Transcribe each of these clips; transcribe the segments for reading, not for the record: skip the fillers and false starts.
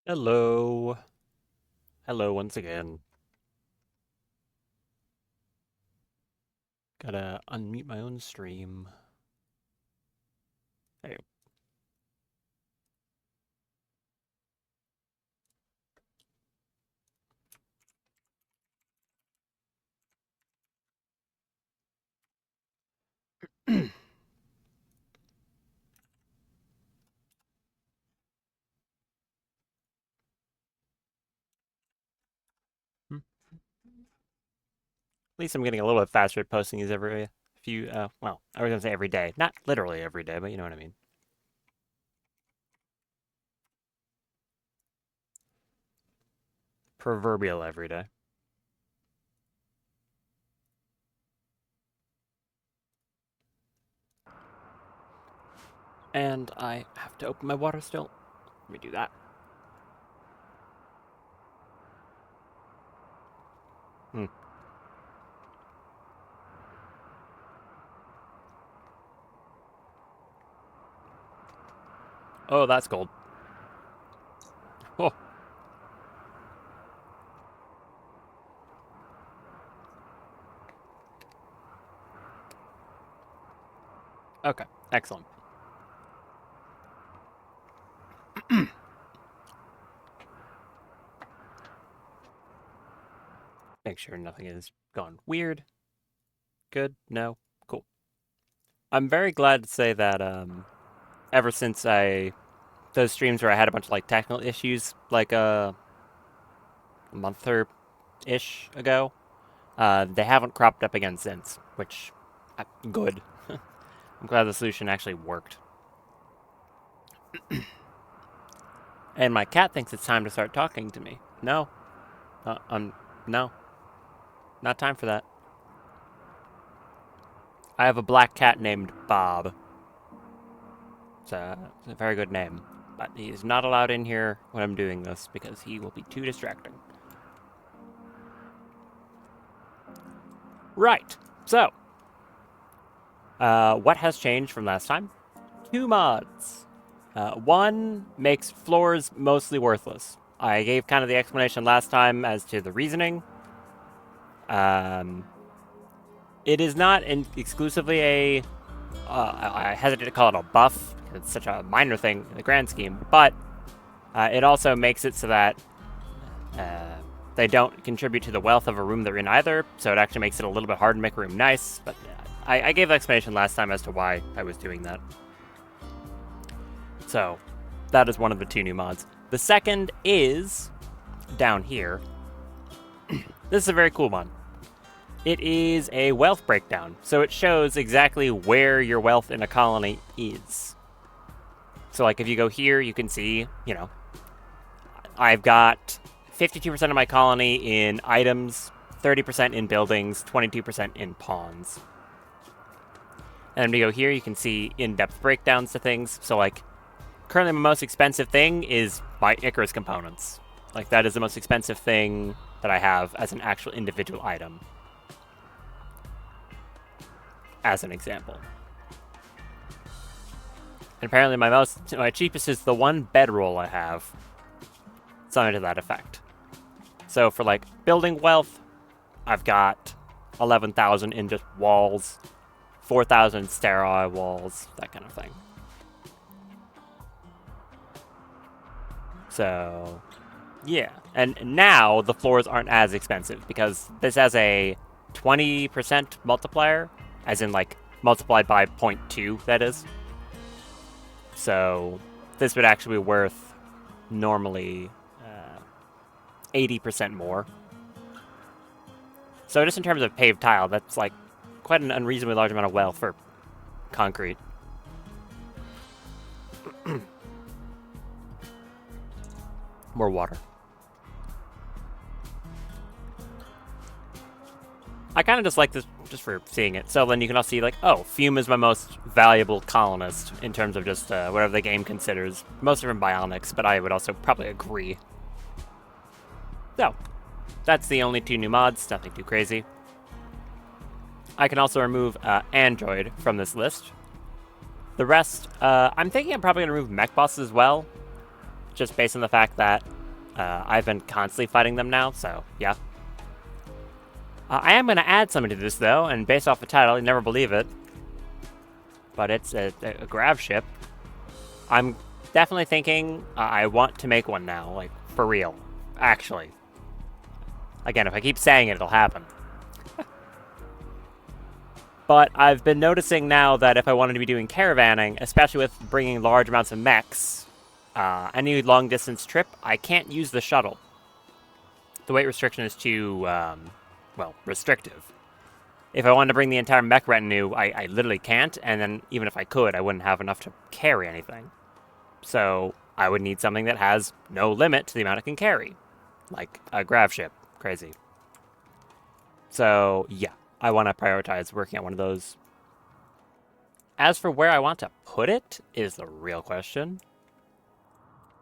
Hello. Hello once again. Gotta unmute my own stream. Hey. At least I'm getting a little bit faster at posting these every few, well, I was gonna say every day. Not literally every day, but you know what I mean. Proverbial every day. And I have to open my water still. Let me do that. Hmm. Oh, that's gold. Oh, okay. Excellent. Make sure nothing is gone weird. Good? No? Cool. I'm very glad to say that, ever since those streams where I had a bunch of like technical issues like a month or ish ago. They haven't cropped up again since, which good. I'm glad the solution actually worked. And my cat thinks it's time to start talking to me. No, no, not time for that. I have a black cat named Bob. It's a very good name, but he's not allowed in here when I'm doing this because he will be too distracting. Right. So, what has changed from last time? Two mods. One makes floors mostly worthless. I gave kind of the explanation last time as to the reasoning. It is not exclusively a. I hesitate to call it a buff. It's such a minor thing in the grand scheme, but it also makes it so that they don't contribute to the wealth of a room they're in either. So it actually makes it a little bit hard to make a room nice. But I gave the explanation last time as to why I was doing that. So that is one of the two new mods. The second is down here. This is a very cool one. It is a wealth breakdown. So it shows exactly where your wealth in a colony is. So like if you go here, you can see, I've got 52% of my colony in items, 30% in buildings, 22% in pawns. And when you go here, you can see in-depth breakdowns to things. So like currently my most expensive thing is my Icarus components. Like that is the most expensive thing that I have as an actual individual item. As an example. And apparently my cheapest is the one bedroll I have. Something to that effect. So for like building wealth, I've got 11,000 in just walls, 4,000 sterile walls, that kind of thing. So, yeah. And now the floors aren't as expensive because this has a 20% multiplier, as in like multiplied by 0.2, that is. So this would actually be worth normally 80% more. So just in terms of paved tile, that's like quite an unreasonably large amount of wealth for concrete. More water. I kind of just like this just for seeing it. So then you can also see like, oh, Fume is my most valuable colonist in terms of just whatever the game considers. Most of them bionics, but I would also probably agree. So, that's the only two new mods, nothing too crazy. I can also remove Android from this list. The rest, I'm thinking I'm probably going to remove mech bosses as well, just based on the fact that I've been constantly fighting them now, so yeah. I am going to add something to this, though, and based off the title, you'd never believe it. But it's a grav ship. I'm definitely thinking I want to make one now, like, for real. Actually. Again, if I keep saying it, it'll happen. But I've been noticing now that if I wanted to be doing caravanning, especially with bringing large amounts of mechs, any long-distance trip, I can't use the shuttle. The weight restriction is too, well, restrictive. If I wanted to bring the entire mech retinue, I literally can't, and then even if I could, I wouldn't have enough to carry anything. So I would need something that has no limit to the amount it can carry. Like a grav ship. Crazy. So, yeah. I want to prioritize working on one of those. As for where I want to put it is the real question.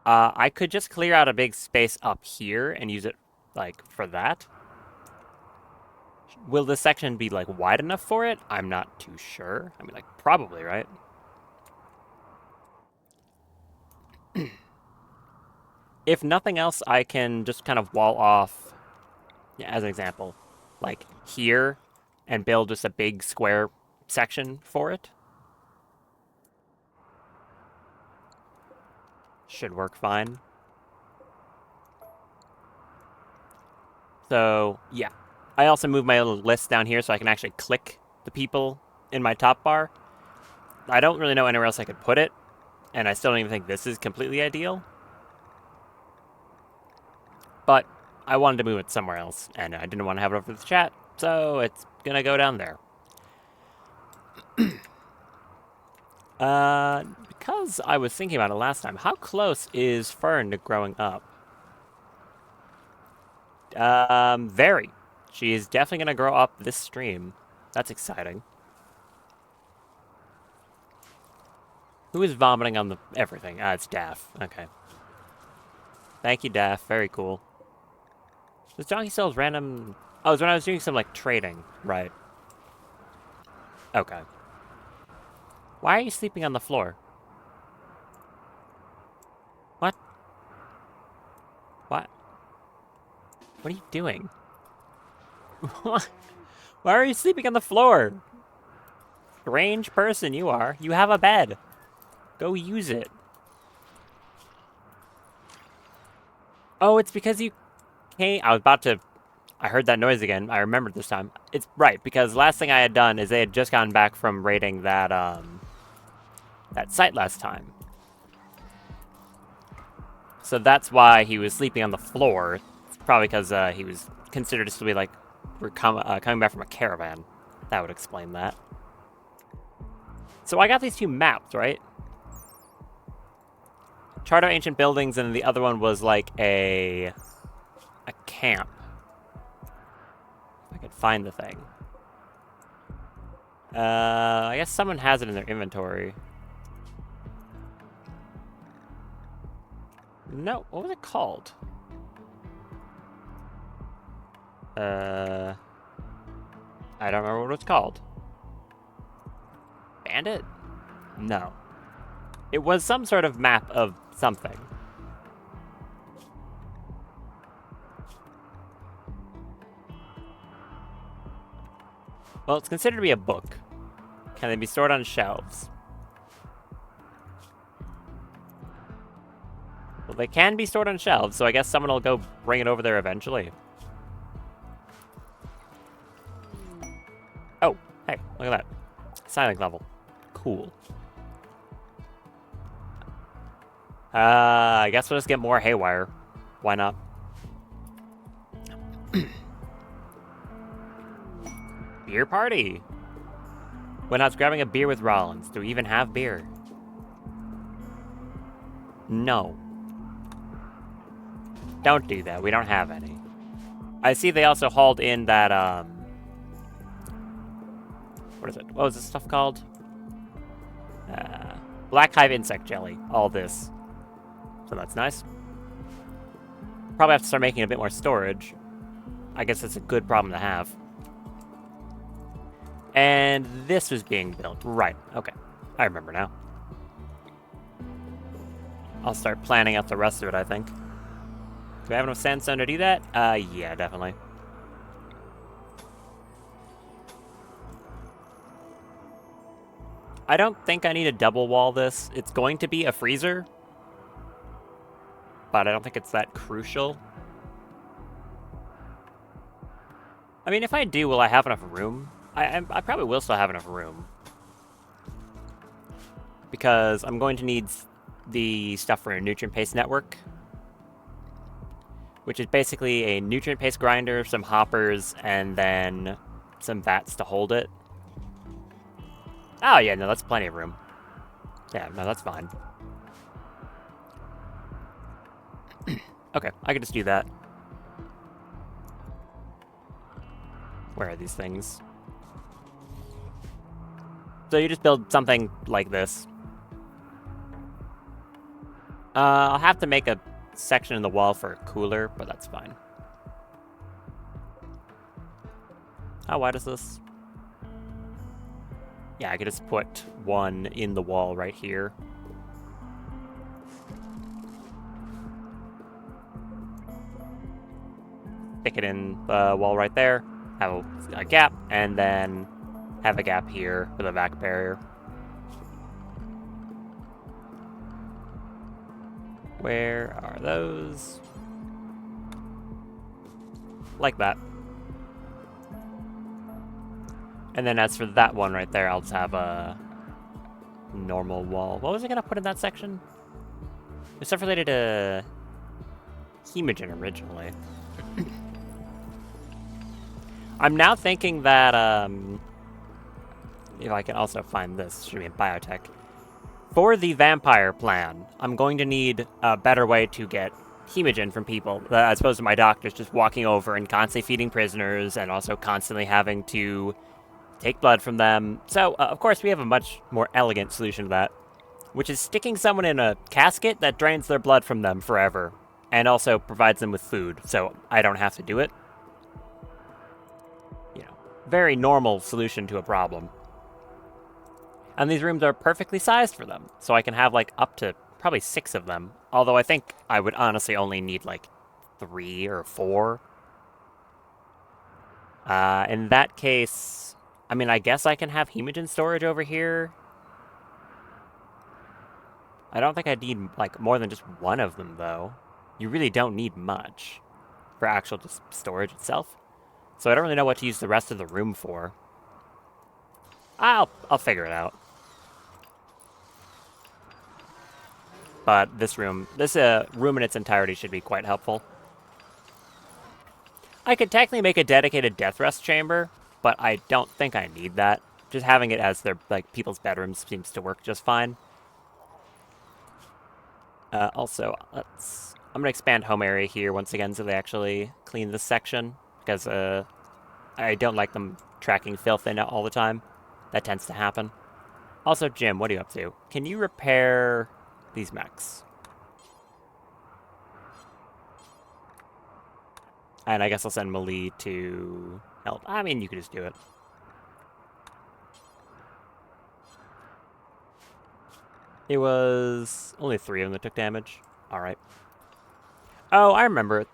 I could just clear out a big space up here and use it, like, for that. Will this section be, like, wide enough for it? I'm not too sure. I mean, like, probably, right? If nothing else, I can just kind of wall off, yeah, as an example, like, here, and build just a big square section for it. Should work fine. So, yeah. I also moved my little list down here so I can actually click the people in my top bar. I don't really know anywhere else I could put it, and I still don't even think this is completely ideal. But I wanted to move it somewhere else, and I didn't want to have it over the chat, so it's gonna go down there. Because I was thinking about it last time, how close is Fern to growing up? Very. She is definitely gonna grow up this stream. That's exciting. Who is vomiting on the everything? Ah, it's Daff. Okay. Thank you, Daff. Very cool. Does Donkey Sales random... Oh, it was when I was doing some, like, trading. Right. Okay. Why are you sleeping on the floor? What? What? What are you doing? Why are you sleeping on the floor? Strange person you are. You have a bed. Go use it. Oh, it's because you came... I was about to... I heard that noise again. I remembered this time. It's right, because last thing I had done is they had just gotten back from raiding that, that site last time. So that's why he was sleeping on the floor. It's probably because he was considered to be, like, we're coming back from a caravan. That would explain that. So I got these two maps, right? Chart of Ancient Buildings, and the other one was like a camp. If I could find the thing. I guess someone has it in their inventory. No, what was it called? I don't remember what it's called. Bandit? No. It was some sort of map of something. Well, it's considered to be a book. Can they be stored on shelves? Well, they can be stored on shelves, so I guess someone will go bring it over there eventually. Oh, hey, look at that. Silent level. Cool. I guess we'll just get more haywire. Why not? Beer party! When I was grabbing a beer with Rollins, do we even have beer? No. Don't do that, we don't have any. I see they also hauled in that, what is it? What was this stuff called? Black Hive Insect Jelly. All this. So that's nice. Probably have to start making a bit more storage. I guess that's a good problem to have. And this was being built. Right, okay. I remember now. I'll start planning out the rest of it, I think. Do I have enough sandstone to do that? Yeah, definitely. I don't think I need to double wall this. It's going to be a freezer, but I don't think it's that crucial. I mean, if I do, will I have enough room? I probably will still have enough room. Because I'm going to need the stuff for a nutrient paste network, which is basically a nutrient paste grinder, some hoppers, and then some vats to hold it. Oh yeah, no, that's plenty of room. Yeah, no, that's fine. Okay, I can just do that. Where are these things? So you just build something like this. I'll have to make a section in the wall for a cooler, but that's fine. How wide is this? Yeah, I could just put one in the wall right here. Stick it in the wall right there, have a gap, and then have a gap here with a vac barrier. Where are those? Like that. And then as for that one right there, I'll just have a normal wall. What was I going to put in that section? It's stuff related to Hemogen originally. I'm now thinking that, if I can also find this, should be in biotech. For the vampire plan, I'm going to need a better way to get Hemogen from people, as opposed to my doctors just walking over and constantly feeding prisoners, and also constantly having to take blood from them. So, of course, we have a much more elegant solution to that, which is sticking someone in a casket that drains their blood from them forever, and also provides them with food, so I don't have to do it. You know, very normal solution to a problem. And these rooms are perfectly sized for them, so I can have, like, up to probably 6 of them. Although I think I would honestly only need, like, 3 or 4. In that case, I mean, I guess I can have Hemogen storage over here. I don't think I'd need, like, more than just one of them, though. You really don't need much for actual just storage itself. So I don't really know what to use the rest of the room for. I'll figure it out. But this room in its entirety should be quite helpful. I could technically make a dedicated death rest chamber, but I don't think I need that. Just having it as their, like, people's bedrooms seems to work just fine. Also, I'm gonna expand home area here once again so they actually clean this section, because I don't like them tracking filth in it all the time. That tends to happen. Also, Jim, what are you up to? Can you repair these mechs? And I guess I'll send Mali to help. I mean, you could just do it. It was only 3 of them that took damage. Alright. Oh, I remember.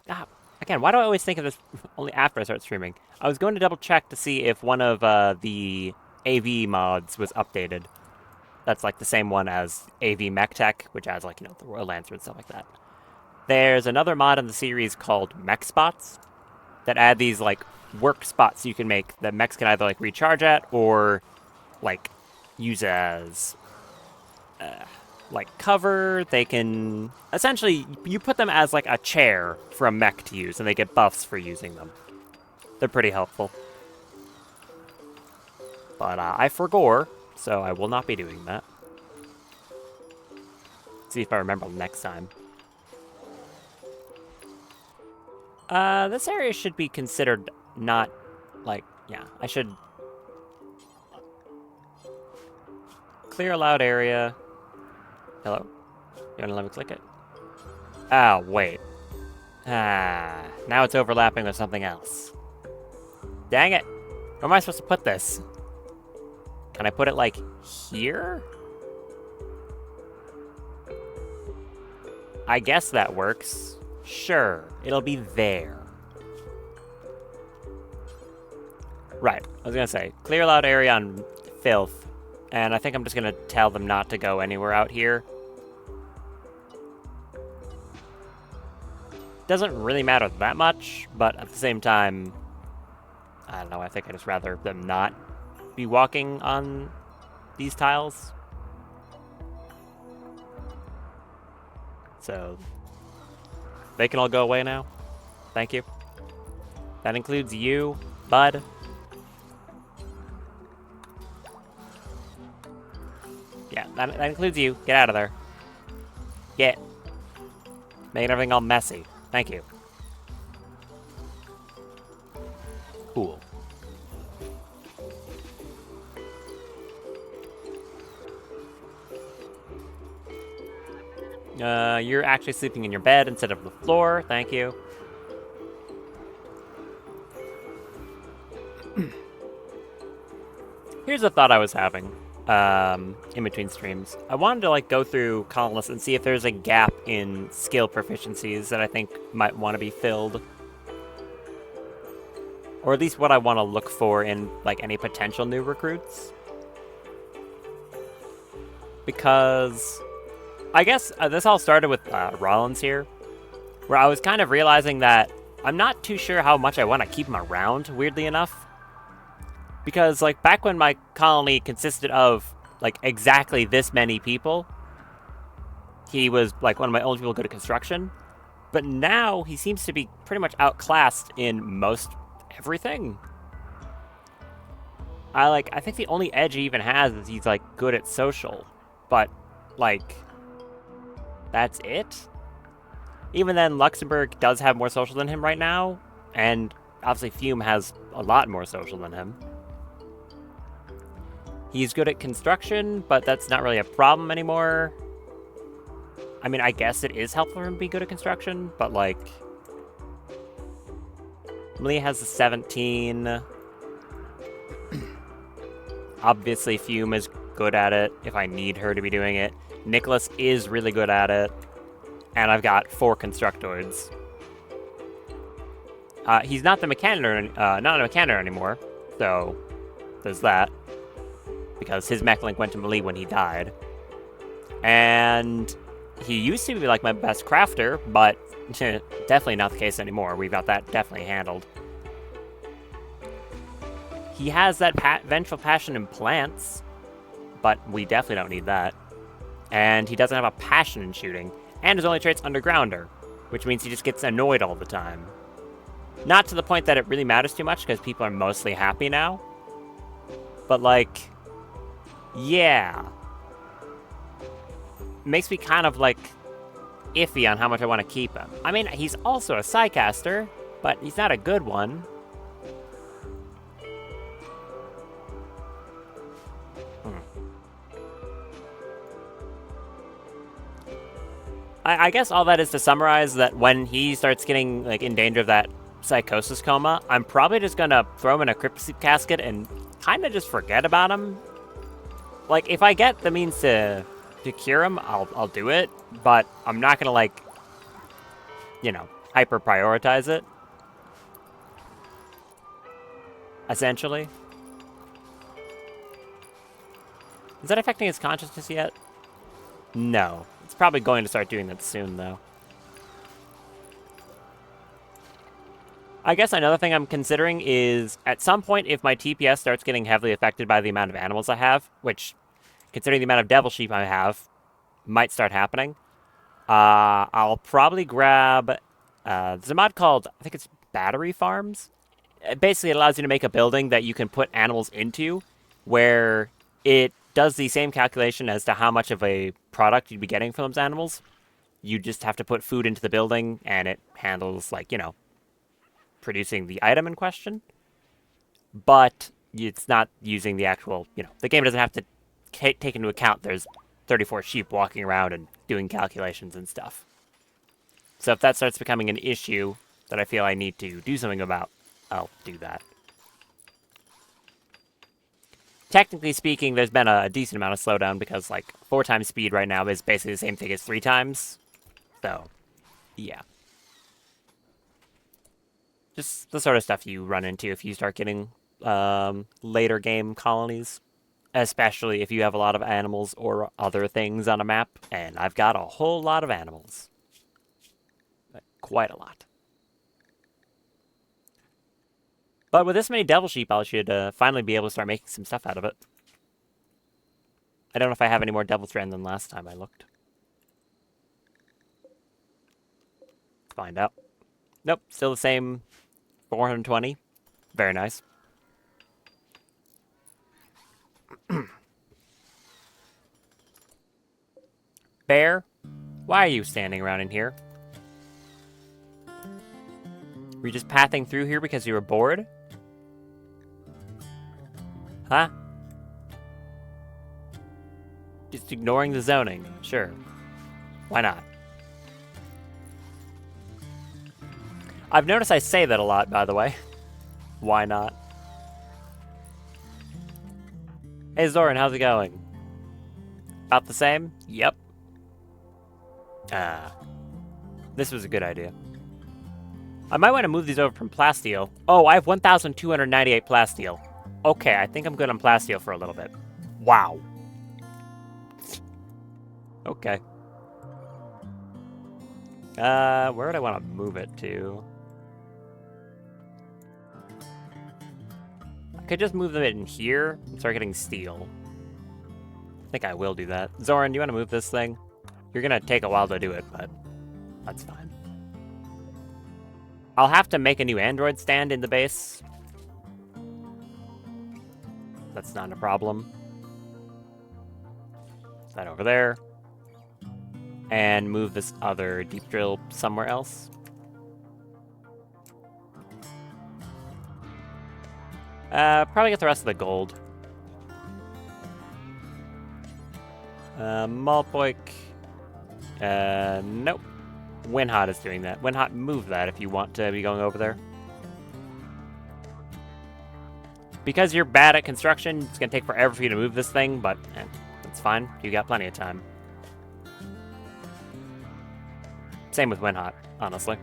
Again, why do I always think of this only after I start streaming? I was going to double check to see if one of the AV mods was updated. That's like the same one as AV Mech Tech, which has, like, you know, the Royal Lancer and stuff like that. There's another mod in the series called Mech Spots that add these, like, work spots you can make that mechs can either, like, recharge at or, like, use as, like, cover. They can... Essentially, you put them as, like, a chair for a mech to use, and they get buffs for using them. They're pretty helpful. But I forgore, so I will not be doing that. See if I remember next time. This area should be considered not, like, yeah, I should clear a loud area. Hello? You wanna let me click it? Oh, wait. Now it's overlapping with something else. Dang it! Where am I supposed to put this? Can I put it, like, here? I guess that works. Sure, it'll be there. Right, I was gonna say, clear a loud area on filth, and I think I'm just gonna tell them not to go anywhere out here. Doesn't really matter that much, but at the same time, I don't know, I think I'd just rather them not be walking on these tiles. So, they can all go away now. Thank you. That includes you, bud. Yeah, that includes you. Get out of there. Get. Making everything all messy. Thank you. Cool. You're actually sleeping in your bed instead of the floor. Thank you. Here's a thought I was having. In between streams. I wanted to like go through colonists and see if there's a gap in skill proficiencies that I think might want to be filled. Or at least what I want to look for in like any potential new recruits. Because I guess this all started with Rollins here, where I was kind of realizing that I'm not too sure how much I want to keep him around, weirdly enough. Because, like, back when my colony consisted of, like, exactly this many people, he was, like, one of my only people good at construction. But now, he seems to be pretty much outclassed in most everything. I think the only edge he even has is he's, like, good at social. But, like, that's it? Even then, Luxembourg does have more social than him right now, and obviously Fume has a lot more social than him. He's good at construction, but that's not really a problem anymore. I mean, I guess it is helpful for him to be good at construction, but, like... Malia has a 17. Obviously, Fume is good at it if I need her to be doing it. Nicholas is really good at it. And I've got 4 Constructoids. He's not the Mechanitor, not a Mechanitor anymore, so there's that. Because his mech link went to Malie when he died. And he used to be like my best crafter, but definitely not the case anymore. We've got that definitely handled. He has that vengeful passion in plants, but we definitely don't need that. And he doesn't have a passion in shooting, and his only trait's Undergrounder, which means he just gets annoyed all the time. Not to the point that it really matters too much, because people are mostly happy now. But, like... yeah. Makes me kind of, like, iffy on how much I want to keep him. I mean, he's also a Psycaster, but he's not a good one. I guess all that is to summarize that when he starts getting, like, in danger of that psychosis coma, I'm probably just gonna throw him in a cryptosleep casket and kind of just forget about him. Like, if I get the means to cure him, I'll do it, but I'm not gonna, like, you know, hyper-prioritize it. Essentially. Is that affecting his consciousness yet? No. It's probably going to start doing that soon, though. I guess another thing I'm considering is, at some point, if my TPS starts getting heavily affected by the amount of animals I have, which, considering the amount of devil sheep I have, might start happening, I'll probably grab... there's a mod called, I think it's Battery Farms. Basically, it allows you to make a building that you can put animals into, where it does the same calculation as to how much of a product you'd be getting from those animals. You just have to put food into the building, and it handles, like, you know, producing the item in question. But it's not using the actual, you know, the game doesn't have to take into account there's 34 sheep walking around and doing calculations and stuff. So if that starts becoming an issue that I feel I need to do something about, I'll do that. Technically speaking, there's been a decent amount of slowdown because, like, 4 times speed right now is basically the same thing as 3 times. So, yeah. Just the sort of stuff you run into if you start getting later game colonies. Especially if you have a lot of animals or other things on a map. And I've got a whole lot of animals. Quite a lot. But with this many devil sheep, I should finally be able to start making some stuff out of it. I don't know if I have any more devil strand than last time I looked. Let's find out. Nope, still the same 420. Very nice. Bear, why are you standing around in here? Were you just pathing through here because you were bored? Huh? Just ignoring the zoning. Sure. Why not? I've noticed I say that a lot, by the way. Why not? Hey Zoran, how's it going? About the same? Yep. This was a good idea. I might want to move these over from plasteel. Oh, I have 1,298 plasteel. Okay, I think I'm good on plasteel for a little bit. Wow. Okay. Where would I want to move it to? I could just move them in here and start getting steel. I think I will do that. Zoran, do you want to move this thing? You're gonna take a while to do it, but that's fine. I'll have to make a new android stand in the base. That's not a problem. Put that over there. And move this other deep drill somewhere else. Probably get the rest of the gold. Maltboik. Nope. Winhot is doing that. Winhot, move that if you want to be going over there. Because you're bad at construction, it's going to take forever for you to move this thing, but that's fine. You got plenty of time. Same with Winhot, honestly.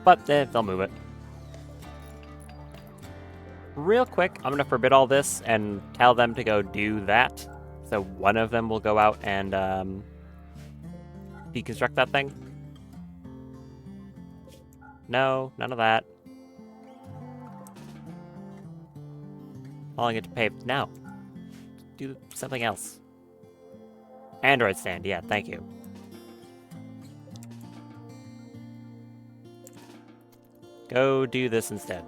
But they'll move it. Real quick, I'm going to forbid all this and tell them to go do that. So one of them will go out and deconstruct that thing. No, none of that. All I get to pay now. Do something else. Android stand, yeah, thank you. Go do this instead.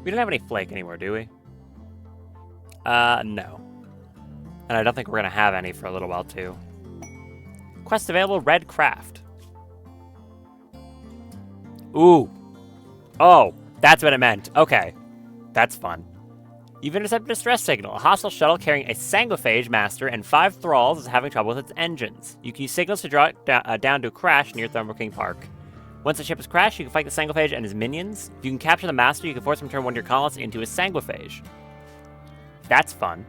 We don't have any flake anymore, do we? No. And I don't think we're gonna have any for a little while, too. Quest available, Red Craft. Ooh. Oh, that's what it meant. Okay. That's fun. You've intercepted a distress signal. A hostile shuttle carrying a Sanguiphage master and 5 thralls is having trouble with its engines. You can use signals to draw it down to a crash near Thermal King Park. Once the ship has crashed, you can fight the Sanguiphage and his minions. If you can capture the master, you can force him to turn one of your colonists into a Sanguiphage. That's fun.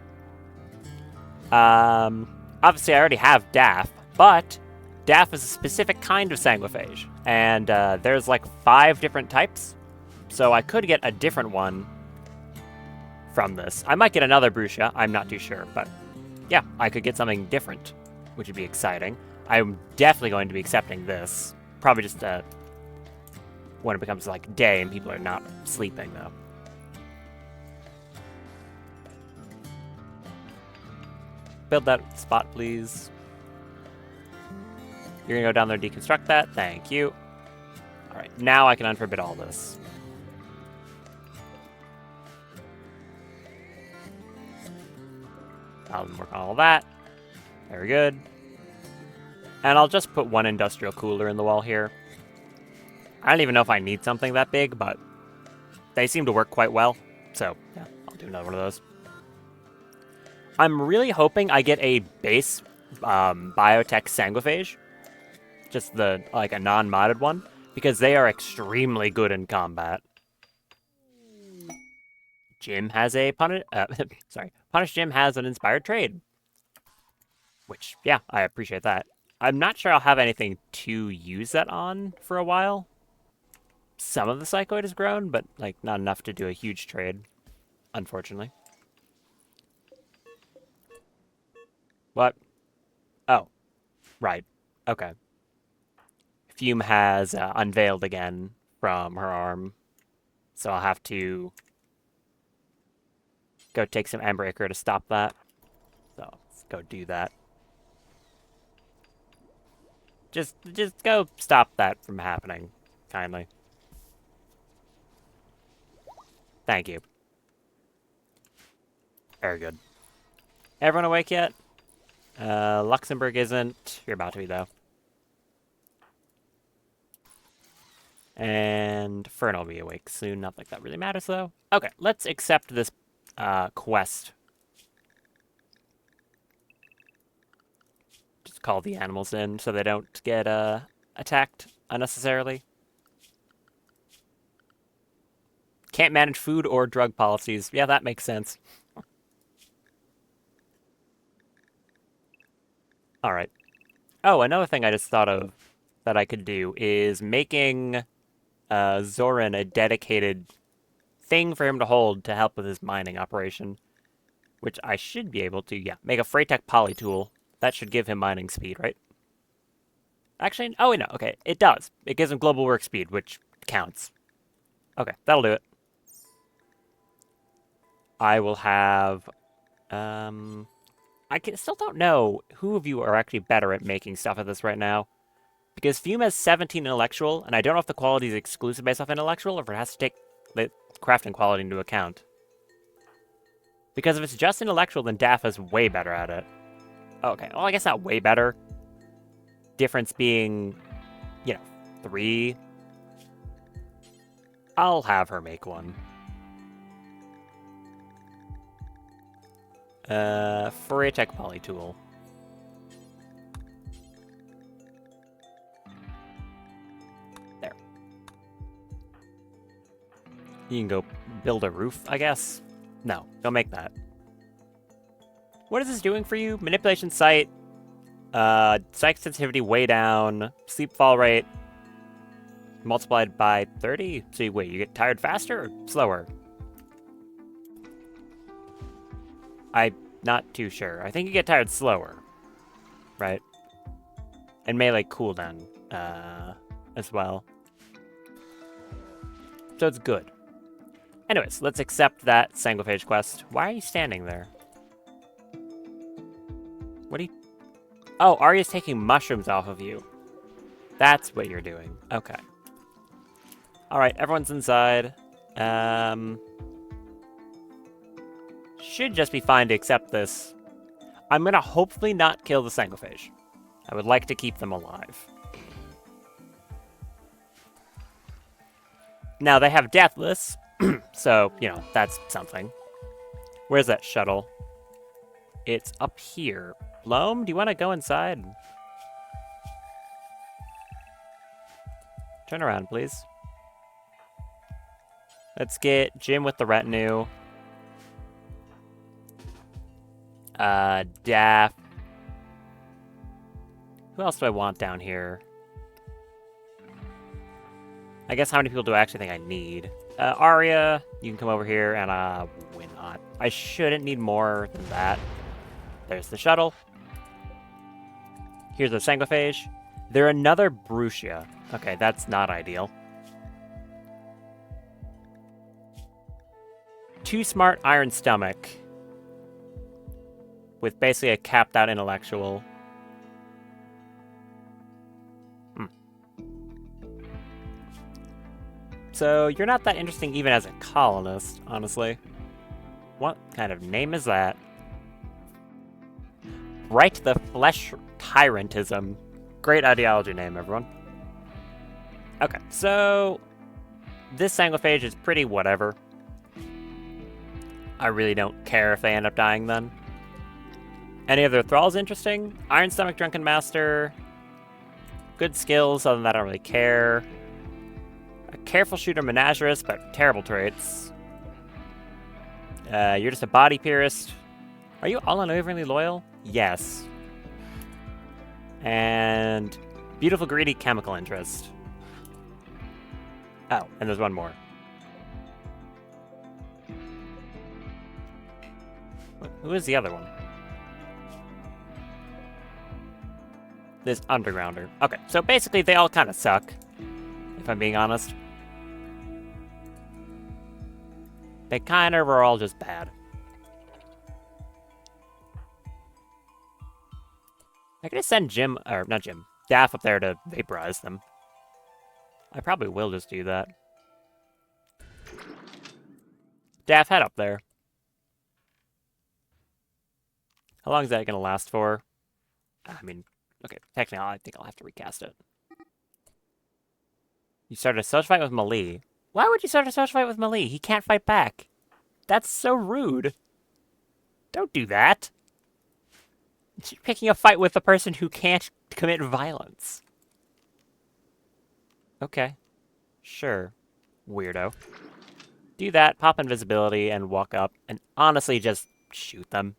Obviously, I already have Daff, but Daff is a specific kind of Sanguiphage. And there's like 5 different types. So I could get a different one from this. I might get another Brucia, I'm not too sure. But yeah, I could get something different, which would be exciting. I'm definitely going to be accepting this. Probably just when it becomes like day and people are not sleeping, though. Build that spot, please. You're gonna go down there and deconstruct that. Thank you. All right, now I can unforbid all this. I'll work on all that. Very good. And I'll just put one industrial cooler in the wall here. I don't even know if I need something that big, but they seem to work quite well. So, yeah, I'll do another one of those. I'm really hoping I get a base biotech Sanguiphage. Just like a non-modded one. Because they are extremely good in combat. Jim has a Punish Jim has an inspired trade. Which, yeah, I appreciate that. I'm not sure I'll have anything to use that on for a while. Some of the Psychoid has grown, but like not enough to do a huge trade, unfortunately. What? Oh, right. Okay. Fume has unveiled again from her arm, so I'll have to go take some Ember Ichor to stop that. So let's go do that. Just go stop that from happening, kindly. Thank you. Very good. Everyone awake yet? Luxembourg isn't. You're about to be, though. And Fern will be awake soon. Not like that really matters, though. Okay, let's accept this quest. Just call the animals in so they don't get attacked unnecessarily. Can't manage food or drug policies. Yeah, that makes sense. All right. Oh, another thing I just thought of that I could do is making Zoran a dedicated thing for him to hold to help with his mining operation, which I should be able to, yeah, make a Freytech poly tool. That should give him mining speed, right? Actually, oh, wait, no, okay, it does. It gives him global work speed, which counts. Okay, that'll do it. I will have, still don't know who of you are actually better at making stuff of this right now. Because Fume has 17 intellectual, and I don't know if the quality is exclusive based off intellectual, or if it has to take the crafting quality into account. Because if it's just intellectual, then Daff is way better at it. Okay, well, I guess not way better. Difference being, 3. I'll have her make one. Freytech poly tool. There. You can go build a roof, I guess? No, don't make that. What is this doing for you? Manipulation sight. Psych sensitivity way down. Sleep fall rate multiplied by 30. So wait, you get tired faster or slower? I'm not too sure. I think you get tired slower, right? And melee cooldown as well. So it's good. Anyways, let's accept that Sanguiphage quest. Why are you standing there? What are you... Oh, Arya's taking mushrooms off of you. That's what you're doing. Okay. Alright, everyone's inside. Should just be fine to accept this. I'm gonna hopefully not kill the Sanguiphage. I would like to keep them alive. Now, they have Deathless, so, that's something. Where's that shuttle? It's up here. Loam, do you want to go inside? Turn around, please. Let's get Jim with the retinue. Daff. Who else do I want down here? I guess how many people do I actually think I need? Arya, you can come over here, and why not? I shouldn't need more than that. There's the shuttle. Here's the Sanguiphage. They're another Brucia. Okay, that's not ideal. Too smart Iron Stomach. With basically a capped out intellectual. So, you're not that interesting even as a colonist, honestly. What kind of name is that? Right the Flesh Tyrantism. Great ideology name, everyone. Okay, so... this Sanguiphage is pretty whatever. I really don't care if they end up dying then. Any of their thralls interesting? Iron Stomach, Drunken Master. Good skills, other than that I don't really care. A careful shooter Menagerist, but terrible traits. You're just a body purist. Are you all unwaveringly loyal? Yes. And beautiful, greedy chemical interest. Oh, and there's one more. Who is the other one? This undergrounder. Okay, so basically they all kind of suck, if I'm being honest. They kind of are all just bad. I could just send Jim, or not Jim, Daff up there to vaporize them. I probably will just do that. Daff, head up there. How long is that going to last for? I mean, okay, technically I think I'll have to recast it. You started a social fight with Mali. Why would you start a social fight with Mali? He can't fight back. That's so rude. Don't do that. You're picking a fight with a person who can't commit violence. Okay. Sure. Weirdo. Do that, pop invisibility, and walk up, and honestly just shoot them.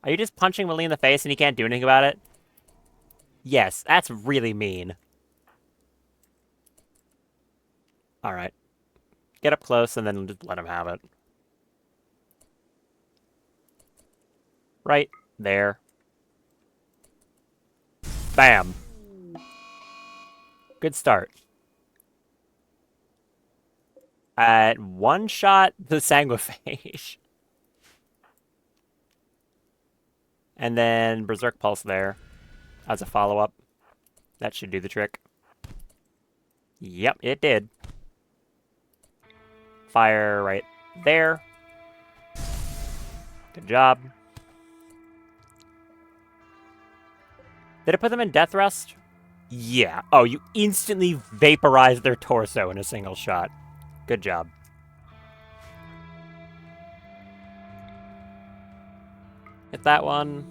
Are you just punching Mali in the face and he can't do anything about it? Yes, that's really mean. Alright. Get up close and then just let him have it. Right there. Bam. Good start. One shot the Sanguiphage. And then Berserk Pulse there as a follow-up. That should do the trick. Yep, it did. Fire right there. Good job. Did it put them in death rest? Yeah. Oh, you instantly vaporized their torso in a single shot. Good job. Hit that one.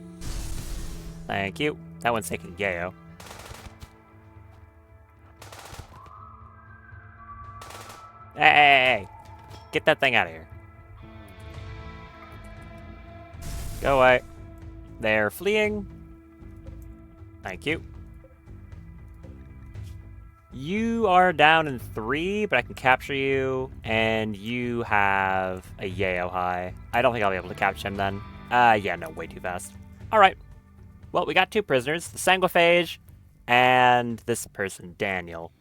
Thank you. That one's taking Gaio. Hey! Get that thing out of here. Go away. They're fleeing. Thank you. You are down in 3, but I can capture you, and you have a Yayo high. I don't think I'll be able to capture him then. Yeah, no, way too fast. Alright. Well, we got 2 prisoners, the Sanguiphage, and this person, Daniel.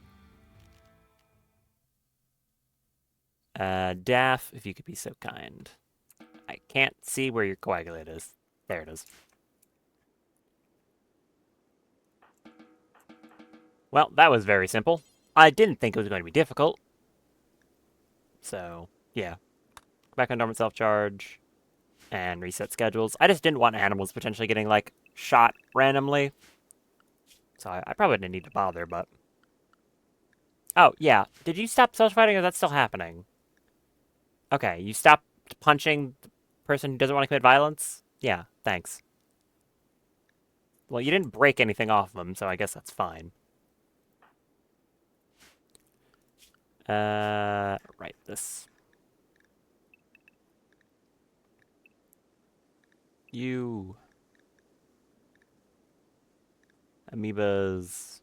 Daff, if you could be so kind. I can't see where your coagulate is. There it is. Well, that was very simple. I didn't think it was going to be difficult. So, yeah. Back on dormant self-charge. And reset schedules. I just didn't want animals potentially getting, like, shot randomly. So I probably didn't need to bother, but... Oh, yeah. Did you stop social fighting, or is that still happening? Okay, you stopped punching the person who doesn't want to commit violence? Yeah, thanks. Well, you didn't break anything off them, so I guess that's fine. Right, this. You. Amoebas.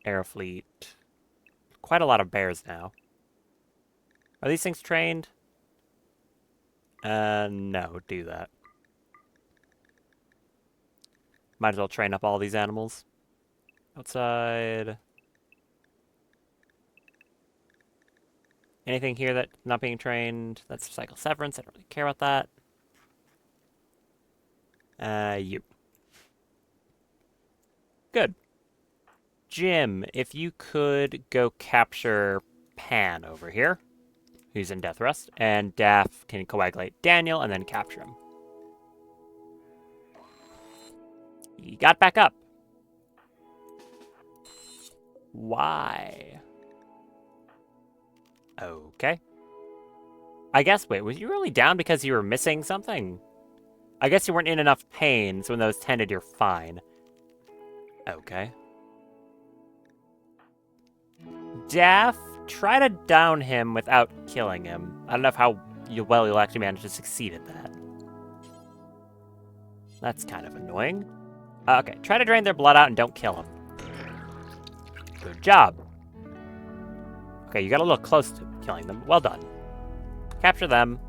Aerofleet. Quite a lot of bears now. Are these things trained? No, do that. Might as well train up all these animals. Outside. Anything here that's not being trained? That's Cycle Severance. I don't really care about that. You. Good. Jim, if you could go capture Pan over here, who's in death rest, and Daff can coagulate Daniel and then capture him. He got back up. Why? Okay. I guess, wait, was you really down because you were missing something? I guess you weren't in enough pain, so when those tended, you're fine. Okay. Daff, try to down him without killing him. I don't know how you'll actually manage to succeed at that. That's kind of annoying. Okay, try to drain their blood out and don't kill them. Good job. Okay, you got a little close to killing them. Well done. Capture them.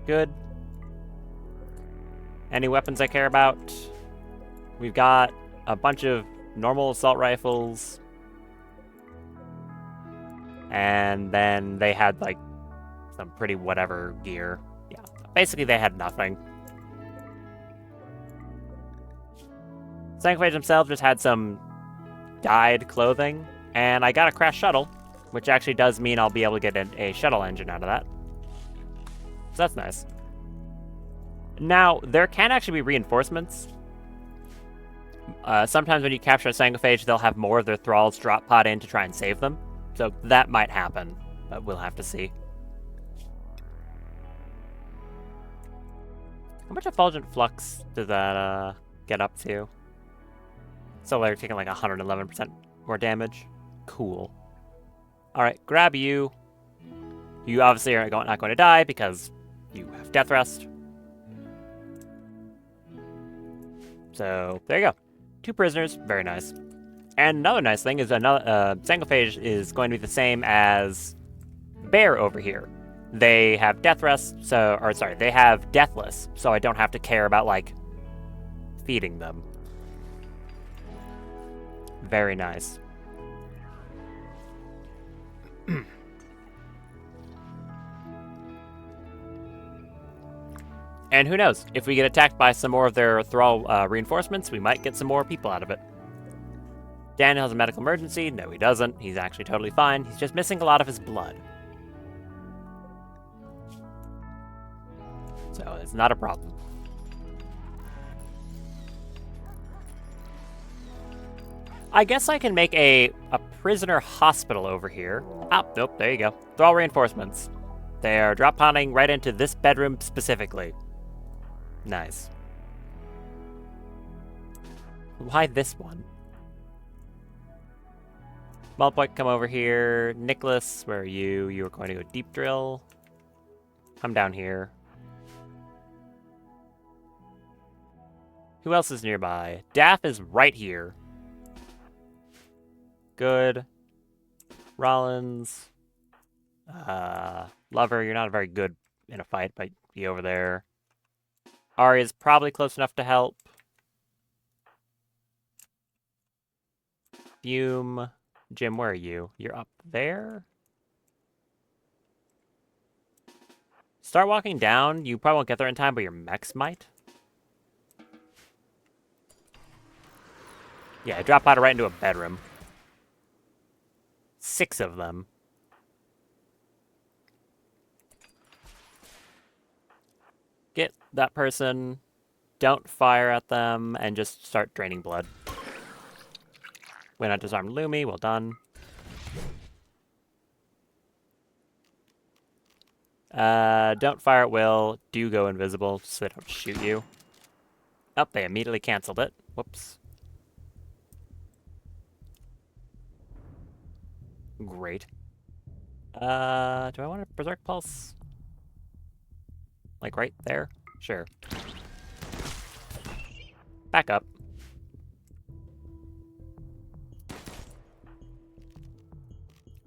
Good. Any weapons I care about? We've got a bunch of normal assault rifles. And then they had, like, some pretty whatever gear. Yeah, basically they had nothing. Sanguinage themselves just had some dyed clothing. And I got a crash shuttle, which actually does mean I'll be able to get a shuttle engine out of that. So that's nice. Now, there can actually be reinforcements. Sometimes when you capture a Sanguinage, they'll have more of their thralls drop pod in to try and save them. So that might happen, but we'll have to see. How much Effulgent Flux does that get up to? So they're taking like 111% more damage. Cool. Alright, grab you. You obviously are not going to die because you have Death Rest. So, there you go. 2 prisoners, very nice. And another nice thing is another Sanguinage is going to be the same as Bear over here. They have Death Rest, they have Deathless, so I don't have to care about, like, feeding them. Very nice. And who knows, if we get attacked by some more of their thrall reinforcements, we might get some more people out of it. Daniel has a medical emergency. No, he doesn't. He's actually totally fine. He's just missing a lot of his blood. So it's not a problem. I guess I can make a prisoner hospital over here. Ah, nope, there you go. Thrall reinforcements. They are drop podding right into this bedroom specifically. Nice. Why this one? Malpoik, come over here. Nicholas, where are you? You are going to go deep drill. Come down here. Who else is nearby? Daff is right here. Good. Rollins. Lover, you're not very good in a fight, but be over there. Ari is probably close enough to help. Fume. Jim, where are you? You're up there? Start walking down. You probably won't get there in time, but your mechs might. Yeah, drop out right into a bedroom. 6 of them. Get that person. Don't fire at them, and just start draining blood. When I disarmed Lumi, well done. Don't fire at will. Do go invisible so they don't shoot you. Oh, they immediately canceled it. Whoops. Great. Do I want a Berserk Pulse? Like right there? Sure. Back up.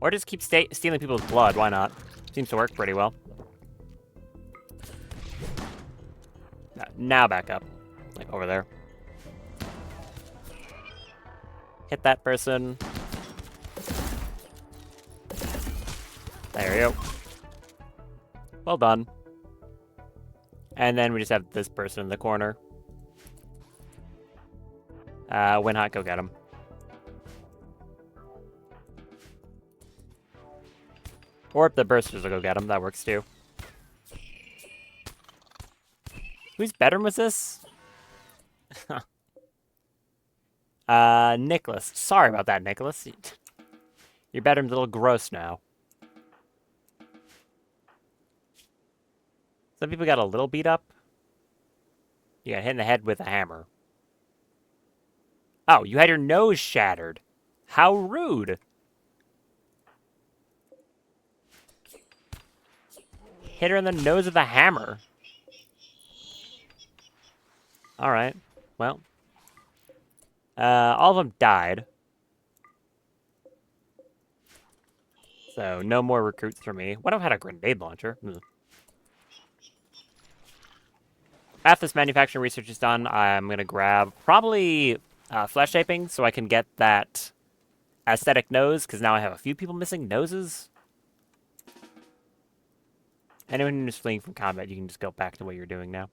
Or just keep stealing people's blood, why not? Seems to work pretty well. Now back up. Like over there. Hit that person. There you go. Well done. And then we just have this person in the corner. Winhot, go get him. Or if the bursters will go get him, that works too. Whose bedroom was this? Nicholas. Sorry about that, Nicholas. Your bedroom's a little gross now. Some people got a little beat up. You got hit in the head with a hammer. Oh, you had your nose shattered. How rude. hit her in the nose with a hammer. Alright. Well. All of them died. So, no more recruits for me. What if I had a grenade launcher? After this manufacturing research is done, I'm going to grab probably flesh shaping so I can get that aesthetic nose, because now I have a few people missing noses. Anyone who's fleeing from combat, you can just go back to what you're doing now.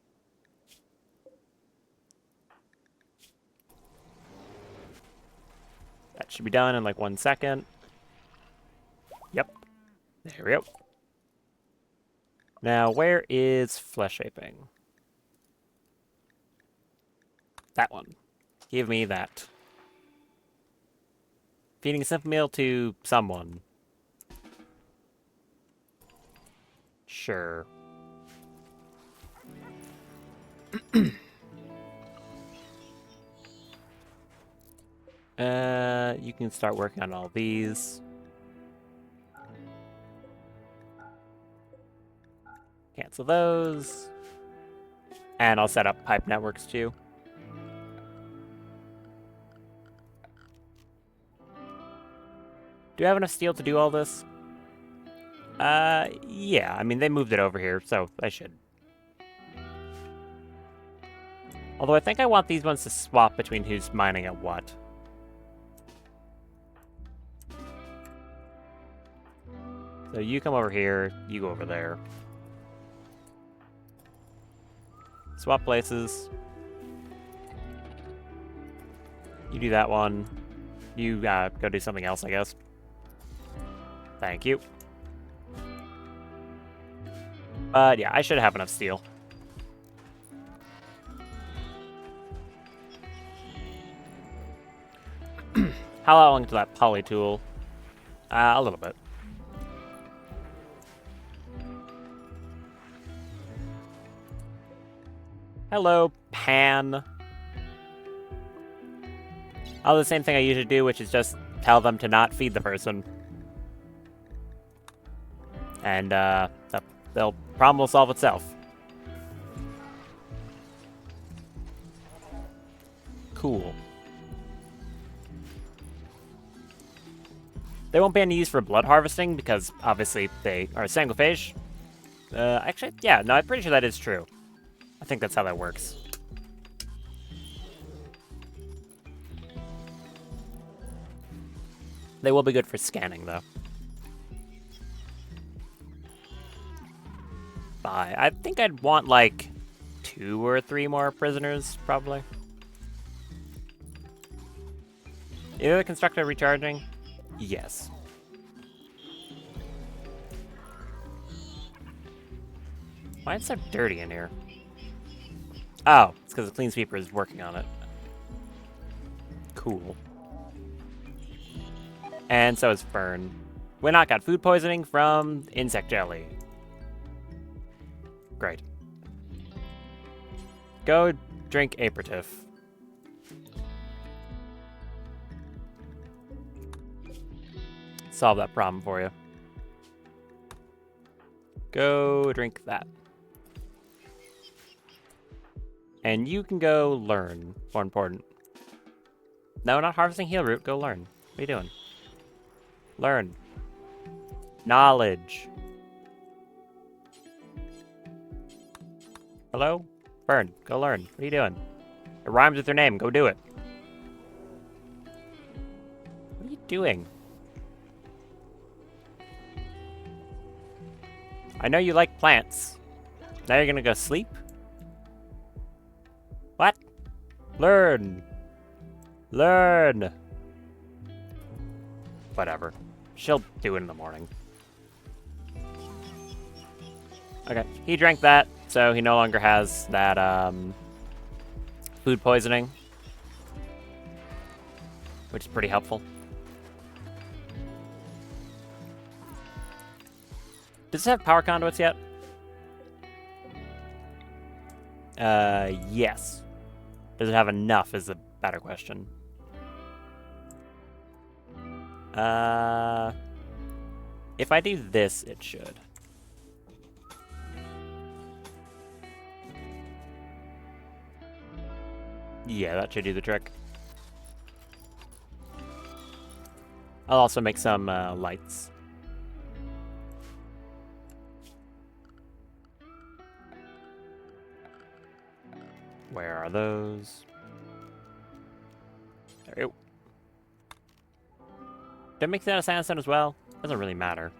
That should be done in like 1 second. Yep. There we go. Now, where is flesh shaping? That one. Give me that. Feeding a simple meal to someone. Sure. You can start working on all these. Cancel those. And I'll set up pipe networks too. Do I have enough steel to do all this? Yeah. I mean, they moved it over here, so I should. Although I think I want these ones to swap between who's mining at what. So you come over here, you go over there. Swap places. You do that one. You go do something else, I guess. Thank you. But yeah, I should have enough steel. How long to that poly tool? A little bit. Hello, Pan. I'll do the same thing I usually do, which is just tell them to not feed the person. And, the problem will solve itself. Cool. They won't be any use for blood harvesting, because, obviously, they are sanglephage. Actually, yeah, no, I'm pretty sure that is true. I think that's how that works. They will be good for scanning, though. Bye. I think I'd want, like, 2 or 3 more prisoners, probably. Is the constructor recharging? Yes. Why is it so dirty in here? Oh, it's because the clean sweeper is working on it. Cool. And so is Fern. Winnock got food poisoning from insect jelly. Great. Go drink aperitif. Solve that problem for you. Go drink that. And you can go learn. More important. No, not harvesting heal root. Go learn. What are you doing? Learn. Knowledge. Hello? Burn. Go learn. What are you doing? It rhymes with your name. Go do it. What are you doing? I know you like plants. Now you're gonna go sleep? What? Learn. Learn. Whatever. She'll do it in the morning. Okay, he drank that, so he no longer has that, food poisoning. Which is pretty helpful. Does it have power conduits yet? Yes. Does it have enough is a better question. If I do this, it should. Yeah, that should do the trick. I'll also make some lights. Where are those? There we go. Did I make that out of sandstone as well? Doesn't really matter.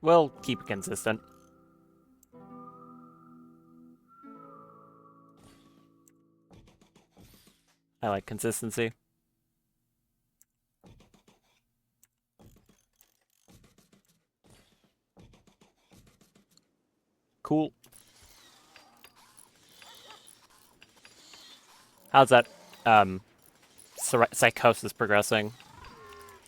We'll keep it consistent. I like consistency. Cool. How's that psychosis progressing?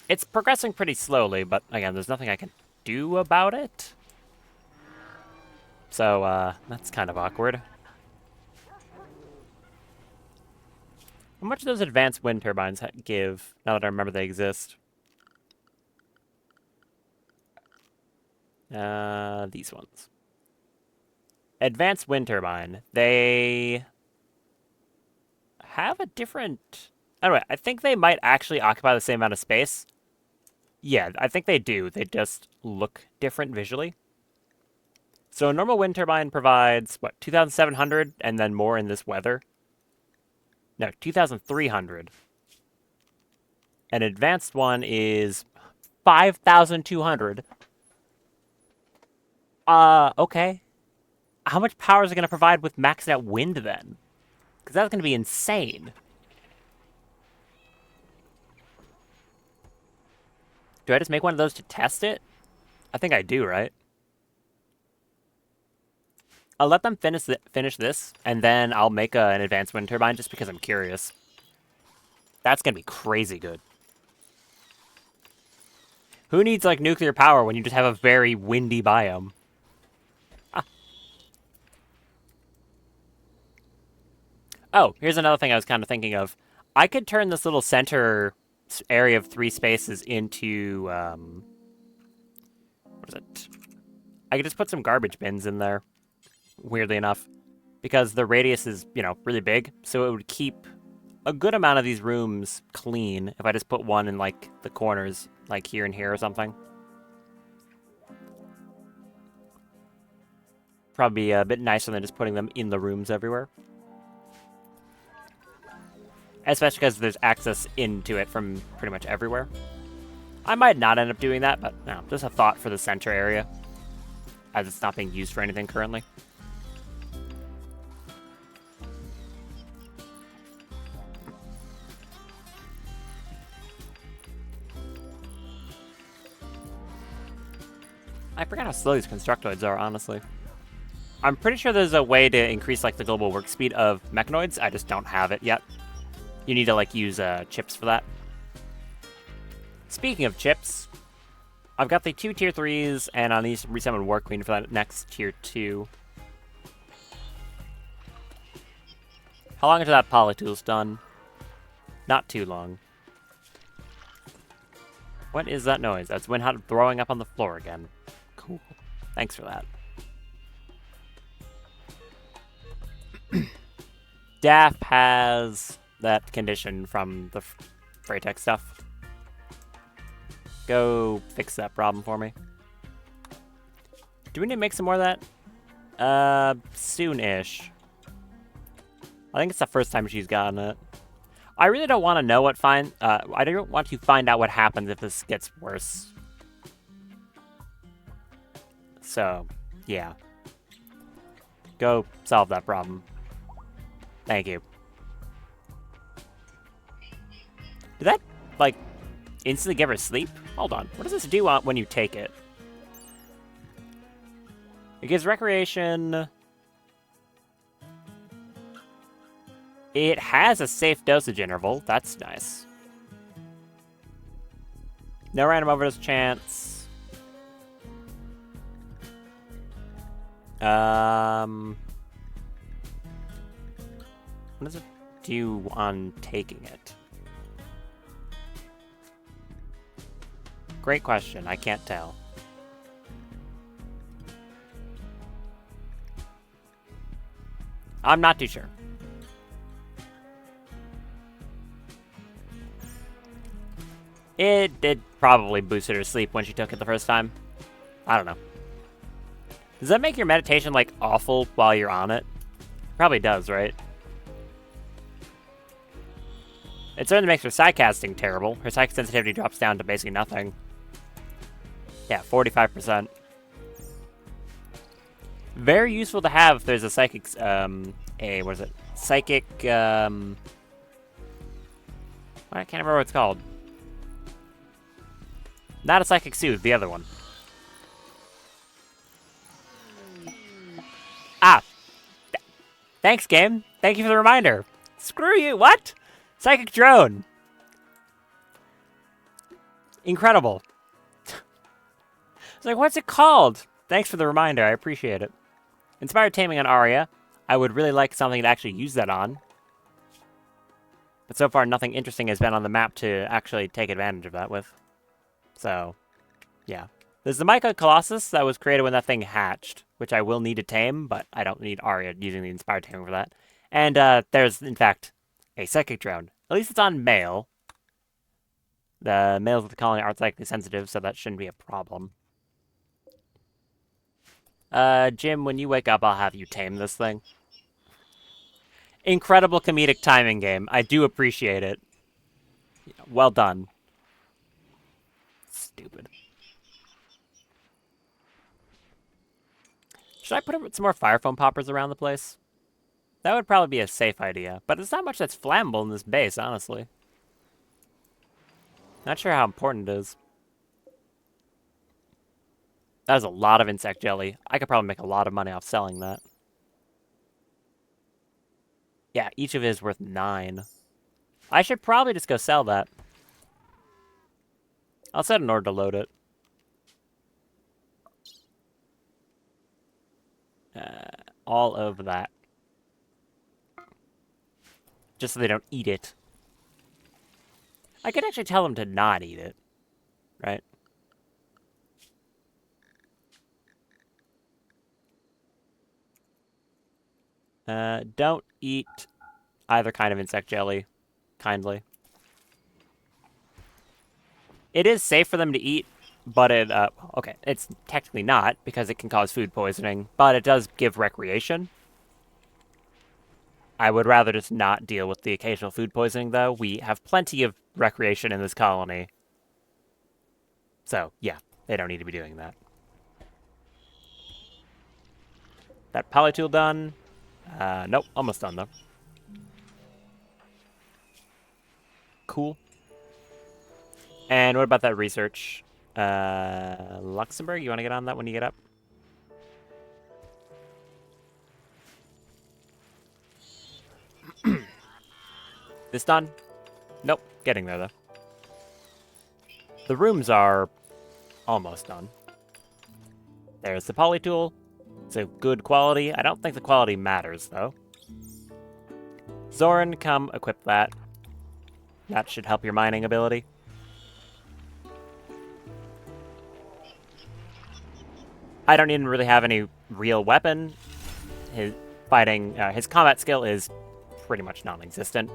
It's progressing pretty slowly, but again, there's nothing I can do about it. So, that's kind of awkward. How much do those advanced wind turbines give, now that I remember they exist? These ones. Advanced wind turbine. They have a different... Anyway, I think they might actually occupy the same amount of space. Yeah, I think they do. They just look different visually. So a normal wind turbine provides, what, 2,700 and then more in this weather? No, 2,300. An advanced one is 5,200. Okay. How much power is it going to provide with maxed out wind then? Because that's going to be insane. Do I just make one of those to test it? I think I do, right? I'll let them finish this, and then I'll make an advanced wind turbine just because I'm curious. That's going to be crazy good. Who needs, like, nuclear power when you just have a very windy biome? Ah. Oh, here's another thing I was kind of thinking of. I could turn this little center area of 3 spaces into, what is it? I could just put some garbage bins in there, weirdly enough, because the radius is, you know, really big, so it would keep a good amount of these rooms clean if I just put one in, like, the corners, like here and here or something. Probably be a bit nicer than just putting them in the rooms everywhere. Especially because there's access into it from pretty much everywhere. I might not end up doing that, but no, just a thought for the center area, as it's not being used for anything currently. I forgot how slow these constructoids are, honestly. I'm pretty sure there's a way to increase, like, the global work speed of mechanoids. I just don't have it yet. You need to, like, use chips for that. Speaking of chips, I've got the 2 tier 3s, and I need to resummon War Queen for that next tier 2. How long until that Polytool's done? Not too long. What is that noise? That's Winhot throwing up on the floor again. Cool. Thanks for that. Daff has that condition from the Freytech stuff. Go fix that problem for me. Do we need to make some more of that? Soon-ish. I think it's the first time she's gotten it. I really don't want to know what I don't want to find out what happens if this gets worse. So, yeah. Go solve that problem. Thank you. Did that, like, instantly give her sleep? Hold on. What does this do when you take it? It gives recreation. It has a safe dosage interval. That's nice. No random overdose chance. What does it do on taking it? Great question. I can't tell. I'm not too sure. It did probably boosted her sleep when she took it the first time. I don't know. Does that make your meditation, like, awful while you're on it? Probably does, right? It certainly makes her psych casting terrible. Her psychic sensitivity drops down to basically nothing. Yeah, 45%. Very useful to have if there's a psychic, what is it? Psychic, I can't remember what it's called. Not a psychic soothe, the other one. Ah! Thanks, game. Thank you for the reminder. Screw you, what? Psychic drone. Incredible. It's like, what's it called? Thanks for the reminder, I appreciate it. Inspired taming on Arya. I would really like something to actually use that on. But so far, nothing interesting has been on the map to actually take advantage of that with. So, yeah. There's the Myca Colossus that was created when that thing hatched, which I will need to tame, but I don't need Arya using the Inspired Taming for that. And there's, in fact, a Psychic Drone. At least it's on male. The males of the colony aren't psychically sensitive, so that shouldn't be a problem. Jim, when you wake up, I'll have you tame this thing. Incredible comedic timing game. I do appreciate it. Well done. Stupid. Should I put some more fire foam poppers around the place? That would probably be a safe idea. But there's not much that's flammable in this base, honestly. Not sure how important it is. That is a lot of insect jelly. I could probably make a lot of money off selling that. Yeah, each of it is worth 9. I should probably just go sell that. I'll set an order to load it. All of that. Just so they don't eat it. I could actually tell them to not eat it. Right? Don't eat either kind of insect jelly. Kindly. It is safe for them to eat, but it, okay, it's technically not, because it can cause food poisoning, but it does give recreation. I would rather just not deal with the occasional food poisoning, though. We have plenty of recreation in this colony. So, yeah, they don't need to be doing that. That polytool done. Nope, almost done, though. Cool. And what about that research? Luxembourg, you want to get on that when you get up? This done? Nope, getting there, though. The rooms are almost done. There's the polytool. It's a good quality. I don't think the quality matters, though. Zoran, come equip that. That should help your mining ability. I don't even really have any real weapon. His fighting, his combat skill is pretty much non-existent.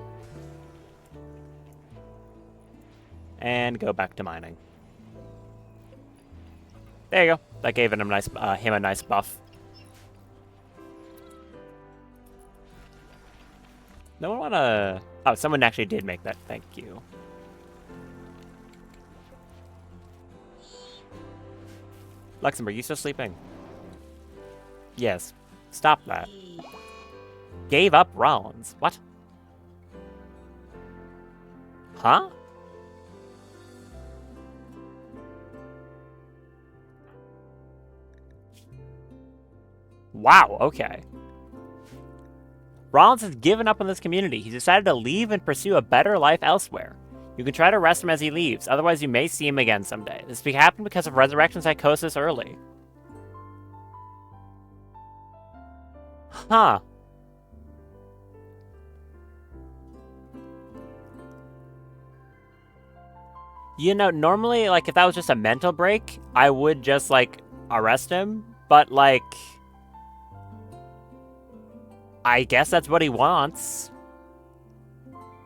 And go back to mining. There you go. That gave him a nice buff. No one wanna... Oh, someone actually did make that. Thank you. Luxembourg, you still sleeping? Yes. Stop that. Gave up Rollins. What? Huh? Wow, okay. Rollins has given up on this community. He's decided to leave and pursue a better life elsewhere. You can try to arrest him as he leaves, otherwise you may see him again someday. This happened because of resurrection psychosis early. Huh. You know, normally, like, if that was just a mental break, I would just, like, arrest him, but, like... I guess that's what he wants.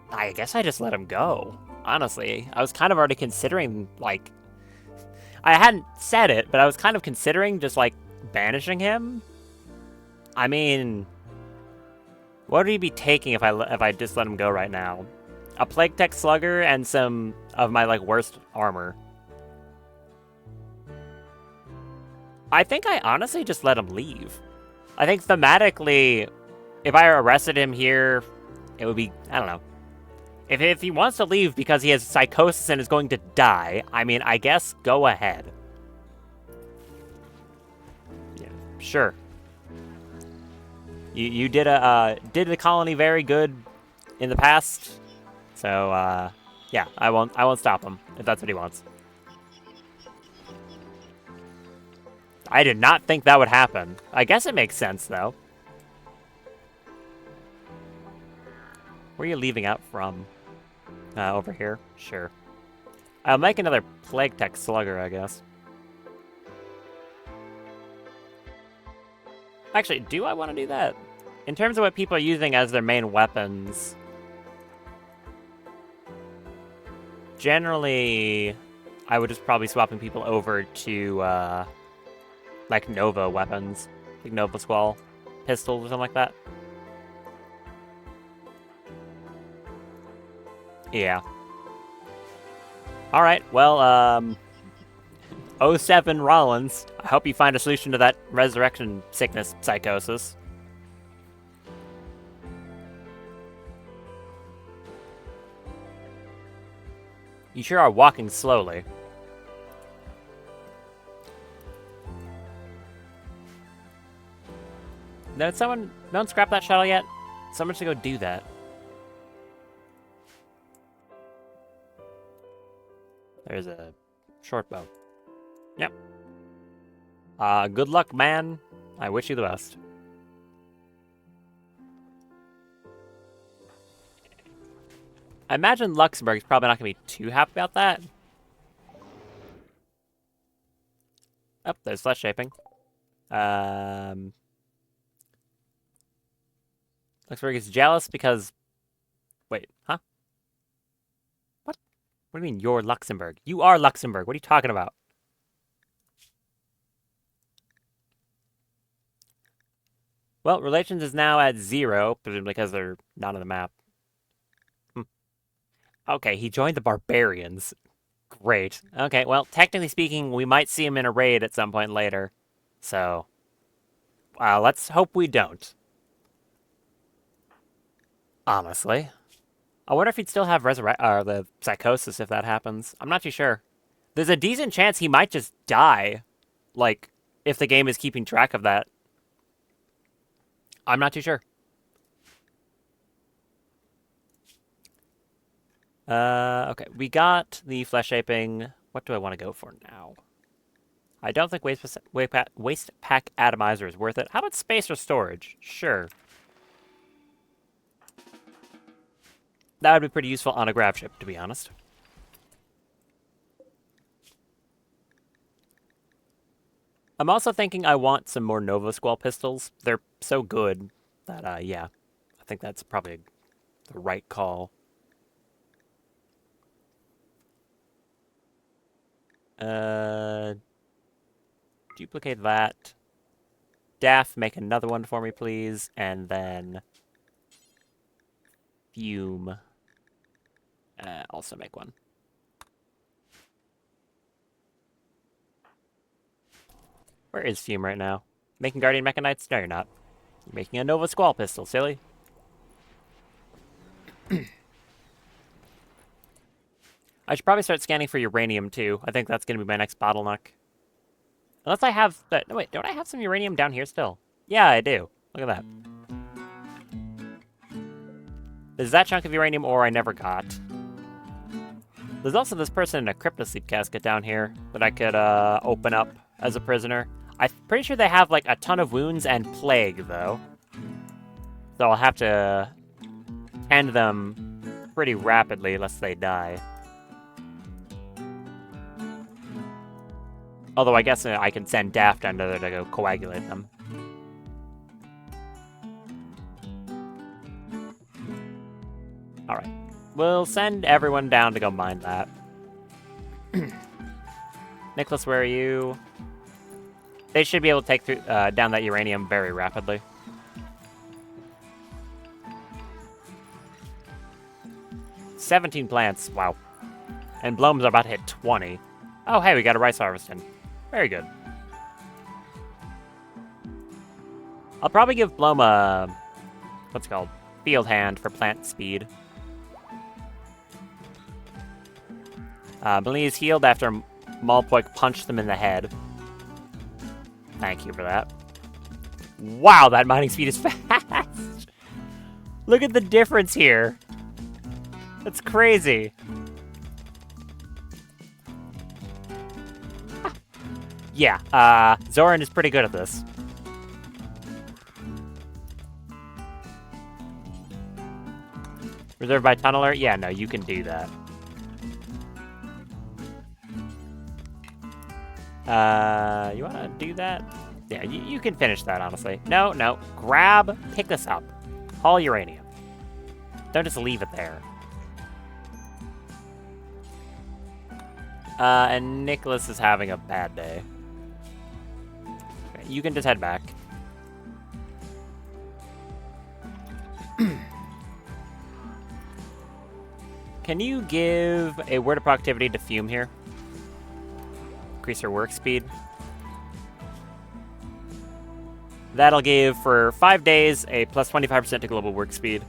I guess I just let him go. Honestly, I was kind of already considering, like... I hadn't said it, but I was kind of considering just, like, banishing him. I mean... What would he be taking if I just let him go right now? A Plague Tech Slugger and some of my, like, worst armor. I think I honestly just let him leave. I think thematically, if I arrested him here, it would be... I don't know. If he wants to leave because he has psychosis and is going to die, I mean, I guess go ahead. Yeah, sure. You did the colony very good in the past, so yeah, I won't stop him if that's what he wants. I did not think that would happen. I guess it makes sense though. Where are you leaving out from? Over here? Sure. I'll make another Plague Tech Slugger, I guess. Actually, do I want to do that? In terms of what people are using as their main weapons... Generally, I would just probably swapping people over to, like, Nova weapons. Like Nova Squall pistols or something like that. Yeah. Alright, well, 07 Rollins, I hope you find a solution to that resurrection sickness psychosis. You sure are walking slowly. No, someone... Don't scrap that shuttle yet? Someone should go do that. There's a short bow. Yep. Good luck, man. I wish you the best. I imagine Luxembourg's probably not going to be too happy about that. Oh, there's flesh shaping. Luxembourg is jealous because... Wait, huh? What? What do you mean, you're Luxembourg? You are Luxembourg. What are you talking about? Well, relations is now at 0, presumably because they're not on the map. Okay, he joined the Barbarians. Great. Okay, well, technically speaking, we might see him in a raid at some point later. So, let's hope we don't. Honestly. I wonder if he'd still have the psychosis if that happens. I'm not too sure. There's a decent chance he might just die. Like, if the game is keeping track of that. I'm not too sure. Okay, we got the flesh shaping. What do I want to go for now? I don't think waste pack atomizer is worth it. How about space or storage? Sure. That would be pretty useful on a grav ship, to be honest. I'm also thinking I want some more Nova Squall pistols. They're so good that, yeah. I think that's probably the right call. Duplicate that. Daff, make another one for me, please. And then... Fume. Also make one. Where is Fume right now? Making Guardian Mechanites? No, you're not. You're making a Nova Squall pistol, silly. I should probably start scanning for uranium, too. I think that's going to be my next bottleneck. Unless I have... No, wait, don't I have some uranium down here still? Yeah, I do. Look at that. There's that chunk of uranium ore I never got. There's also this person in a cryptosleep casket down here that I could open up as a prisoner. I'm pretty sure they have, like, a ton of wounds and plague, though. So I'll have to end them pretty rapidly, lest they die. Although I guess I can send Daft under there to go coagulate them. Alright. We'll send everyone down to go mine that. Nicholas, where are you? They should be able to take through, down that uranium very rapidly. "17 plants, wow. And Bloom's about to hit 20. Oh, hey, we got a rice harvesting. Very good. I'll probably give Bloom a, what's it called? Field hand for plant speed. Belize healed after Malpoik punched them in the head. Thank you for that. Wow, that mining speed is fast! Look at the difference here. That's crazy. Yeah, Zoran is pretty good at this. Reserved by tunneler? Yeah, no, you can do that. You wanna do that? Yeah, you can finish that, honestly. No, grab, pick this up. Haul uranium. Don't just leave it there. And Nicholas is having a bad day. Okay, you can just head back. Can you give a word of productivity to Fume here? Increase her work speed. That'll give, for 5 days, a plus 25% to global work speed,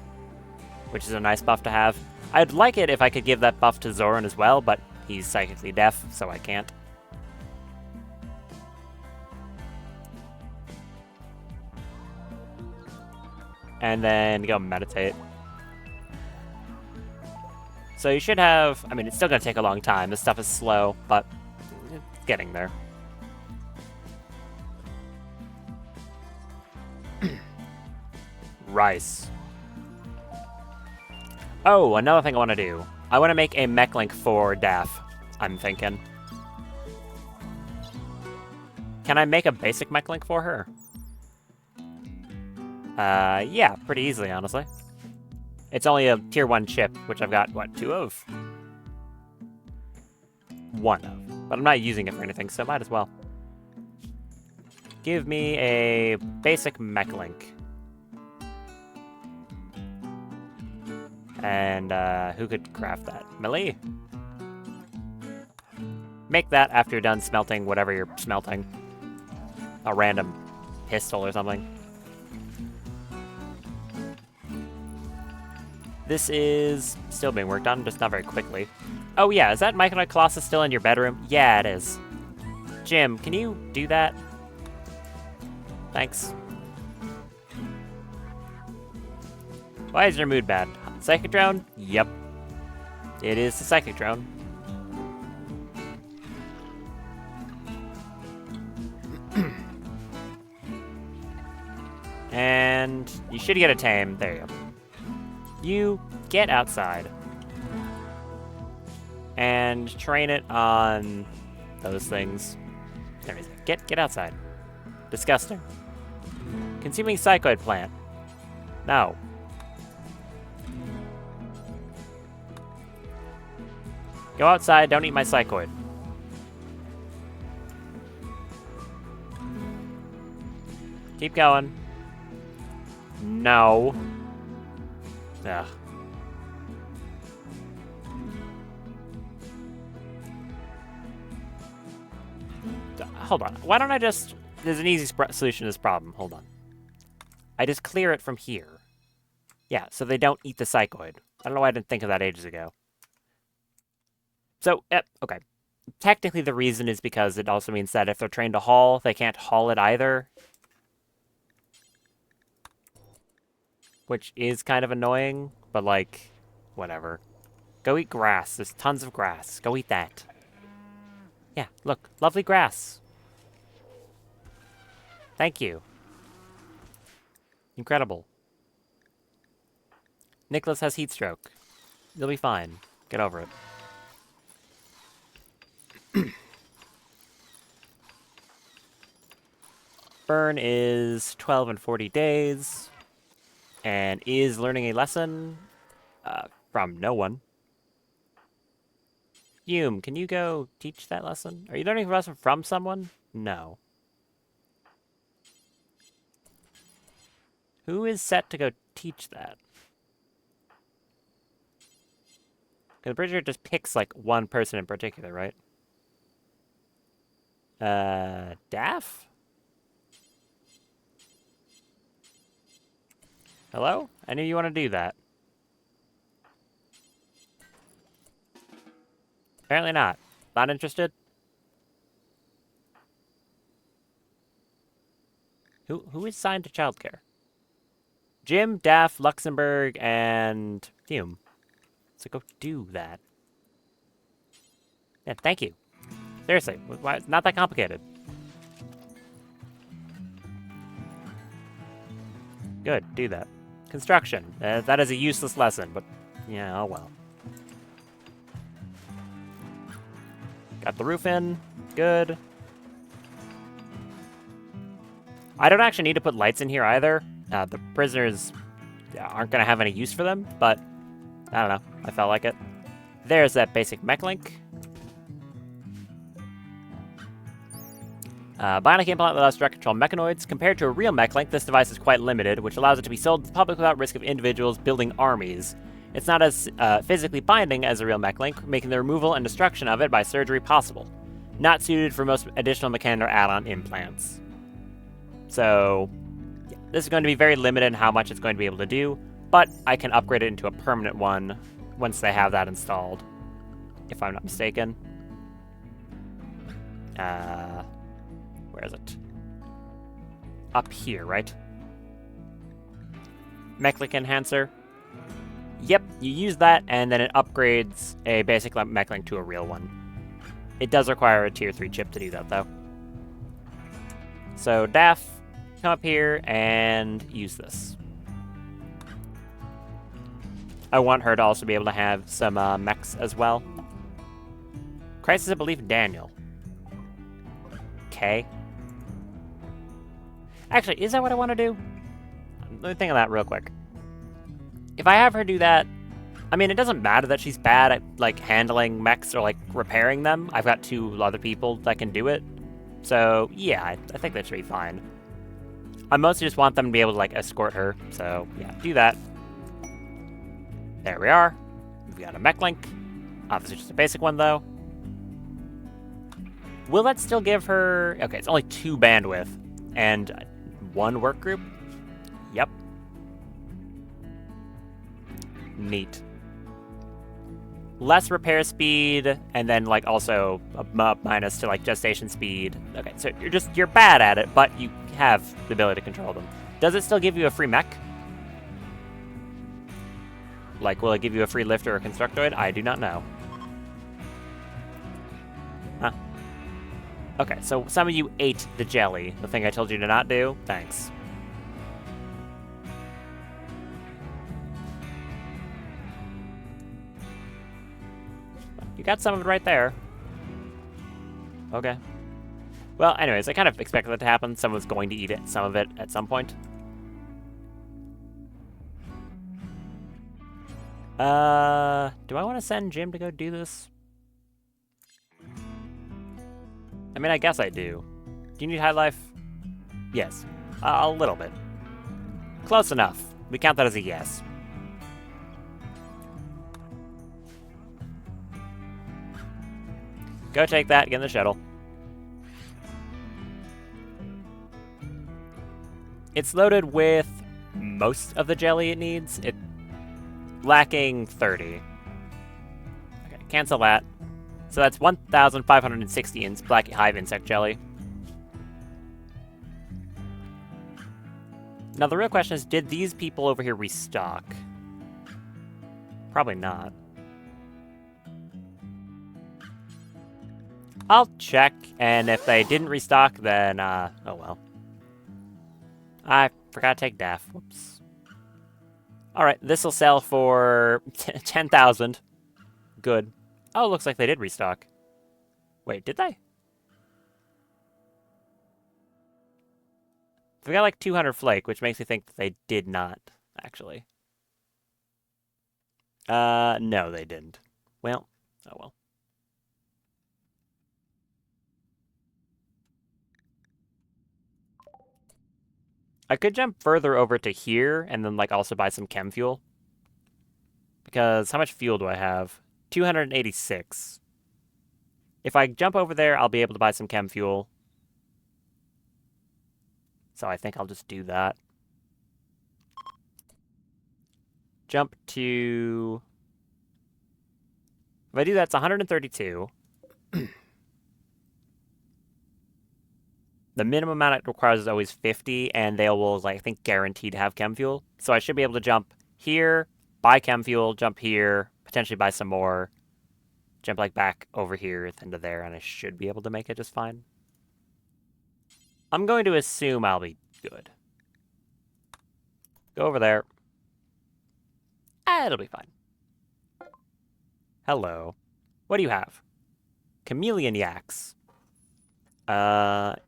which is a nice buff to have. I'd like it if I could give that buff to Zoran as well, but he's psychically deaf, so I can't. And then go meditate. So you should have, I mean, it's still gonna take a long time. This stuff is slow, but it's getting there. Rice. Oh, another thing I want to do. I want to make a mech link for Daff, I'm thinking. Can I make a basic mech link for her? Yeah, pretty easily, honestly. It's only a tier 1 chip, which I've got, what, 2 of? 1 of. But I'm not using it for anything, so might as well. Give me a basic mech link. And, who could craft that? Melee? Make that after you're done smelting whatever you're smelting. A random pistol or something. This is still being worked on, just not very quickly. Oh yeah, is that Myconite Colossus still in your bedroom? Yeah, it is. Jim, can you do that? Thanks. Why is your mood bad? Psychic drone? Yep. It is the psychic drone. And you should get a tame. There you go. You get outside. And train it on those things. There it is. Get outside. Disgusting. Consuming psychoid plant. No. Go outside, don't eat my psychoid. Keep going. No. Ugh. Hold on. Why don't I just... There's an easy solution to this problem. Hold on. I just clear it from here. Yeah, so they don't eat the psychoid. I don't know why I didn't think of that ages ago. So, okay. Technically the reason is because it also means that if they're trained to haul, they can't haul it either. Which is kind of annoying, but like, whatever. Go eat grass. There's tons of grass. Go eat that. Yeah, look. Lovely grass. Thank you. Incredible. Nicholas has heat stroke. You'll be fine. Get over it. Burn is 12 and 40 days. And is learning a lesson. From no one. Hume, can you go teach that lesson? Are you learning a lesson from someone? No. Who is set to go teach that? Because I'm pretty sure it just picks, like, one person in particular, right? Daff? Hello? I knew you want to do that. Apparently not. Not interested? Who is signed to childcare? Jim, Daff, Luxembourg, and Hume. So go do that. Yeah, thank you. Seriously, why, it's not that complicated. Good, do that. Construction. That is a useless lesson, but yeah, oh well. Got the roof in. Good. I don't actually need to put lights in here either. The prisoners aren't going to have any use for them, but I don't know. I felt like it. There's that basic mech link. Bionic implant that allows direct control mechanoids. Compared to a real mech link, this device is quite limited, which allows it to be sold to the public without risk of individuals building armies. It's not as physically binding as a real mech link, making the removal and destruction of it by surgery possible. Not suited for most additional mechanic or add-on implants. So, yeah, this is going to be very limited in how much it's going to be able to do, but I can upgrade it into a permanent one once they have that installed, if I'm not mistaken. Where is it? Up here, right? Mech-link enhancer. Yep, you use that, and then it upgrades a basic mech-link to a real one. It does require a tier 3 chip to do that, though. So, Daff, come up here and use this. I want her to also be able to have some mechs as well. Crisis of Belief Daniel. Okay. Actually, is that what I want to do? Let me think of that real quick. If I have her do that, I mean, it doesn't matter that she's bad at, like, handling mechs or, like, repairing them. I've got 2 other people that can do it. So, yeah, I think that should be fine. I mostly just want them to be able to, like, escort her. So, yeah, do that. There we are. We've got a mech link. Obviously just a basic one, though. Will that still give her... Okay, it's only 2 bandwidth and 1 work group? Yep. Neat. Less repair speed, and then, like, also a minus to, like, gestation speed. Okay, so you're bad at it, but you have the ability to control them. Does it still give you a free mech? Like, will it give you a free lift or a constructoid? I do not know. Huh. Okay, so some of you ate the jelly, the thing I told you to not do. Thanks. You got some of it right there. Okay. Well, anyways, I kind of expected that to happen. Someone's going to eat it, some of it at some point. Do I want to send Jim to go do this? I mean, I guess I do. Do you need high life? Yes. A little bit. Close enough. We count that as a yes. Go take that, get in the shuttle. It's loaded with most of the jelly it needs. It's lacking 30. Okay, cancel that. So that's 1,560 in Black Hive Insect Jelly. Now the real question is, did these people over here restock? Probably not. I'll check, and if they didn't restock, then, oh well. I forgot to take Daff. Whoops. Alright, this'll sell for 10,000. Good. Oh, looks like they did restock. Wait, did they? They got like 200 flake, which makes me think that they did not, actually. No, they didn't. Well, oh well. I could jump further over to here and then, like, also buy some chem fuel. Because how much fuel do I have? 286. If I jump over there, I'll be able to buy some chem fuel. So I think I'll just do that. Jump to... If I do that, it's 132. The minimum amount it requires is always 50, and they will, like, I think, guarantee to have chem fuel. So I should be able to jump here, buy chem fuel, jump here, potentially buy some more, jump, like, back over here into there, and I should be able to make it just fine. I'm going to assume I'll be good. Go over there. It'll be fine. Hello. What do you have? Chameleon yaks.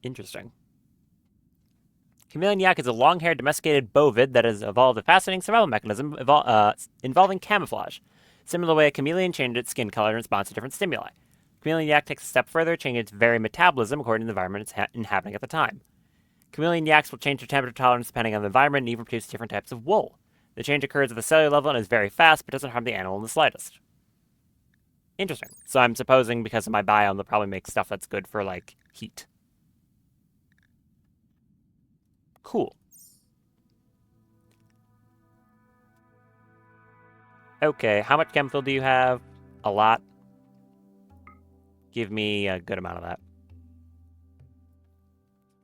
Interesting. Chameleon yak is a long-haired domesticated bovid that has evolved a fascinating survival mechanism involving camouflage. Similar to the way a chameleon changes its skin color in response to different stimuli. Chameleon yak takes a step further, changing its very metabolism according to the environment it's inhabiting at the time. Chameleon yaks will change their temperature tolerance depending on the environment and even produce different types of wool. The change occurs at the cellular level and is very fast, but doesn't harm the animal in the slightest. Interesting. So I'm supposing because of my biome, they'll probably make stuff that's good for, like, heat. Cool. Okay, how much chem fuel do you have? A lot. Give me a good amount of that.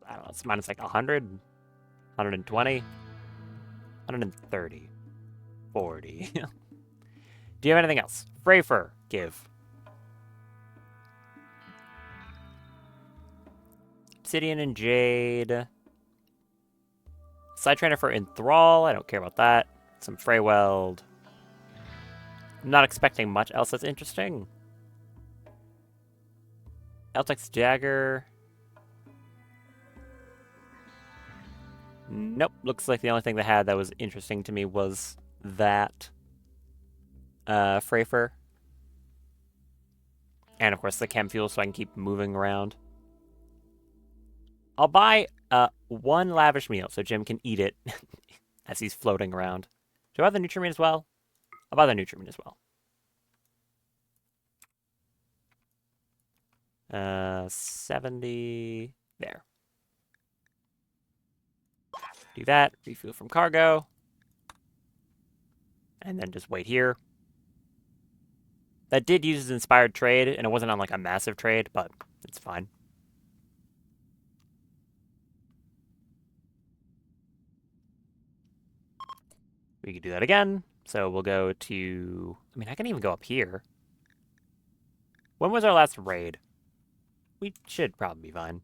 I don't know, it's minus like 100, 120, 130, 40. Do you have anything else? Frayfur, give. Obsidian and Jade. Side trainer for Enthrall. I don't care about that. Some Freyweld. I'm not expecting much else that's interesting. Eltex Dagger. Nope. Looks like the only thing they had that was interesting to me was that Frayfur. And of course the chem fuel so I can keep moving around. I'll buy one lavish meal so Jim can eat it as he's floating around. Do I buy the Nutriment as well? I'll buy the Nutriment as well. 70. There. Do that. Refuel from cargo. And then just wait here. That did use his inspired trade, and it wasn't on like a massive trade, but it's fine. We could do that again. So we'll go to... I mean, I can even go up here. When was our last raid? We should probably be fine.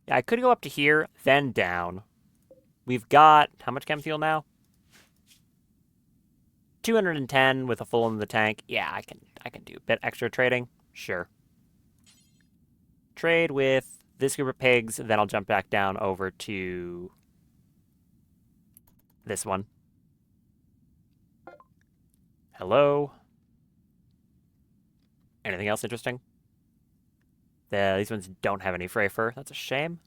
Yeah, I could go up to here, then down. We've got... How much chem fuel now? 210 with a full in the tank. Yeah, I can do a bit extra trading. Sure. Trade with this group of pigs, then I'll jump back down over to this one. Hello. Anything else interesting? These ones don't have any Frayfur. That's a shame.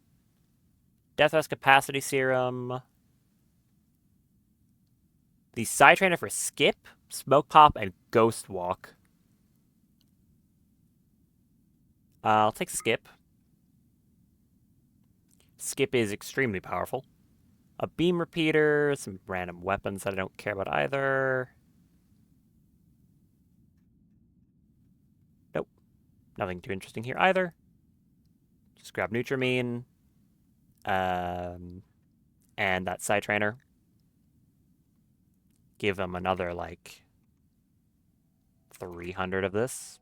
Death Rest Capacity Serum. The Side Trainer for Skip, Smoke Pop, and Ghost Walk. I'll take Skip. Skip is extremely powerful. A Beam Repeater, some random weapons that I don't care about either. Nope. Nothing too interesting here either. Just grab Nutramine. And that Side Trainer. Give them another, like, 300 of this.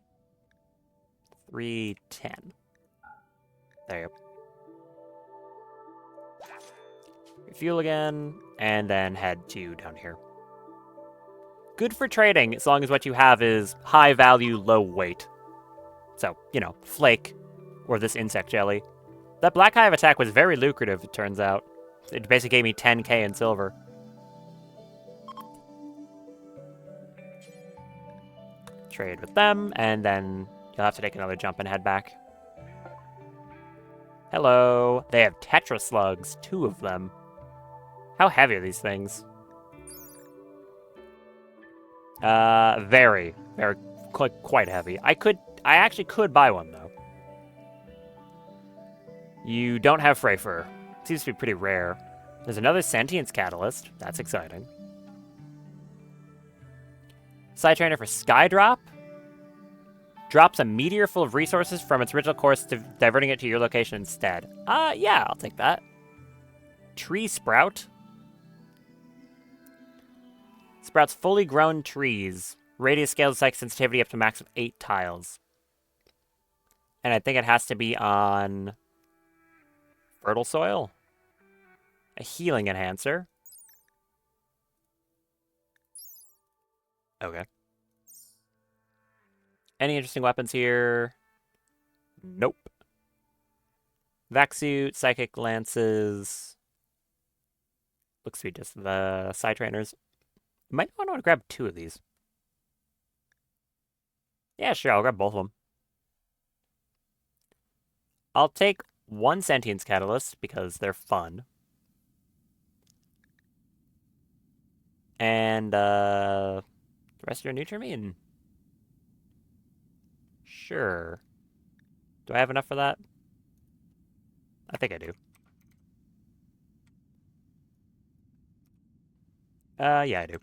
310. There you go. Refuel again, and then head to down here. Good for trading, as long as what you have is high value, low weight. So, you know, flake, or this insect jelly. That Black Hive attack was very lucrative, it turns out. It basically gave me 10k in silver. Trade with them, and then you'll have to take another jump and head back. Hello. They have Tetra Slugs, 2 of them. How heavy are these things? Very, quite heavy. I actually could buy one, though. You don't have Freyfur. Seems to be pretty rare. There's another Sentience Catalyst. That's exciting. Side Trainer for Skydrop. Drops a meteor full of resources from its original course, diverting it to your location instead. Yeah, I'll take that. Tree Sprout. Sprouts fully grown trees. Radius scales psychic sensitivity up to a max of 8 tiles. And I think it has to be on fertile soil. A healing enhancer. Okay. Any interesting weapons here? Nope. Vac suit, psychic lances. Looks to be just the side trainers. Might want to grab 2 of these. Yeah, sure, I'll grab both of them. I'll take 1 Sentience Catalyst because they're fun. And, the rest of your Nutrimine. Sure. Do I have enough for that? I think I do. Yeah, I do.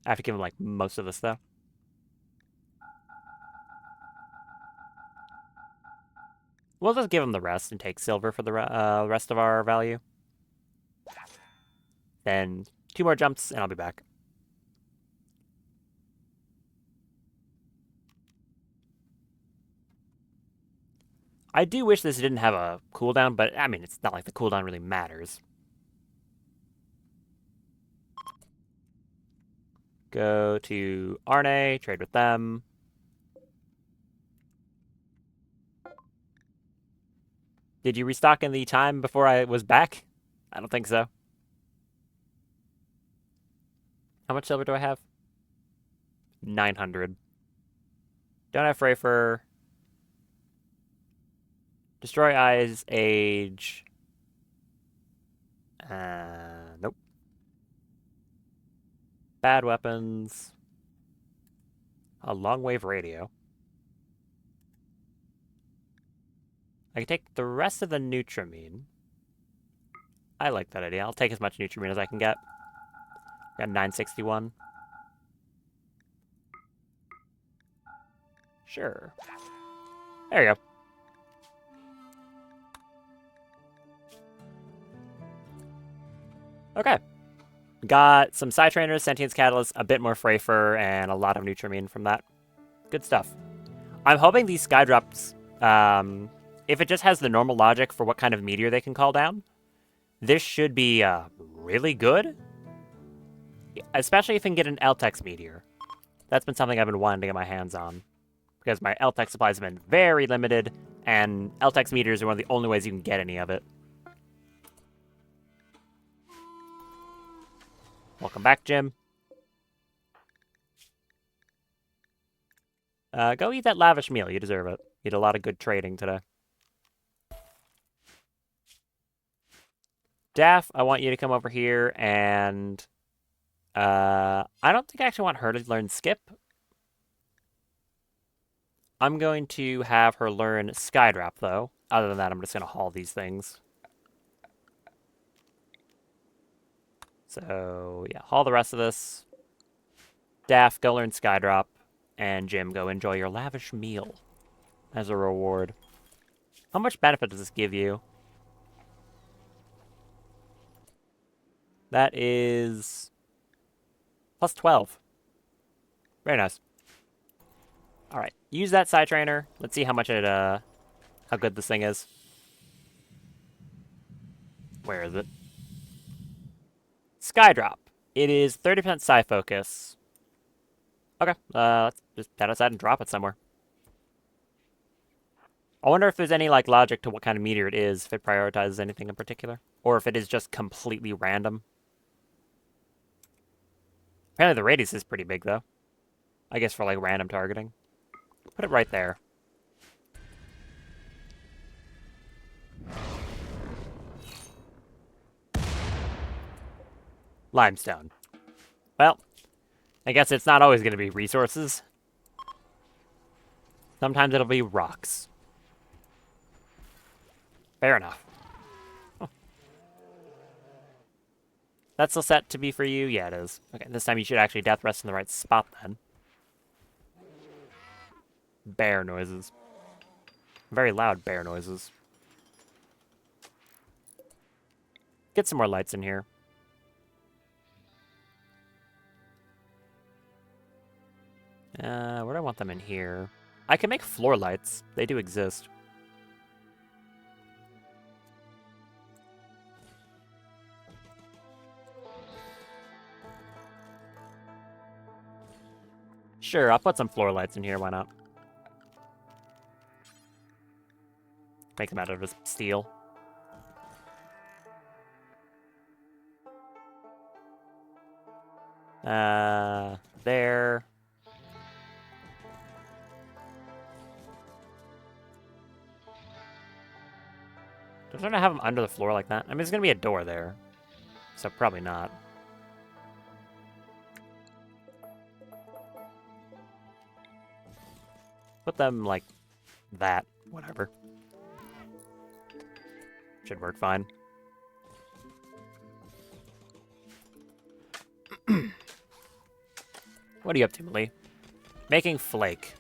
I have to give him, like, most of this, though. We'll just give him the rest and take silver for the rest of our value. Then 2 more jumps, and I'll be back. I do wish this didn't have a cooldown, but, I mean, it's not like the cooldown really matters. Go to Arne, trade with them. Did you restock in the time before I was back? I don't think so. How much silver do I have? 900. Don't have Freyfur. Destroy Eyes Age. Nope. Bad weapons. A long wave radio. I can take the rest of the Nutrimine. I like that idea. I'll take as much Nutrimine as I can get. Got 961. Sure. There you go. Okay. Got some Side Trainers, Sentience Catalyst, a bit more Freyfur, and a lot of Nutrimine from that. Good stuff. I'm hoping these Skydrops, if it just has the normal logic for what kind of meteor they can call down, this should be really good. Especially if I can get an Eltex meteor. That's been something I've been wanting to get my hands on. Because my Eltex supplies have been very limited, and Eltex meteors are one of the only ways you can get any of it. Welcome back, Jim. Go eat that lavish meal. You deserve it. You did a lot of good trading today. Daff, I want you to come over here and... I don't think I actually want her to learn Skip. I'm going to have her learn Skydrop, though. Other than that, I'm just going to haul these things. So, yeah, haul the rest of this. Daff, go learn Skydrop. And Jim, go enjoy your lavish meal as a reward. How much benefit does this give you? That is... plus 12. Very nice. Alright, use that Side Trainer. Let's see how much it, how good this thing is. Where is it? Skydrop. It is 30% Psi Focus. Okay, let's just head outside and drop it somewhere. I wonder if there's any, like, logic to what kind of meteor it is, if it prioritizes anything in particular. Or if it is just completely random. Apparently the radius is pretty big, though. I guess for like random targeting. Put it right there. Limestone. Well, I guess it's not always going to be resources. Sometimes it'll be rocks. Fair enough. Huh. That's still set to be for you? Yeah, it is. Okay, this time you should actually death rest in the right spot then. Bear noises. Very loud bear noises. Get some more lights in here. Where do I want them in here? I can make floor lights. They do exist. Sure, I'll put some floor lights in here. Why not? Make them out of steel. There. Does I have them under the floor like that? I mean, there's gonna be a door there, so probably not. Put them like that. Whatever. Should work fine. What are you up to, Millie? Making flake.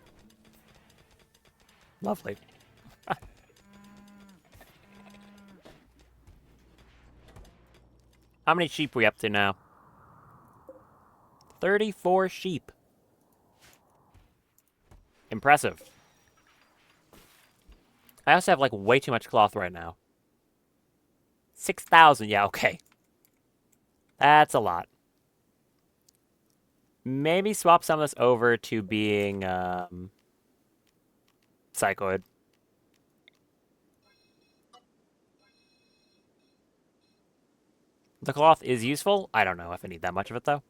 Lovely. How many sheep are we up to now? 34 sheep. Impressive. I also have, like, way too much cloth right now. 6,000. Yeah, okay. That's a lot. Maybe swap some of this over to being, psychoid. The cloth is useful. I don't know if I need that much of it, though.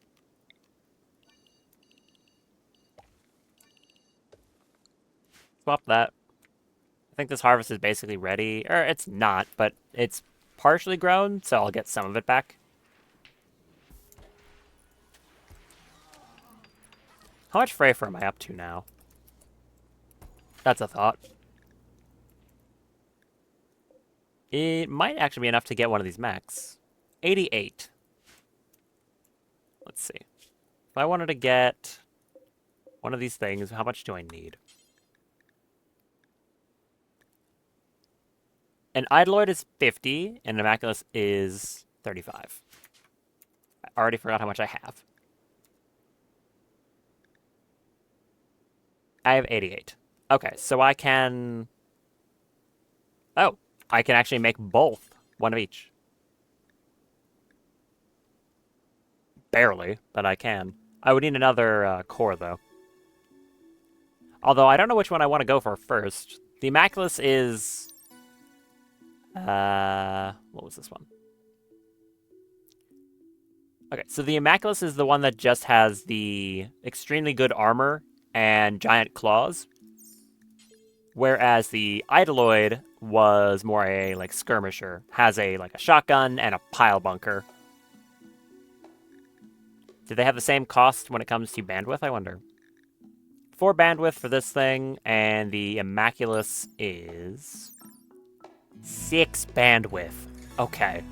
Swap that. I think this harvest is basically ready. Or it's not, but it's partially grown, so I'll get some of it back. How much Freyfer am I up to now? That's a thought. It might actually be enough to get one of these mechs. 88. Let's see. If I wanted to get one of these things, how much do I need? An Idoloid is 50, and an Immaculus is 35. I already forgot how much I have. I have 88. Okay, so I can... Oh, I can actually make both. One of each. Barely, but I can. I would need another core, though. Although, I don't know which one I want to go for first. The Immaculus is... what was this one? Okay, so the Immaculus is the one that just has the extremely good armor and giant claws. Whereas the Idoloid was more a, like, skirmisher. Has a, like, a shotgun and a pile bunker. Do they have the same cost when it comes to bandwidth, I wonder? 4 bandwidth for this thing, and the Immaculus is... 6 bandwidth. Okay.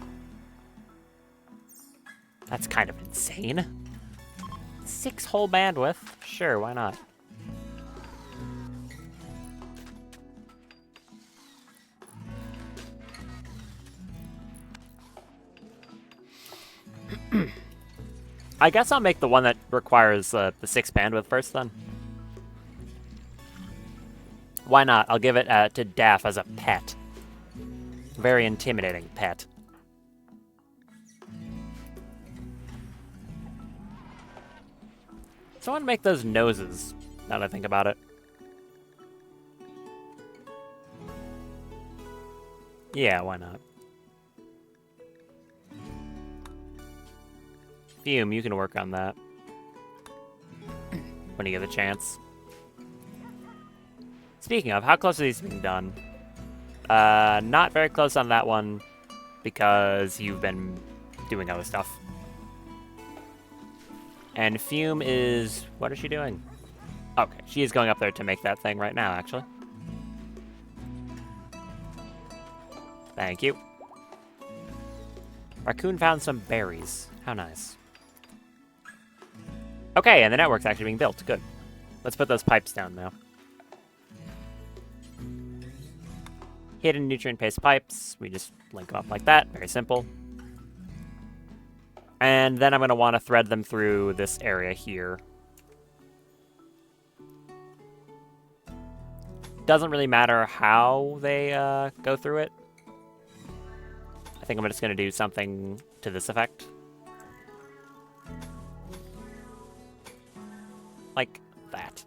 That's kind of insane. 6 whole bandwidth? Sure, why not? I guess I'll make the one that requires the 6 bandwidth first, then. Why not? I'll give it to Daff as a pet. Very intimidating pet. So I want to make those noses, now that I think about it. Yeah, why not? Fume, you can work on that. when you get the chance. Speaking of, how close are these being done? Not very close on that one because you've been doing other stuff. And Fume is... what is she doing? Okay, she is going up there to make that thing right now, actually. Thank you. Raccoon found some berries. How nice. Okay, and the network's actually being built. Good. Let's put those pipes down now. Hidden nutrient-based pipes. We just link them up like that. Very simple. And then I'm going to want to thread them through this area here. Doesn't really matter how they go through it. I think I'm just going to do something to this effect. Like that.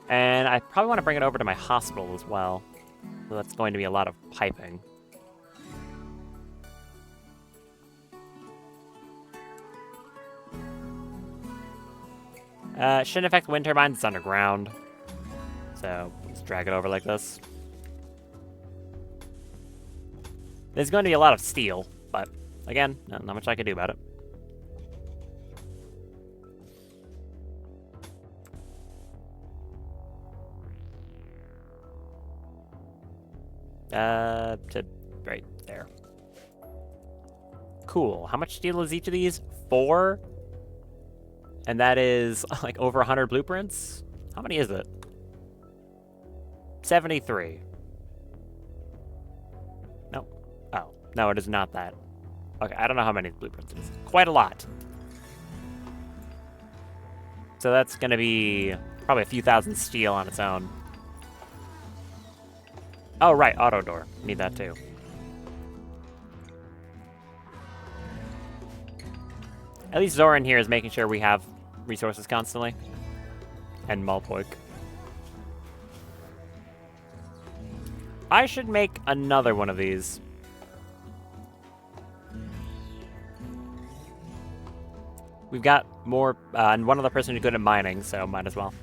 And I probably want to bring it over to my hospital as well. So that's going to be a lot of piping. It shouldn't affect wind turbines, it's underground. So, just drag it over like this. There's going to be a lot of steel, but again, not much I can do about it. To right there. Cool. How much steel is each of these? 4? And that is like over 100 blueprints? How many is it? 73. Nope. Oh, no, it is not that. Okay, I don't know how many blueprints it is. Quite a lot. So that's going to be probably a few thousand steel on its own. Oh, right, auto door. Need that too. At least Zoran here is making sure we have resources constantly. And Malpoik. I should make another one of these. We've got more, and one other person who's good at mining, so might as well.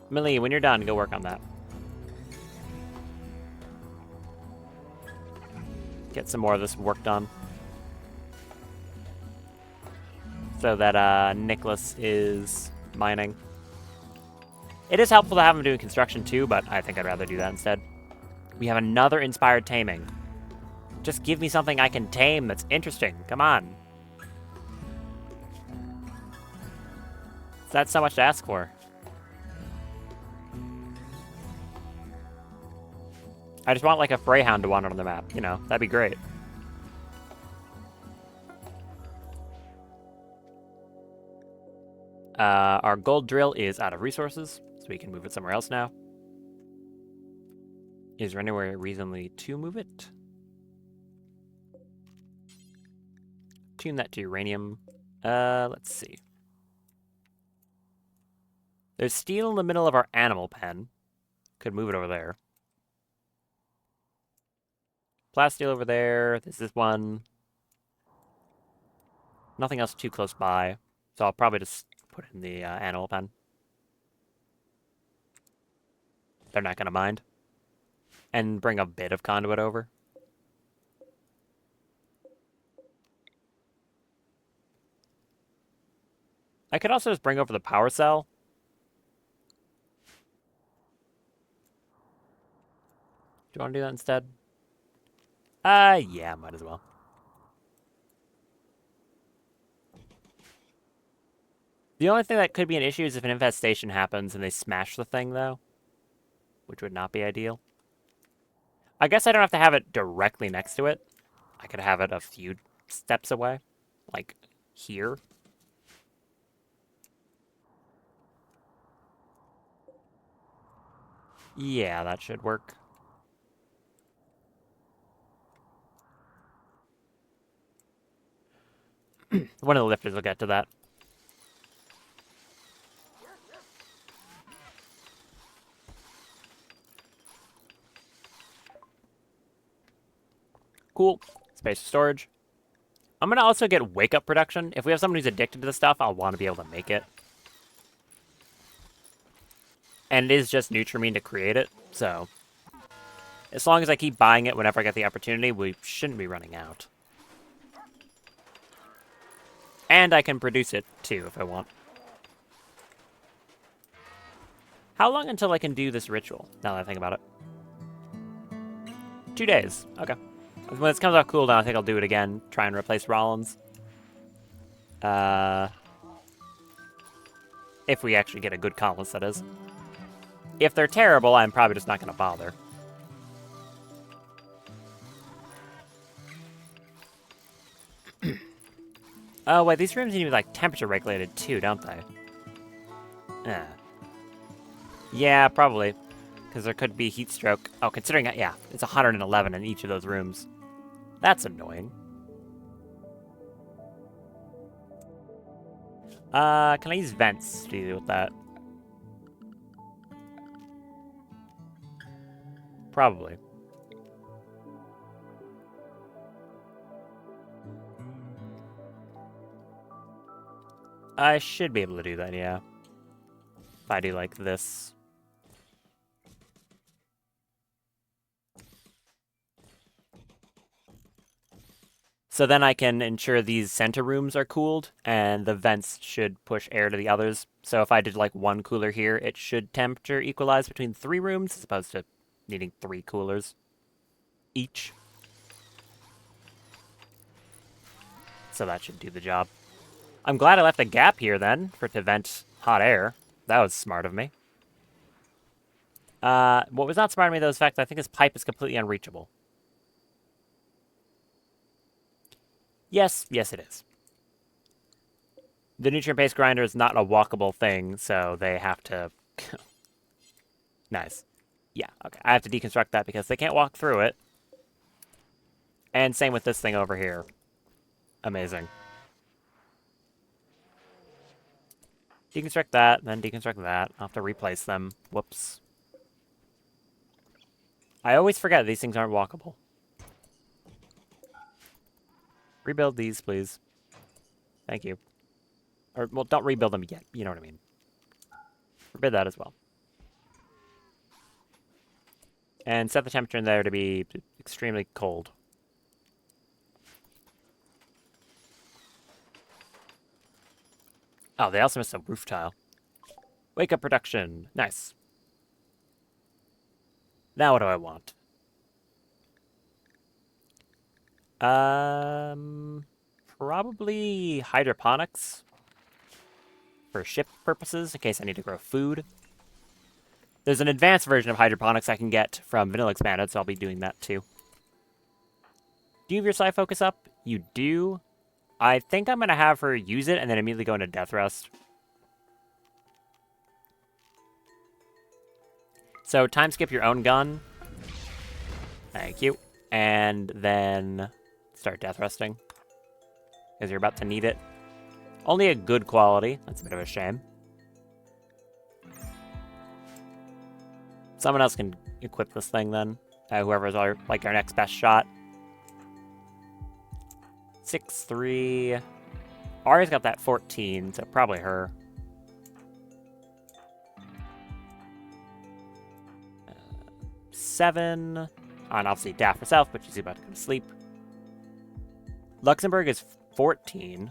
Millie, when you're done, go work on that. Get some more of this work done. So that Nicholas is mining. It is helpful to have him doing construction too, but I think I'd rather do that instead. We have another inspired taming. Just give me something I can tame that's interesting. Come on. That's so much to ask for. I just want like a Freyhound to wander on the map, you know, that'd be great. Our gold drill is out of resources, so we can move it somewhere else now. Is there anywhere reasonably to move it? Tune that to uranium. Let's see. There's steel in the middle of our animal pen. Could move it over there. Plasteel over there. This is one. Nothing else too close by. So I'll probably just put it in the animal pen. They're not going to mind. And bring a bit of conduit over. I could also just bring over the power cell. Do you want to do that instead? Yeah, might as well. The only thing that could be an issue is if an infestation happens and they smash the thing, though. Which would not be ideal. I guess I don't have to have it directly next to it. I could have it a few steps away. Like, here. Yeah, that should work. One of the lifters will get to that. Cool. Space for storage. I'm gonna also get wake up production. If we have someone who's addicted to this stuff, I'll want to be able to make it. And it is just Nutrimine to create it, so as long as I keep buying it whenever I get the opportunity, we shouldn't be running out. And I can produce it, too, if I want. How long until I can do this ritual, now that I think about it? 2 days. Okay. When this comes off cooldown, I think I'll do it again. Try and replace Rollins. If we actually get a good columnist, that is. If they're terrible, I'm probably just not going to bother. Oh, wait, these rooms need to be, like, temperature regulated, too, don't they? Yeah, probably. Because there could be heat stroke. Oh, considering, yeah, it's 111 in each of those rooms. That's annoying. Can I use vents to deal with that? Probably. I should be able to do that, yeah. If I do like this. So then I can ensure these center rooms are cooled, and the vents should push air to the others. So if I did like one cooler here, it should temperature equalize between 3 rooms, as opposed to needing 3 coolers each. So that should do the job. I'm glad I left a gap here then, for it to vent hot air. That was smart of me. What was not smart of me, though, is the fact that I think this pipe is completely unreachable. Yes, it is. The nutrient-based grinder is not a walkable thing, so they have to... Nice. Yeah, okay. I have to deconstruct that because they can't walk through it. And same with this thing over here. Amazing. Deconstruct that, then deconstruct that. I'll have to replace them. Whoops. I always forget these things aren't walkable. Rebuild these, please. Thank you. Or, well, don't rebuild them yet. You know what I mean. Rebuild that as well. And set the temperature in there to be extremely cold. Oh, they also missed a roof tile. Wake up production. Nice. Now what do I want? Probably hydroponics. For ship purposes, in case I need to grow food. There's an advanced version of hydroponics I can get from Vanilla Expanded, so I'll be doing that too. Do you have your Psi Focus up? You do. I think I'm going to have her use it and then immediately go into Death Rest. So, time skip your own gun. Thank you. And then start Death Resting. Because you're about to need it. Only a good quality. That's a bit of a shame. Someone else can equip this thing then. Whoever's our next best shot. 6-3. Ari's got that 14, so probably her. 7. And obviously Daff herself, but she's about to go to sleep. Luxembourg is 14.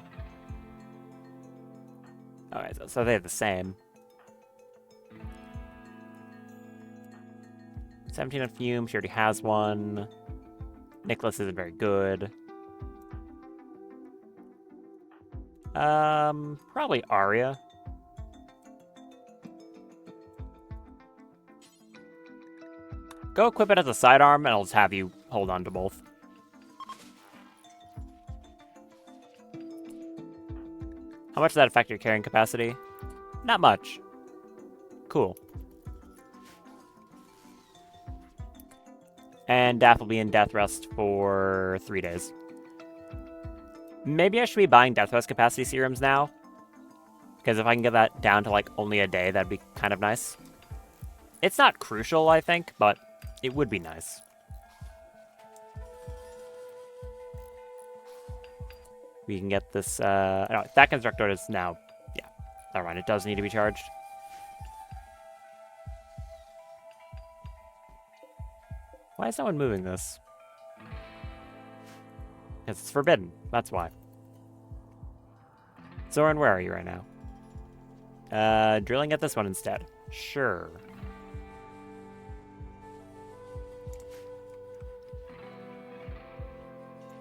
Alright, so they have the same. 17 on Fume, she already has one. Nicholas isn't very good. Probably Arya. Go equip it as a sidearm, and I'll just have you hold on to both. How much does that affect your carrying capacity? Not much. Cool. And Daff will be in Death Rest for 3 days. Maybe I should be buying Death Rest capacity serums now. Because if I can get that down to, like, only a day, that'd be kind of nice. It's not crucial, I think, but it would be nice. We can get this, no, that constructor is now, yeah. Never mind, it does need to be charged. Why is no one moving this? Because it's forbidden, that's why. Zoran, where are you right now? Drilling at this one instead. Sure.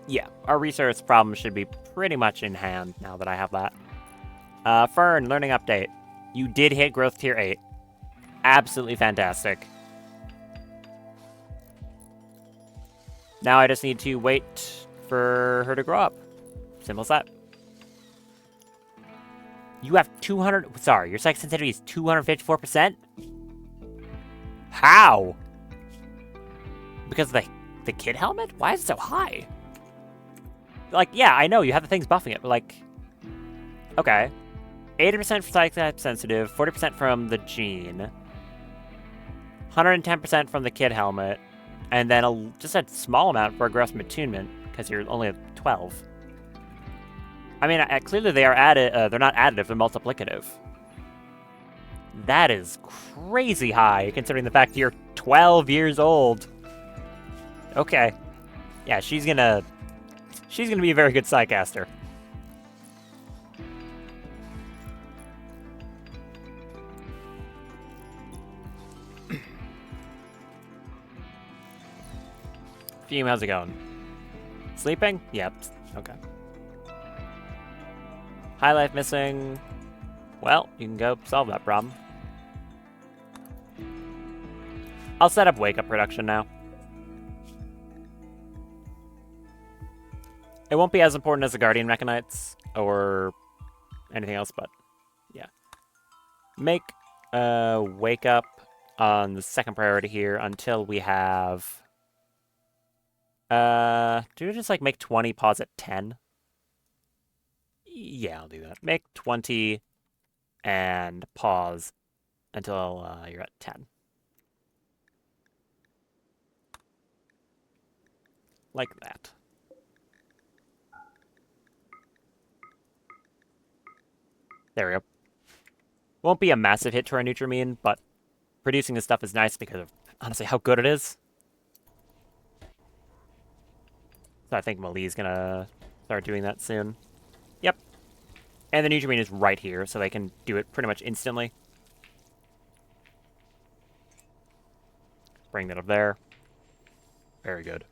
Yeah, our resource problem should be pretty much in hand now that I have that. Fern, learning update. You did hit growth tier 8. Absolutely fantastic. Now I just need to wait for her to grow up. Simple as that. You have 200... Sorry, your sex sensitivity is 254%? How? Because of the kid helmet? Why is it so high? Like, yeah, I know, you have the things buffing it, but like... Okay. 80% for psych type sensitive, 40% from the gene, 110% from the kid helmet, and then just a small amount for aggressive attunement, because you're only at 12. I mean, clearly they are added. They're not additive; they're multiplicative. That is crazy high, considering the fact you're 12 years old. Okay, yeah, she's gonna be a very good Psycaster. Fume, how's it going? Sleeping? Yep. Okay. High life missing. Well, you can go solve that problem. I'll set up wake up production now. It won't be as important as the Guardian Mechanites or anything else, but yeah. Make wake up on the second priority here until we have... do we just like make 20, pause at 10? Yeah, I'll do that. Make 20 and pause until you're at 10. Like that. There we go. Won't be a massive hit to our Nutrimine, but producing this stuff is nice because of, honestly, how good it is. So I think Mali's gonna start doing that soon. Yep. And the Nutrimine is right here, so they can do it pretty much instantly. Bring that up there. Very good.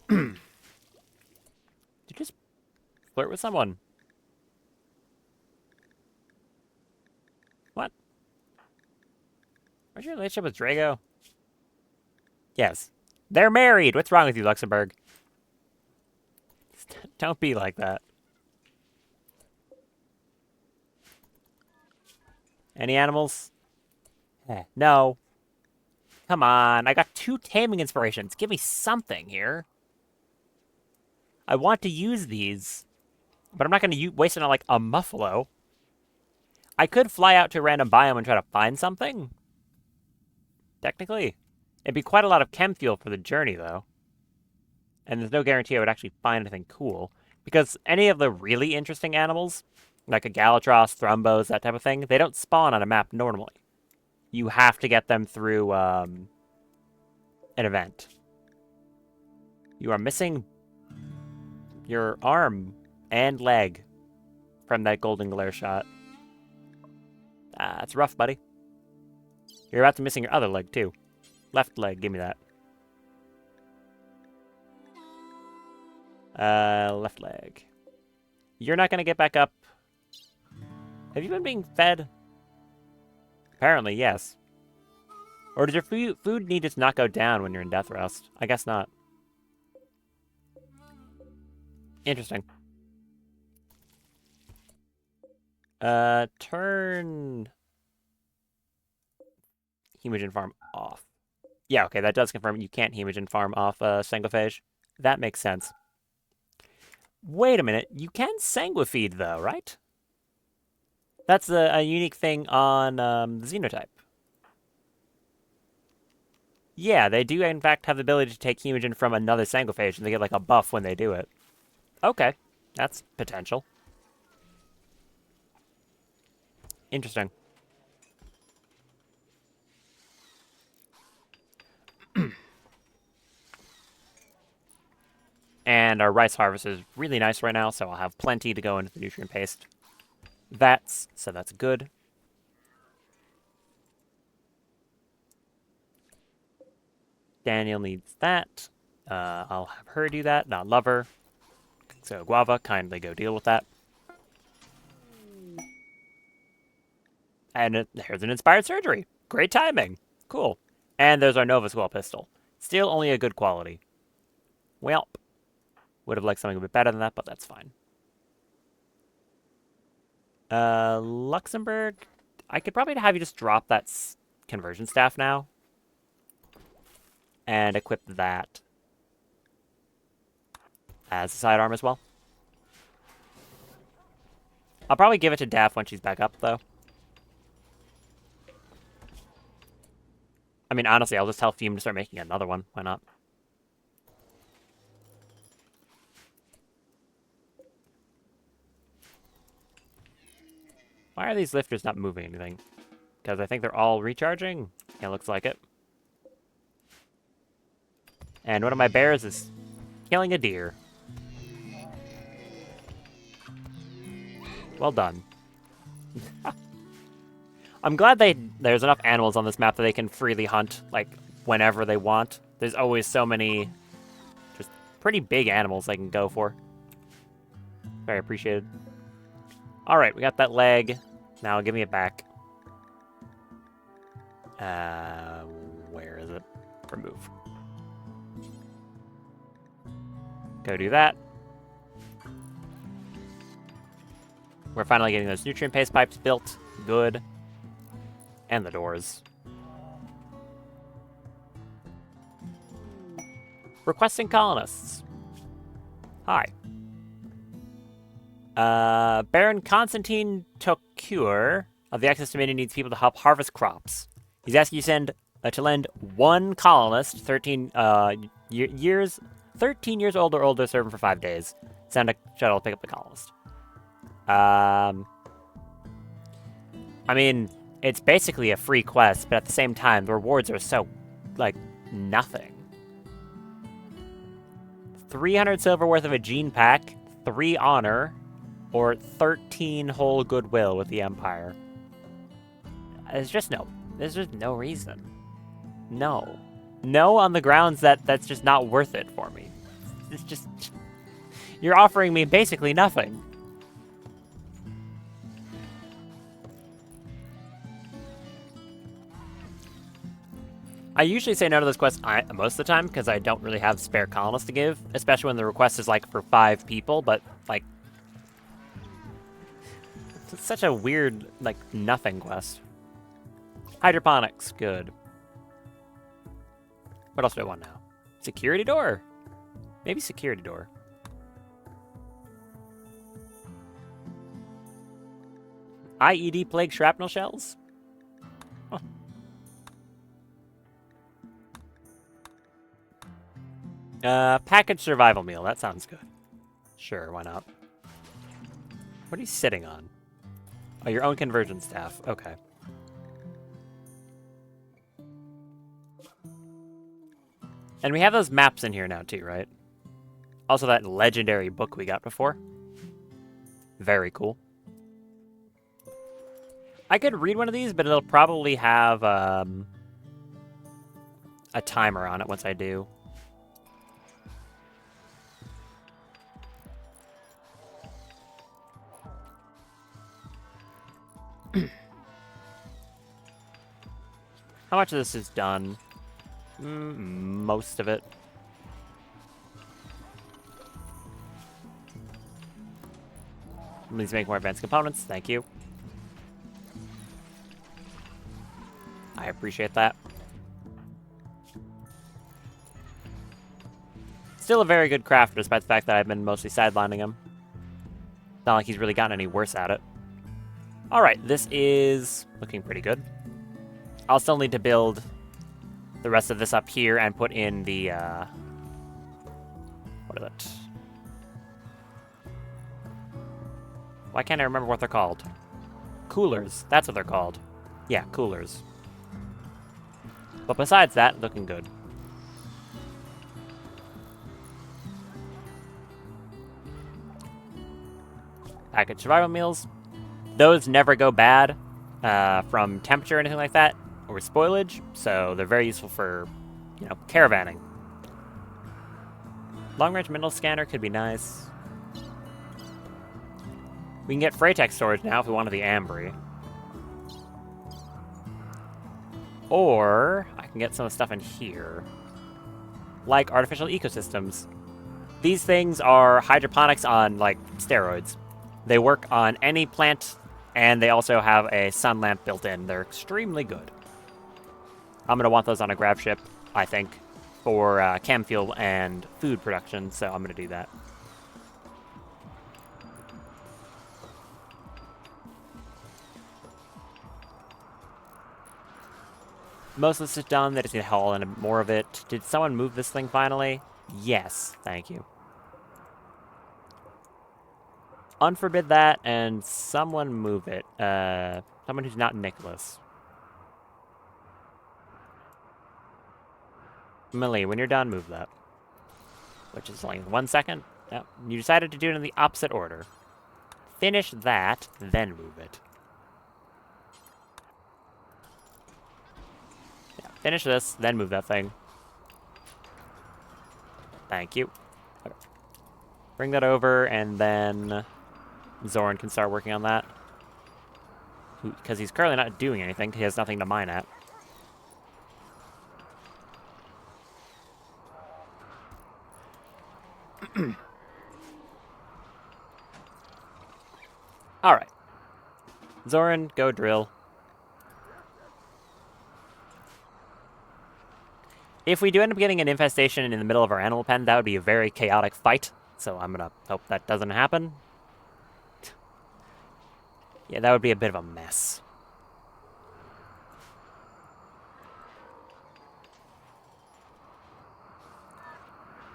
Did you just flirt with someone? What? What's your relationship with Drago? Yes. They're married! What's wrong with you, Luxembourg? Don't be like that. Any animals? No. Come on, I got 2 taming inspirations. Give me something here. I want to use these, but I'm not going to waste it on, like, a Muffalo. I could fly out to a random biome and try to find something. Technically. It'd be quite a lot of chem fuel for the journey, though. And there's no guarantee I would actually find anything cool. Because any of the really interesting animals, like a Galatros, Thrumbos, that type of thing, they don't spawn on a map normally. You have to get them through an event. You are missing your arm and leg from that golden glare shot. That's rough, buddy. You're about to missing your other leg, too. Left leg, give me that. Left leg. You're not gonna get back up. Have you been being fed? Apparently, yes. Or does your food need to not go down when you're in death rest? I guess not. Interesting. Turn Hemogen Farm off. Yeah, okay, that does confirm you can't Hemogen Farm off Sanguiphage. That makes sense. Wait a minute, you can Sanguifeed though, right? That's a unique thing on the Xenotype. Yeah, they do in fact have the ability to take Hemogen from another Sanguiphage, and they get like a buff when they do it. Okay, that's potential. Interesting. And our rice harvest is really nice right now, so I'll have plenty to go into the nutrient paste vats, so that's good. Daniel needs that. I'll have her do that, not Lover. So Guava, kindly go deal with that. And there's an inspired surgery. Great timing. Cool. And there's our Nova Squall pistol. Still only a good quality. Welp. Would have liked something a bit better than that, but that's fine. Luxembourg. I could probably have you just drop that conversion staff now. And equip that as a sidearm as well. I'll probably give it to Daff when she's back up, though. I mean, honestly, I'll just tell Fume to start making another one. Why not? Why are these lifters not moving anything? Because I think they're all recharging? Yeah, looks like it. And one of my bears is killing a deer. Well done. I'm glad there's enough animals on this map that they can freely hunt, like, whenever they want. There's always so many just pretty big animals they can go for. Very appreciated. Alright, we got that leg. Now give me it back. Where is it? Remove. Go do that. We're finally getting those nutrient paste pipes built. Good. And the doors. Requesting colonists. Hi. Baron Constantine Tokure of the Axis Dominion needs people to help harvest crops. He's asking you to lend one colonist, 13 years old or older, serve him for 5 days. Send a shuttle to pick up the colonist. I mean, it's basically a free quest, but at the same time, the rewards are so, like, nothing. 300 silver worth of a gene pack, 3 honor, or 13 whole goodwill with the Empire. There's just no reason. No. No, on the grounds that that's just not worth it for me. It's just, you're offering me basically nothing. I usually say no to this quest most of the time because I don't really have spare colonists to give, especially when the request is like for 5 people, but like it's such a weird, like, nothing quest. Hydroponics, good. What else do I want now? Security door? Maybe security door. IED plague shrapnel shells? Huh. Packaged survival meal. That sounds good. Sure, why not? What are you sitting on? Oh, your own conversion staff. Okay. And we have those maps in here now too, right? Also that legendary book we got before. Very cool. I could read one of these, but it'll probably have a timer on it once I do. How much of this is done? Most of it. Please make more advanced components. Thank you. I appreciate that. Still a very good crafter, despite the fact that I've been mostly sidelining him. Not like he's really gotten any worse at it. Alright, this is looking pretty good. I'll still need to build the rest of this up here and put in the, what is it? Why can't I remember what they're called? Coolers. That's what they're called. Yeah, coolers. But besides that, looking good. Packaged survival meals. Those never go bad from temperature or anything like that, or spoilage, so they're very useful for, you know, caravanning. Long-range mineral scanner could be nice. We can get Freytech storage now if we wanted the Ambry. Or I can get some of the stuff in here. Like artificial ecosystems. These things are hydroponics on, like, steroids. They work on any plant, and they also have a sun lamp built in. They're extremely good. I'm going to want those on a grab ship, I think, for chem fuel and food production, so I'm going to do that. Most of this is done. They just need to haul in more of it. Did someone move this thing finally? Yes, thank you. Unforbid that, and someone move it. Someone who's not Nicholas. Millie, when you're done, move that. Which is only 1 second. Yep. You decided to do it in the opposite order. Finish that, then move it. Yeah, finish this, then move that thing. Thank you. Okay. Bring that over, and then Zoran can start working on that. Because he's currently not doing anything, he has nothing to mine at. Alright. Zoran, go drill. If we do end up getting an infestation in the middle of our animal pen, that would be a very chaotic fight. So I'm gonna hope that doesn't happen. Yeah, that would be a bit of a mess.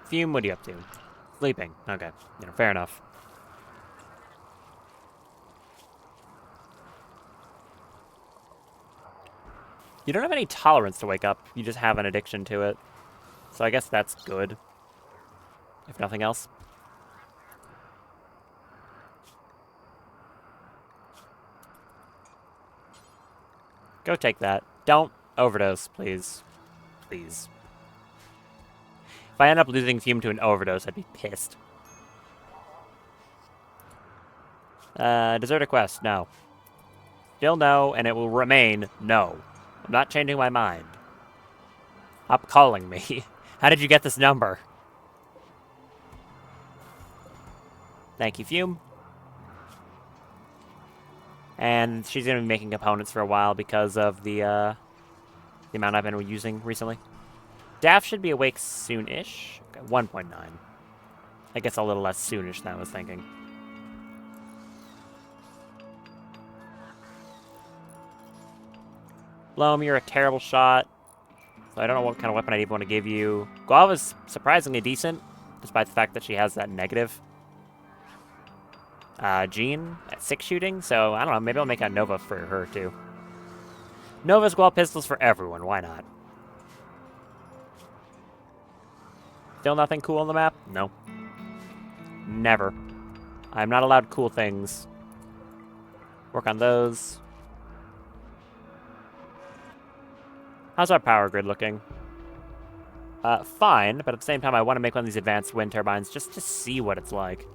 Fume, what are you up to? Sleeping. Okay. You know, fair enough. You don't have any tolerance to wake up. You just have an addiction to it. So I guess that's good. If nothing else. Go take that. Don't overdose, please. Please. If I end up losing Fume to an overdose, I'd be pissed. Desert a quest, no. Still no, and it will remain no. I'm not changing my mind. Stop calling me. How did you get this number? Thank you, Fume. And she's going to be making components for a while because of the amount I've been using recently. Daff should be awake soon-ish. Okay, 1.9. I guess a little less soonish than I was thinking. Loam, you're a terrible shot. So I don't know what kind of weapon I'd even want to give you. Guava's surprisingly decent, despite the fact that she has that negative. Jean at 6 shooting, so I don't know, maybe I'll make a Nova for her too. Nova Squall pistols for everyone, why not? Still nothing cool on the map? No. Never. I'm not allowed cool things. Work on those. How's our power grid looking? Fine, but at the same time I want to make one of these advanced wind turbines just to see what it's like.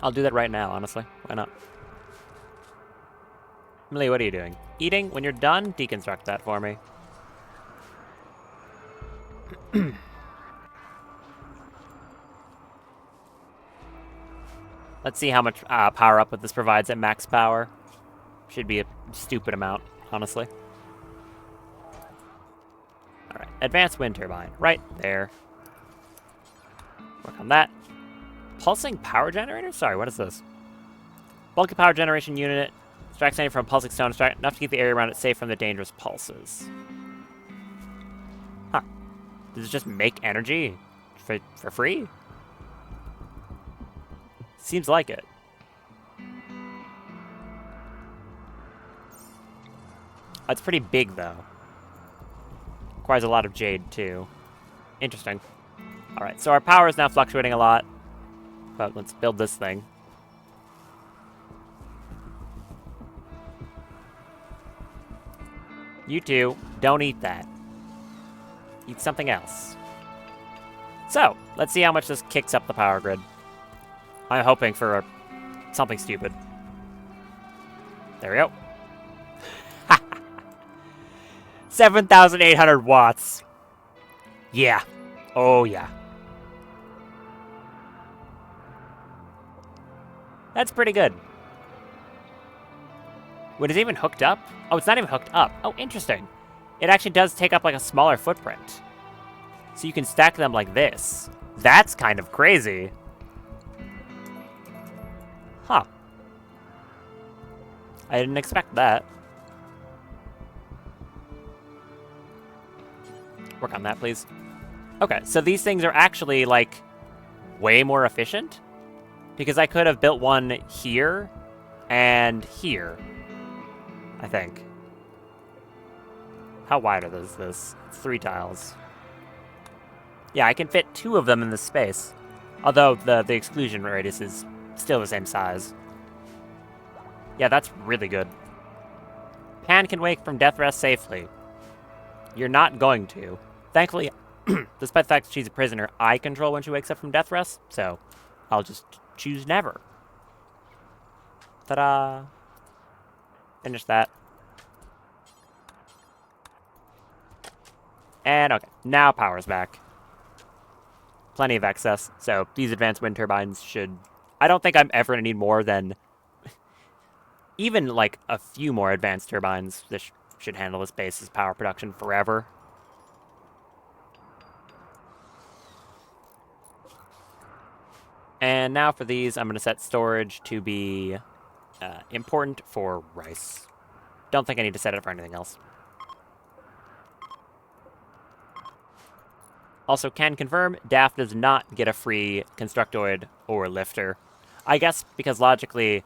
I'll do that right now, honestly. Why not? Millie, what are you doing? Eating? When you're done, deconstruct that for me. Let's see how much power up this provides at max power. Should be a stupid amount, honestly. Alright, advanced wind turbine. Right there. Work on that. Pulsing power generator? Sorry, what is this? Bulky power generation unit. Extracts energy from pulsing stone. Enough to keep the area around it safe from the dangerous pulses. Huh. Does it just make energy for free? Seems like it. It's pretty big, though. Requires a lot of jade, too. Interesting. Alright, so our power is now fluctuating a lot. But let's build this thing. You two, don't eat that. Eat something else. So, let's see how much this kicks up the power grid. I'm hoping for something stupid. There we go. 7,800 watts. Yeah. Oh, yeah. That's pretty good. Wait, is it even hooked up? Oh, it's not even hooked up. Oh, interesting. It actually does take up, like, a smaller footprint. So you can stack them like this. That's kind of crazy. Huh. I didn't expect that. Work on that, please. Okay, so these things are actually, like, way more efficient. Because I could have built one here and here, I think. How wide are this? It's 3 tiles. Yeah, I can fit 2 of them in this space. Although the exclusion radius is still the same size. Yeah, that's really good. Pan can wake from death rest safely. You're not going to. Thankfully, despite the fact that she's a prisoner, I control when she wakes up from death rest, so I'll just choose never. Ta-da! Finish that. And okay, now power's back. Plenty of excess, so these advanced wind turbines should... I don't think I'm ever going to need more than... even, like, a few more advanced turbines. This should handle this base's power production forever. And now for these, I'm going to set storage to be important for rice. Don't think I need to set it for anything else. Also, can confirm, Daft does not get a free Constructoid or Lifter. I guess because logically,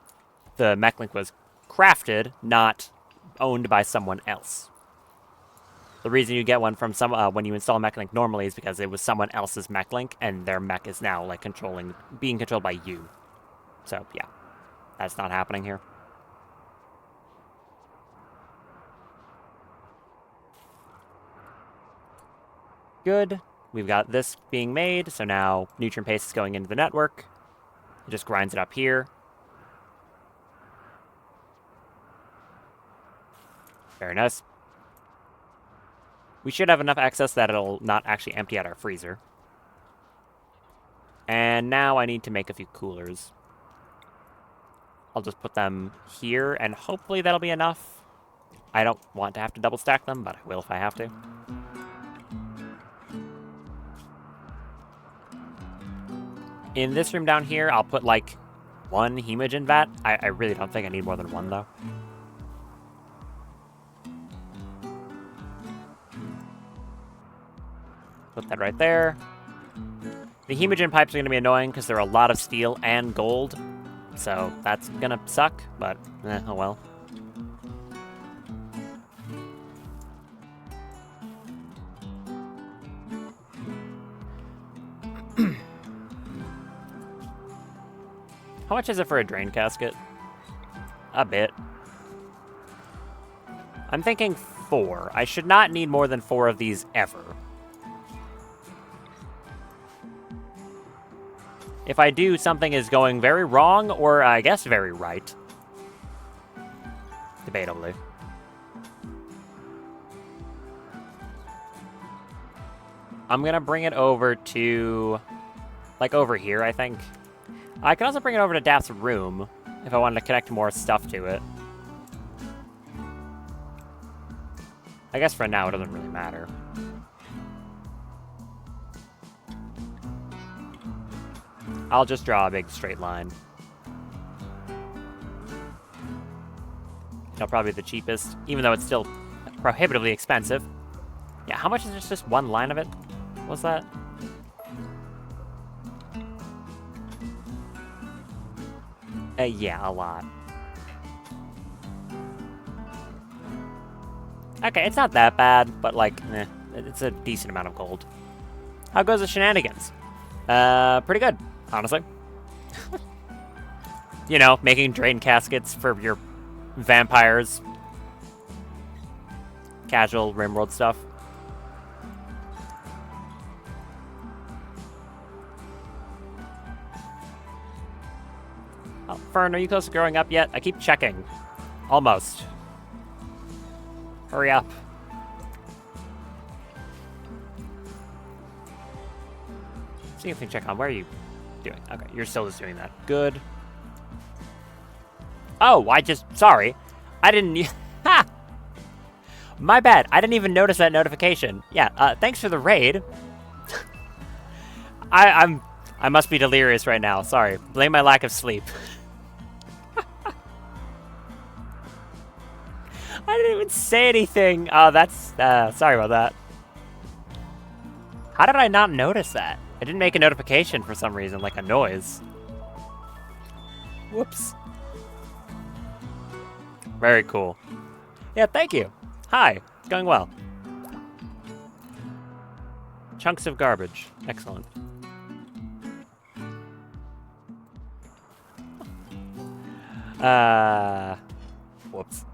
the Mechlink was crafted, not owned by someone else. The reason you get one from some when you install a Mechlink normally is because it was someone else's Mechlink, and their mech is now like being controlled by you. So yeah, that's not happening here. Good. We've got this being made, so now nutrient paste is going into the network. It just grinds it up here. Very nice. We should have enough excess that it'll not actually empty out our freezer. And now I need to make a few coolers. I'll just put them here, and hopefully that'll be enough. I don't want to have to double stack them, but I will if I have to. In this room down here, I'll put, like, 1 hemogen vat. I really don't think I need more than 1, though. Put that right there. The hemogen pipes are going to be annoying because there are a lot of steel and gold. So that's going to suck, but oh well. How much is it for a drain casket? A bit. I'm thinking 4. I should not need more than 4 of these ever. If I do, something is going very wrong, or I guess very right. Debatably. I'm gonna bring it over to, like, over here, I think. I can also bring it over to Daft's room, if I wanted to connect more stuff to it. I guess for now, it doesn't really matter. I'll just draw a big straight line. It'll probably be the cheapest, even though it's still prohibitively expensive. Yeah, how much is this? Just 1 line of it? What's that? Yeah, a lot. Okay, it's not that bad, but like, it's a decent amount of gold. How goes the shenanigans? Pretty good, honestly. You know, making drain caskets for your vampires. Casual Rimworld stuff. Oh, Fern, are you close to growing up yet? I keep checking. Almost. Hurry up. See if we can check on. Where are you doing? Okay, you're still just doing that. Good. Oh, sorry. I didn't, ha! My bad. I didn't even notice that notification. Yeah, thanks for the raid. I must be delirious right now. Sorry. Blame my lack of sleep. I didn't even say anything. Oh, that's, sorry about that. How did I not notice that? I didn't make a notification for some reason, like a noise. Whoops. Very cool. Yeah, thank you. Hi, it's going well. Chunks of garbage. Excellent. Whoops.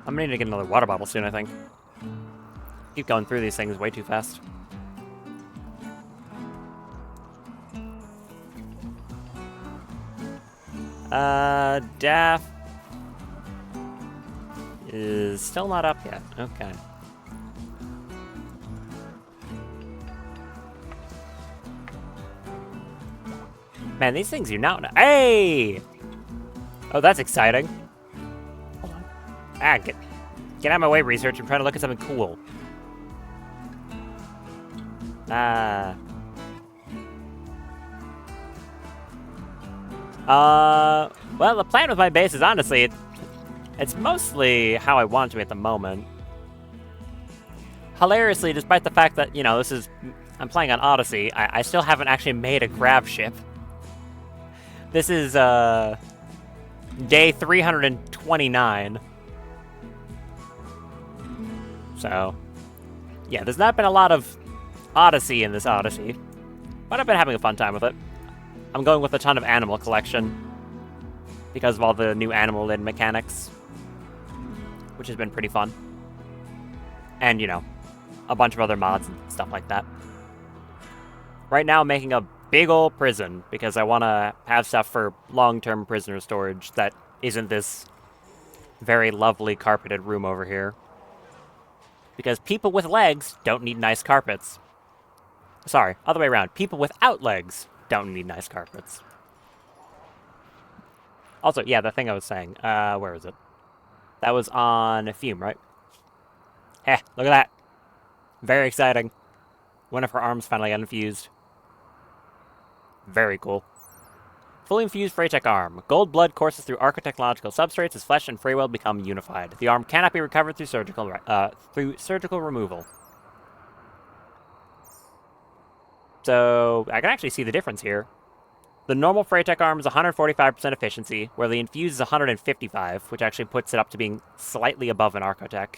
I'm gonna need to get another water bottle soon, I think. Keep going through these things way too fast. Daff is still not up yet. Okay. Man, these things you now know. Hey! Oh, that's exciting. Hold on. Ah, get out of my way, research. I'm trying to look at something cool. Well, the plan with my base is honestly, it's mostly how I want it to be at the moment. Hilariously, despite the fact that, you know, I'm playing on Odyssey, I still haven't actually made a grav ship. This is, day 329. So, yeah, there's not been a lot of Odyssey in this Odyssey, but I've been having a fun time with it. I'm going with a ton of animal collection because of all the new animal-led mechanics, which has been pretty fun. And, you know, a bunch of other mods and stuff like that. Right now I'm making a big old prison because I want to have stuff for long-term prisoner storage that isn't this very lovely carpeted room over here. Because people with legs don't need nice carpets. Sorry, other way around. People without legs don't need nice carpets. Also, yeah, the thing I was saying. Where is it? That was on Fume, right? Heh, look at that. Very exciting. One of her arms finally got infused. Very cool. Fully infused Freytech arm. Gold blood courses through architechnological substrates as flesh and Freywell become unified. The arm cannot be recovered through surgical removal. So, I can actually see the difference here. The normal Freytech arm is 145% efficiency, where the infused is 155, which actually puts it up to being slightly above an Architech.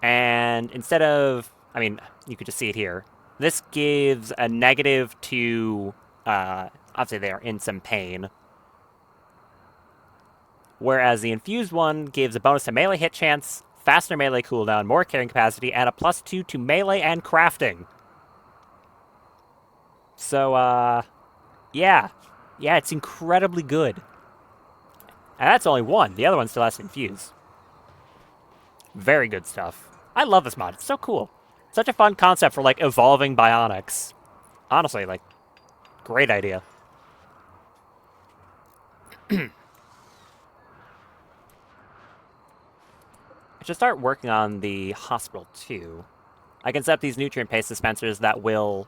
And instead of, I mean, you could just see it here. This gives a negative to, obviously they are in some pain. Whereas the infused one gives a bonus to melee hit chance, faster melee cooldown, more carrying capacity, and a +2 to melee and crafting. So, yeah. Yeah, it's incredibly good. And that's only one. The other one still has to infuse. Very good stuff. I love this mod. It's so cool. Such a fun concept for, like, evolving bionics. Honestly, like, great idea. I should start working on the hospital, too. I can set up these nutrient paste dispensers that will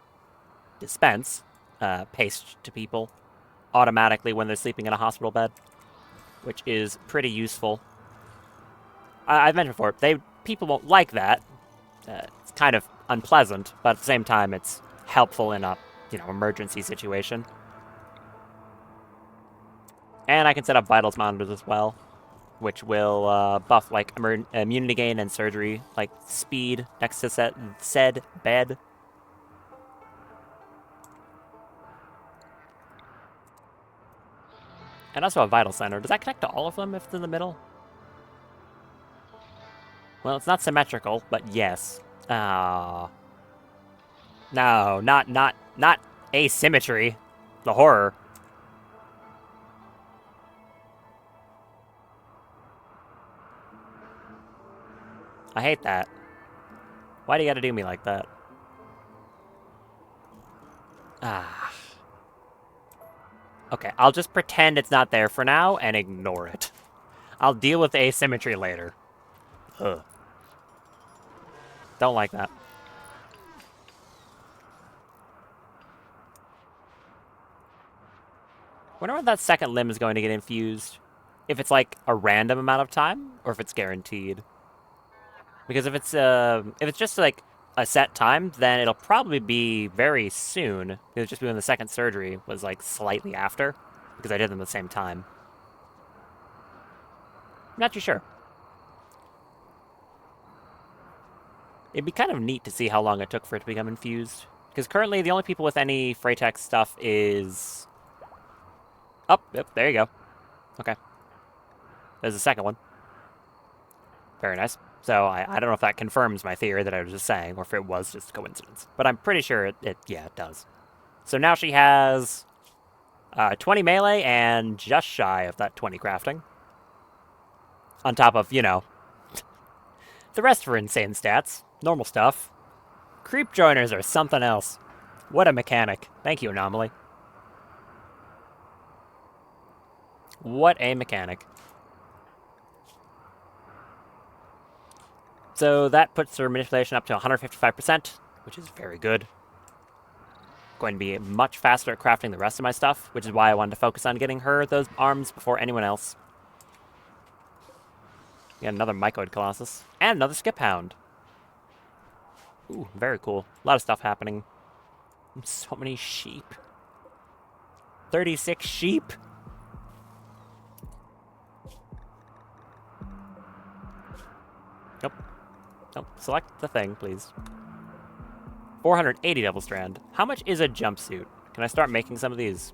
dispense paste to people automatically when they're sleeping in a hospital bed, which is pretty useful. I've mentioned before, people won't like that, It's kind of unpleasant, but at the same time, it's helpful in a, emergency situation. And I can set up vitals monitors as well, which will buff, like, immunity gain and surgery, like, speed next to said bed. And also a vital center. Does that connect to all of them if it's in the middle? Well, it's not symmetrical, but yes. No, not asymmetry. The horror. I hate that. Why do you gotta do me like that? Okay, I'll just pretend it's not there for now and ignore it. I'll deal with the asymmetry later. Ugh. Don't like that. Wonder when that second limb is going to get infused. If it's like a random amount of time, or if it's guaranteed. Because if it's just like a set time, then it'll probably be very soon. It'll just be when the second surgery was like slightly after, because I did them at the same time. I'm not too sure. It'd be kind of neat to see how long it took for it to become infused. Because currently the only people with any Freytech stuff is... Oh, yep, there you go. Okay. There's the second one. Very nice. So I don't know if that confirms my theory that I was just saying, or if it was just a coincidence. But I'm pretty sure it does. So now she has 20 melee and just shy of that 20 crafting. On top of, the rest of her insane stats. Normal stuff. Creep joiners are something else. What a mechanic. Thank you, Anomaly. What a mechanic. So that puts her manipulation up to 155%, which is very good. Going to be much faster at crafting the rest of my stuff, which is why I wanted to focus on getting her those arms before anyone else. We got another Mycoid Colossus, and another Skip Hound. Ooh, very cool. A lot of stuff happening. So many sheep. 36 sheep. Nope. Nope. Select the thing, please. 480 Devil Strand. How much is a jumpsuit? Can I start making some of these?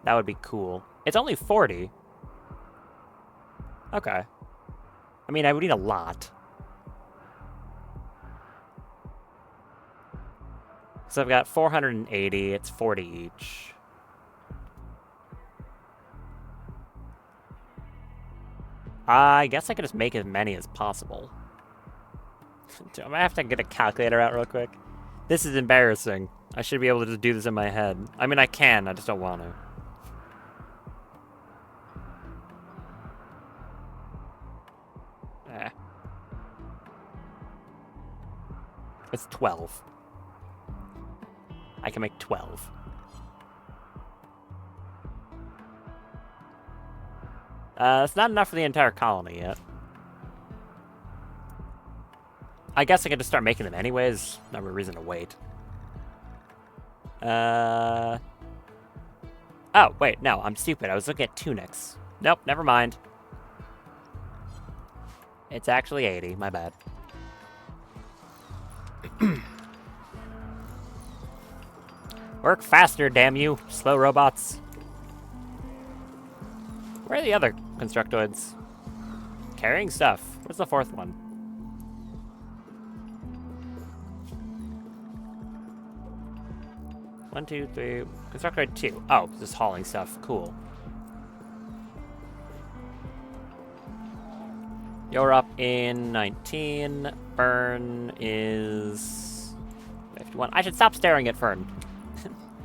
That would be cool. It's only 40. Okay. I mean, I would need a lot. So I've got 480. It's 40 each. I guess I could just make as many as possible. I'm gonna have to get a calculator out real quick. This is embarrassing. I should be able to just do this in my head. I mean, I can, I just don't want to. It's 12. I can make 12. It's not enough for the entire colony yet. I guess I could just start making them anyways. No reason to wait. Oh, wait, no, I'm stupid. I was looking at tunics. Nope, never mind. It's actually 80, my bad. Work faster, damn you, slow robots. Where are the other constructoids? Carrying stuff. Where's the fourth one? One, two, three. Constructoid 2. Oh, just hauling stuff. Cool. You're up in 19. Fern is 51. I should stop staring at Fern.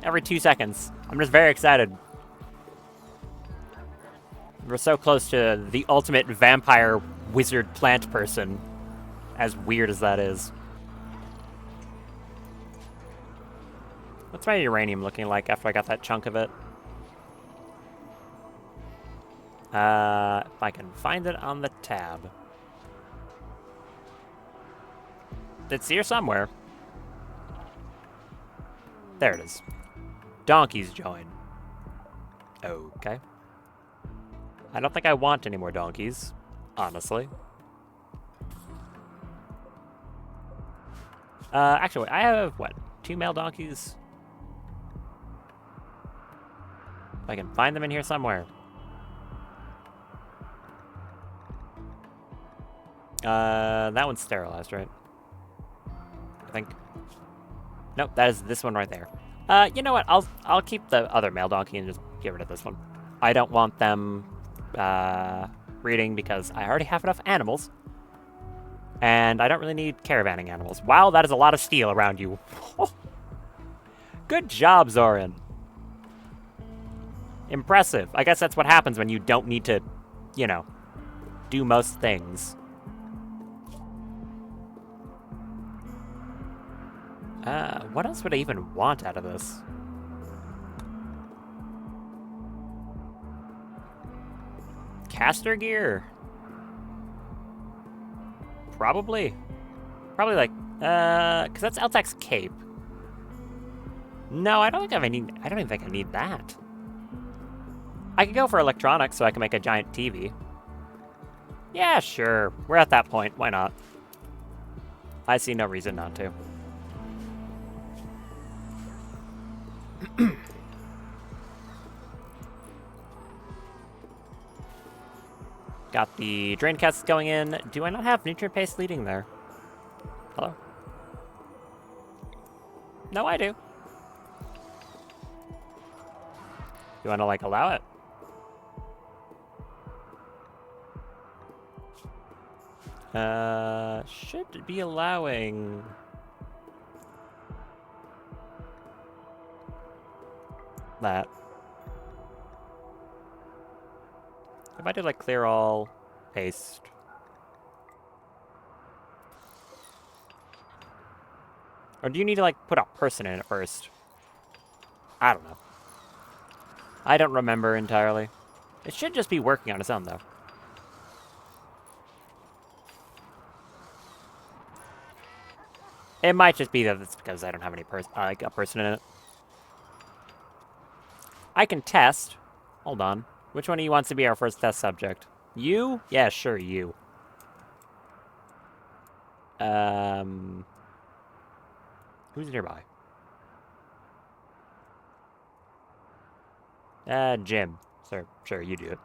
Every 2 seconds. I'm just very excited. We're so close to the ultimate vampire wizard plant person. As weird as that is. What's my uranium looking like after I got that chunk of it? If I can find it on the tab. It's here somewhere. There it is. Donkeys join. Okay. I don't think I want any more donkeys, honestly. Actually, I have, what, 2 male donkeys? If I can find them in here somewhere. That one's sterilized, right? I think. Nope, that is this one right there. You know what? I'll keep the other male donkey and just get rid of this one. I don't want them breeding because I already have enough animals. And I don't really need caravanning animals. Wow, that is a lot of steel around you. Good job, Zoran. Impressive. I guess that's what happens when you don't need to, you know, do most things. What else would I even want out of this? Caster gear? Probably. Probably like, because that's Eltec's cape. No, I don't think I don't even think I need that. I could go for electronics so I can make a giant TV. Yeah, sure. We're at that point. Why not? I see no reason not to. Got the drain casks going in. Do I not have nutrient paste leading there? Hello? No, I do. You want to, like, allow it? Should be allowing... that. If I did, like, clear all, paste. Or do you need to, like, put a person in it first? I don't know. I don't remember entirely. It should just be working on its own, though. It might just be that it's because I don't have any like a person in it. I can test. Hold on. Which one of you wants to be our first test subject? You? Yeah, sure, you. Who's nearby? Jim. Sure, you do it.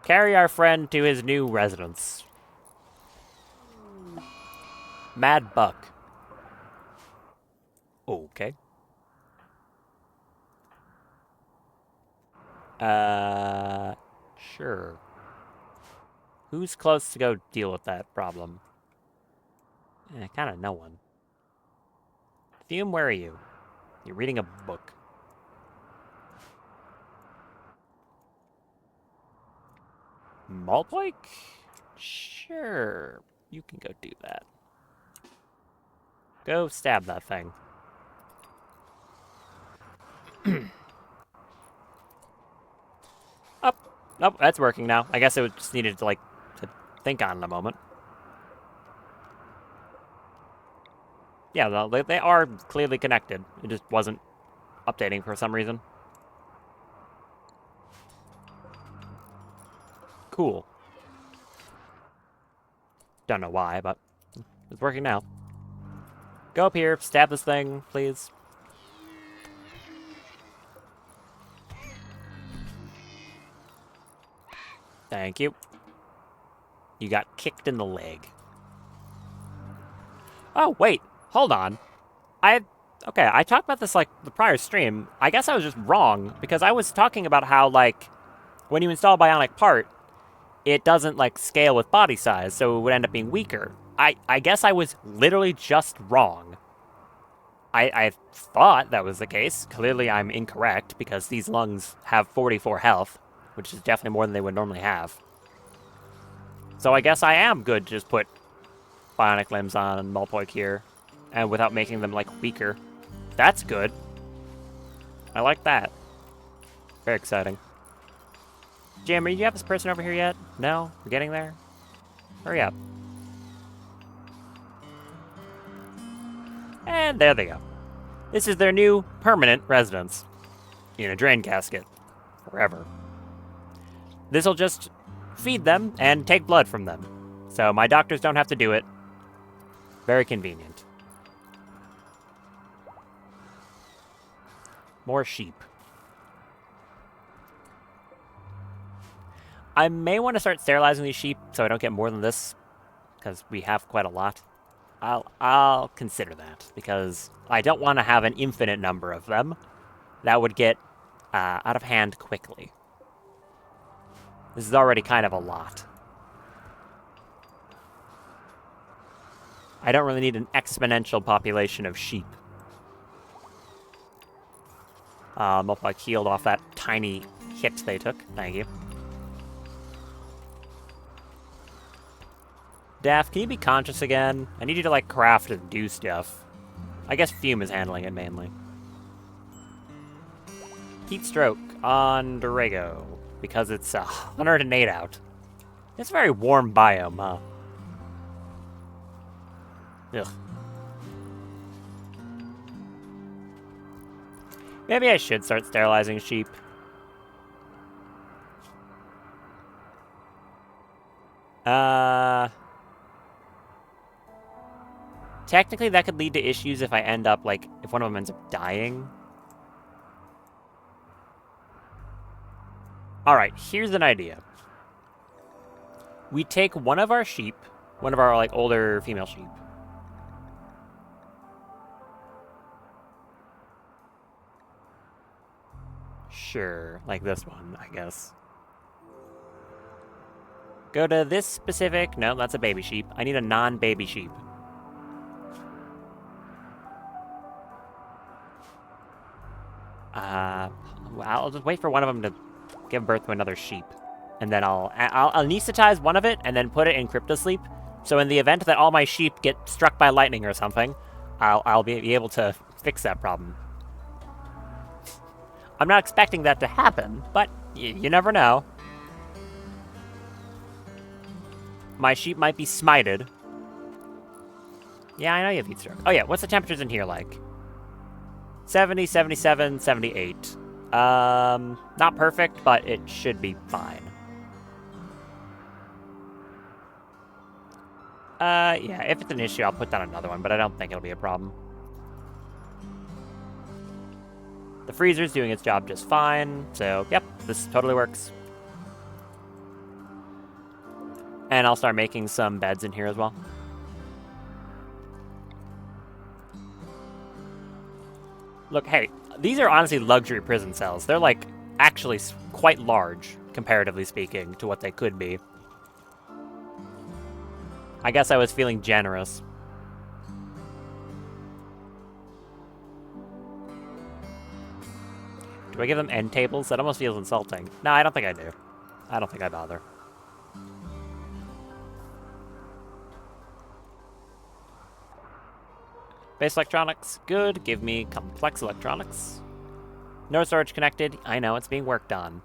Carry our friend to his new residence. Mad Buck. Okay. Sure. Who's close to go deal with that problem? Kind of no one. Fume, where are you? You're reading a book. Maltblake? Sure. You can go do that. Go stab that thing. Up. Nope, that's working now. I guess it just needed to, like, to think on it a moment. Yeah, they are clearly connected. It just wasn't updating for some reason. Cool. Don't know why, but it's working now. Go up here, stab this thing, please. Thank you. You got kicked in the leg. Oh, wait. Hold on. Okay, I talked about this, like, the prior stream. I guess I was just wrong, because I was talking about how, like, when you install a bionic part, it doesn't, like, scale with body size, so it would end up being weaker. I guess I was literally just wrong. I thought that was the case. Clearly I'm incorrect, because these lungs have 44 health, which is definitely more than they would normally have. So I guess I am good to just put bionic limbs on Maltblake here, and without making them, like, weaker. That's good. I like that. Very exciting. Jam, do you have this person over here yet? No? We're getting there? Hurry up. And there they go. This is their new permanent residence. In a drain casket. Forever. This'll just feed them and take blood from them. So my doctors don't have to do it. Very convenient. More sheep. I may want to start sterilizing these sheep so I don't get more than this, because we have quite a lot. I'll consider that, because I don't want to have an infinite number of them. That would get out of hand quickly. This is already kind of a lot. I don't really need an exponential population of sheep. Like healed off that tiny hit they took. Thank you. Daff, can you be conscious again? I need you to, like, craft and do stuff. I guess Fume is handling it mainly. Heat stroke on Dorego, because it's 108 out. It's a very warm biome, huh? Ugh. Maybe I should start sterilizing sheep. Technically, that could lead to issues if I end up, like, if one of them ends up dying. Alright, here's an idea. We take one of our sheep, one of our, like, older female sheep. Sure, like this one, I guess. Go to this specific... No, that's a baby sheep. I need a non-baby sheep. I'll just wait for one of them to give birth to another sheep. And then I'll anesthetize one of it and then put it in cryptosleep. So in the event that all my sheep get struck by lightning or something, I'll be able to fix that problem. I'm not expecting that to happen, but you never know. My sheep might be smited. Yeah, I know you have heat stroke. Oh yeah, what's the temperatures in here like? 70, 77, 78. Not perfect, but it should be fine. Yeah, if it's an issue, I'll put down another one, but I don't think it'll be a problem. The freezer's doing its job just fine, so yep, this totally works. And I'll start making some beds in here as well. Look, hey, these are honestly luxury prison cells. They're, like, actually quite large, comparatively speaking, to what they could be. I guess I was feeling generous. Do I give them end tables? That almost feels insulting. No, I don't think I do. I don't think I bother. Base electronics, good. Give me complex electronics. No storage connected. I know, it's being worked on.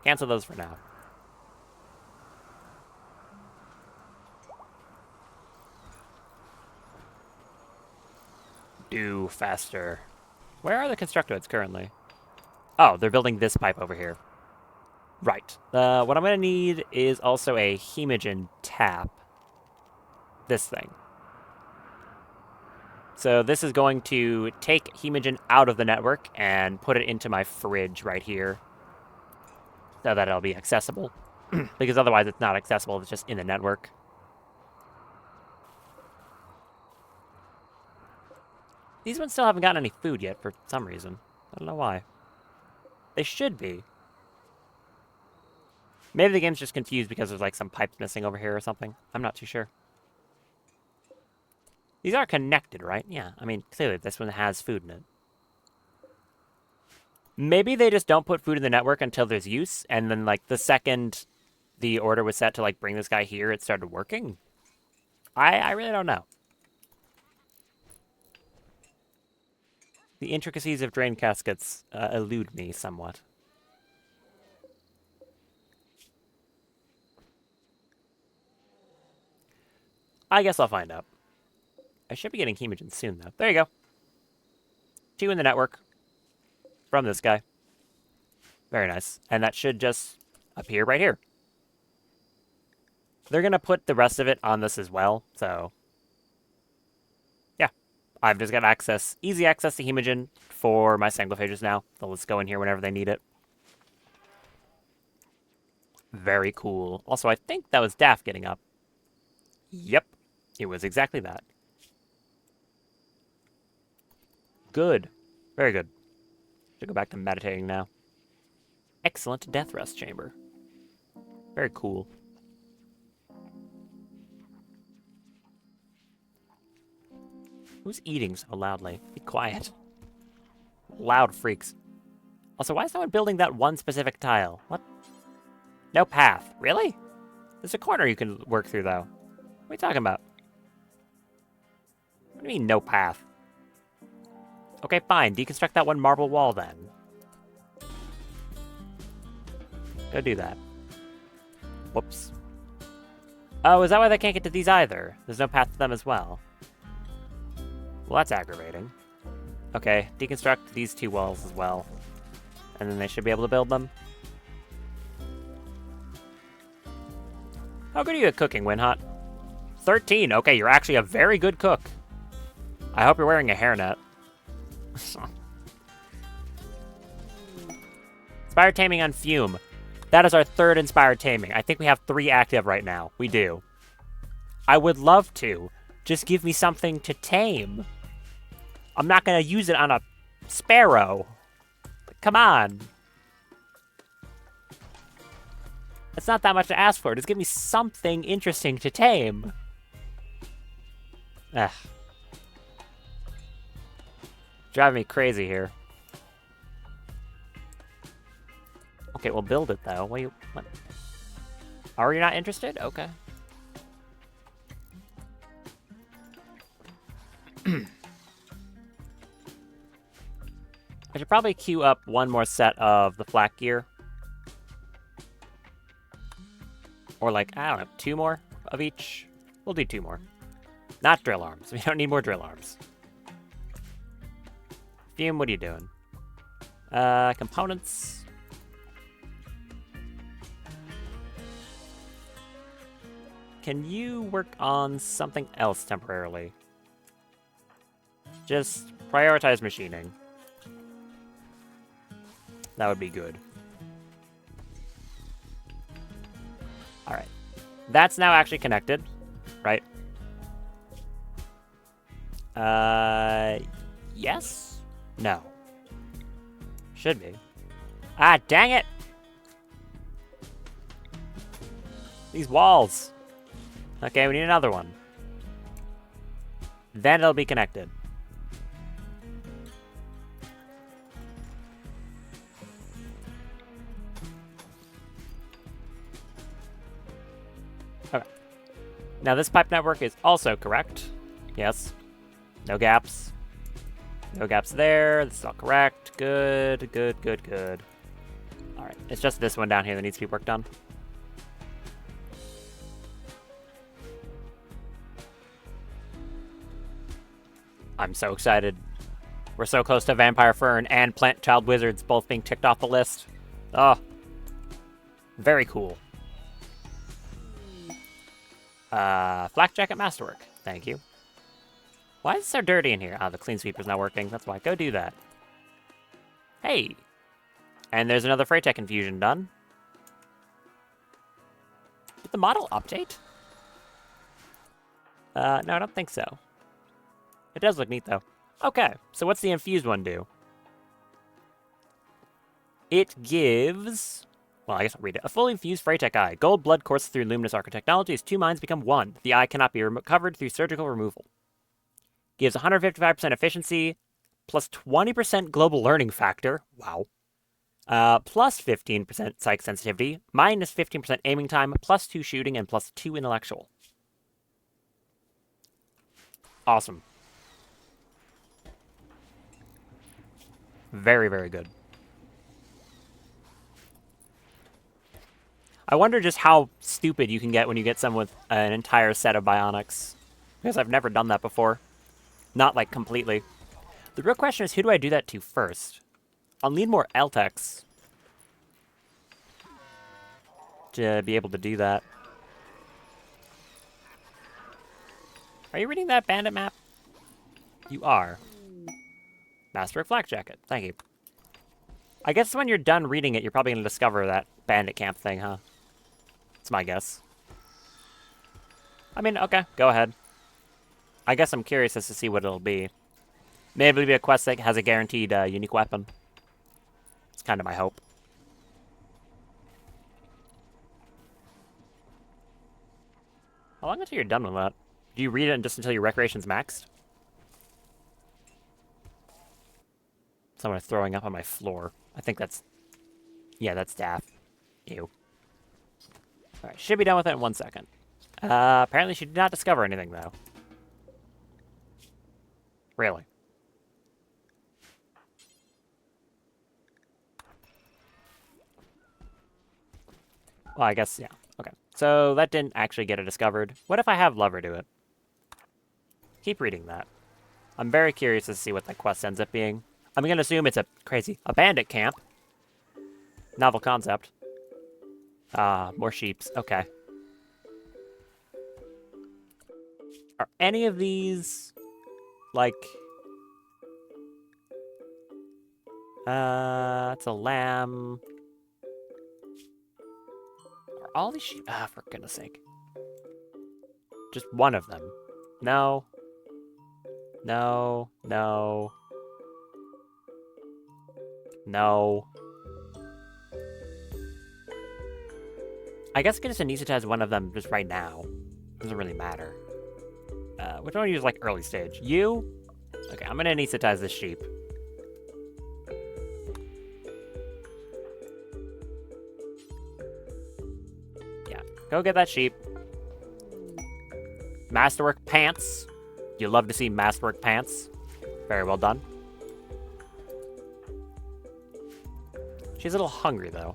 Cancel those for now. Do faster. Where are the constructoids currently? Oh, they're building this pipe over here. Right. What I'm going to need is also a hemogen tap. This thing. So this is going to take hemogen out of the network and put it into my fridge right here. So that it'll be accessible. Because otherwise it's not accessible, it's just in the network. These ones still haven't gotten any food yet for some reason. I don't know why. They should be. Maybe the game's just confused because there's like some pipes missing over here or something. I'm not too sure. These are connected, right? Yeah, I mean, clearly this one has food in it. Maybe they just don't put food in the network until there's use, and then, like, the second the order was set to, like, bring this guy here, it started working? I really don't know. The intricacies of drain caskets elude me somewhat. I guess I'll find out. I should be getting hemogens soon, though. There you go. 2 in the network. From this guy. Very nice. And that should just appear right here. They're going to put the rest of it on this as well, so... yeah. I've just got access, easy access to hemogen for my sanguiphages now. They'll just go in here whenever they need it. Very cool. Also, I think that was Daft getting up. Yep. It was exactly that. Good. Very good. Should go back to meditating now. Excellent death rest chamber. Very cool. Who's eating so loudly? Be quiet. Loud freaks. Also, why is no one building that one specific tile? What? No path. Really? There's a corner you can work through, though. What are you talking about? What do you mean, no path? Okay, fine. Deconstruct that one marble wall, then. Go do that. Whoops. Oh, is that why they can't get to these either? There's no path to them as well. Well, that's aggravating. Okay, deconstruct these 2 walls as well. And then they should be able to build them. How good are you at cooking, Winhot? 13. Okay, you're actually a very good cook. I hope you're wearing a hairnet. Inspired Taming on Fume. That is our 3rd Inspired Taming. I think we have 3 active right now. We do. I would love to. Just give me something to tame. I'm not going to use it on a sparrow. Come on. It's not that much to ask for. Just give me something interesting to tame. Ugh. Driving me crazy here. Okay, we'll build it, though. What? Are you not interested? Okay. I should probably queue up one more set of the flak gear. Or like, I don't know, 2 more of each? We'll do 2 more. Not drill arms. We don't need more drill arms. Fume, what are you doing? Components. Can you work on something else temporarily? Just prioritize machining. That would be good. Alright. That's now actually connected, right? Yes? No. Should be. Ah, dang it! These walls. Okay, we need another one. Then it'll be connected. Okay. Now this pipe network is also correct. Yes. No gaps. No gaps there. This is all correct. Good, good, good, good. Alright, it's just this one down here that needs to be worked on. I'm so excited. We're so close to Vampire Fern and Plant Child Wizards both being ticked off the list. Oh. Very cool. Flak Jacket Masterwork. Thank you. Why is it so dirty in here? Ah, the clean sweeper's not working. That's why. Go do that. Hey. And there's another Freytech infusion done. Did the model update? No, I don't think so. It does look neat, though. Okay, so what's the infused one do? It gives... Well, I guess I'll read it. A fully infused Freytech eye. Gold blood courses through luminous arc technology as 2 minds become 1. The eye cannot be recovered through surgical removal. Gives 155% efficiency, plus 20% global learning factor. Wow. Plus 15% psych sensitivity, minus 15% aiming time, plus 2 shooting, and plus 2 intellectual. Awesome. Very, very good. I wonder just how stupid you can get when you get someone with an entire set of bionics. Because I've never done that before. Not, like, completely. The real question is, who do I do that to first? I'll need more Eltex to be able to do that. Are you reading that bandit map? You are. Master of Flak Jacket. Thank you. I guess when you're done reading it, you're probably going to discover that bandit camp thing, huh? That's my guess. I mean, okay, go ahead. I guess I'm curious as to see what it'll be. Maybe it'll be a quest that has a guaranteed unique weapon. It's kind of my hope. How long until you're done with that? Do you read it just until your recreation's maxed? Someone throwing up on my floor. I think that's... Yeah, that's Daff. Ew. Alright, should be done with it in 1 second. Apparently she did not discover anything, though. Really? Well, I guess, yeah. Okay. So that didn't actually get it discovered. What if I have Lover do it? Keep reading that. I'm very curious to see what that quest ends up being. I'm going to assume it's a bandit camp. Novel concept. More sheeps. Okay. Are any of these, like... it's a lamb. Are all these sheep... for goodness sake. Just one of them. No. No. No. No. I guess I could just anesthetize one of them just right now. Doesn't really matter. Which one do you use, like, early stage? You? Okay, I'm gonna anesthetize this sheep. Yeah, go get that sheep. Masterwork pants. You love to see masterwork pants. Very well done. She's a little hungry, though.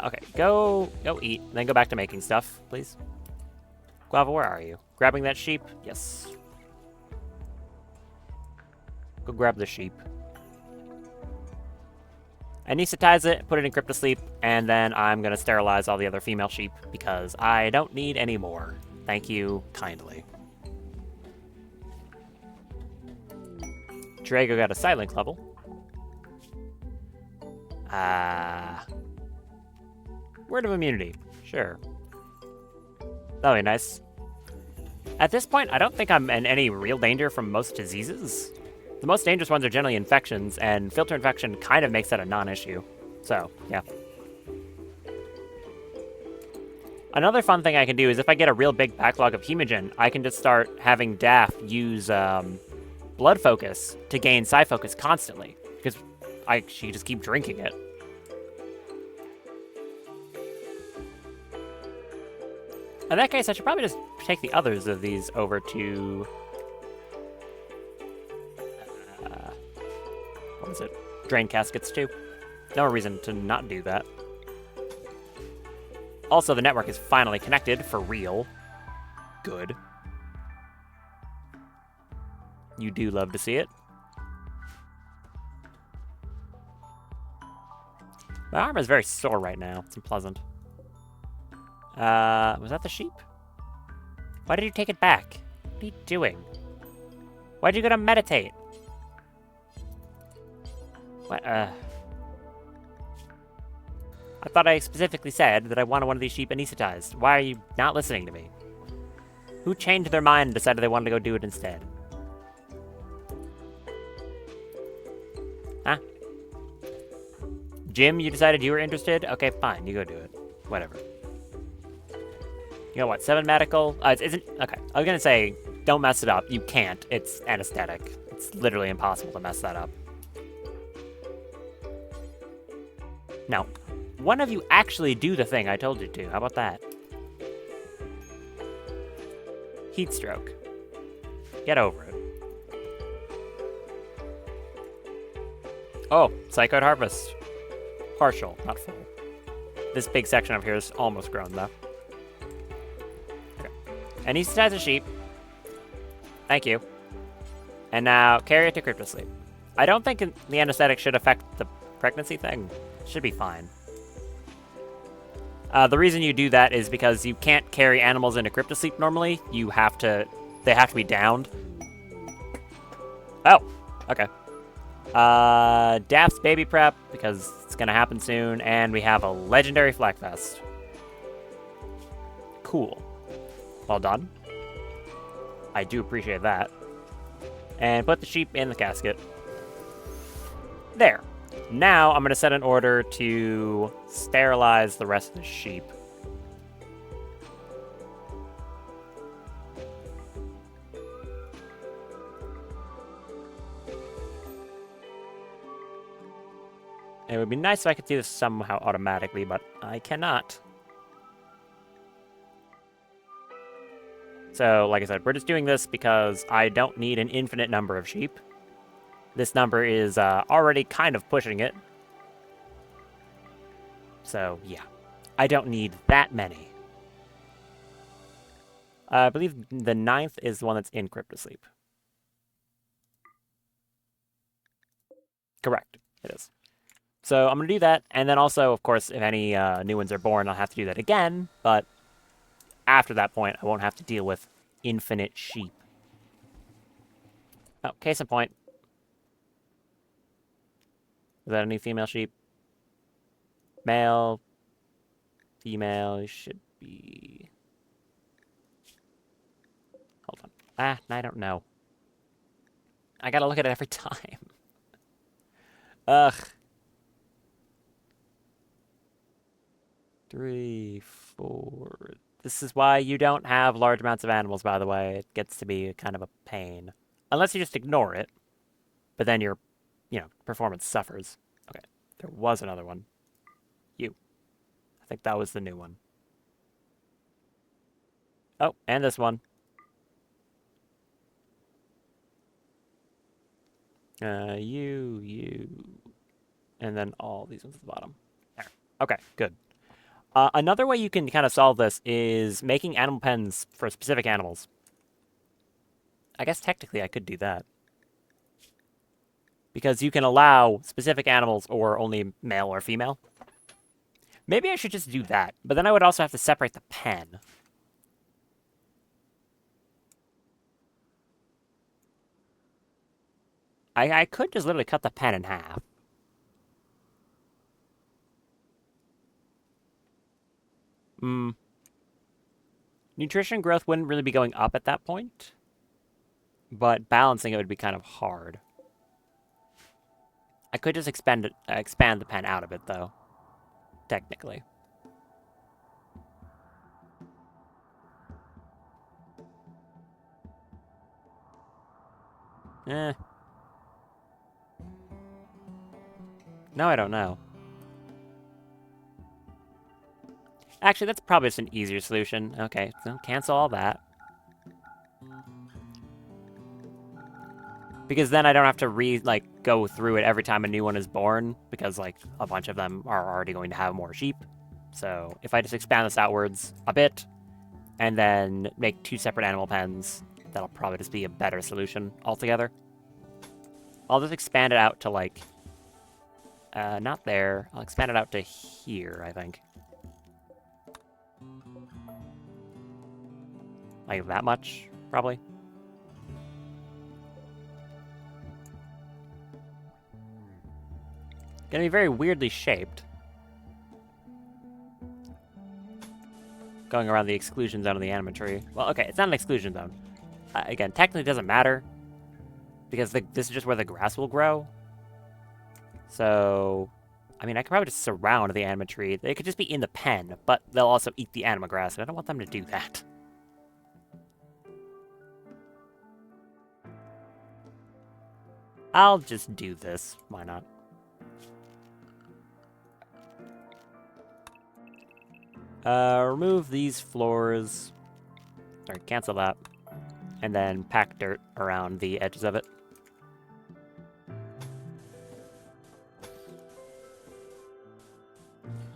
Okay, go eat, then go back to making stuff, please. Guava, where are you? Grabbing that sheep? Yes. Go grab the sheep. Anesthetize it, put it in cryptosleep, and then I'm gonna sterilize all the other female sheep because I don't need any more. Thank you kindly. Drago got a Silink level. Word of immunity. Sure. That'll be nice. At this point, I don't think I'm in any real danger from most diseases. The most dangerous ones are generally infections, and filter infection kind of makes that a non-issue. So, yeah. Another fun thing I can do is if I get a real big backlog of hemogen, I can just start having Daff use blood focus to gain psi focus constantly, because she just keep drinking it. In that case, I should probably just take the others of these over to... what was it? Drain caskets, too. No reason to not do that. Also, the network is finally connected, for real. Good. You do love to see it. My arm is very sore right now. It's unpleasant. Was that the sheep? Why did you take it back? What are you doing? Why'd you go to meditate? What, I thought I specifically said that I wanted one of these sheep anesthetized. Why are you not listening to me? Who changed their mind and decided they wanted to go do it instead? Huh? Jim, you decided you were interested? Okay, fine, you go do it. Whatever. You know what, 7 medical? Isn't... Okay, I was gonna say, don't mess it up. You can't. It's anesthetic. It's literally impossible to mess that up. Now, one of you actually do the thing I told you to. How about that? Heat stroke. Get over it. Oh, Psychoid Harvest. Partial, not full. This big section of here is almost grown, though. Okay. Anesthetize a sheep. Thank you. And now, carry it to cryptosleep. I don't think the anesthetic should affect the pregnancy thing. It should be fine. The reason you do that is because you can't carry animals into cryptosleep normally. They have to be downed. Oh, okay. Daft's baby prep, because it's gonna happen soon, and we have a legendary flag vest. Cool. Well done. I do appreciate that. And put the sheep in the casket. There. Now I'm gonna set an order to sterilize the rest of the sheep. It would be nice if I could do this somehow automatically, but I cannot. So, like I said, we're just doing this because I don't need an infinite number of sheep. This number is already kind of pushing it. So, yeah. I don't need that many. I believe the 9th is the one that's in cryptosleep. Correct. It is. So I'm going to do that, and then also, of course, if any new ones are born, I'll have to do that again, but after that point, I won't have to deal with infinite sheep. Oh, case in point. Is that any female sheep? Male, female, should be... Hold on. I don't know. I gotta look at it every time. Ugh. 3, 4... This is why you don't have large amounts of animals, by the way. It gets to be kind of a pain. Unless you just ignore it. But then your, performance suffers. Okay, there was another one. You. I think that was the new one. Oh, and this one. You. And then all these ones at the bottom. There. Okay, good. Another way you can kind of solve this is making animal pens for specific animals. I guess technically I could do that. Because you can allow specific animals or only male or female. Maybe I should just do that, but then I would also have to separate the pen. I could just literally cut the pen in half. Nutrition growth wouldn't really be going up at that point, but balancing it would be kind of hard. I could just expand the pen out a bit, though, technically. No, I don't know. Actually, that's probably just an easier solution. Okay, so cancel all that. Because then I don't have to go through it every time a new one is born, because, a bunch of them are already going to have more sheep. So, if I just expand this outwards a bit, and then make 2 separate animal pens, that'll probably just be a better solution altogether. I'll just expand it out to, not there. I'll expand it out to here, I think. Like that much, probably. Gonna be very weirdly shaped. Going around the exclusion zone of the anima tree. Well, okay, it's not an exclusion zone. Again, technically it doesn't matter. Because this is just where the grass will grow. So, I mean, I could probably just surround the anima tree. They could just be in the pen, but they'll also eat the anima grass, and I don't want them to do that. I'll just do this. Why not? Remove these floors. Sorry, cancel that. And then pack dirt around the edges of it.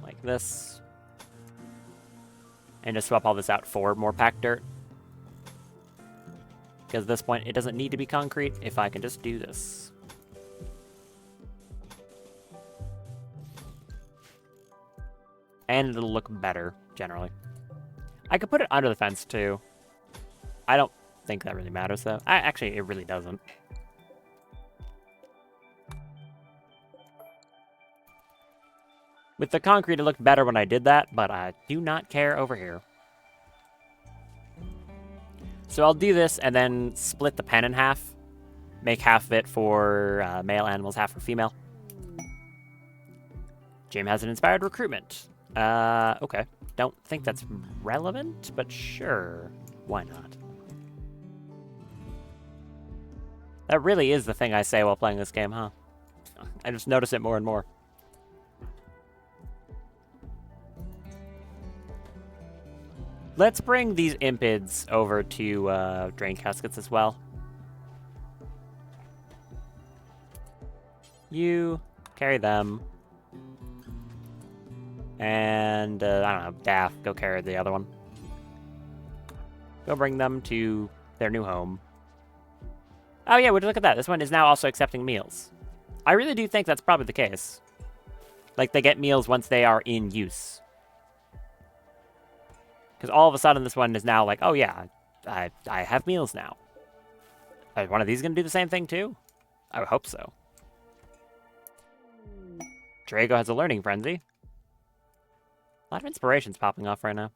Like this. And just swap all this out for more packed dirt. Because at this point, it doesn't need to be concrete if I can just do this. And it'll look better, generally. I could put it under the fence, too. I don't think that really matters, though. Actually, it really doesn't. With the concrete, it looked better when I did that, but I do not care over here. So I'll do this and then split the pen in half. Make half of it for male animals, half for female. Jim has an inspired recruitment. Okay. Don't think that's relevant, but sure. Why not? That really is the thing I say while playing this game, huh? I just notice it more and more. Let's bring these impids over to drain caskets as well. You carry them. And, I don't know, Daff, go carry the other one. Go bring them to their new home. Oh yeah, would you look at that? This one is now also accepting meals. I really do think that's probably the case. Like, they get meals once they are in use. Because all of a sudden this one is now like, oh yeah, I have meals now. Is one of these going to do the same thing too? I would hope so. Drago has a learning frenzy. A lot of inspirations popping off right now.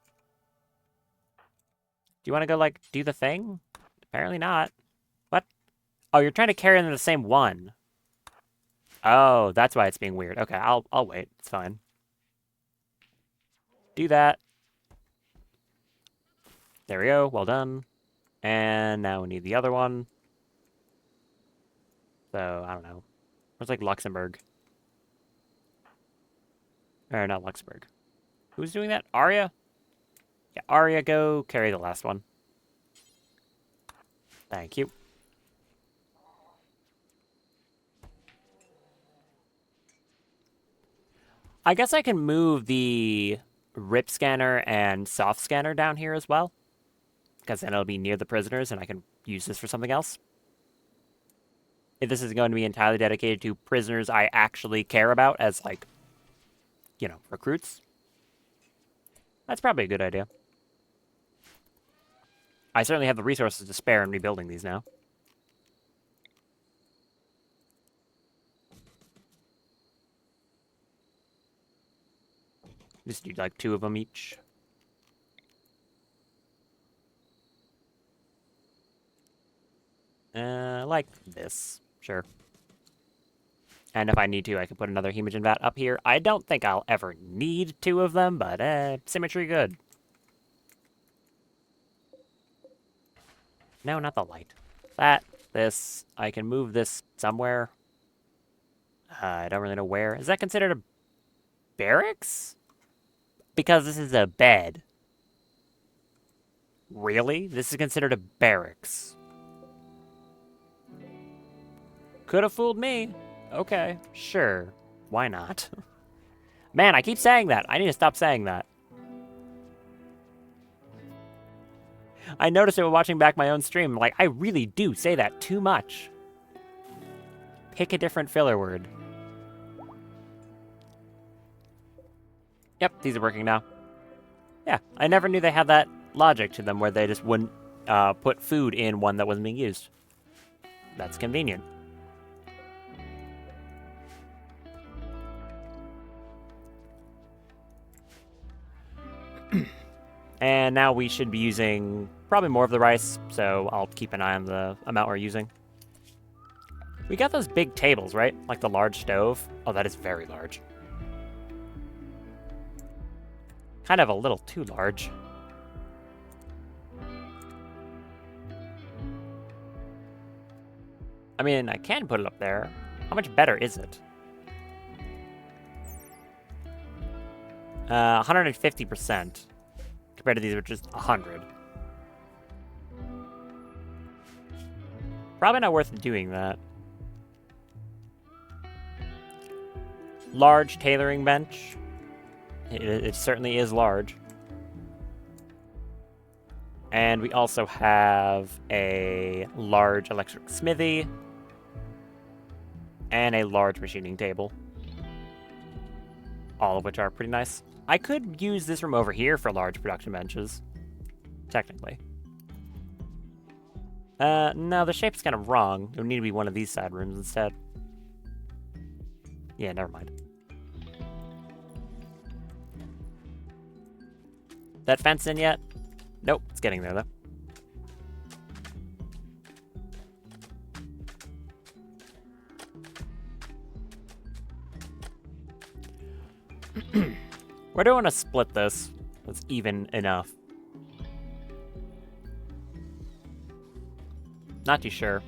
Do you want to go, like, do the thing? Apparently not. What? Oh, you're trying to carry them to the same one. Oh, that's why it's being weird. Okay, I'll wait. It's fine. Do that. There we go. Well done. And now we need the other one. So, I don't know. Where's, like, Luxembourg? Or not Luxembourg. Who's doing that? Arya? Yeah, Arya, go carry the last one. Thank you. I guess I can move the rip scanner and soft scanner down here as well. Because then it'll be near the prisoners and I can use this for something else. If this is going to be entirely dedicated to prisoners I actually care about as, like, you know, recruits. That's probably a good idea. I certainly have the resources to spare in rebuilding these now. Just need like 2 of them each. Like this. Sure. And if I need to, I can put another hemogen vat up here. I don't think I'll ever need 2 of them, but symmetry good. No, not the light. That, this, I can move this somewhere. I don't really know where. Is that considered a barracks? Because this is a bed. Really? This is considered a barracks. Could have fooled me. Okay, sure. Why not? Man, I keep saying that. I need to stop saying that. I noticed it when watching back my own stream. Like, I really do say that too much. Pick a different filler word. Yep, these are working now. Yeah, I never knew they had that logic to them where they just wouldn't put food in one that wasn't being used. That's convenient. And now we should be using probably more of the rice, so I'll keep an eye on the amount we're using. We got those big tables, right? Like the large stove. Oh, that is very large. Kind of a little too large. I mean, I can put it up there. How much better is it? 150%. Compared to these, which is 100. Probably not worth doing that. Large tailoring bench. It certainly is large. And we also have a large electric smithy and a large machining table. All of which are pretty nice. I could use this room over here for large production benches. Technically. No, the shape's kind of wrong. It would need to be one of these side rooms instead. Yeah, never mind. That fence in yet? Nope, it's getting there though. Where do I want to split this? That's even enough. Not too sure.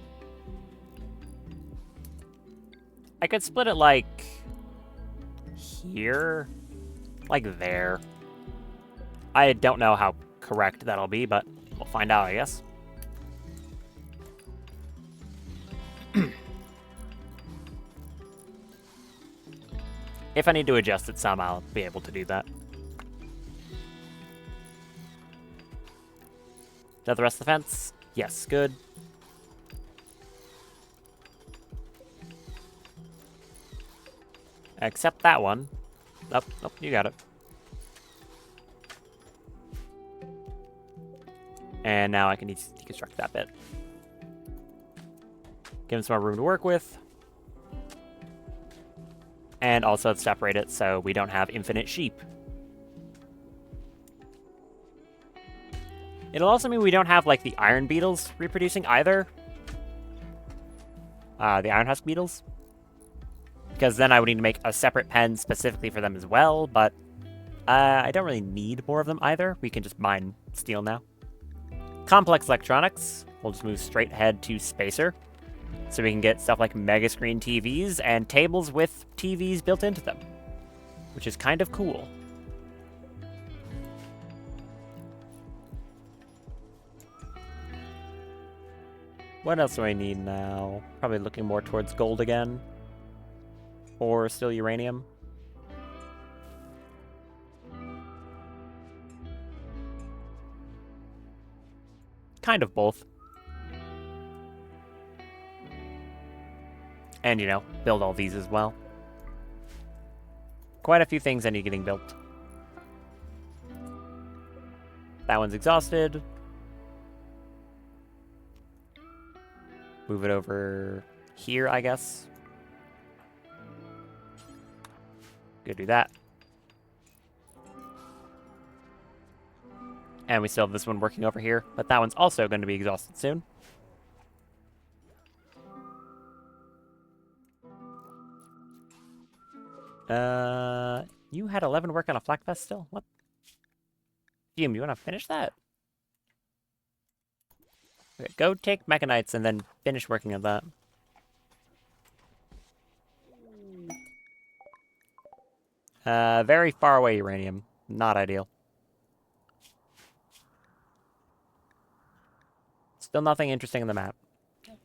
I could split it like here, like there. I don't know how correct that'll be, but we'll find out, I guess. If I need to adjust it some, I'll be able to do that. Is that the rest of the fence? Yes, good. Except that one. Oh, you got it. And now I can deconstruct that bit. Give him some more room to work with. And also separate it so we don't have infinite sheep. It'll also mean we don't have, like, the iron beetles reproducing either. The iron husk beetles. Because then I would need to make a separate pen specifically for them as well, but I don't really need more of them either. We can just mine steel now. Complex electronics. We'll just move straight ahead to spacer. So we can get stuff like mega screen TVs and tables with TVs built into them. Which is kind of cool. What else do I need now? Probably looking more towards gold again. Or still uranium. Kind of both. And, you know, build all these as well. Quite a few things I need getting built. That one's exhausted. Move it over here, I guess. Go do that. And we still have this one working over here, but that one's also going to be exhausted soon. You had 11 work on a flak vest still? What? Fume, you want to finish that? Okay, go take mechanites and then finish working on that. Very far away uranium. Not ideal. Still nothing interesting in the map.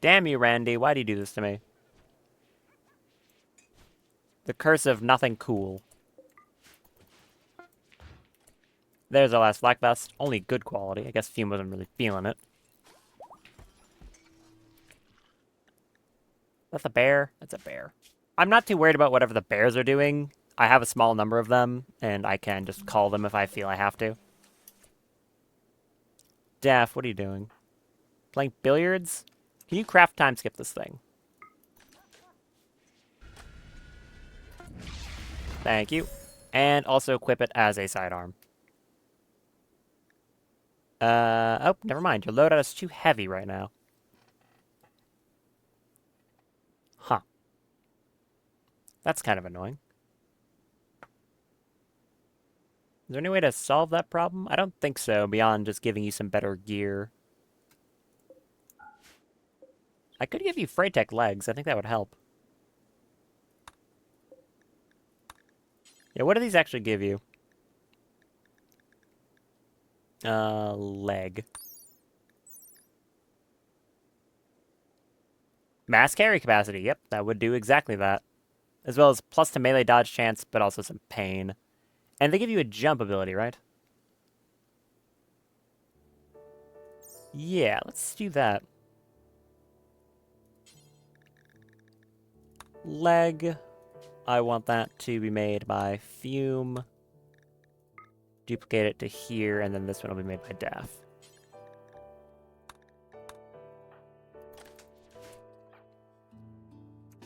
Damn you, Randy. Why do you do this to me? The curse of nothing cool. There's our last flak vest. Only good quality. I guess Fume wasn't really feeling it. That's a bear? That's a bear. I'm not too worried about whatever the bears are doing. I have a small number of them, and I can just call them if I feel I have to. Daff, what are you doing? Playing billiards? Can you craft time skip this thing? Thank you. And also equip it as a sidearm. Oh, never mind. Your loadout is too heavy right now. Huh. That's kind of annoying. Is there any way to solve that problem? I don't think so, beyond just giving you some better gear. I could give you Freytech legs. I think that would help. Yeah, what do these actually give you? Leg. Mass carry capacity. Yep, that would do exactly that. As well as plus to melee dodge chance, but also some pain. And they give you a jump ability, right? Yeah, let's do that. Leg. I want that to be made by Fume. Duplicate it to here, and then this one will be made by Def.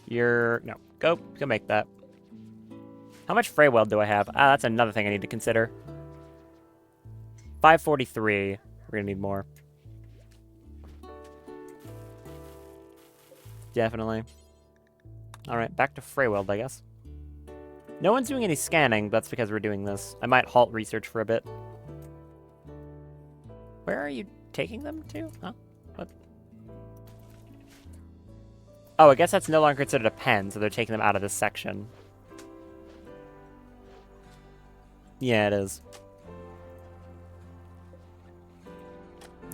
No, go make that. How much fray weld do I have? Ah, that's another thing I need to consider. 543. We're gonna need more. Definitely. Alright, back to fray weld, I guess. No one's doing any scanning, but that's because we're doing this. I might halt research for a bit. Where are you taking them to? Huh? What? Oh, I guess that's no longer considered a pen, so they're taking them out of this section. Yeah, it is.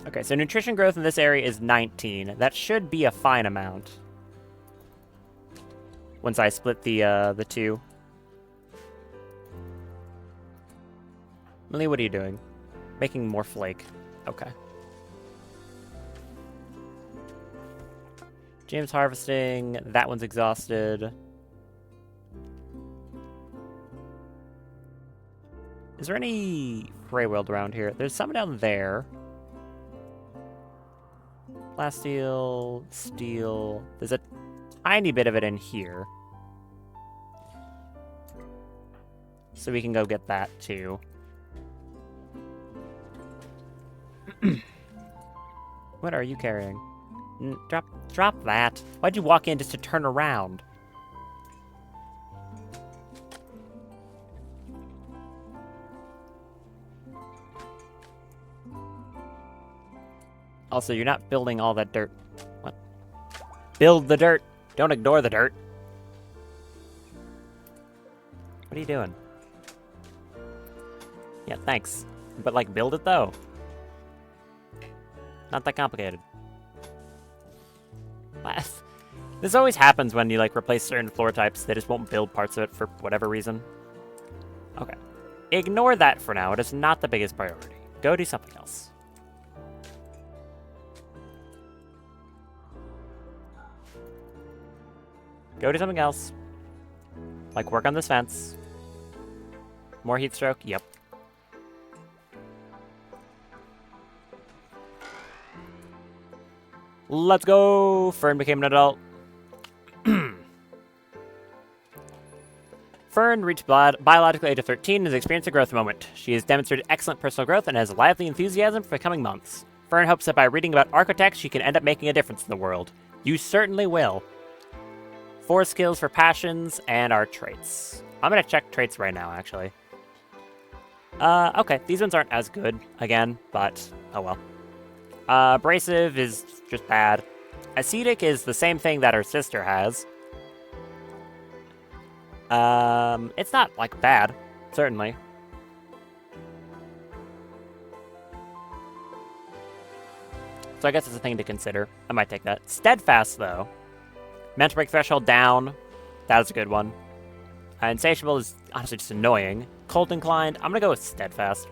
Okay, so nutrition growth in this area is 19. That should be a fine amount. Once I split the two. Lily, what are you doing? Making more flake. Okay. James harvesting. That one's exhausted. Is there any fray weld around here? There's some down there. Glass steel, steel. There's a tiny bit of it in here. So we can go get that too. What are you carrying? Drop that. Why'd you walk in just to turn around? Also, you're not building all that dirt. What? Build the dirt. Don't ignore the dirt. What are you doing? Yeah, thanks. But, like, build it, though. Not that complicated. This always happens when you, like, replace certain floor types. They just won't build parts of it for whatever reason. Okay. Ignore that for now. It is not the biggest priority. Go do something else. Go do something else. Like, work on this fence. More heat stroke? Yep. Let's go! Fern became an adult. Fern reached biological age of 13 and has experienced a growth moment. She has demonstrated excellent personal growth and has lively enthusiasm for the coming months. Fern hopes that by reading about architects, she can end up making a difference in the world. You certainly will. 4 skills for passions and our traits. I'm gonna check traits right now, actually. Okay, these ones aren't as good, again, but oh well. Abrasive is just bad. Ascetic is the same thing that her sister has. It's not, like, bad, certainly. So I guess it's a thing to consider. I might take that. Steadfast, though. Mental break threshold down. That is a good one. Insatiable is honestly just annoying. Cold inclined. I'm gonna go with steadfast.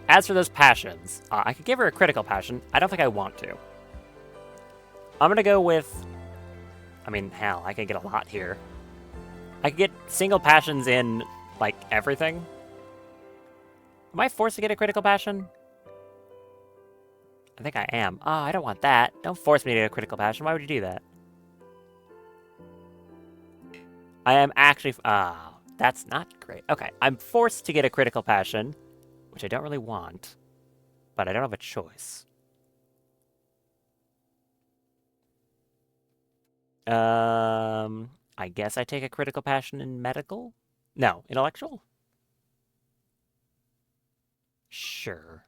As for those passions, I could give her a critical passion. I don't think I want to. I'm gonna go with... I mean, hell, I could get a lot here. I could get single passions in, like, everything. Am I forced to get a critical passion? I think I am. Oh, I don't want that. Don't force me to get a critical passion. Why would you do that? I am actually... Ah, that's not great. Okay, I'm forced to get a critical passion, which I don't really want, but I don't have a choice. I guess I take a critical passion in medical? No, intellectual? Sure.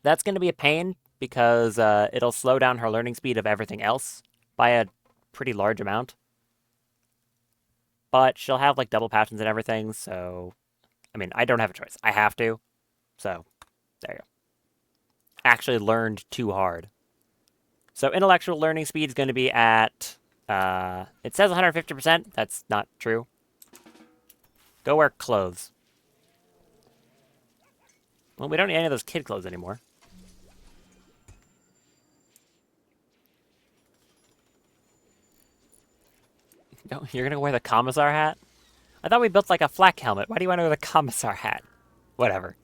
That's going to be a pain because it'll slow down her learning speed of everything else by a pretty large amount. But she'll have, like, double passions and everything, so... I mean, I don't have a choice. I have to. So, there you go. Actually learned too hard. So, intellectual learning speed is going to be at... it says 150%. That's not true. Go wear clothes. Well, we don't need any of those kid clothes anymore. No, you're gonna wear the commissar hat? I thought we built like a flak helmet. Why do you want to wear the commissar hat? Whatever.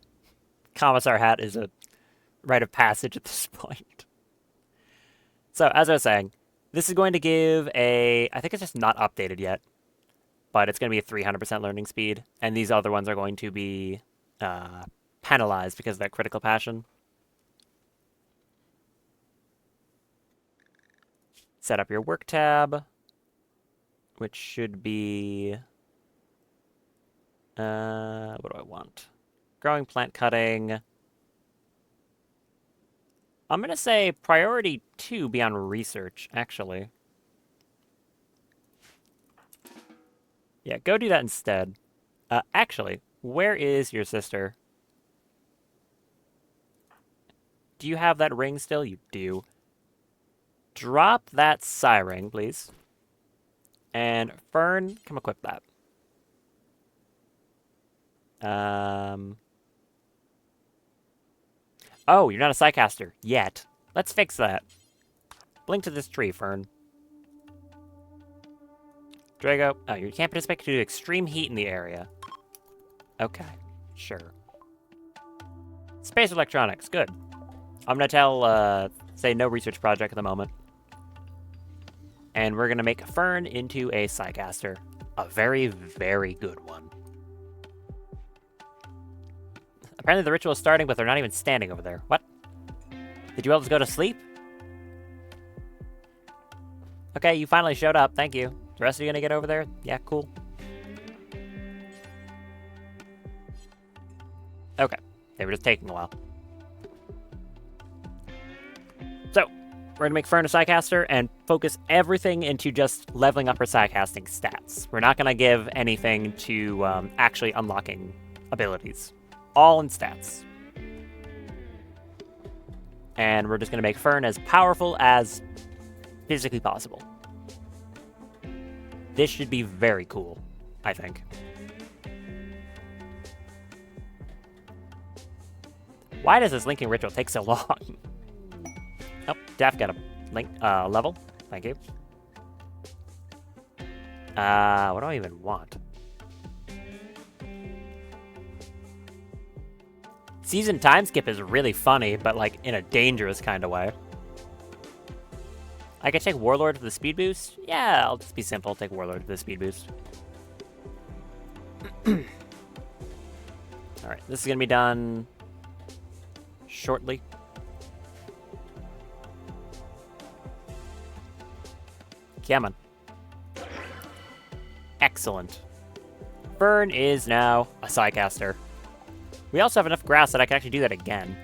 Commissar hat is a rite of passage at this point. So, as I was saying, this is going to give a... I think it's just not updated yet. But it's going to be a 300% learning speed. And these other ones are going to be penalized because of that critical passion. Set up your work tab, which should be... what do I want? Growing, plant cutting. I'm going to say priority 2 be on research, actually. Yeah, go do that instead. Actually, where is your sister? Do you have that ring still? You do. Drop that ring, please. And Fern, come equip that. Oh, you're not a Psycaster yet. Let's fix that. Blink to this tree, Fern. Drago. Oh, you can't participate due to extreme heat in the area. Okay, sure. Space electronics, good. I'm gonna tell, say no research project at the moment. And we're gonna make Fern into a Psycaster. A very, very good one. Apparently the ritual is starting, but they're not even standing over there. What? Did you all just go to sleep? Okay, you finally showed up. Thank you. The rest of you gonna get over there? Yeah, cool. Okay. They were just taking a while. So, we're gonna make Fern a Psycaster and focus everything into just leveling up her Psycasting stats. We're not gonna give anything to actually unlocking abilities. All in stats. And we're just gonna make Fern as powerful as physically possible. This should be very cool, I think. Why does this linking ritual take so long? Oh, Daff got a link level. Thank you. What do I even want? Season time skip is really funny, but like in a dangerous kind of way. I can take Warlord for the speed boost? Yeah, I'll just be simple, take Warlord for the speed boost. Alright, this is gonna be done shortly. Come on. Excellent. Fern is now a Psycaster. We also have enough grass that I can actually do that again.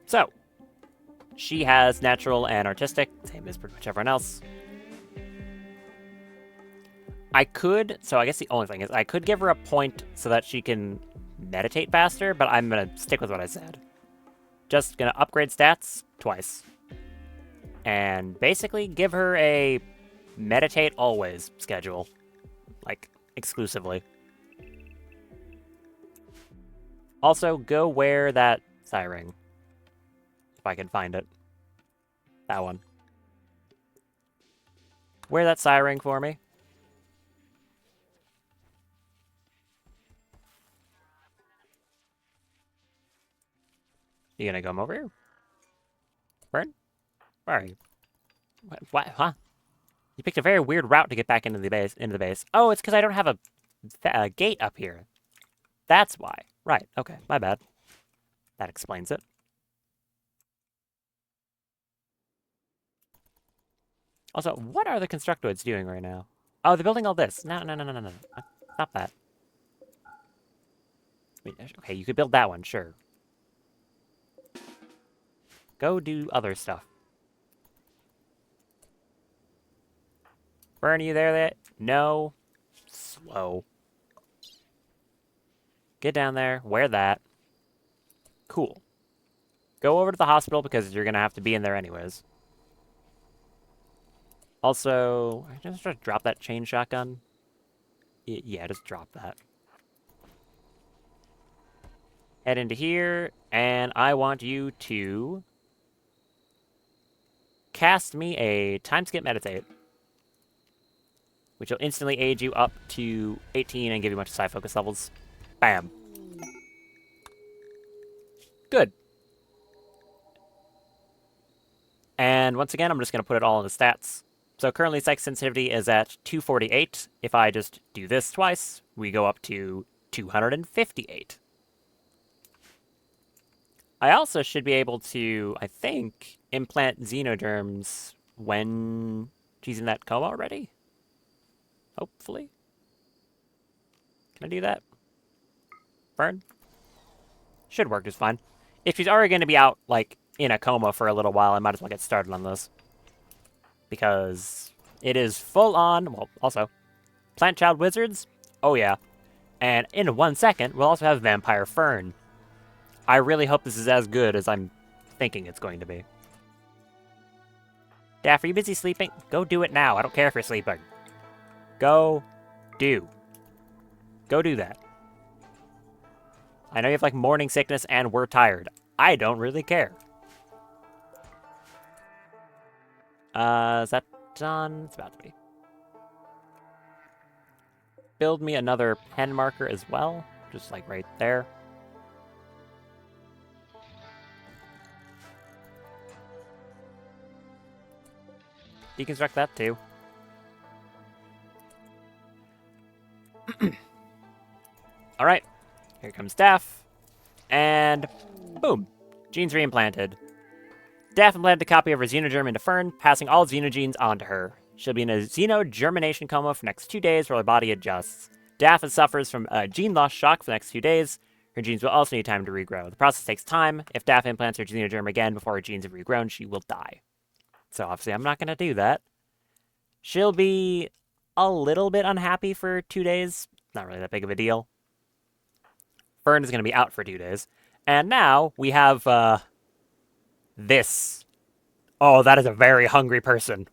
So, she has natural and artistic, same as pretty much everyone else. I could, so I guess the only thing is I could give her a point so that she can meditate faster, but I'm going to stick with what I said. Just going to upgrade stats twice. And basically give her a meditate always schedule. Like, exclusively. Also, go wear that ring. If I can find it. That one. Wear that ring for me. You gonna come over here? Fern? Where are you? What? Huh? You picked a very weird route to get back into the base. Oh, it's because I don't have a gate up here. That's why. Right. Okay. My bad. That explains it. Also, what are the Constructoids doing right now? Oh, they're building all this. No. Not that. Wait, okay, you could build that one, sure. Go do other stuff. Fern, are you there yet? No. Slow. Get down there. Wear that. Cool. Go over to the hospital because you're going to have to be in there anyways. Also, I just drop that chain shotgun. Yeah, just drop that. Head into here, and I want you to cast me a time skip meditate, which will instantly age you up to 18 and give you a bunch of psi focus levels. Bam. Good. And once again, I'm just going to put it all in the stats. So currently psych sensitivity is at 248. If I just do this twice, we go up to 258. I also should be able to, I think, implant xenoderms when she's in that coma already. Hopefully. Can I do that? Burn? Should work just fine. If she's already going to be out, like, in a coma for a little while, I might as well get started on this. Because it is full on, well, also, Plant Child Wizards? Oh yeah. And in 1 second, we'll also have Vampire Fern. I really hope this is as good as I'm thinking it's going to be. Daff, are you busy sleeping? Go do it now. I don't care if you're sleeping. Go do. Go do that. I know you have, like, morning sickness and we're tired. I don't really care. Is that done? It's about to be. Build me another pen marker as well. Just, like, right there. Deconstruct that, too. Alright. Here comes Daff. And boom. Genes reimplanted. Daff implanted a copy of her xenogerm into Fern, passing all xenogenes onto her. She'll be in a xenogermination coma for the next 2 days while her body adjusts. Daff suffers from a gene loss shock for the next few days. Her genes will also need time to regrow. The process takes time. If Daff implants her xenogerm again before her genes have regrown, she will die. So obviously I'm not going to do that. She'll be a little bit unhappy for 2 days. Not really that big of a deal. Fern is going to be out for 2 days. And now we have this. Oh, that is a very hungry person.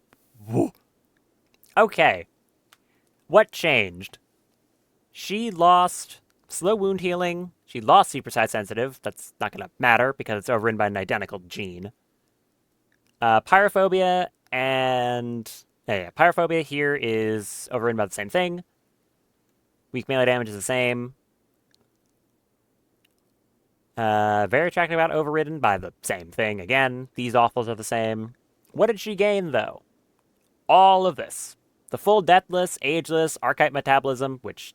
Woo. Okay. What changed? She lost slow wound healing. She lost super size sensitive. That's not going to matter because it's overridden by an identical gene. Pyrophobia and... Yeah, pyrophobia here is overridden by the same thing. Weak melee damage is the same. Very attractive about overridden by the same thing again. These awfuls are the same. What did she gain, though? All of this. The full deathless, ageless, archetype metabolism, which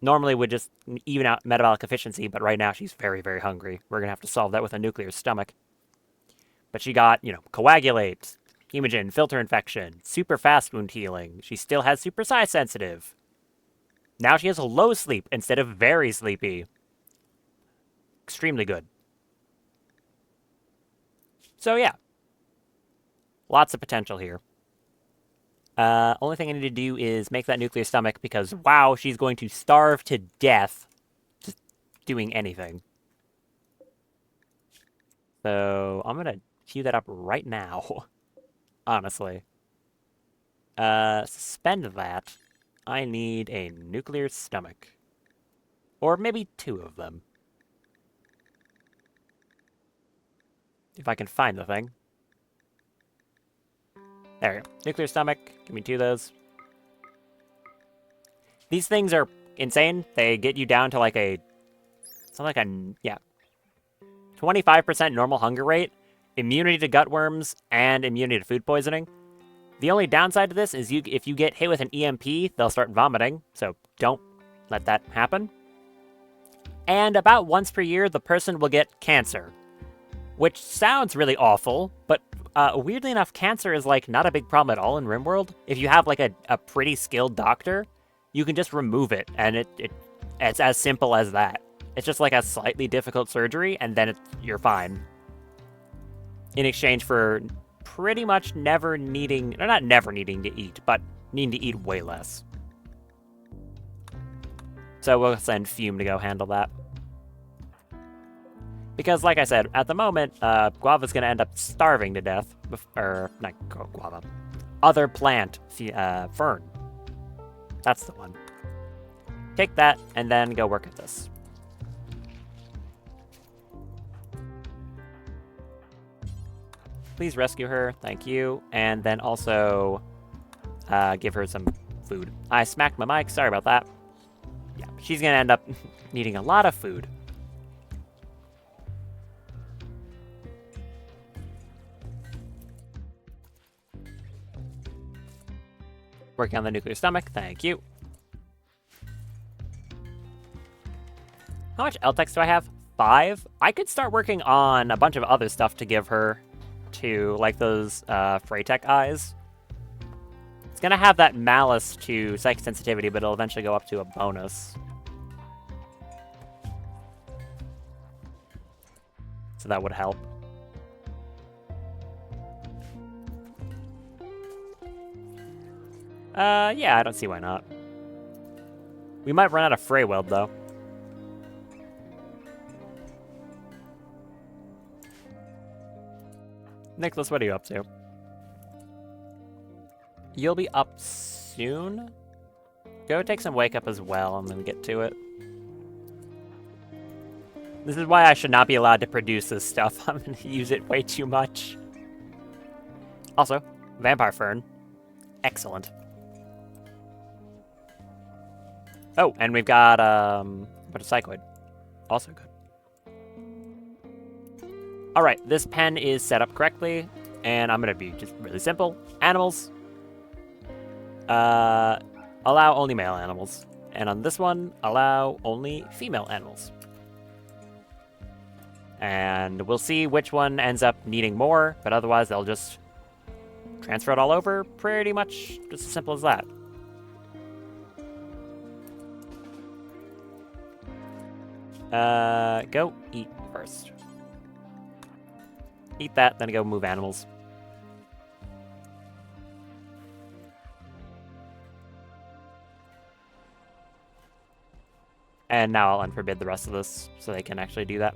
normally would just even out metabolic efficiency, but right now she's very, very hungry. We're going to have to solve that with a nuclear stomach. But she got, coagulate, hemogen, filter infection, super fast wound healing. She still has super size sensitive. Now she has a low sleep instead of very sleepy. Extremely good. So yeah. Lots of potential here. Only thing I need to do is make that nuclear stomach because, wow, she's going to starve to death just doing anything. So I'm going to queue that up right now. Honestly. Suspend that. I need a nuclear stomach. Or maybe 2 of them. If I can find the thing. There we go. Nuclear stomach. Give me 2 of those. These things are insane. They get you down to like a... Something like a... Yeah. 25% normal hunger rate, immunity to gut worms, and immunity to food poisoning. The only downside to this is if you get hit with an EMP, they'll start vomiting. So don't let that happen. And about once per year, the person will get cancer. Which sounds really awful, but weirdly enough, cancer is like not a big problem at all in Rimworld. If you have like a pretty skilled doctor, you can just remove it, and it's as simple as that. It's just like a slightly difficult surgery, and then you're fine. In exchange for pretty much never needing, or not never needing to eat, but needing to eat way less. So we'll send Fume to go handle that. Because, like I said, at the moment, Guava's going to end up starving to death. Or, not Guava. Other plant, Fern. That's the one. Take that, and then go work at this. Please rescue her. Thank you. And then also give her some food. I smacked my mic. Sorry about that. Yeah, she's going to end up needing a lot of food. Working on the nuclear stomach. Thank you. How much LTEX do I have? 5? I could start working on a bunch of other stuff to give her to, like those Freytech eyes. It's going to have that malice to psychic sensitivity, but it'll eventually go up to a bonus. So that would help. Yeah, I don't see why not. We might run out of Freyweld, though. Nicholas, what are you up to? You'll be up soon? Go take some wake up as well and then get to it. This is why I should not be allowed to produce this stuff. I'm gonna use it way too much. Also, Vampire Fern. Excellent. Oh, and we've got a bunch of Psychoid. Also good. Alright, this pen is set up correctly, and I'm gonna be just really simple. Animals. Allow only male animals. And on this one, allow only female animals. And we'll see which one ends up needing more, but otherwise they'll just transfer it all over. Pretty much just as simple as that. Go eat first. Eat that, then go move animals. And now I'll unforbid the rest of this so they can actually do that.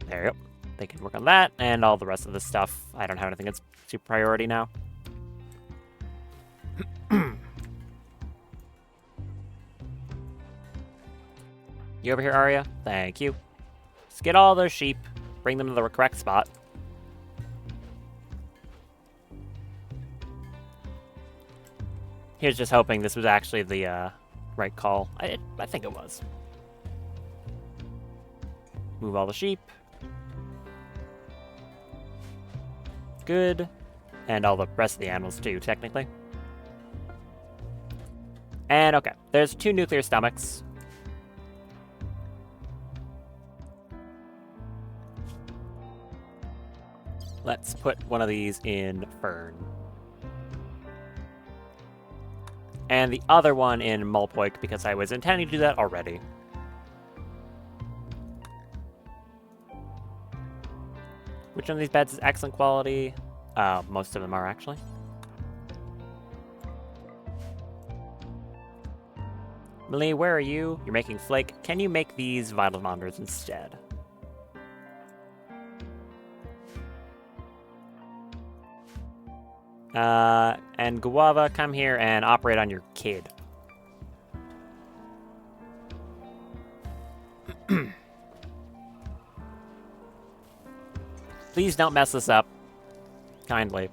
There you go. They can work on that, and all the rest of this stuff. I don't have anything that's super priority now. You over here, Arya? Thank you. Just get all those sheep, bring them to the correct spot. Here's just hoping this was actually the right call. I think it was. Move all the sheep. Good. And all the rest of the animals too, technically. And okay, there's 2 nuclear stomachs. Let's put one of these in Fern. And the other one in Mulpoik, because I was intending to do that already. Which one of these beds is excellent quality? Most of them are, actually. Millie, where are you? You're making flake. Can you make these vital monitors instead? And Guava, come here and operate on your kid. Please don't mess this up. Kindly.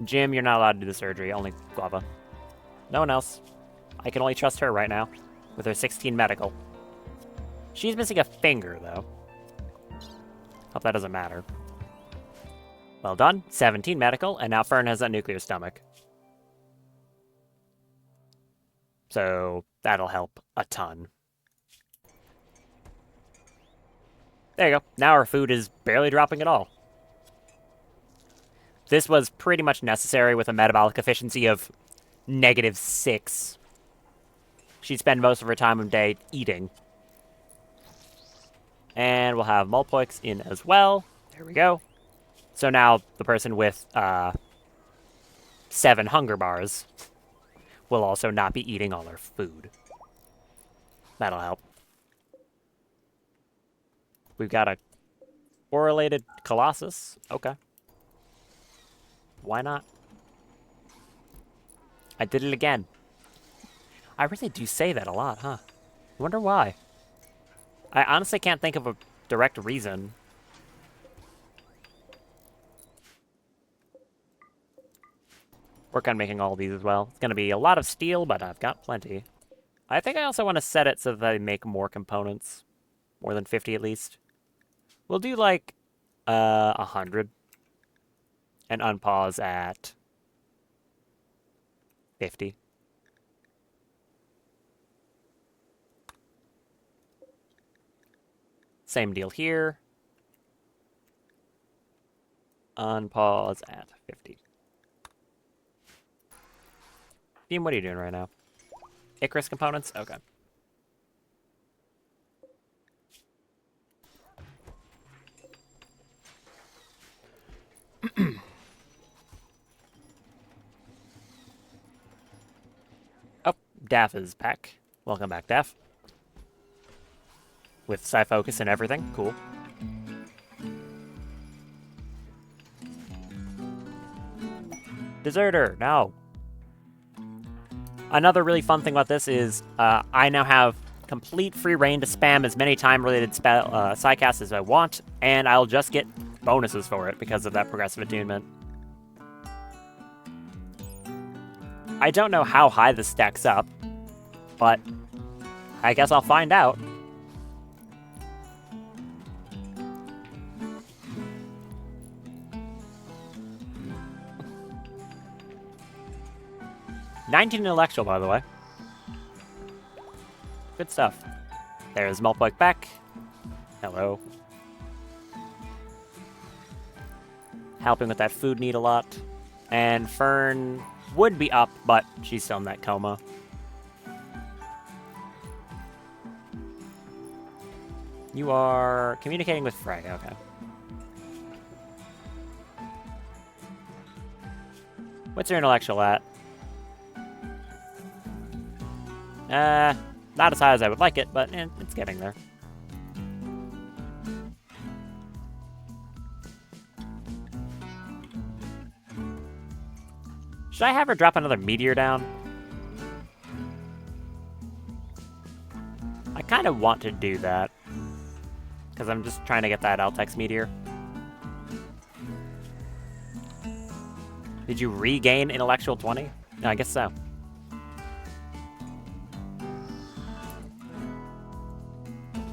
Jim, you're not allowed to do the surgery, only Guava. No one else. I can only trust her right now, with her 16 medical. She's missing a finger, though. Hope that doesn't matter. Well done. 17 medical, and now Fern has a nuclear stomach. So, that'll help a ton. There you go. Now our food is barely dropping at all. This was pretty much necessary with a metabolic efficiency of -6. She'd spend most of her time of day eating. And we'll have Mulpoix in as well. There we go. So now the person with 7 hunger bars will also not be eating all their food. That'll help. We've got a correlated Colossus. Okay. Why not? I did it again. I really do say that a lot, huh? I wonder why. I honestly can't think of a direct reason. Work on making all these as well. It's going to be a lot of steel, but I've got plenty. I think I also want to set it so that they make more components. More than 50 at least. We'll do like 100. And unpause at 50. Same deal here. Unpause at 50. Team, what are you doing right now? Icarus components? Okay. Oh, Daff is back. Welcome back, Daff. With Psi Focus and everything. Cool. Deserter, no. Another really fun thing about this is I now have complete free reign to spam as many time-related Psycasts as I want, and I'll just get bonuses for it because of that progressive attunement. I don't know how high this stacks up, but I guess I'll find out. $19 intellectual, by the way. Good stuff. There's Maltboy back. Hello. Helping with that food need a lot. And Fern would be up, but she's still in that coma. You are communicating with Frey, okay. What's your intellectual at? Not as high as I would like it, but it's getting there. Should I have her drop another meteor down? I kind of want to do that. Because I'm just trying to get that Altex meteor. Did you regain intellectual 20? No, I guess so.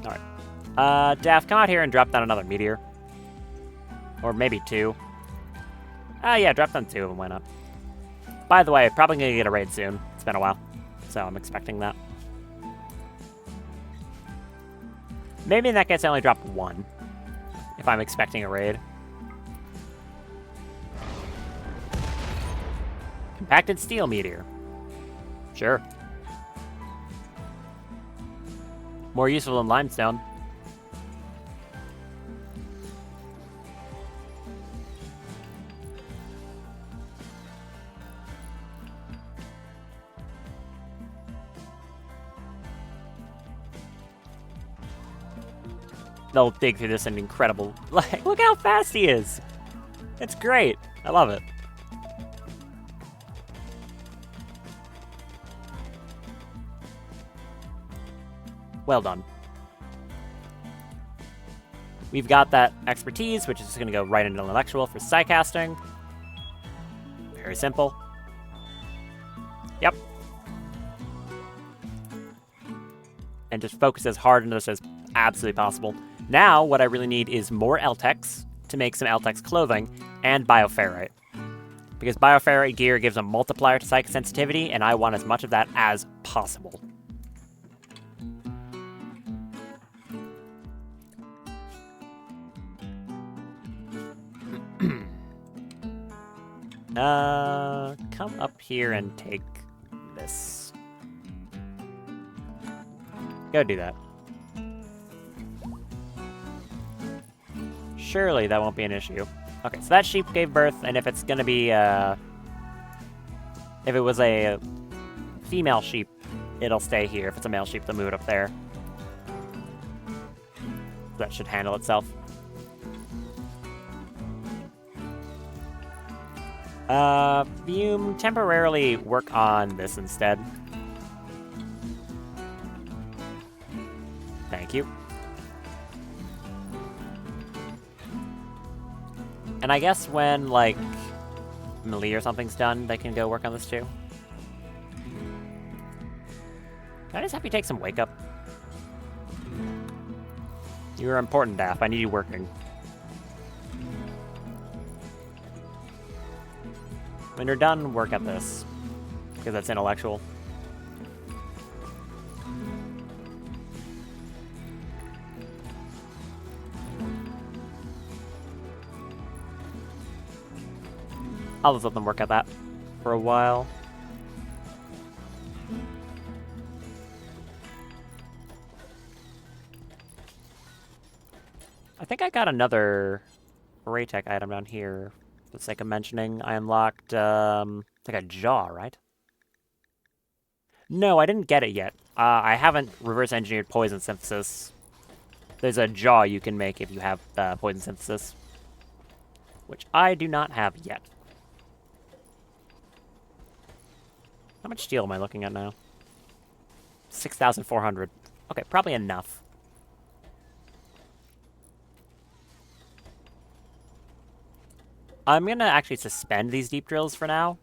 Alright. Daff, come out here and drop down another meteor. Or maybe 2. Yeah, drop down 2 of them, why not? By the way, probably gonna get a raid soon. It's been a while. So I'm expecting that. Maybe in that case I only drop 1. If I'm expecting a raid. Compacted steel meteor. Sure. More useful than limestone. They'll dig through this in incredible... Like, look how fast he is! It's great. I love it. Well done. We've got that expertise, which is just going to go right into intellectual for psycasting. Very simple. Yep. And just focus as hard into this as absolutely possible. Now, what I really need is more Eltex to make some Eltex clothing and Bioferrite. Because Bioferrite gear gives a multiplier to psychic sensitivity, and I want as much of that as possible. Come up here and take this. Go do that. Surely that won't be an issue. Okay, so that sheep gave birth, and if it's gonna be, if it was a female sheep, it'll stay here. If it's a male sheep, they'll move it up there. That should handle itself. Fume, temporarily work on this instead. Thank you. And I guess when, like, Melee or something's done, they can go work on this too. Can I just have you take some wake up? You're important, Daff. I need you working. When you're done, work at this. Because that's intellectual. I'll just let them work at that for a while. I think I got another Raytech item down here. For the sake of mentioning, I unlocked, like a jaw, right? No, I didn't get it yet. I haven't reverse engineered poison synthesis. There's a jaw you can make if you have poison synthesis, which I do not have yet. How much steel am I looking at now? 6,400. Okay, probably enough. I'm gonna actually suspend these deep drills for now.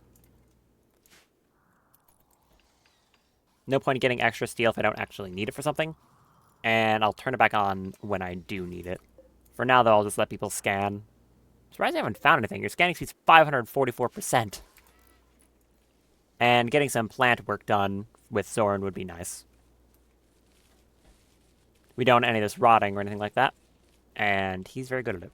No point in getting extra steel if I don't actually need it for something. And I'll turn it back on when I do need it. For now, though, I'll just let people scan. Surprised I haven't found anything. Your scanning speed's 544%. And getting some plant work done with Zoran would be nice. We don't want any of this rotting or anything like that. And he's very good at it.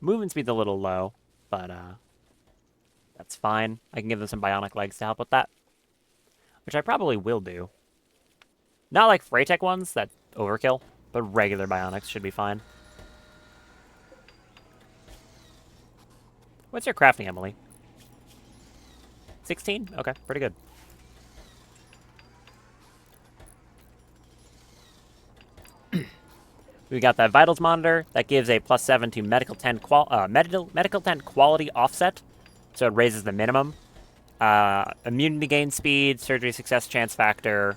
Movement speed's a little low, but that's fine. I can give them some bionic legs to help with that. Which I probably will do. Not like Freytech ones, that overkill, but regular bionics should be fine. What's your crafting, Emily? 16? Okay, pretty good. We got that vitals monitor that gives a +7 to medical 10 medical 10 quality offset, so it raises the minimum. Immunity gain speed, surgery success chance factor.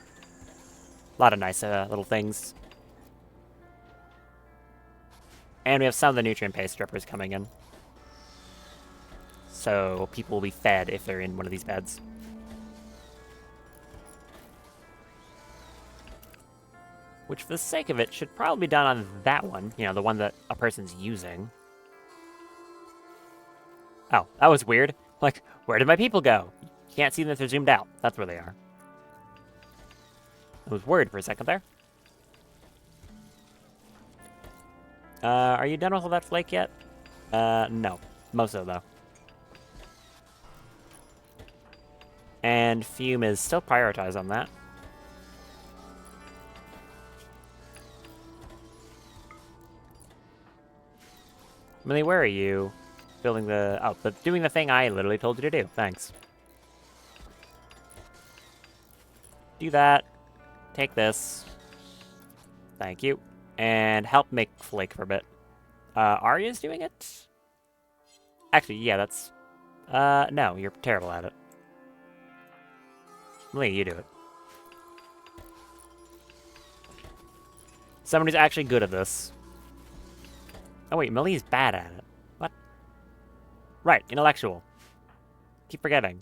A lot of nice little things. And we have some of the nutrient paste strippers coming in. So people will be fed if they're in one of these beds. Which, for the sake of it, should probably be done on that one. You know, the one that a person's using. Oh, that was weird. Like, where did my people go? You can't see them if they're zoomed out. That's where they are. I was worried for a second there. Are you done with all that flake yet? No. Most of it, though. And Fume is still prioritized on that. Millie, where are you? Building the... Oh, but doing the thing I literally told you to do. Thanks. Do that. Take this. Thank you. And help make flake for a bit. Arya's doing it? Actually, yeah, that's... no, you're terrible at it. Millie, you do it. Someone who's actually good at this. Oh wait, Millie's bad at it. What? Right, intellectual. Keep forgetting.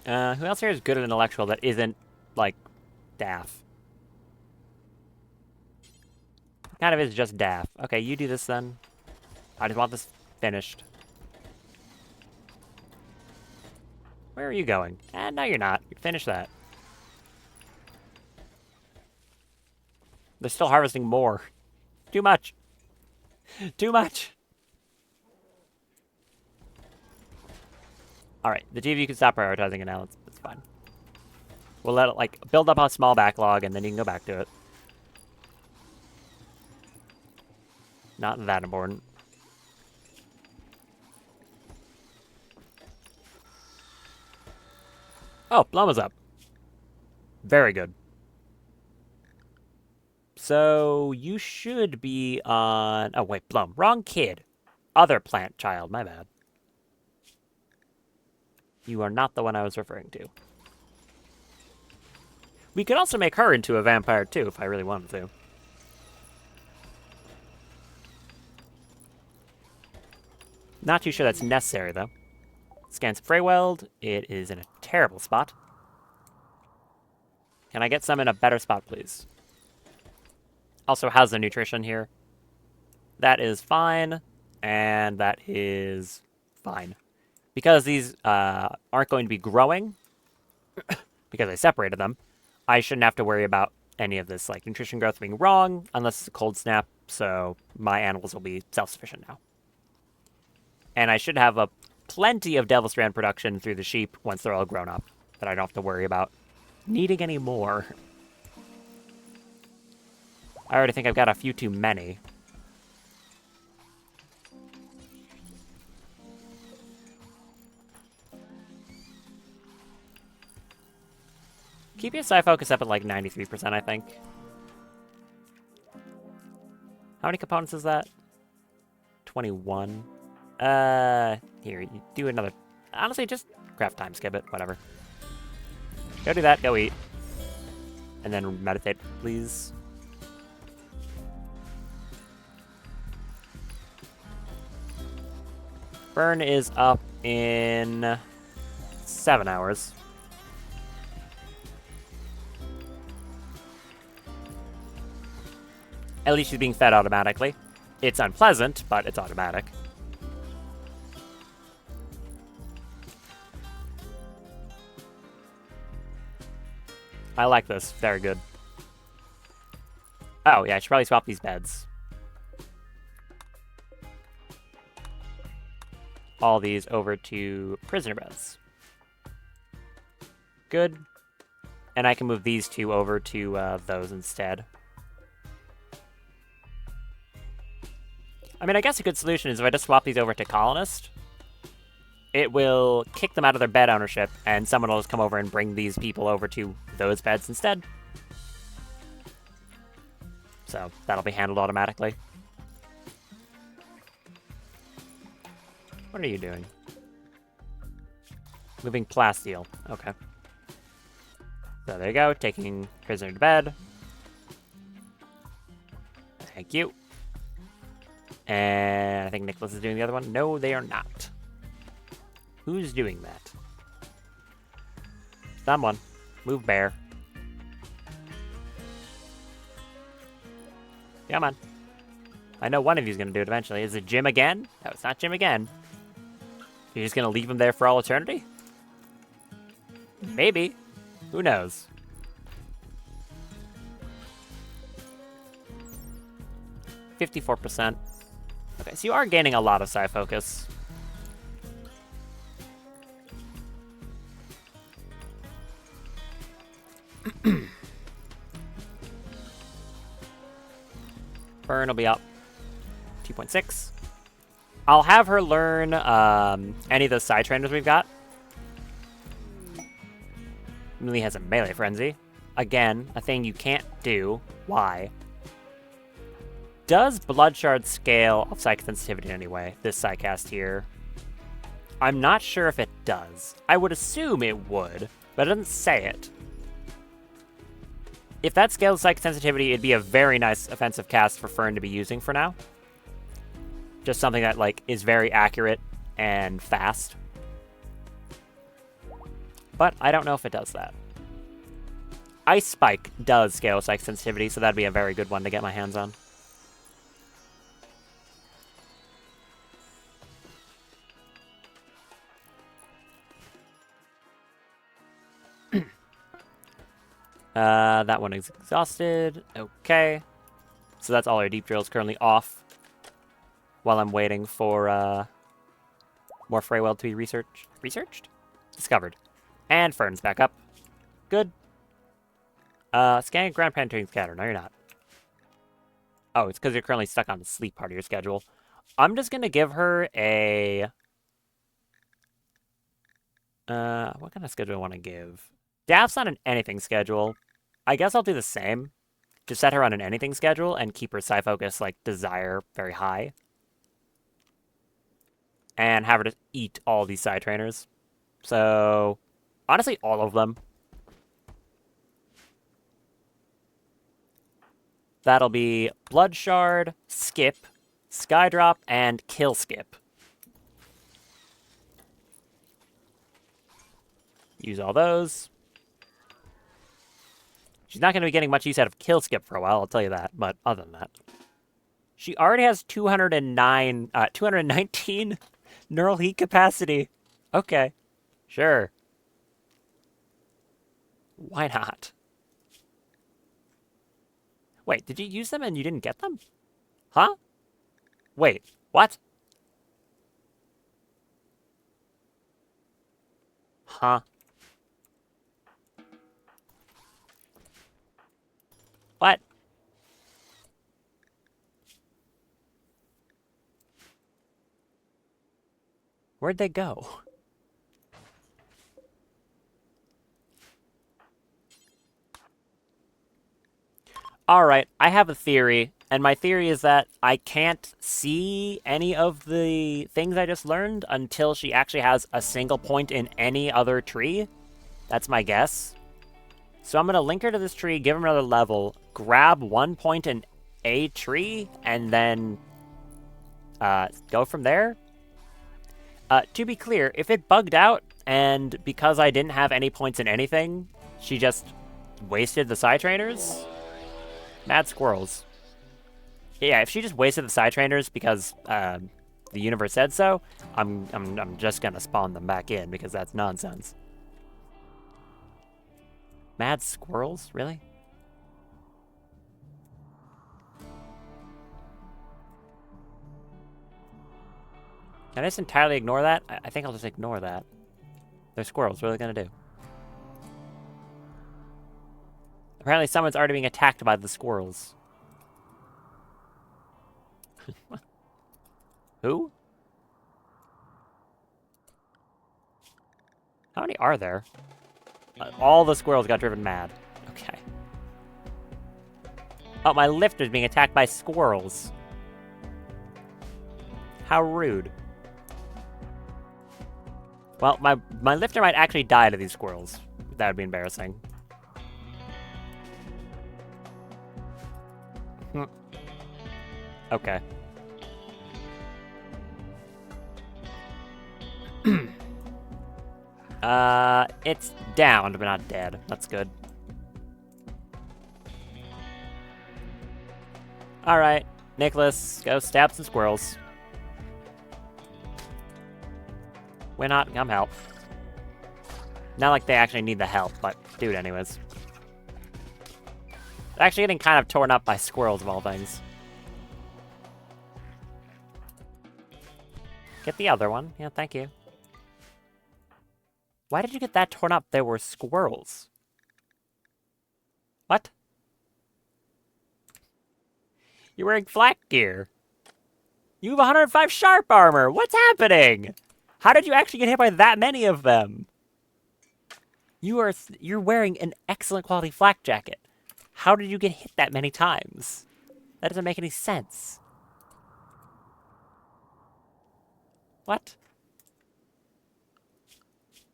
Who else here is good at intellectual that isn't, like, Daff? Kind of is just Daff. Okay, you do this then. I just want this finished. Where are you going? No, you're not. You finish that. They're still harvesting more. Too much. Too much. Alright, the two of you can stop prioritizing it now. It's fine. We'll let it, like, build up a small backlog, and then you can go back to it. Not that important. Oh, Blum is up. Very good. So you should be on... Oh, wait, Blum. Wrong kid. Other plant child, my bad. You are not the one I was referring to. We could also make her into a vampire, too, if I really wanted to. Not too sure that's necessary, though. Scans Freyweld. It is in a terrible spot. Can I get some in a better spot, please? Also, how's the nutrition here? That is fine, and that is fine. Because these aren't going to be growing, because I separated them, I shouldn't have to worry about any of this like nutrition growth being wrong, unless it's a cold snap, so my animals will be self-sufficient now. And I should have plenty of Devil Strand production through the sheep once they're all grown up, that I don't have to worry about needing any more. I already think I've got a few too many. Keep your psi focus up at like 93%, I think. How many components is that? 21. Here, you do another... Honestly, just craft time skip it, whatever. Go do that, go eat. And then meditate, please. Burn is up in 7 hours. At least she's being fed automatically. It's unpleasant, but it's automatic. I like this. Very good. Oh, yeah, I should probably swap these beds. All these over to prisoner beds. Good. And I can move these two over to those instead. I mean, I guess a good solution is if I just swap these over to colonist, it will kick them out of their bed ownership, and someone will just come over and bring these people over to those beds instead. So that'll be handled automatically. What are you doing? Moving plasteel. Okay. So there you go, taking prisoner to bed. Thank you. And I think Nicholas is doing the other one. No, they are not. Who's doing that? Someone. Move bear. Come on. I know one of you is going to do it eventually. Is it Jim again? No, it's not Jim again. You're just going to leave him there for all eternity? Maybe. Who knows? %. Okay, so you are gaining a lot of psi focus. Burn will be up 2.6. I'll have her learn any of those side trainers we've got. Millie has a melee frenzy. Again, a thing you can't do. Why? Does Bloodshard scale of psychic sensitivity in any way, this Psycast here? I'm not sure if it does. I would assume it would, but it doesn't say it. If that scales psychic sensitivity, it'd be a very nice offensive cast for Fern to be using for now. Just something that, like, is very accurate and fast. But I don't know if it does that. Ice Spike does scale psychic sensitivity, so that'd be a very good one to get my hands on. That one is exhausted. Okay. So that's all our deep drills currently off. While I'm waiting for, more Freyweld to be researched? Discovered. And Fern's back up. Good. Scanning ground penetrating scatter. No, you're not. Oh, it's because you're currently stuck on the sleep part of your schedule. I'm just gonna give her a... what kind of schedule do I want to give? Daph's on an anything schedule. I guess I'll do the same. Just set her on an anything schedule and keep her psi focus, like, desire very high. And have her just eat all these psi trainers. So, honestly, all of them. That'll be Blood Shard, Skip, Skydrop, and Kill Skip. Use all those. She's not going to be getting much use out of Kill Skip for a while, I'll tell you that. But other than that, she already has 219 neural heat capacity. Okay, sure. Why not? Wait, did you use them and you didn't get them? Huh? Wait, what? Huh? What? Where'd they go? Alright, I have a theory, and my theory is that I can't see any of the things I just learned until she actually has a single point in any other tree. That's my guess. So I'm going to link her to this tree, give her another level, grab 1 point in a tree, and then go from there. To be clear, if it bugged out, and because I didn't have any points in anything, she just wasted the psi trainers, mad squirrels. Yeah, if she just wasted the psi trainers because the universe said so, I'm just gonna spawn them back in because that's nonsense. Mad squirrels, really? Can I just entirely ignore that? I think I'll just ignore that. They're squirrels. What are they gonna do? Apparently, someone's already being attacked by the squirrels. Who? How many are there? All the squirrels got driven mad. Okay. Oh, my lifter's being attacked by squirrels. How rude. Well, my lifter might actually die to these squirrels. That would be embarrassing. Okay. It's downed, but not dead. That's good. Alright, Nicholas, go stab some squirrels. Why not? Come help. Not like they actually need the help, but do it anyways. They're actually getting kind of torn up by squirrels of all things. Get the other one. Yeah, thank you. Why did you get that torn up? There were squirrels. What? You're wearing flak gear. You have 105 sharp armor. What's happening? How did you actually get hit by that many of them? You're wearing an excellent quality flak jacket. How did you get hit that many times? That doesn't make any sense. What?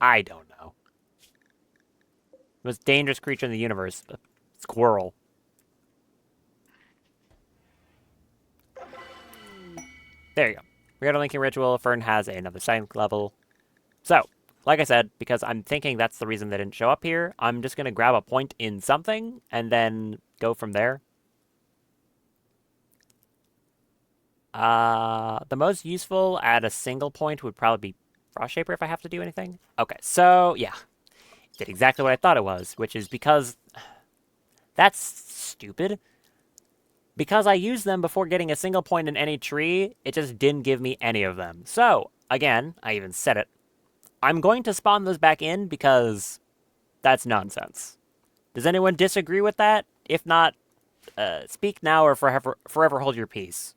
I don't know. The most dangerous creature in the universe. A squirrel. There you go. We got a linking ritual. Fern has another psychic level. So, like I said, because I'm thinking that's the reason they didn't show up here, I'm just going to grab a point in something and then go from there. The most useful at a single point would probably be Frost Shaper if I have to do anything. Okay, so yeah. Did exactly what I thought it was, which is because that's stupid. Because I used them before getting a single point in any tree, it just didn't give me any of them. So, again, I even said it. I'm going to spawn those back in because that's nonsense. Does anyone disagree with that? If not, speak now or forever hold your peace.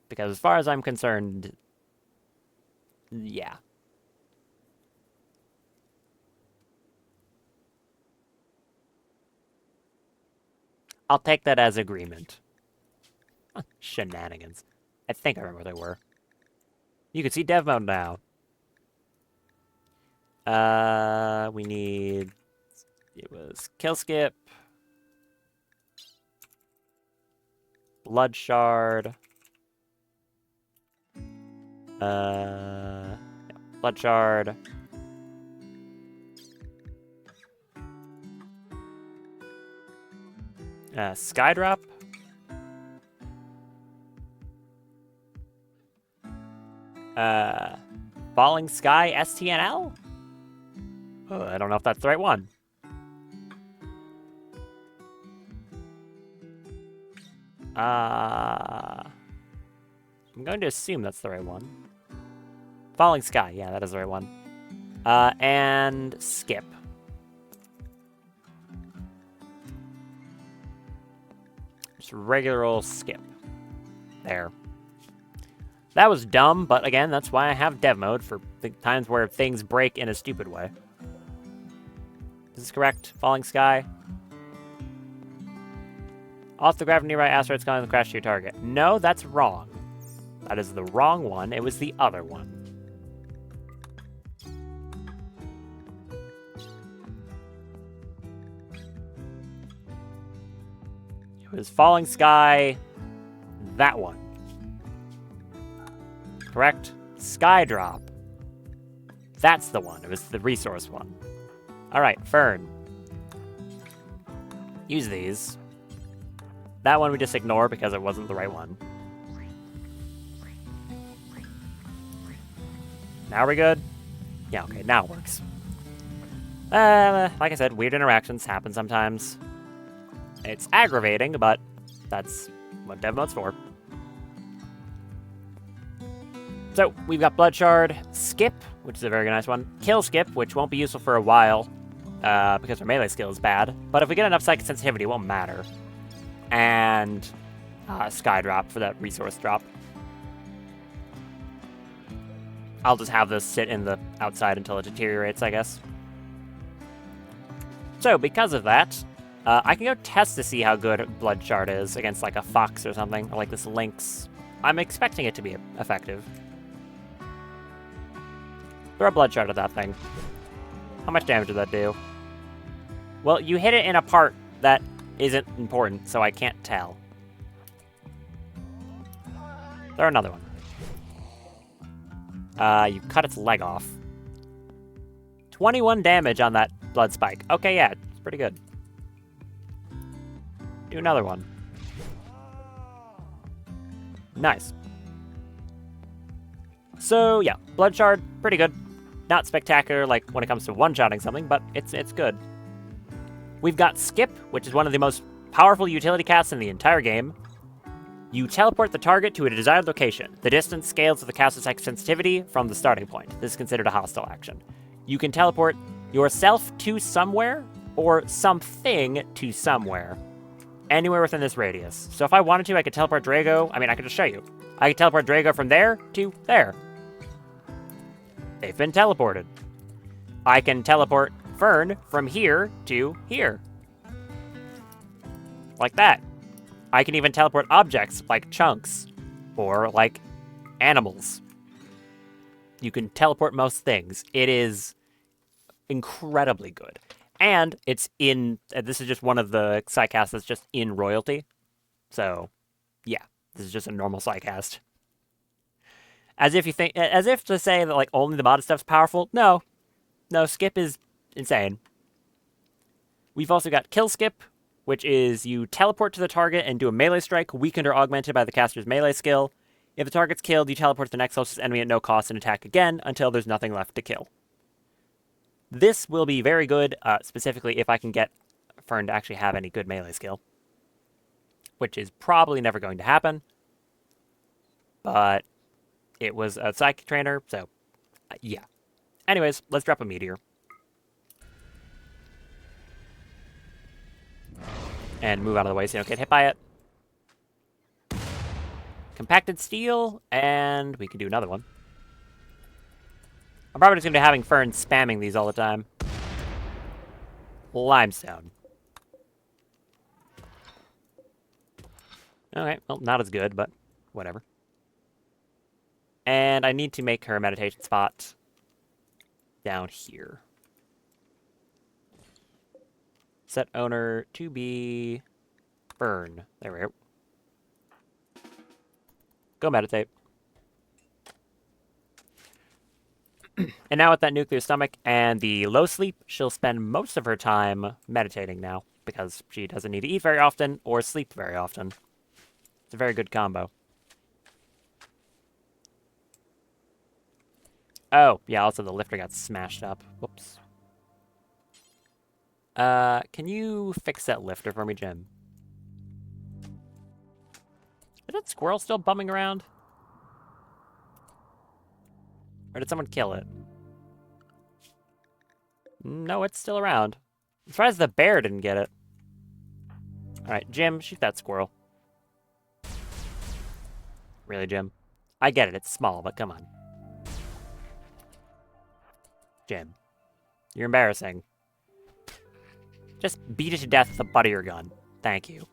Because as far as I'm concerned, yeah. I'll take that as agreement. Shenanigans. I think I remember what they were. You can see dev mode now. We need... It was kill skip. Blood shard. Blood shard. Skydrop. Falling Sky STNL? Oh, I don't know if that's the right one. I'm going to assume that's the right one. Falling Sky, yeah, that is the right one. And skip. Just regular old skip. There. That was dumb, but again, that's why I have dev mode, for the times where things break in a stupid way. Is this correct? Falling Sky? Off the ground nearby asteroids causing the crash to your target. No, that's wrong. That is the wrong one. It was the other one. It was Falling Sky, that one. Correct? Skydrop. That's the one. It was the resource one. Alright, Fern. Use these. That one we just ignore because it wasn't the right one. Now we're good? Yeah, okay, now it works. Like I said, weird interactions happen sometimes. It's aggravating, but that's what dev mode's for. So, we've got Blood Shard, Skip, which is a very nice one, Kill Skip, which won't be useful for a while, because our melee skill is bad, but if we get enough psychic sensitivity, it won't matter. And Skydrop for that resource drop. I'll just have this sit in the outside until it deteriorates, I guess. So, because of that, I can go test to see how good Blood Shard is against, like, a fox or something, or like this lynx. I'm expecting it to be effective. Throw a Blood Shard at that thing. How much damage did that do? Well, you hit it in a part that isn't important, so I can't tell. Throw another one. You cut its leg off. 21 damage on that blood spike. Okay, yeah, it's pretty good. Do another one. Nice. So, yeah, Blood Shard, pretty good. Not spectacular, like, when it comes to one-shotting something, but it's good. We've got Skip, which is one of the most powerful utility casts in the entire game. You teleport the target to a desired location. The distance scales with the caster's sensitivity from the starting point. This is considered a hostile action. You can teleport yourself to somewhere, or something to somewhere. Anywhere within this radius. So if I wanted to, I could teleport Drago. I mean, I could just show you. I could teleport Drago from there to there. They've been teleported. I can teleport Fern from here to here. Like that. I can even teleport objects like chunks or like animals. You can teleport most things. It is incredibly good. And it's in, this is just one of the psycasts that's just in royalty. So, yeah, this is just a normal psycast. As if to say that, like, only the modded stuff's powerful. No. No, Skip is insane. We've also got Kill Skip, which is you teleport to the target and do a melee strike, weakened or augmented by the caster's melee skill. If the target's killed, you teleport to the next closest enemy at no cost and attack again until there's nothing left to kill. This will be very good, specifically if I can get Fern to actually have any good melee skill. Which is probably never going to happen. But it was a psychic trainer, so yeah. Anyways, let's drop a meteor. And move out of the way so you don't get hit by it. Compacted steel, and we can do another one. I'm probably just going to be having Fern spamming these all the time. Limestone. Okay, well, not as good, but whatever. And I need to make her meditation spot down here. Set owner to be Burn. There we go. Go meditate. And now with that nuclear stomach and the low sleep, she'll spend most of her time meditating now because she doesn't need to eat very often or sleep very often. It's a very good combo. Oh, yeah, also the lifter got smashed up. Whoops. Can you fix that lifter for me, Jim? Is that squirrel still bumming around? Or did someone kill it? No, it's still around. I'm surprised the bear didn't get it. Alright, Jim, shoot that squirrel. Really, Jim? I get it, it's small, but come on. Jim, you're embarrassing. Just beat it to death with the butt of your gun. Thank you.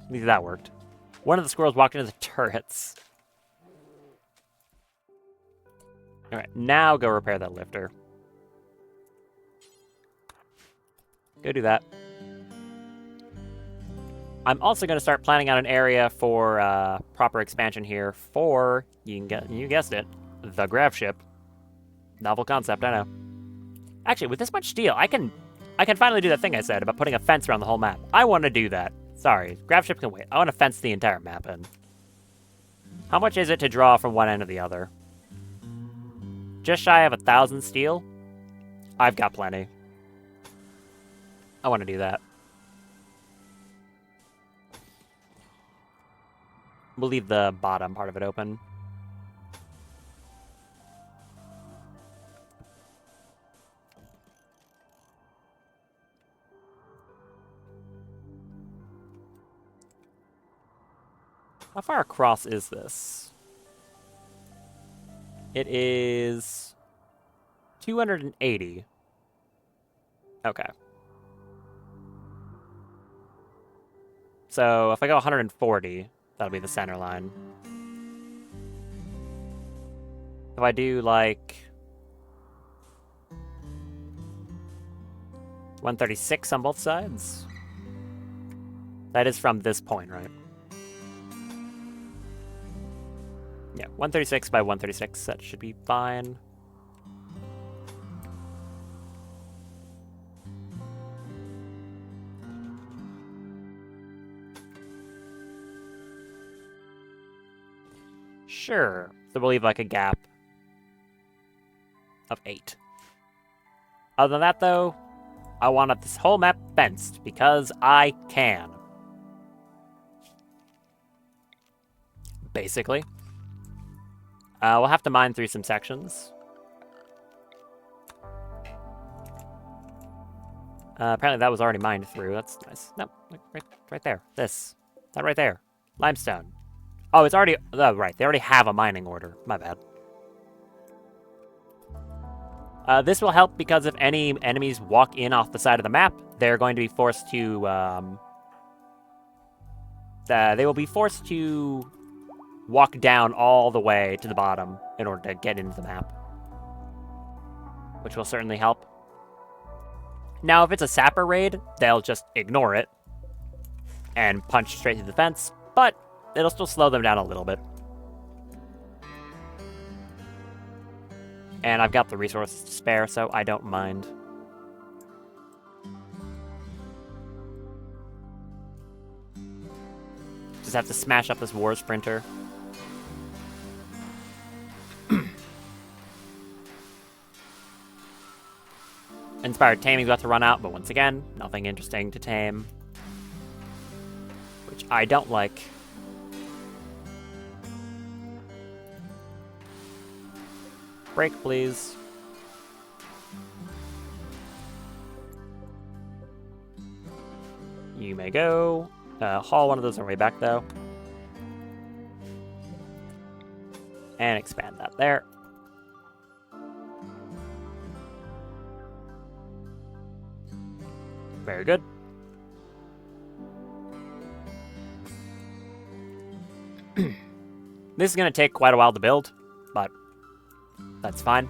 At least that worked. One of the squirrels walked into the turrets. Alright, now go repair that lifter. Go do that. I'm also going to start planning out an area for proper expansion here for, you guessed it, the grav ship. Novel concept, I know. Actually, with this much steel, I can finally do that thing I said about putting a fence around the whole map. I want to do that. Sorry, grav ship can wait. I want to fence the entire map in. How much is it to draw from one end to the other? Just shy of 1,000 steel? I've got plenty. I want to do that. We'll leave the bottom part of it open. How far across is this? It is 280. Okay. So if I go 140, that'll be the center line. If I do like 136 on both sides, that is from this point, right? Yeah, 136 by 136, that should be fine. Sure. So we'll leave like a gap of 8. Other than that, though, I want this whole map fenced because I can. Basically. We'll have to mine through some sections. Apparently that was already mined through. That's nice. Nope, right there. That right there. Limestone. Oh, it's already... Oh, right. They already have a mining order. My bad. This will help because if any enemies walk in off the side of the map, they're going to be forced to... they will be forced to walk down all the way to the bottom in order to get into the map. Which will certainly help. Now, if it's a sapper raid, they'll just ignore it and punch straight through the fence, but it'll still slow them down a little bit. And I've got the resources to spare, so I don't mind. Just have to smash up this war sprinter. Inspired Taming's about to run out, but once again, nothing interesting to tame. Which I don't like. Break, please. You may go. Haul one of those on our way back, though. And expand that there. Very good. This is going to take quite a while to build, but that's fine.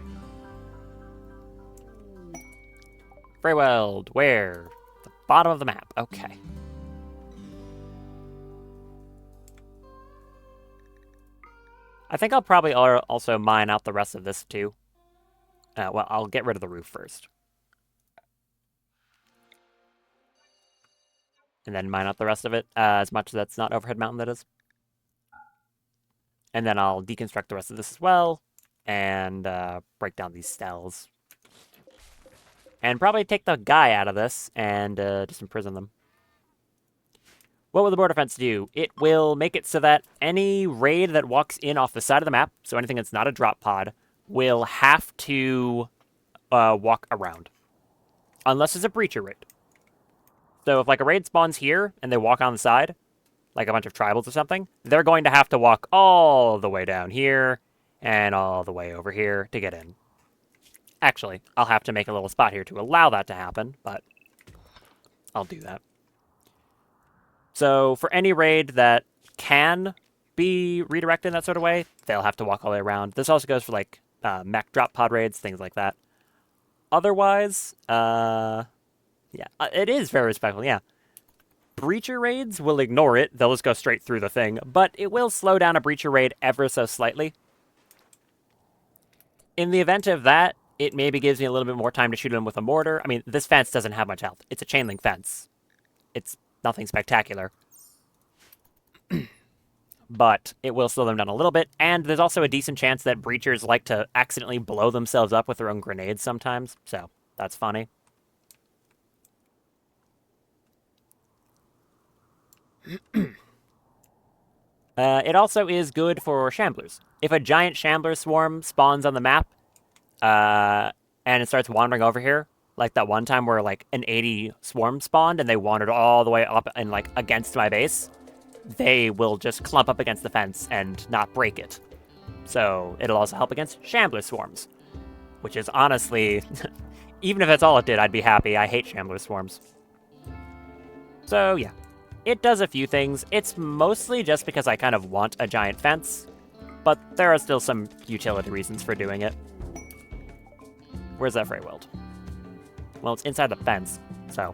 Rimworld, where? The bottom of the map. Okay. I think I'll probably also mine out the rest of this too. Well, I'll get rid of the roof first. And then mine out the rest of it, as much as that's not overhead mountain, that is. And then I'll deconstruct the rest of this as well, and break down these stells. And probably take the guy out of this, and just imprison them. What will the border fence do? It will make it so that any raid that walks in off the side of the map, so anything that's not a drop pod, will have to walk around. Unless it's a breacher raid. So if like a raid spawns here, and they walk on the side, like a bunch of tribals or something, they're going to have to walk all the way down here, and all the way over here to get in. Actually, I'll have to make a little spot here to allow that to happen, but I'll do that. So for any raid that can be redirected in that sort of way, they'll have to walk all the way around. This also goes for like mech drop pod raids, things like that. Otherwise, yeah, it is very respectful, yeah. Breacher raids will ignore it. They'll just go straight through the thing, but it will slow down a breacher raid ever so slightly. In the event of that, it maybe gives me a little bit more time to shoot them with a mortar. I mean, this fence doesn't have much health. It's a chain link fence. It's nothing spectacular. But it will slow them down a little bit, and there's also a decent chance that breachers like to accidentally blow themselves up with their own grenades sometimes, so that's funny. It also is good for shamblers. If a giant shambler swarm spawns on the map, and it starts wandering over here, like that one time where like an 80 swarm spawned and they wandered all the way up and like against my base, they will just clump up against the fence and not break it. So it'll also help against shambler swarms, which is honestly, even if that's all it did, I'd be happy. I hate shambler swarms. So yeah, it does a few things. It's mostly just because I kind of want a giant fence, but there are still some utility reasons for doing it. Where's that Rimworld? Well, it's inside the fence, so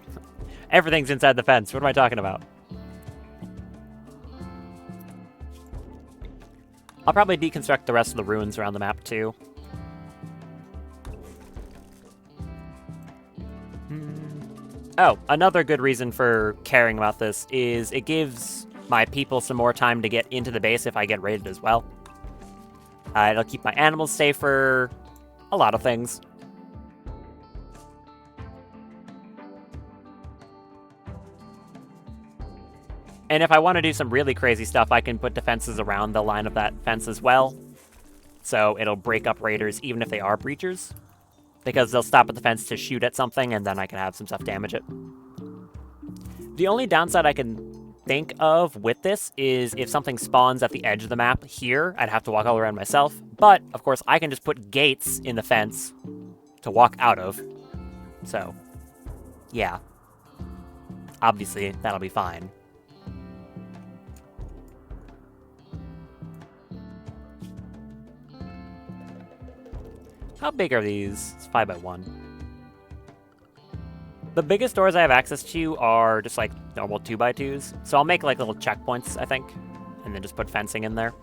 everything's inside the fence. What am I talking about? I'll probably deconstruct the rest of the ruins around the map, too. Oh, another good reason for caring about this is it gives my people some more time to get into the base if I get raided as well. It'll keep my animals safer, a lot of things. And if I want to do some really crazy stuff, I can put defenses around the line of that fence as well. So it'll break up raiders even if they are breachers. Because they'll stop at the fence to shoot at something, and then I can have some stuff damage it. The only downside I can think of with this is if something spawns at the edge of the map here, I'd have to walk all around myself. But, of course, I can just put gates in the fence to walk out of. So, yeah. Obviously, that'll be fine. How big are these? It's 5x1. The biggest doors I have access to are just like normal 2x2s. So I'll make like little checkpoints, I think, and then just put fencing in there.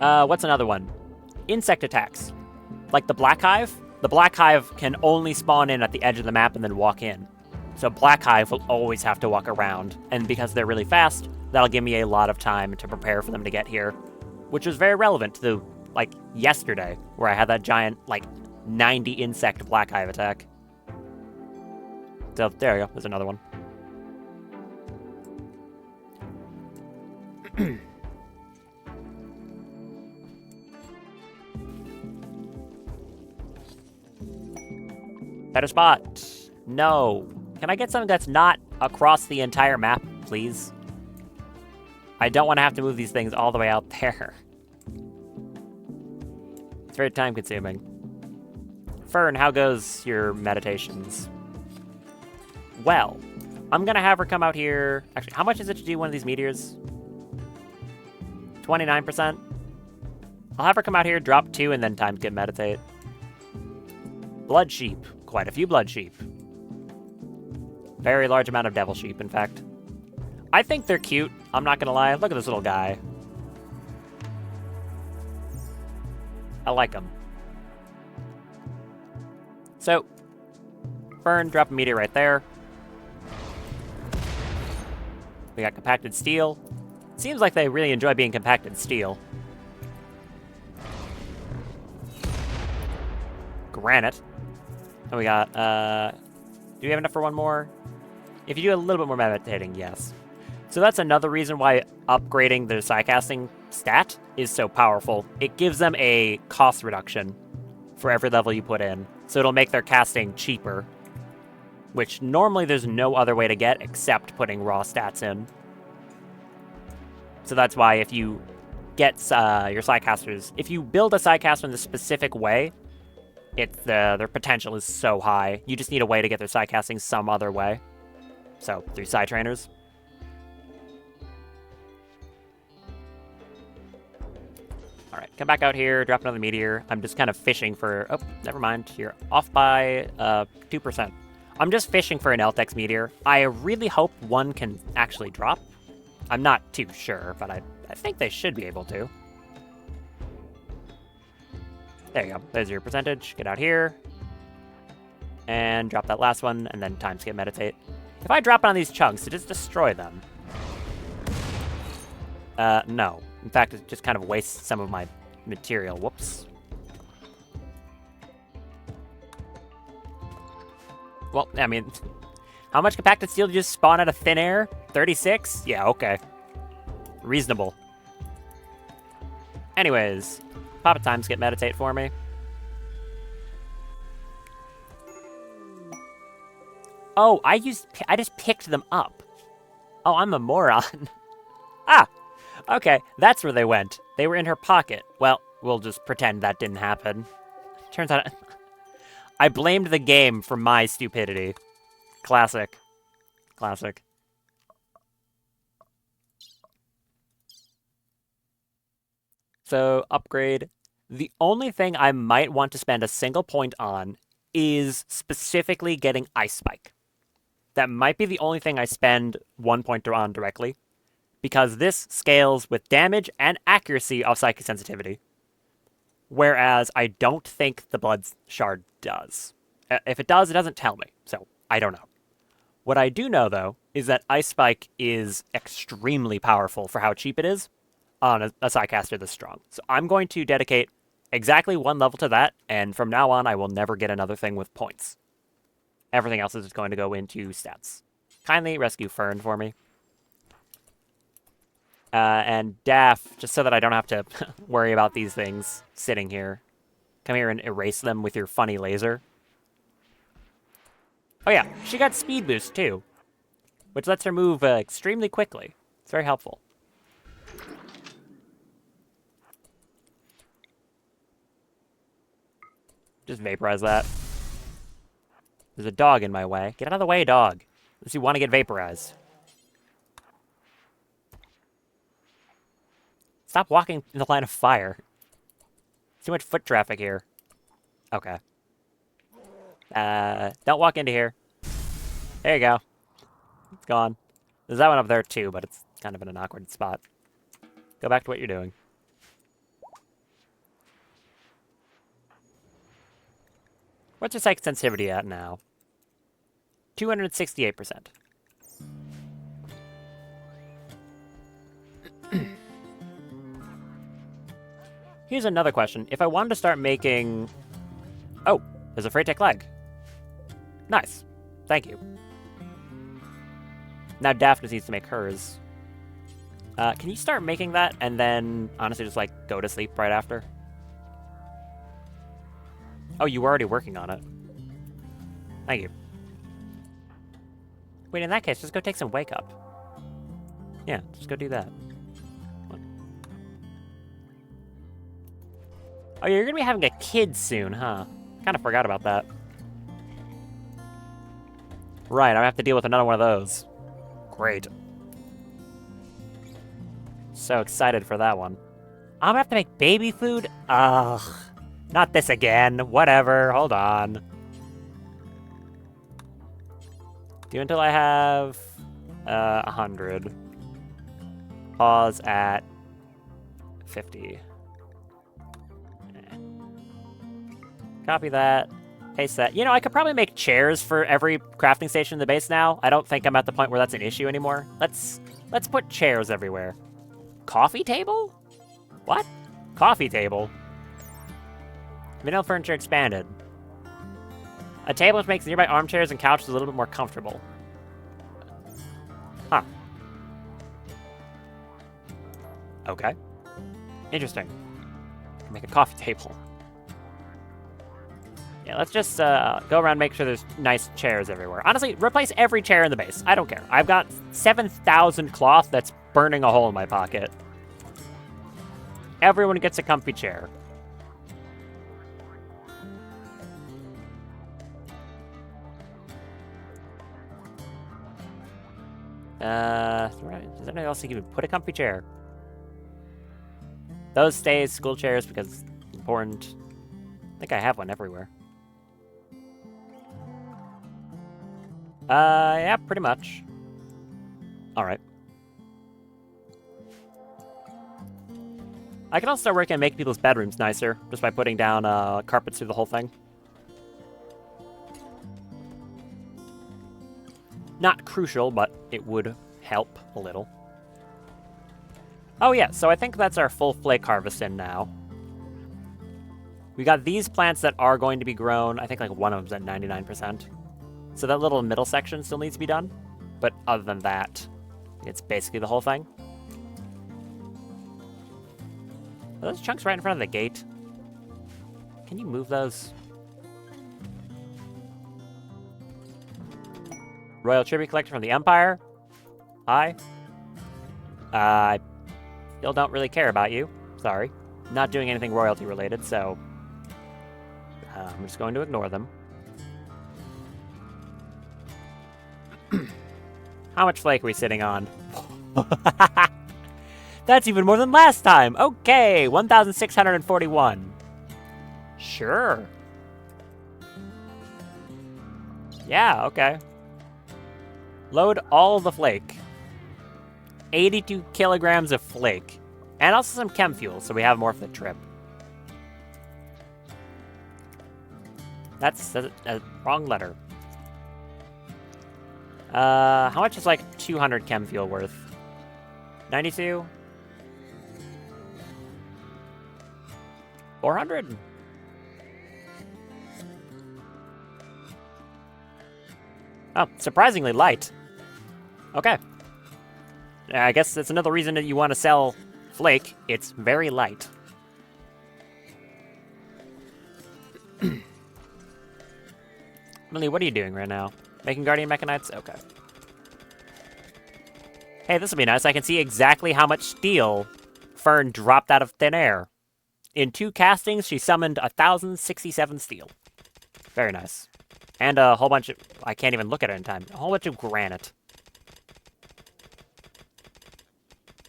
What's another one? Insect attacks. Like the Black Hive. The Black Hive can only spawn in at the edge of the map and then walk in. So Black Hive will always have to walk around, and because they're really fast, that'll give me a lot of time to prepare for them to get here, which was very relevant to, like, yesterday, where I had that giant, like, 90 insect Black Hive attack. So, there you go, there's another one. Better spot. No. Can I get something that's not across the entire map, please? I don't want to have to move these things all the way out there. It's very time consuming. Fern, how goes your meditations? Well, I'm gonna have her come out here. Actually, how much is it to do one of these meteors? 29%? I'll have her come out here, drop 2, and then time skip meditate. Blood sheep. Quite a few blood sheep. Very large amount of devil sheep, in fact. I think they're cute. I'm not gonna lie. Look at this little guy. I like him. So, Fern, drop a meteor right there. We got compacted steel. Seems like they really enjoy being compacted steel. Granite. And we got, do we have enough for one more? If you do a little bit more meditating, yes. So that's another reason why upgrading the psycasting stat is so powerful. It gives them a cost reduction for every level you put in. So it'll make their casting cheaper, which normally there's no other way to get except putting raw stats in. So that's why if you get your psycasters, if you build a psycaster in a specific way, their potential is so high. You just need a way to get their psycasting some other way. So, through Psy Trainers. Alright, come back out here, drop another meteor. I'm just kind of fishing for... Oh, never mind. You're off by 2%. I'm just fishing for an LTEX meteor. I really hope one can actually drop. I'm not too sure, but I think they should be able to. There you go. There's your percentage. Get out here. And drop that last one, and then time skip meditate. If I drop it on these chunks, to just destroy them. No. In fact, it just kind of wastes some of my material. Whoops. Well, I mean, how much compacted steel did you just spawn out of thin air? 36? Yeah, okay. Reasonable. Anyways, pop a time skip meditate for me. Oh, I just picked them up. Oh, I'm a moron. Ah! Okay, that's where they went. They were in her pocket. Well, we'll just pretend that didn't happen. Turns out I blamed the game for my stupidity. Classic. Classic. So, upgrade. The only thing I might want to spend a single point on is specifically getting Ice Spike. That might be the only thing I spend 1 point on directly, because this scales with damage and accuracy of Psychic Sensitivity, whereas I don't think the Blood Shard does. If it does, it doesn't tell me, so I don't know. What I do know, though, is that Ice Spike is extremely powerful for how cheap it is on a Psycaster this strong. So I'm going to dedicate exactly 1 level to that, and from now on I will never get another thing with points. Everything else is just going to go into stats. Kindly rescue Fern for me. And Daff, just so that I don't have to worry about these things sitting here. Come here and erase them with your funny laser. Oh yeah, she got speed boost too, which lets her move extremely quickly. It's very helpful. Just vaporize that. There's a dog in my way. Get out of the way, dog. Unless you want to get vaporized. Stop walking in the line of fire. Too much foot traffic here. Okay. Don't walk into here. There you go. It's gone. There's that one up there too, but it's kind of in an awkward spot. Go back to what you're doing. What's your psychic sensitivity at now? 268%. Here's another question. If I wanted to start making... Oh, there's a Freitech leg. Nice. Thank you. Now Daphne needs to make hers. Can you start making that and then honestly just like go to sleep right after? Oh, you were already working on it. Thank you. Wait, in that case, just go take some wake up. Yeah, just go do that. Oh, you're gonna be having a kid soon, huh? Kind of forgot about that. Right, I have to deal with another one of those. Great. So excited for that one. I'm gonna have to make baby food? Ugh. Not this again. Whatever, hold on. Do until I have 100. Pause at 50. Copy that. Paste that. You know, I could probably make chairs for every crafting station in the base now. I don't think I'm at the point where that's an issue anymore. Let's put chairs everywhere. Coffee table? What? Coffee table? Vanilla furniture expanded. A table which makes nearby armchairs and couches a little bit more comfortable. Huh. Okay. Interesting. Make a coffee table. Yeah, let's just go around and make sure there's nice chairs everywhere. Honestly, replace every chair in the base. I don't care. I've got 7,000 cloth that's burning a hole in my pocket. Everyone gets a comfy chair. Is there anything else you can put a comfy chair? Those stays school chairs because it's important. I think I have one everywhere. Yeah, pretty much. Alright. I can also start working on making people's bedrooms nicer, just by putting down carpets through the whole thing. Not crucial, but it would help a little. Oh yeah, so I think that's our full flake harvest in now. We got these plants that are going to be grown. I think like one of them's at 99%. So that little middle section still needs to be done. But other than that, it's basically the whole thing. Are those chunks right in front of the gate? Can you move those? Royal Tribute Collection from the Empire. Hi. I still don't really care about you. Sorry. Not doing anything royalty related, so I'm just going to ignore them. How much flake are we sitting on? That's even more than last time. Okay, 1,641. Sure. Yeah, okay. Load all the flake. 82 kilograms of flake. And also some chem fuel, so we have more for the trip. That's a wrong letter. How much is like 200 chem fuel worth? 92? 400? Oh, surprisingly light. Okay. I guess that's another reason that you want to sell flake. It's very light. Millie, what are you doing right now? Making Guardian Mechanites? Okay. Hey, this will be nice. I can see exactly how much steel Fern dropped out of thin air. In 2 castings, she summoned 1,067 steel. Very nice. And a whole bunch of... I can't even look at it in time. A whole bunch of granite.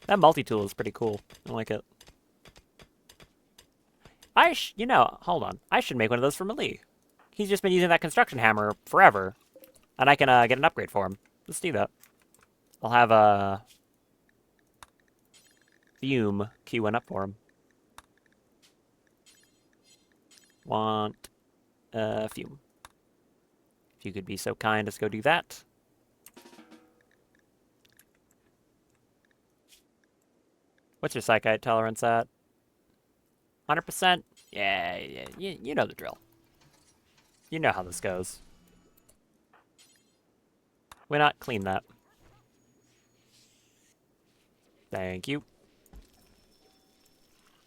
That multi-tool is pretty cool. I like it. You know, hold on. I should make one of those for Mali. He's just been using that construction hammer forever. And I can get an upgrade for him. Let's do that. I'll have a... Fume queue one up for him. Want... Fume. If you could be so kind as go do that. What's your psychite tolerance at? 100%? Yeah, you know the drill. You know how this goes. Why not clean that? Thank you.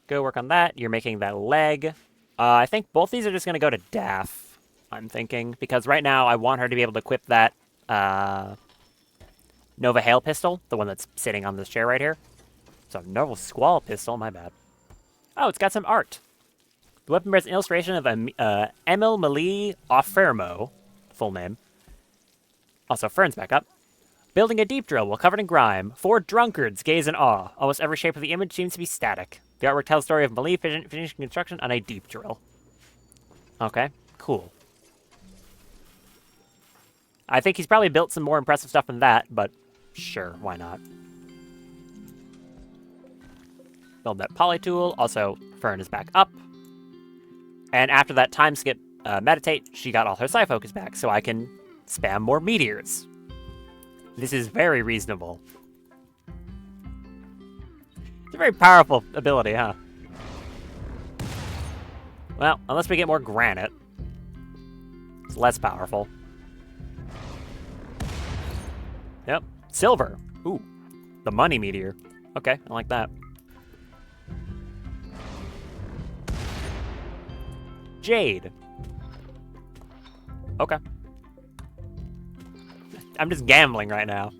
Go work on that. You're making that leg. I think both these are just going to go to Daff, I'm thinking. Because right now I want her to be able to equip that Nova Hail pistol. The one that's sitting on this chair right here. So Nova Squall pistol, my bad. Oh, it's got some art. The weapon bears an illustration of Emil Malie Offermo, full name. Also, Fern's back up. Building a deep drill while covered in grime. 4 drunkards gaze in awe. Almost every shape of the image seems to be static. The artwork tells the story of Malie finishing construction on a deep drill. Okay, cool. I think he's probably built some more impressive stuff than that, but sure, why not? Build that poly tool. Also, Fern is back up. And after that time skip meditate, she got all her psi focus back, so I can spam more meteors. This is very reasonable. It's a very powerful ability, huh? Well, unless we get more granite. It's less powerful. Yep. Silver. Ooh. The money meteor. Okay, I like that. Jade. Okay. I'm just gambling right now.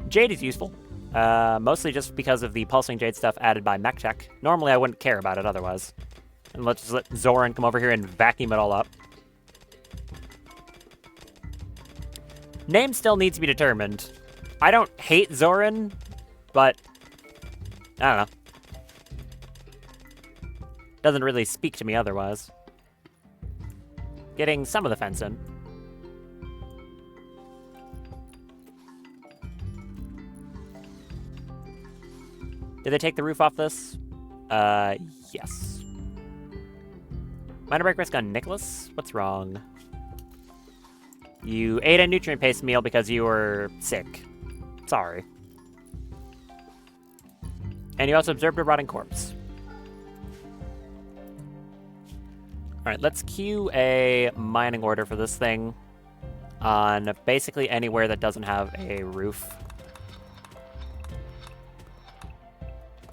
Jade is useful. Mostly just because of the pulsing jade stuff added by MechCheck. Normally I wouldn't care about it otherwise. And let's just let Zoran come over here and vacuum it all up. Name still needs to be determined. I don't hate Zoran, but I don't know. Doesn't really speak to me otherwise. Getting some of the fence in. Did they take the roof off this? Yes. Minor break risk on Nicholas? What's wrong? You ate a nutrient paste meal because you were sick. Sorry. And you also observed a rotting corpse. Alright, let's queue a mining order for this thing on basically anywhere that doesn't have a roof.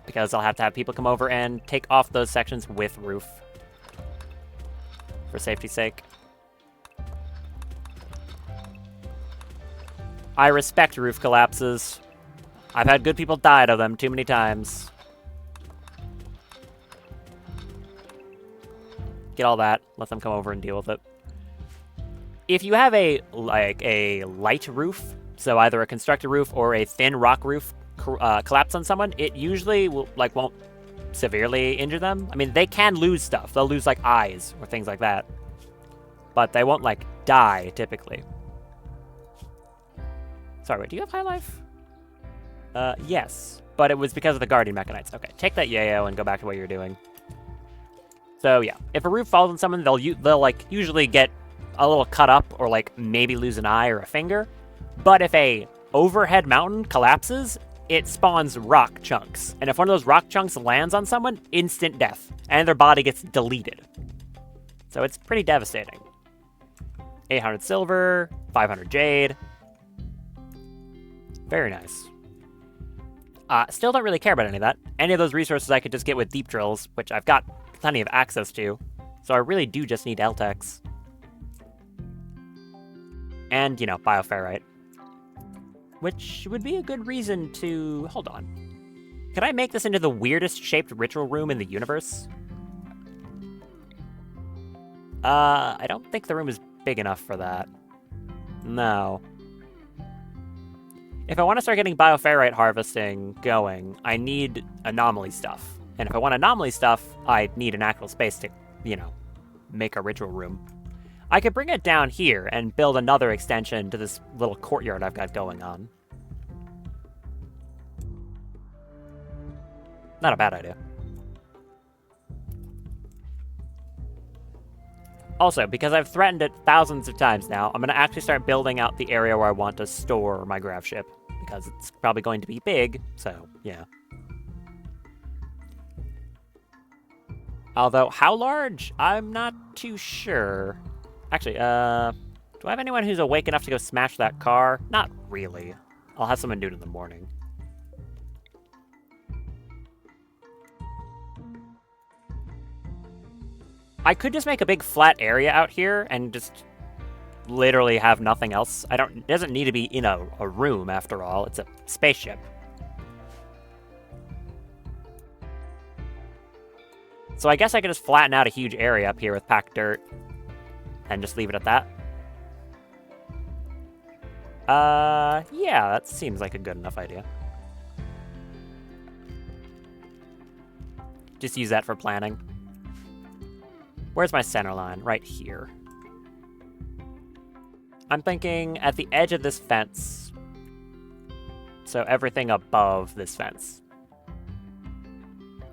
Because I'll have to have people come over and take off those sections with roof. For safety's sake. I respect roof collapses. I've had good people die of them too many times. Get all that. Let them come over and deal with it. If you have a light roof, so either a constructed roof or a thin rock roof collapse on someone, it usually won't severely injure them. I mean, they can lose stuff. They'll lose like eyes or things like that, but they won't like die typically. Sorry, wait, do you have high life? Yes, but it was because of the guardian mechanites. Okay, take that yayo and go back to what you're doing. So yeah, if a roof falls on someone, they'll like usually get a little cut up or like maybe lose an eye or a finger. But if a overhead mountain collapses, it spawns rock chunks. And if one of those rock chunks lands on someone, instant death. And their body gets deleted. So it's pretty devastating. 800 silver, 500 jade. Very nice. Still don't really care about any of that. Any of those resources I could just get with deep drills, which I've got plenty of access to. So I really do just need Eltex. And, you know, bioferrite. Which would be a good reason to... Hold on. Can I make this into the weirdest shaped ritual room in the universe? I don't think the room is big enough for that. No. If I want to start getting bioferrite harvesting going, I need anomaly stuff. And if I want anomaly stuff, I need an actual space to, you know, make a ritual room. I could bring it down here and build another extension to this little courtyard I've got going on. Not a bad idea. Also, because I've threatened it thousands of times now, I'm going to actually start building out the area where I want to store my grav ship. Because it's probably going to be big, so, yeah. Although, how large? I'm not too sure. Actually, do I have anyone who's awake enough to go smash that car? Not really. I'll have someone do it in the morning. I could just make a big flat area out here and just literally have nothing else. It doesn't need to be in a room after all. It's a spaceship. So I guess I could just flatten out a huge area up here with packed dirt and just leave it at that. Yeah, that seems like a good enough idea. Just use that for planning. Where's my center line? Right here. I'm thinking at the edge of this fence. So everything above this fence.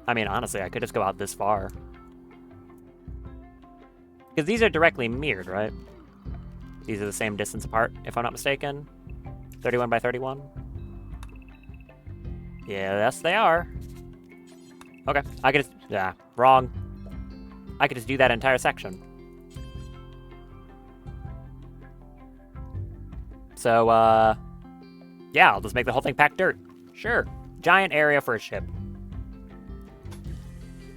I mean, honestly, I could just go out this far. Because these are directly mirrored, right? These are the same distance apart, if I'm not mistaken. 31 by 31. Yeah, yes, they are. Okay, I could just... Yeah, wrong. I could just do that entire section. So, yeah, I'll just make the whole thing packed dirt. Sure. Giant area for a ship.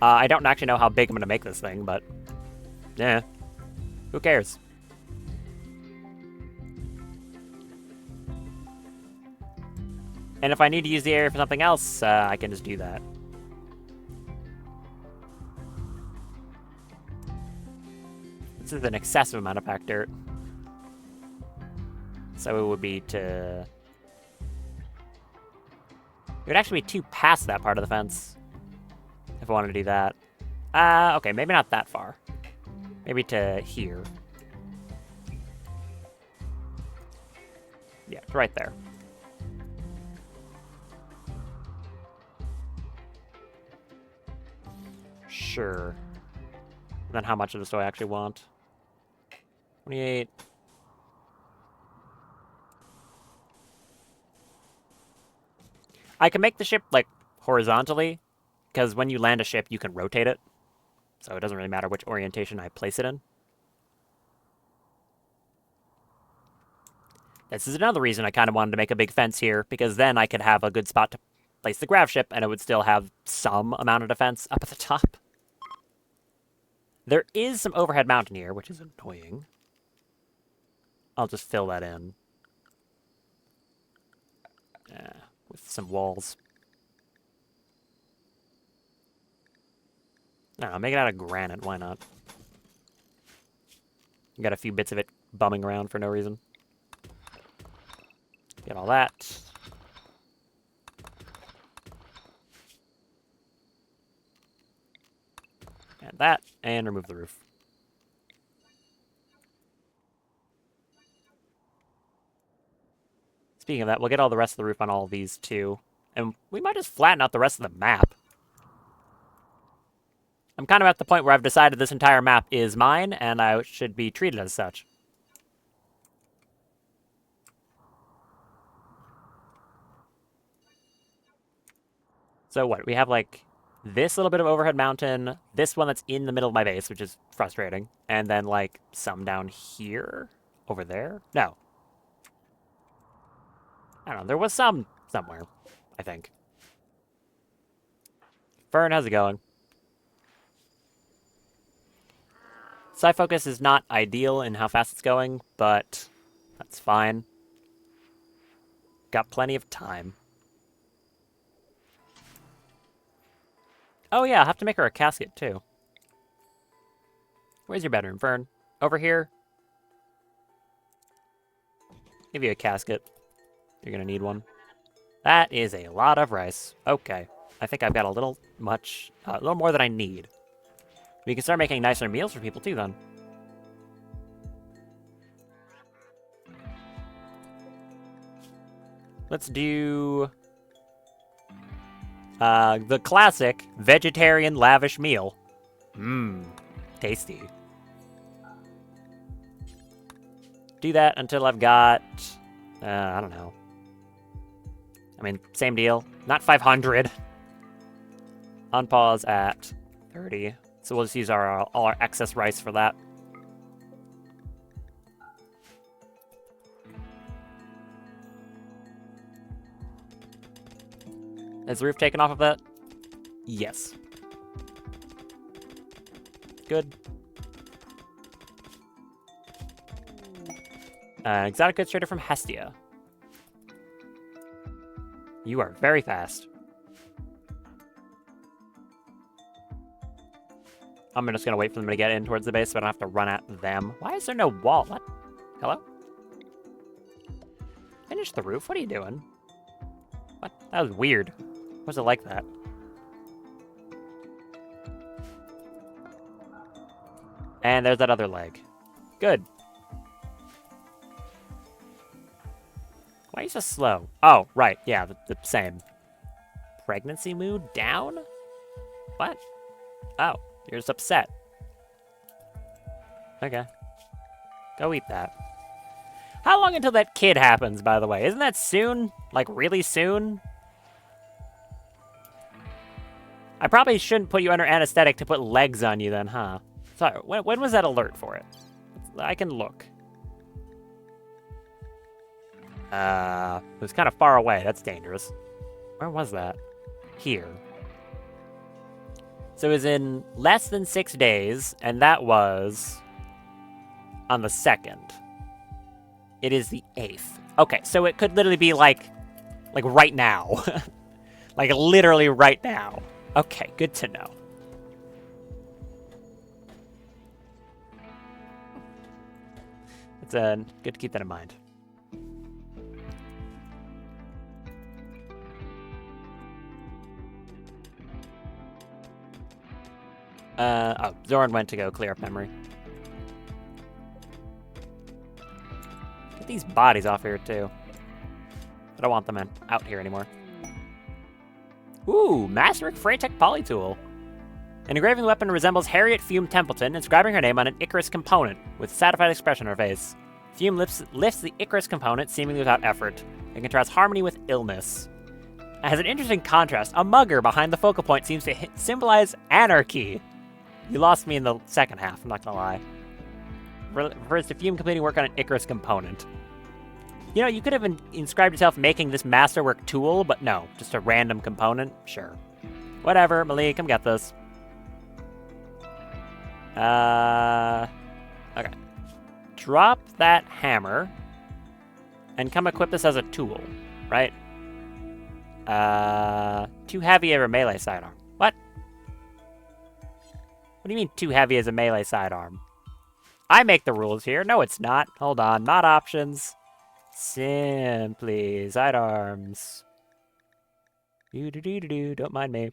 I don't actually know how big I'm going to make this thing, but... Yeah. Who cares? And if I need to use the area for something else, I can just do that. This is an excessive amount of packed dirt. So it would be to... It would actually be too past that part of the fence. If I wanted to do that. Okay, maybe not that far. Maybe to here. Yeah, right there. Sure. And then how much of this do I actually want? 28. I can make the ship, like, horizontally, because when you land a ship, you can rotate it. So it doesn't really matter which orientation I place it in. This is another reason I kind of wanted to make a big fence here, because then I could have a good spot to place the grav ship, and it would still have some amount of defense up at the top. There is some overhead mountain here, which is annoying. I'll just fill that in. With some walls. No, make it out of granite. Why not? Got a few bits of it bumming around for no reason. Get all that. And that, and remove the roof. Speaking of that, we'll get all the rest of the roof on all of these too. And we might just flatten out the rest of the map. I'm kind of at the point where I've decided this entire map is mine, and I should be treated as such. So what, we have like this little bit of overhead mountain, this one that's in the middle of my base, which is frustrating, and then like some down here, over there? No. I don't know, there was some somewhere, I think. Fern, how's it going? Side focus is not ideal in how fast it's going, but that's fine. Got plenty of time. Oh yeah, I'll have to make her a casket too. Where's your bedroom, Fern? Over here? Give you a casket. You're gonna need one. That is a lot of rice. Okay. I think I've got a little more than I need. We can start making nicer meals for people too then. Let's do the classic vegetarian lavish meal. Mmm, tasty. Do that until I've got, I don't know. I mean, same deal. Not 500. Unpause at 30. So we'll just use all our excess rice for that. Is the roof taken off of that? Yes. Good. Exotic goods trader from Hestia. You are very fast. I'm just gonna wait for them to get in towards the base so I don't have to run at them. Why is there no wall? What? Hello? Finish the roof? What are you doing? What? That was weird. Was it like that? And there's that other leg. Good. Why are you so slow? Oh, right. Yeah, the same. Pregnancy mood down? What? Oh, you're just upset. Okay. Go eat that. How long until that kid happens, by the way? Isn't that soon? Like, really soon? I probably shouldn't put you under anesthetic to put legs on you then, huh? Sorry, when was that alert for it? I can look. It was kind of far away. That's dangerous. Where was that? Here. So it was in less than 6 days, and that was on the 2nd. It is the 8th. Okay, so it could literally be like right now. Like literally right now. Okay, good to know. It's good to keep that in mind. Oh, Zoran went to go clear up memory. Get these bodies off here, too. I don't want them out here anymore. Ooh, Masteric Freytech Polytool. An engraving weapon resembles Harriet Fume Templeton, inscribing her name on an Icarus component, with a satisfied expression on her face. Fume lifts the Icarus component, seemingly without effort, and contrasts harmony with illness. It has an interesting contrast. A mugger behind the focal point seems to symbolize anarchy. You lost me in the second half, I'm not gonna lie. Refers to Fume completing work on an Icarus component. You know, you could have inscribed yourself making this masterwork tool, but no, just a random component? Sure. Whatever, Malik, come get this. Okay. Drop that hammer, and come equip this as a tool, right? Too heavy of a melee sidearm. What? What do you mean too heavy as a melee sidearm? I make the rules here. No, it's not. Hold on. Not options. Simply sidearms. Do. Don't mind me.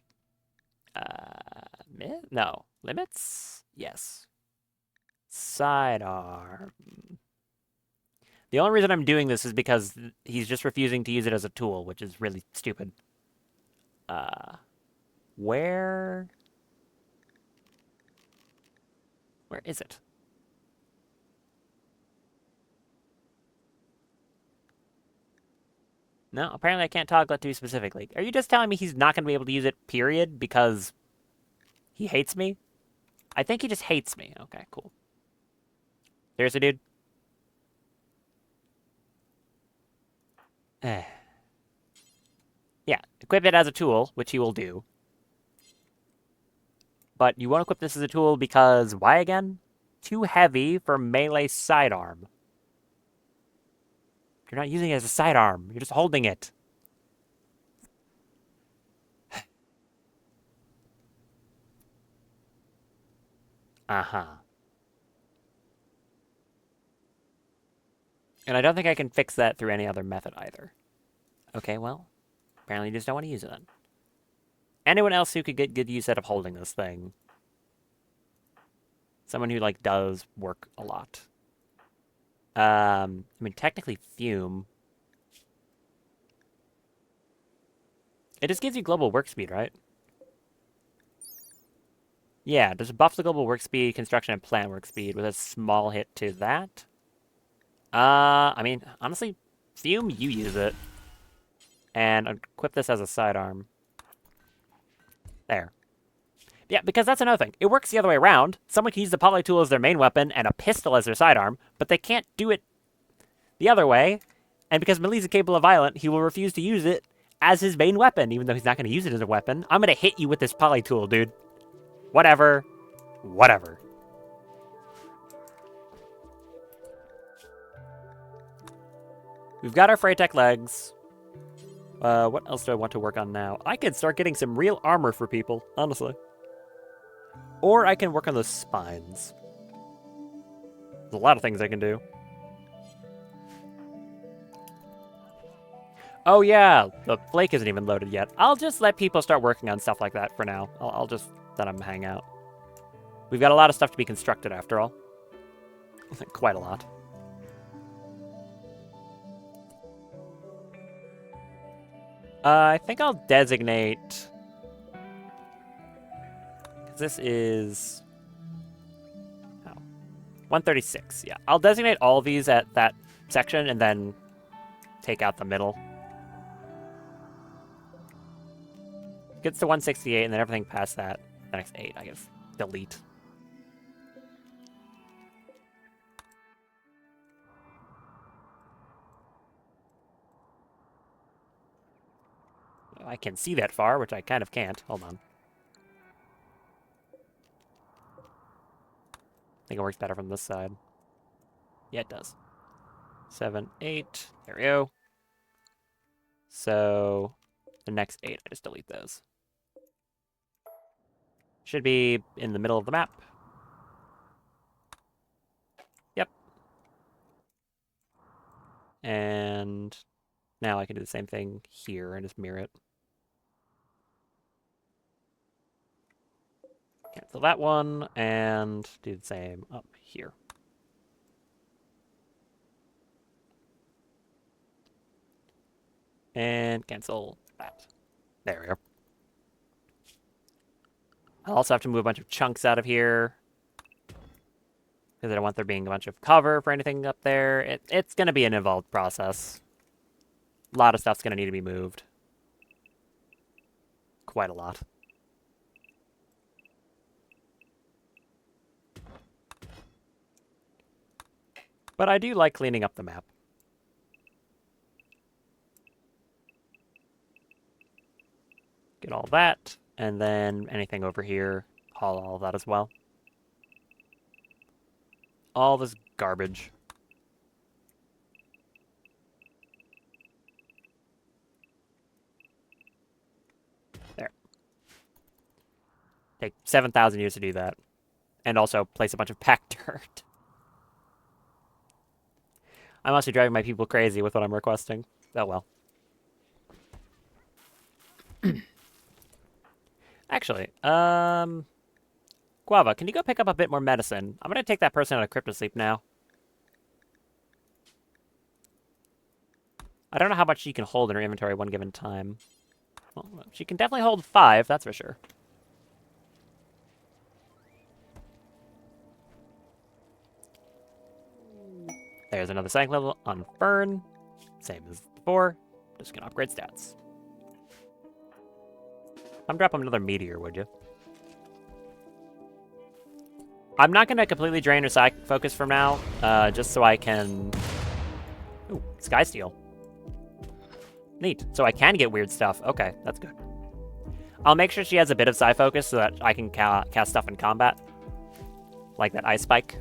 No. Limits? Yes. Sidearm. The only reason I'm doing this is because he's just refusing to use it as a tool, which is really stupid. Where is it? No, apparently I can't toggle it too specifically. Are you just telling me he's not going to be able to use it, period, because he hates me? I think he just hates me. Okay, cool. Seriously, dude? Yeah, equip it as a tool, which he will do. But you won't equip this as a tool because, why again? Too heavy for melee sidearm. You're not using it as a sidearm. You're just holding it. Uh-huh. And I don't think I can fix that through any other method either. Okay, well, apparently you just don't want to use it then. Anyone else who could get good use out of holding this thing? Someone who, like, does work a lot. I mean, technically Fume. It just gives you global work speed, right? Yeah, just buff the global work speed, construction, and plant work speed with a small hit to that. I mean, honestly, Fume, you use it. And equip this as a sidearm. There. Yeah, because that's another thing. It works the other way around. Someone can use the poly tool as their main weapon and a pistol as their sidearm, but they can't do it the other way. And because Melee is capable of violent, he will refuse to use it as his main weapon, even though he's not going to use it as a weapon. I'm going to hit you with this poly tool, dude. Whatever. Whatever. We've got our Freytech legs. What else do I want to work on now? I could start getting some real armor for people, honestly. Or I can work on those spines. There's a lot of things I can do. Oh yeah, the flake isn't even loaded yet. I'll just let people start working on stuff like that for now. I'll just let them hang out. We've got a lot of stuff to be constructed after all. Quite a lot. I think I'll designate... This is... Oh, 136, yeah. I'll designate all of these at that section and then take out the middle. Gets to 168 and then everything past that, the next 8, I guess. Delete. I can see that far, which I kind of can't. Hold on. I think it works better from this side. Yeah, it does. 7, 8. There we go. So, the next 8, I just delete those. Should be in the middle of the map. Yep. And now I can do the same thing here and just mirror it. Cancel that one and do the same up here. And cancel that. There we go. I'll also have to move a bunch of chunks out of here because I don't want there being a bunch of cover for anything up there. It's going to be an involved process. A lot of stuff's going to need to be moved. Quite a lot. But I do like cleaning up the map. Get all that, and then anything over here, haul all of that as well. All this garbage. There. Take 7,000 years to do that. And also place a bunch of packed dirt. I must be driving my people crazy with what I'm requesting. Oh well. Actually, Guava, can you go pick up a bit more medicine? I'm gonna take that person out of cryptosleep now. I don't know how much she can hold in her inventory at one given time. Well, she can definitely hold 5, that's for sure. There's another psych level on Fern. Same as before. Just gonna upgrade stats. I'm dropping another meteor, would you? I'm not gonna completely drain her psych focus from now, just so I can... Ooh, Sky Steel. Neat. So I can get weird stuff. Okay, that's good. I'll make sure she has a bit of Psy focus so that I can cast stuff in combat. Like that Ice Spike.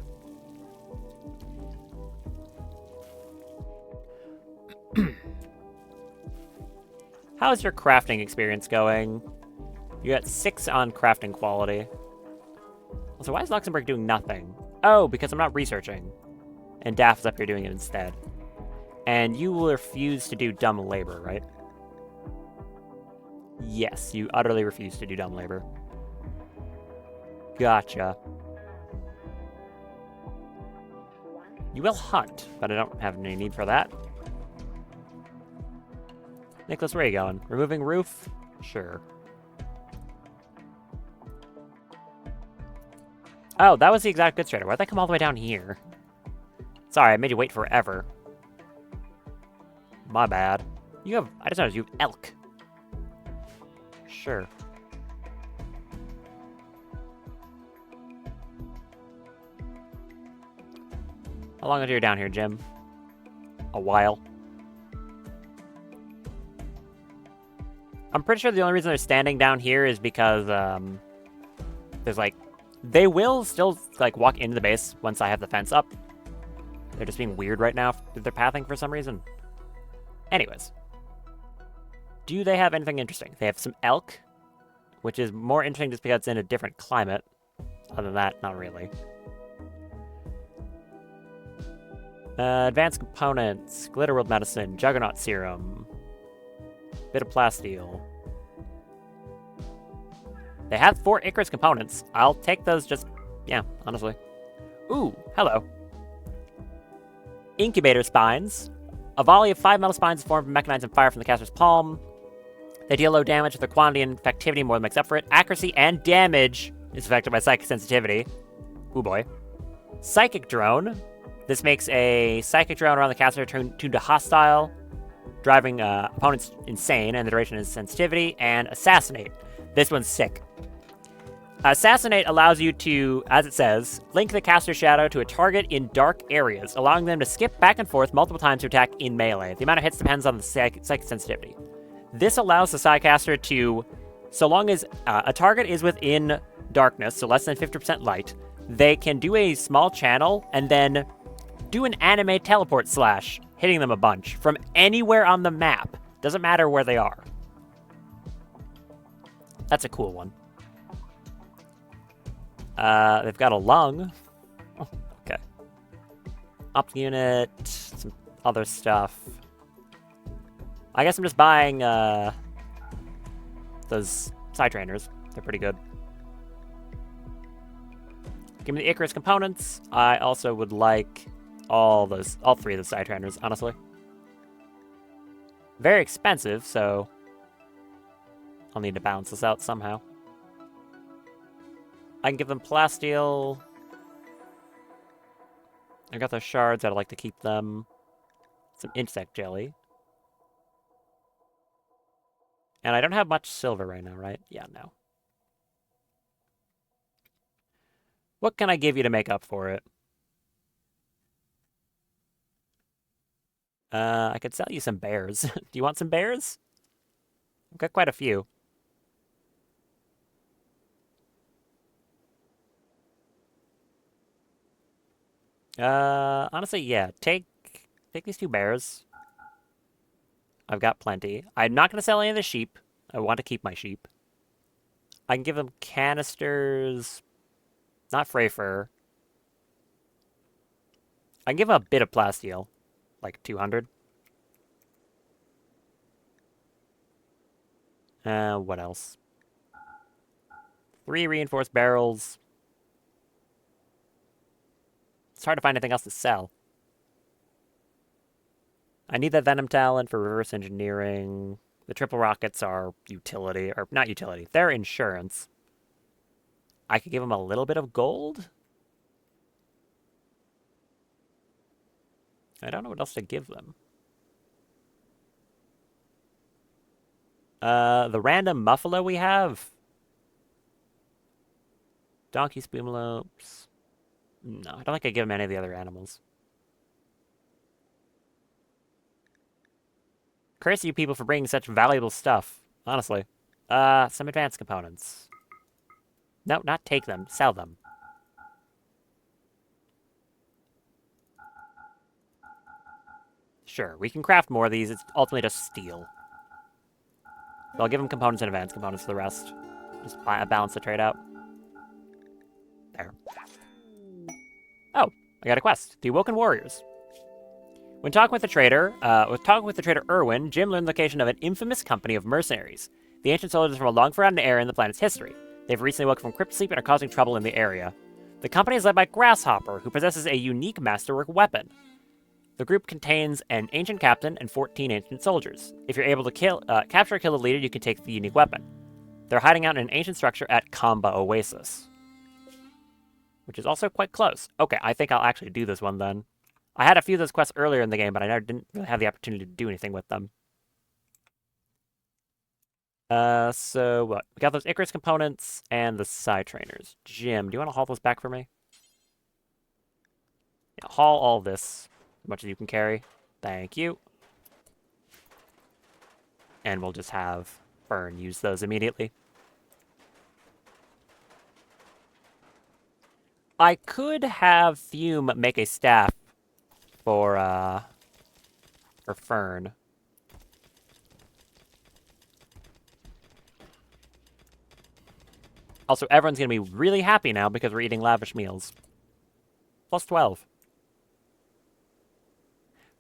How's your crafting experience going? You got 6 on crafting quality. So why is Luxembourg doing nothing? Oh, because I'm not researching. And Daff is up here doing it instead. And you will refuse to do dumb labor, right? Yes, you utterly refuse to do dumb labor. Gotcha. You will hunt, but I don't have any need for that. Nicholas, where are you going? Removing roof? Sure. Oh, that was the exact goods trader. Why'd they come all the way down here? Sorry, I made you wait forever. My bad. You have... I just noticed you have elk. Sure. How long until you're down here, Jim? A while. I'm pretty sure the only reason they're standing down here is because, there's, like... They will still, like, walk into the base once I have the fence up. They're just being weird right now with their pathing for some reason. Anyways. Do they have anything interesting? They have some elk, which is more interesting just because it's in a different climate. Other than that, not really. Advanced components, Glitterworld medicine, Juggernaut serum, bit of plasteel. They have 4 Icarus components. I'll take those just, yeah, honestly. Ooh, hello. Incubator spines. A volley of 5 metal spines is formed from mechanized and fire from the caster's palm. They deal low damage with their quantity and effectivity more than makes up for it. Accuracy and damage is affected by psychic sensitivity. Ooh boy. Psychic drone. This makes a psychic drone around the caster tuned to hostile, driving opponents insane, and the duration is sensitivity. And assassinate. This one's sick. Assassinate allows you to, as it says, link the caster's shadow to a target in dark areas, allowing them to skip back and forth multiple times to attack in melee. The amount of hits depends on the psychic sensitivity. This allows the Psycaster to, so long as a target is within darkness, so less than 50% light, they can do a small channel and then do an anime teleport slash, hitting them a bunch from anywhere on the map. Doesn't matter where they are. That's a cool one. They've got a lung. Oh, okay. Up unit, some other stuff. I guess I'm just buying those side trainers. They're pretty good. Give me the Icarus components. I also would like all 3 of the side trainers, honestly. Very expensive, so I'll need to balance this out somehow. I can give them plasteel. I got those shards. I'd like to keep them. Some insect jelly. And I don't have much silver right now, right? Yeah, no. What can I give you to make up for it? I could sell you some bears. Do you want some bears? I've got quite a few. Honestly, yeah. Take these 2 bears. I've got plenty. I'm not going to sell any of the sheep. I want to keep my sheep. I can give them canisters. Not Frey fur. I can give them a bit of plasteel. Like 200. What else? 3 reinforced barrels. It's hard to find anything else to sell. I need that Venom Talent for reverse engineering. The triple rockets are utility, or not utility. They're insurance. I could give them a little bit of gold. I don't know what else to give them. The random Muffalo we have. Donkey Spoomlopes. No, I don't think I give them any of the other animals. Curse you people for bringing such valuable stuff. Honestly. Some advanced components. No, not take them. Sell them. Sure, we can craft more of these. It's ultimately just steel. So I'll give them components and advanced components for the rest. Just balance the trade out. There. Oh, I got a quest. The Awoken Warriors. When talking with the trader, Erwin, Jim learned the location of an infamous company of mercenaries. The ancient soldiers from a long-forgotten era in the planet's history. They've recently woken from crypt sleep and are causing trouble in the area. The company is led by Grasshopper, who possesses a unique masterwork weapon. The group contains an ancient captain and 14 ancient soldiers. If you're able to capture or kill the leader, you can take the unique weapon. They're hiding out in an ancient structure at Kamba Oasis, which is also quite close. Okay, I think I'll actually do this one then. I had a few of those quests earlier in the game, but I didn't really have the opportunity to do anything with them. So what? We got those Icarus components and the side trainers. Jim, do you want to haul those back for me? Yeah, haul all this. As much as you can carry. Thank you. And we'll just have Fern use those immediately. I could have Fume make a staff for Fern. Also, everyone's going to be really happy now because we're eating lavish meals. Plus 12.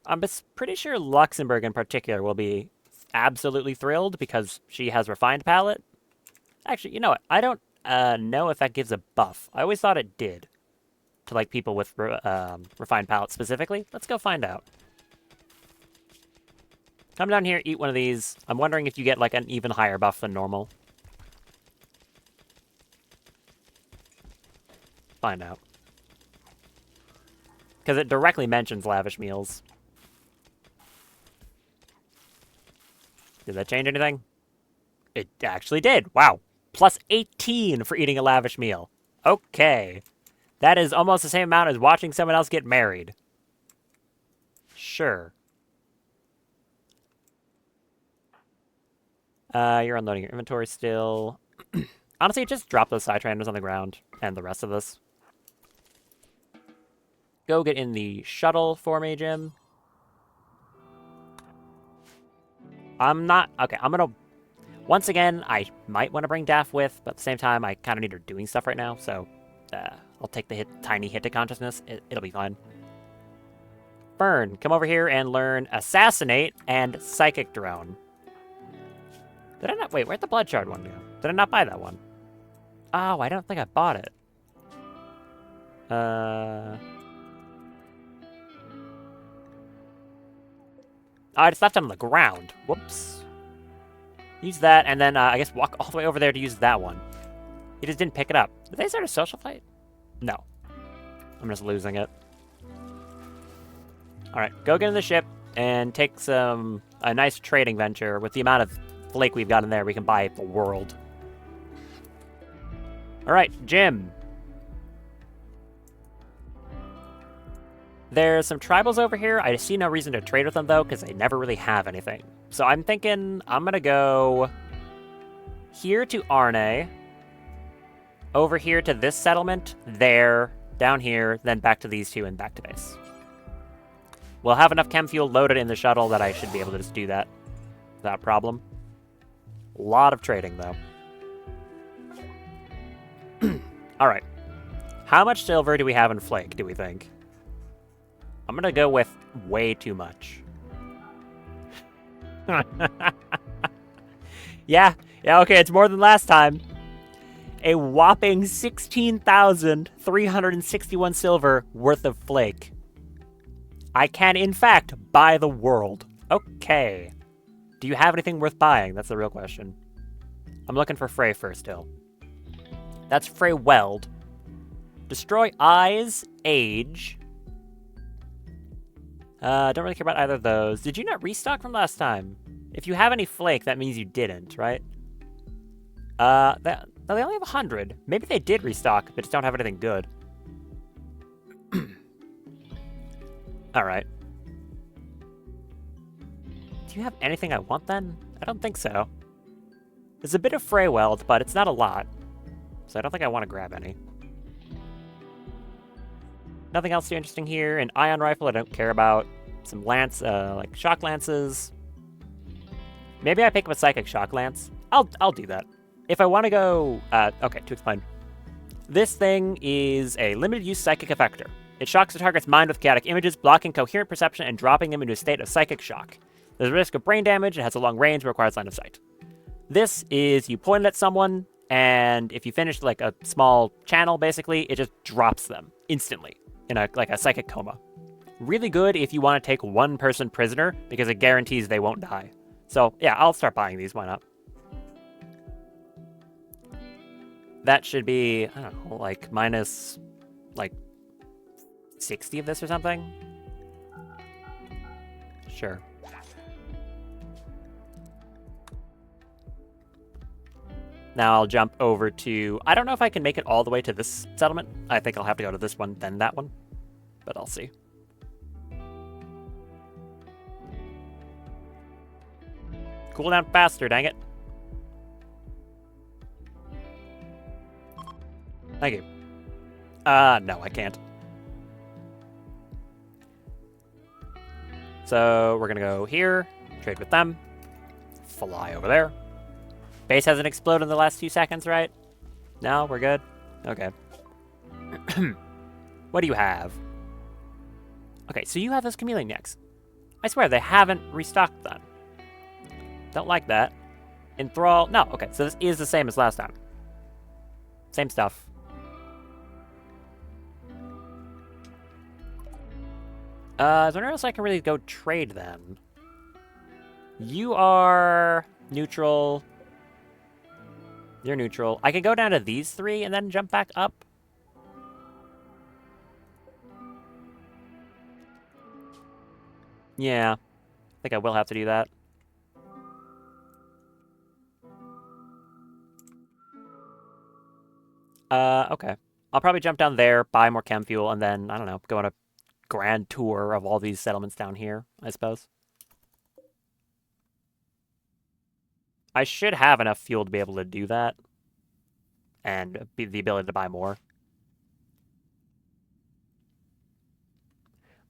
I'm pretty sure Luxembourg in particular will be absolutely thrilled because she has refined palate. Actually, you know what? I don't know if that gives a buff. I always thought it did. To like people with refined palate specifically. Let's go find out. Come down here, eat one of these. I'm wondering if you get like an even higher buff than normal. Find out. Because it directly mentions lavish meals. Did that change anything? It actually did. Wow. Plus 18 for eating a lavish meal. Okay. That is almost the same amount as watching someone else get married. Sure. You're unloading your inventory still. Honestly, just drop those side trainers on the ground and the rest of this. Go get in the shuttle for me, Jim. I'm not... Okay, I'm gonna... Once again, I might want to bring Daff with, but at the same time, I kind of need her doing stuff right now, so... I'll take the tiny hit to consciousness. It'll be fine. Fern, come over here and learn Assassinate and Psychic Drone. Did I not... Wait, where'd the Blood Shard one go? Did I not buy that one? Oh, I don't think I bought it. Oh, I just left it on the ground. Whoops. Use that, and then I guess walk all the way over there to use that one. He just didn't pick it up. Did they start a social fight? No. I'm just losing it. Alright, go get in the ship and take a nice trading venture. With the amount of flake we've got in there, we can buy the world. Alright, Jim. There's some tribals over here. I see no reason to trade with them, though, because they never really have anything. So I'm thinking I'm going to go here to Arne, over here to this settlement, there, down here, then back to these two and back to base. We'll have enough chem fuel loaded in the shuttle that I should be able to just do that without problem. A lot of trading, though. All right. How much silver do we have in flake, do we think? I'm going to go with way too much. Yeah, okay, it's more than last time. A whopping 16,361 silver worth of flake. I can, in fact, buy the world. Okay. Do you have anything worth buying? That's the real question. I'm looking for Frey first still. That's Frey Weld. Destroy eyes, age. Don't really care about either of those. Did you not restock from last time? If you have any flake, that means you didn't, right? No, they only have 100. Maybe they did restock, but just don't have anything good. Alright. Do you have anything I want, then? I don't think so. There's a bit of Frey Weld, but it's not a lot. So I don't think I want to grab any. Nothing else too interesting here. An ion rifle I don't care about. Some lance, like shock lances. Maybe I pick up a psychic shock lance. I'll do that. If I want to go... okay, to explain. This thing is a limited-use psychic effector. It shocks the target's mind with chaotic images, blocking coherent perception and dropping them into a state of psychic shock. There's a risk of brain damage, it has a long range, and requires line of sight. This is you point it at someone, and if you finish like a small channel, basically, it just drops them instantly in like a psychic coma. Really good if you want to take one person prisoner, because it guarantees they won't die. So, yeah, I'll start buying these, why not? That should be, I don't know, like, minus, like, 60 of this or something? Sure. Now I'll jump over to... I don't know if I can make it all the way to this settlement. I think I'll have to go to this one, then that one. But I'll see. Cool down faster, dang it. Thank you. No, I can't. So we're gonna go here, trade with them, fly over there. Base hasn't exploded in the last few seconds, right? No, we're good? Okay. What do you have? Okay, so you have those chameleon necks. I swear, they haven't restocked them. Don't like that. Enthrall. No, okay, so this is the same as last time. Same stuff. Is there anywhere else I can really go trade then? You are neutral. You're neutral. I could go down to these three and then jump back up. Yeah. I think I will have to do that. Okay. I'll probably jump down there, buy more chem fuel, and then, I don't know, go on a grand tour of all these settlements down here, I suppose. I should have enough fuel to be able to do that. And the ability to buy more.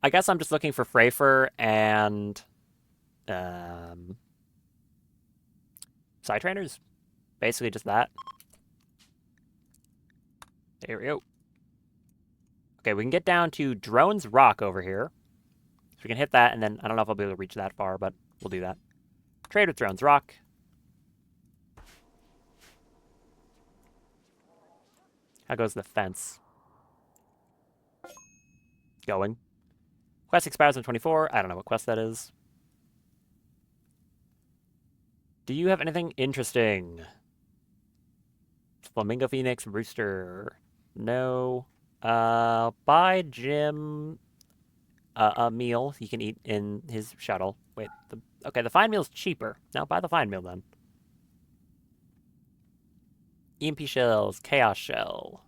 I guess I'm just looking for Freyfer and side trainers. Basically just that. There we go. Okay, we can get down to Drone's Rock over here. So we can hit that, and then I don't know if I'll be able to reach that far, but we'll do that. Trade with Drone's Rock. How goes the fence? Going. Quest expires on 24. I don't know what quest that is. Do you have anything interesting? Flamingo Phoenix, Rooster. No. Buy Jim a meal he can eat in his shuttle. Wait, okay, the fine meal's cheaper. Now buy the fine meal then. EMP shells, Chaos shell.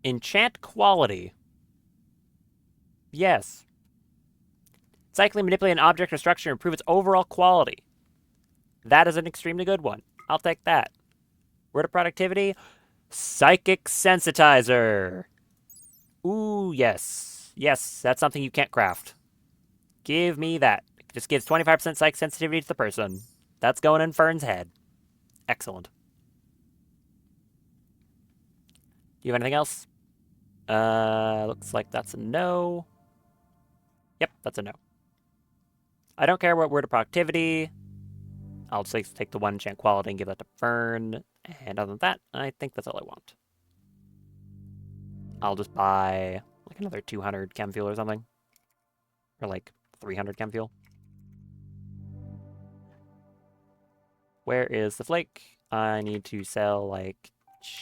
Enchant quality. Yes. Cycling, manipulate an object or structure to improve its overall quality. That is an extremely good one. I'll take that. Word of productivity. Psychic sensitizer. Ooh, yes. Yes, that's something you can't craft. Give me that. It just gives 25% psychic sensitivity to the person. That's going in Fern's head. Excellent. Do you have anything else? Looks like that's a no. Yep, that's a no. I don't care what word of productivity. I'll just take the one enchant quality and give that to Fern. And other than that, I think that's all I want. I'll just buy like another 200 chem fuel or something. Or like 300 chem fuel. Where is the flake? I need to sell like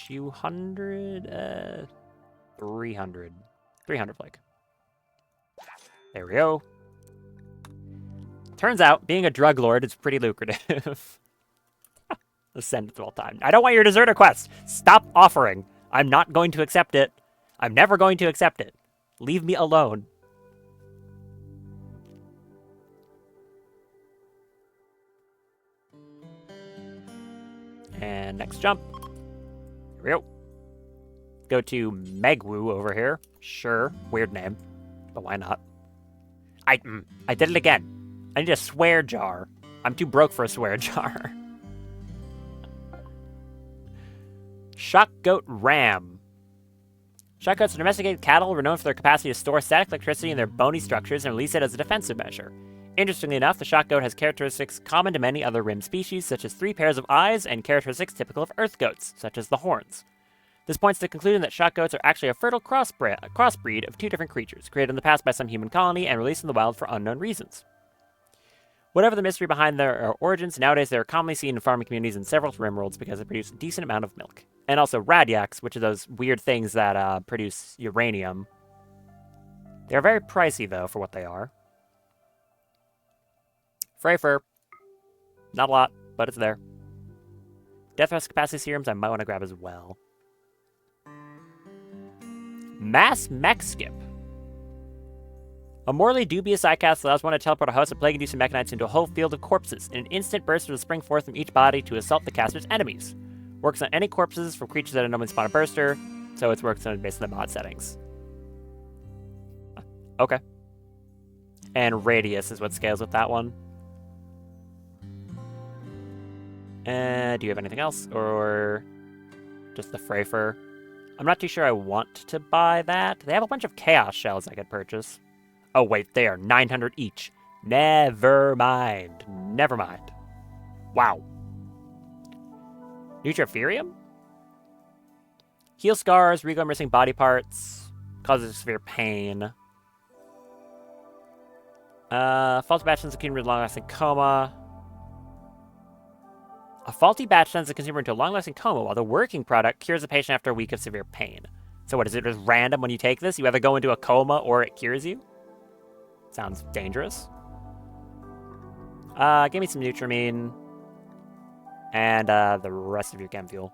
200, 300. 300 flake. There we go. Turns out, being a drug lord is pretty lucrative. Send it all time. I don't want your deserter quest. Stop offering. I'm not going to accept it. I'm never going to accept it. Leave me alone. And next jump. Here we go. Go to Megwoo over here. Sure. Weird name. But why not? I did it again. I need a swear jar. I'm too broke for a swear jar. Shock Goat Ram. Shock goats are domesticated cattle renowned for their capacity to store static electricity in their bony structures and release it as a defensive measure. Interestingly enough, the shock goat has characteristics common to many other rim species, such as 3 pairs of eyes, and characteristics typical of earth goats, such as the horns. This points to the conclusion that shock goats are actually a fertile crossbreed of 2 different creatures, created in the past by some human colony and released in the wild for unknown reasons. Whatever the mystery behind their origins, nowadays they are commonly seen in farming communities in several Rimworlds because they produce a decent amount of milk. And also radyaks, which are those weird things that produce uranium. They're very pricey, though, for what they are. Freyfer. Not a lot, but it's there. Death Rest Capacity Serums I might want to grab as well. Mass Mech Skip. A morally dubious sidecast allows one to teleport a host of plague-inducing mechanites into a whole field of corpses. In an instant burst will spring forth from each body to assault the caster's enemies. Works on any corpses from creatures that normally spawn a burster, so it works on based on the mod settings. Okay. And radius is what scales with that one. Do you have anything else? Or just the Freyfer? I'm not too sure I want to buy that. They have a bunch of Chaos Shells I could purchase. Oh, wait, they are 900 each. Never mind. Never mind. Wow. Neutropherium? Heal scars, regrow missing body parts, causes severe pain. Faulty batch sends the consumer into a long-lasting coma. A faulty batch sends the consumer into a long-lasting coma, while the working product cures the patient after a week of severe pain. So what, is it just random when you take this? You either go into a coma or it cures you? Sounds dangerous. Give me some Nutramine. And, the rest of your chem fuel.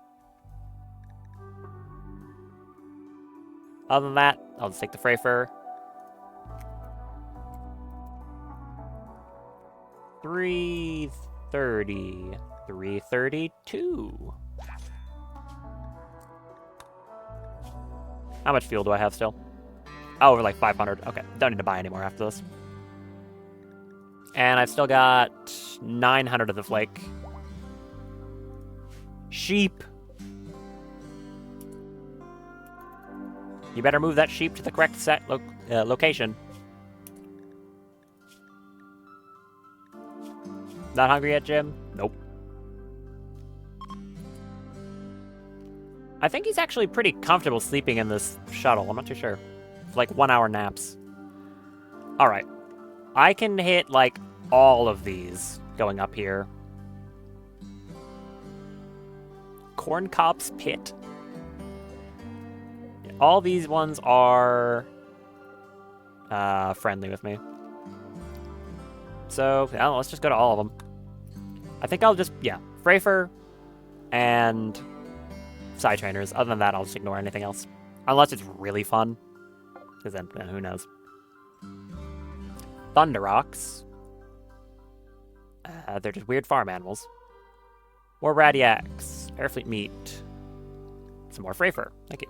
Other than that, I'll just take the Freyfer. 330. 332. How much fuel do I have still? Oh, over like 500. Okay, don't need to buy anymore after this. And I've still got 900 of the flake. Sheep. You better move that sheep to the correct location. Not hungry yet, Jim? Nope. I think he's actually pretty comfortable sleeping in this shuttle. I'm not too sure. It's like 1 hour naps. Alright. I can hit, like, all of these going up here. Corncob's Pit. All these ones are friendly with me. So, yeah, let's just go to all of them. I think I'll just, yeah, Freyfer and Side Trainers. Other than that, I'll just ignore anything else. Unless it's really fun. Because then, who knows. Thunderox. They're just weird farm animals. More Radiax. Airfleet meat. Some more Freyfer. Thank you.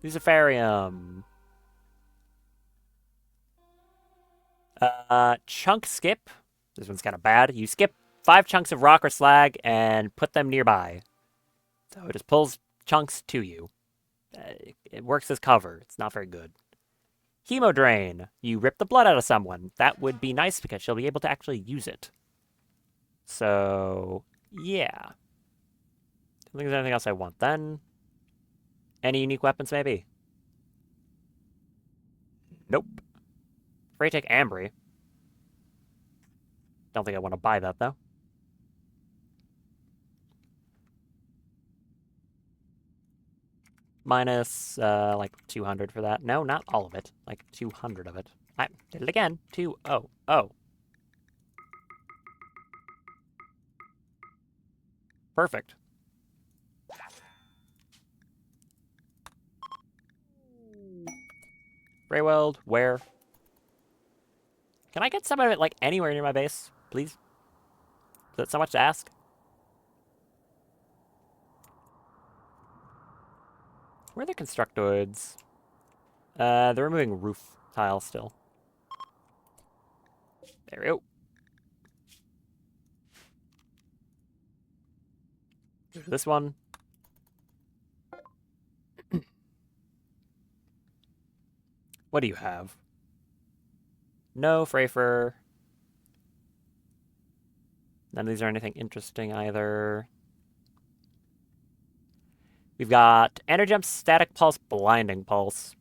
Luciferium. Chunk skip. This one's kind of bad. You skip 5 chunks of rock or slag and put them nearby. So it just pulls chunks to you. It works as cover. It's not very good. Hemodrain. You rip the blood out of someone. That would be nice because she'll be able to actually use it. So, yeah. I don't think there's anything else I want then. Any unique weapons, maybe? Nope. Freytech Ambry. Don't think I want to buy that, though. Minus, like, 200 for that. No, not all of it. Like, 200 of it. I did it again. 200. Oh. Perfect. Rimworld, where? Can I get some of it, like, anywhere near my base, please? Is that so much to ask? Where are the constructoids? They're removing roof tile still. There we go. This one. What do you have? No, Freyfer. None of these are anything interesting either. We've got Energy Jump, Static Pulse, Blinding Pulse.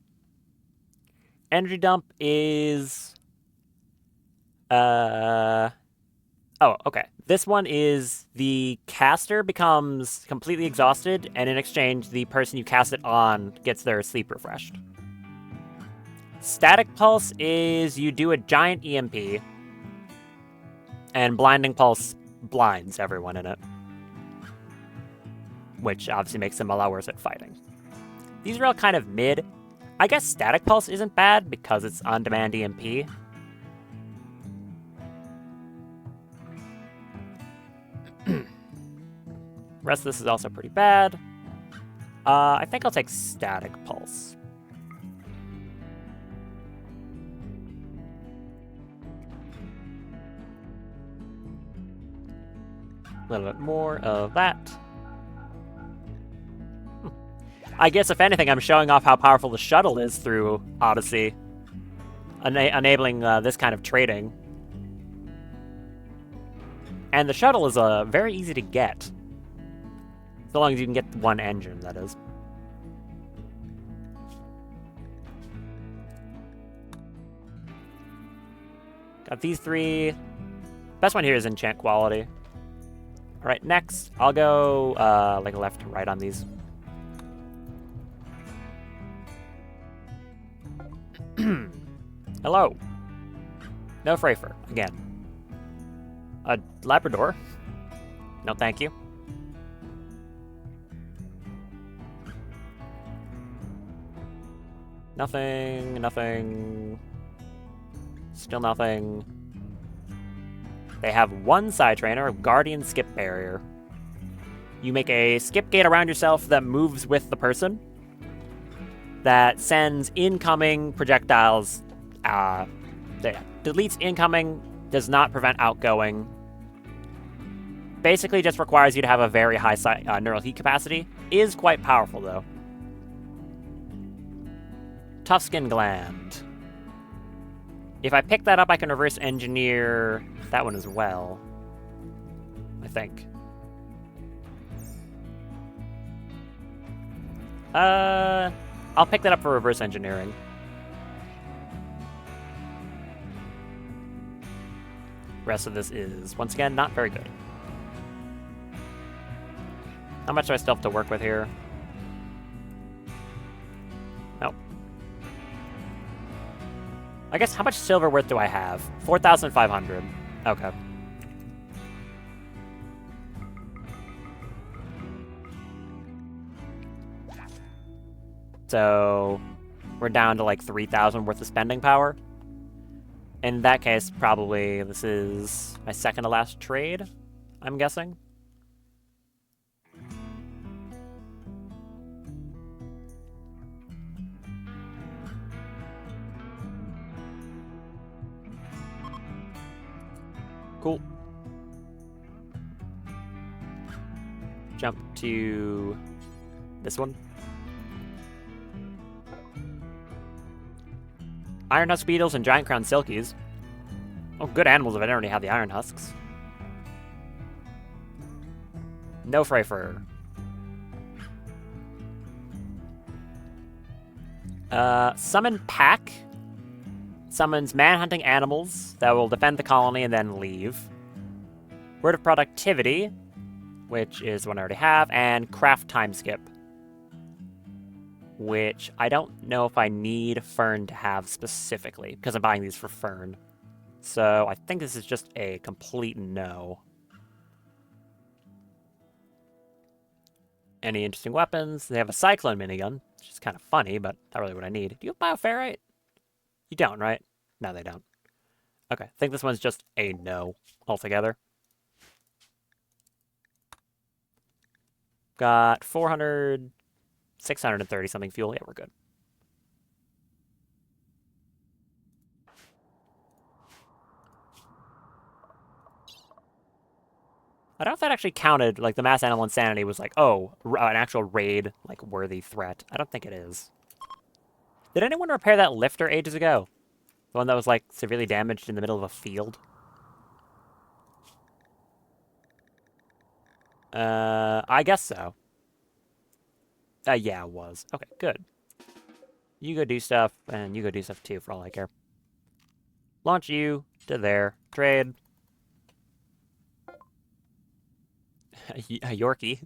Energy Dump is... Oh, okay. This one is the caster becomes completely exhausted, and in exchange, the person you cast it on gets their sleep refreshed. Static Pulse is you do a giant EMP, and Blinding Pulse blinds everyone in it. Which obviously makes them a lot worse at fighting. These are all kind of mid. I guess Static Pulse isn't bad because it's on-demand EMP. Rest of this is also pretty bad. I think I'll take Static Pulse. little bit more of that. I guess, if anything, I'm showing off how powerful the shuttle is through Odyssey, enabling this kind of trading. And the shuttle is very easy to get. So long as you can get one engine, that is. Got these three. Best one here is enchant quality. Alright, next, I'll go like left to right on these. Hello. No Frafer, again. A Labrador. No, thank you. Nothing, nothing. Still nothing. They have one side trainer, a Guardian Skip Barrier. You make a skip gate around yourself that moves with the person, that sends incoming projectiles. That deletes incoming, does not prevent outgoing. Basically just requires you to have a very high neural heat capacity. Is quite powerful, though. Tough Skin Gland. If I pick that up, I can reverse engineer that one as well, I think. I'll pick that up for reverse engineering. Rest of this is, once again, not very good. How much do I still have to work with here? Nope. I guess, how much silver worth do I have? 4,500. Okay. So, we're down to like 3,000 worth of spending power. In that case, probably this is my second to last trade, I'm guessing. Cool. Jump to this one. Iron Husk Beetles and Giant Crown Silkies. Oh, good animals if I don't already have the Iron Husks. No Frafer. Summon Pack. Summons man-hunting animals that will defend the colony and then leave. Word of Productivity, which is one I already have, and Craft Time Skip, which I don't know if I need Fern to have specifically, because I'm buying these for Fern. So I think this is just a complete no. Any interesting weapons? They have a Cyclone minigun, which is kind of funny, but not really what I need. Do you have Bioferrite? You don't, right? No, they don't. Okay, I think this one's just a no altogether. Got 400, 630 something fuel. Yeah, we're good. I don't know if that actually counted, like the mass animal insanity was like, oh, an actual raid, like, worthy threat. I don't think it is. Did anyone repair that lifter ages ago? The one that was, like, severely damaged in the middle of a field? I guess so. Yeah, it was. Okay, good. You go do stuff, and you go do stuff too, for all I care. Launch you to there. Trade. A Yorkie.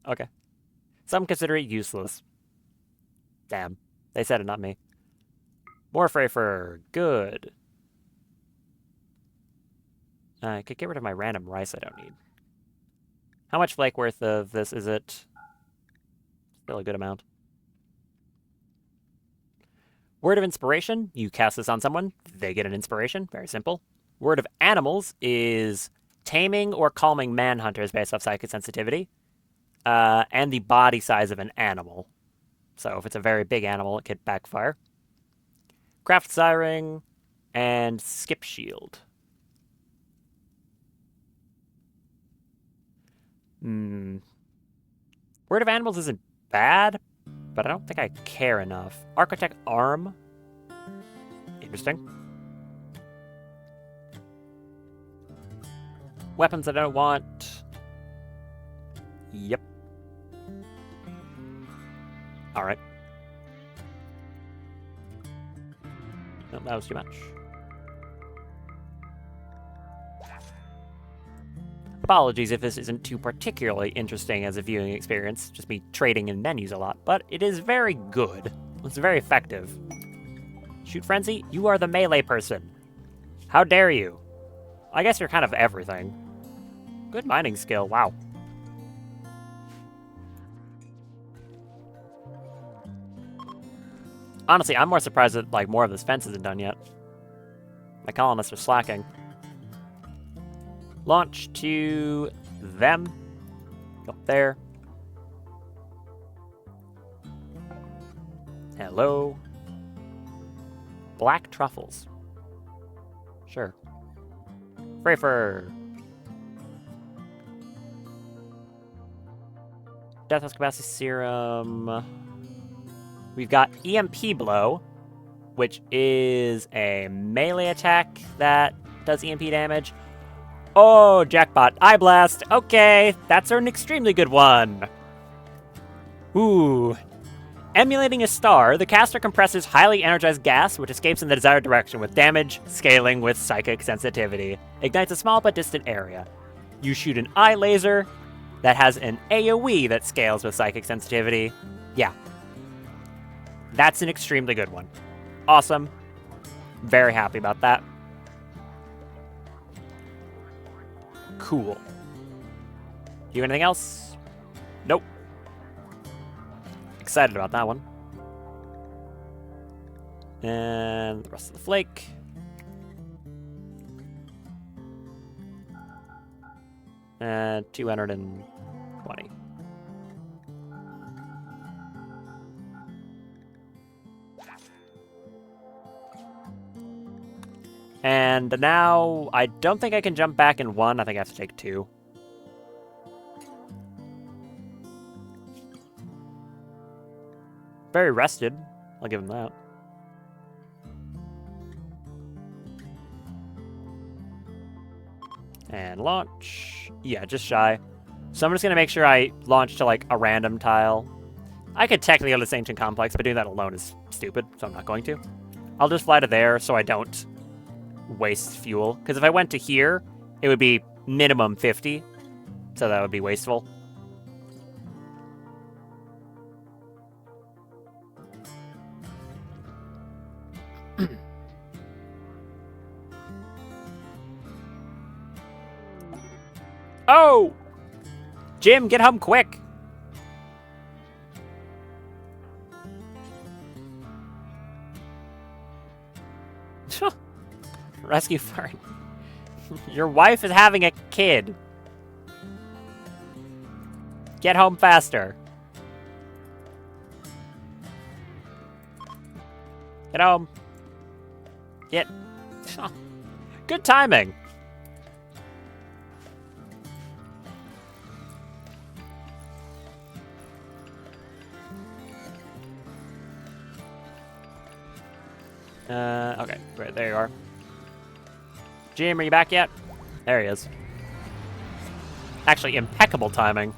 Okay. Some consider it useless. Damn. They said it, not me. More Frafer. Good. I could get rid of my random rice I don't need. How much flake worth of this is it? Still a good amount. Word of Inspiration. You cast this on someone. They get an inspiration. Very simple. Word of Animals is taming or calming manhunters based off psychic sensitivity. And the body size of an animal. So if it's a very big animal, it could backfire. Craft Siring and Skip Shield. Word of Animals isn't bad, but I don't think I care enough. Architect Arm. Interesting. Weapons I don't want. Yep. Alright. Nope, that was too much. Apologies if this isn't too particularly interesting as a viewing experience, just me trading in menus a lot, but it is very good. It's very effective. Shoot Frenzy, you are the melee person. How dare you? I guess you're kind of everything. Good mining skill, wow. Honestly, I'm more surprised that like more of this fence isn't done yet. My colonists are slacking. Launch to them. Go up there. Hello. Black truffles. Sure. Frafer. Death House Capacity Serum. We've got EMP Blow, which is a melee attack that does EMP damage. Oh, jackpot. Eye Blast. Okay, that's an extremely good one. Ooh. Emulating a star, the caster compresses highly energized gas, which escapes in the desired direction with damage, scaling with psychic sensitivity. Ignites a small but distant area. You shoot an eye laser that has an AoE that scales with psychic sensitivity. Yeah. That's an extremely good one. Awesome. Very happy about that. Cool. Do you have anything else? Nope. Excited about that one. And the rest of the flake. And 220. And now, I don't think I can jump back in one. I think I have to take two. Very rested. I'll give him that. And launch. Yeah, just shy. So I'm just going to make sure I launch to, like, a random tile. I could technically go to this ancient complex, but doing that alone is stupid, so I'm not going to. I'll just fly to there so I don't waste fuel. Because if I went to here, it would be minimum 50. So that would be wasteful. Oh! Jim, get home quick! Rescue fart. Your wife is having a kid. Get home faster. Get home. Get. Good timing. Okay, right, there you are. Jim, are you back yet? There he is. Actually, impeccable timing.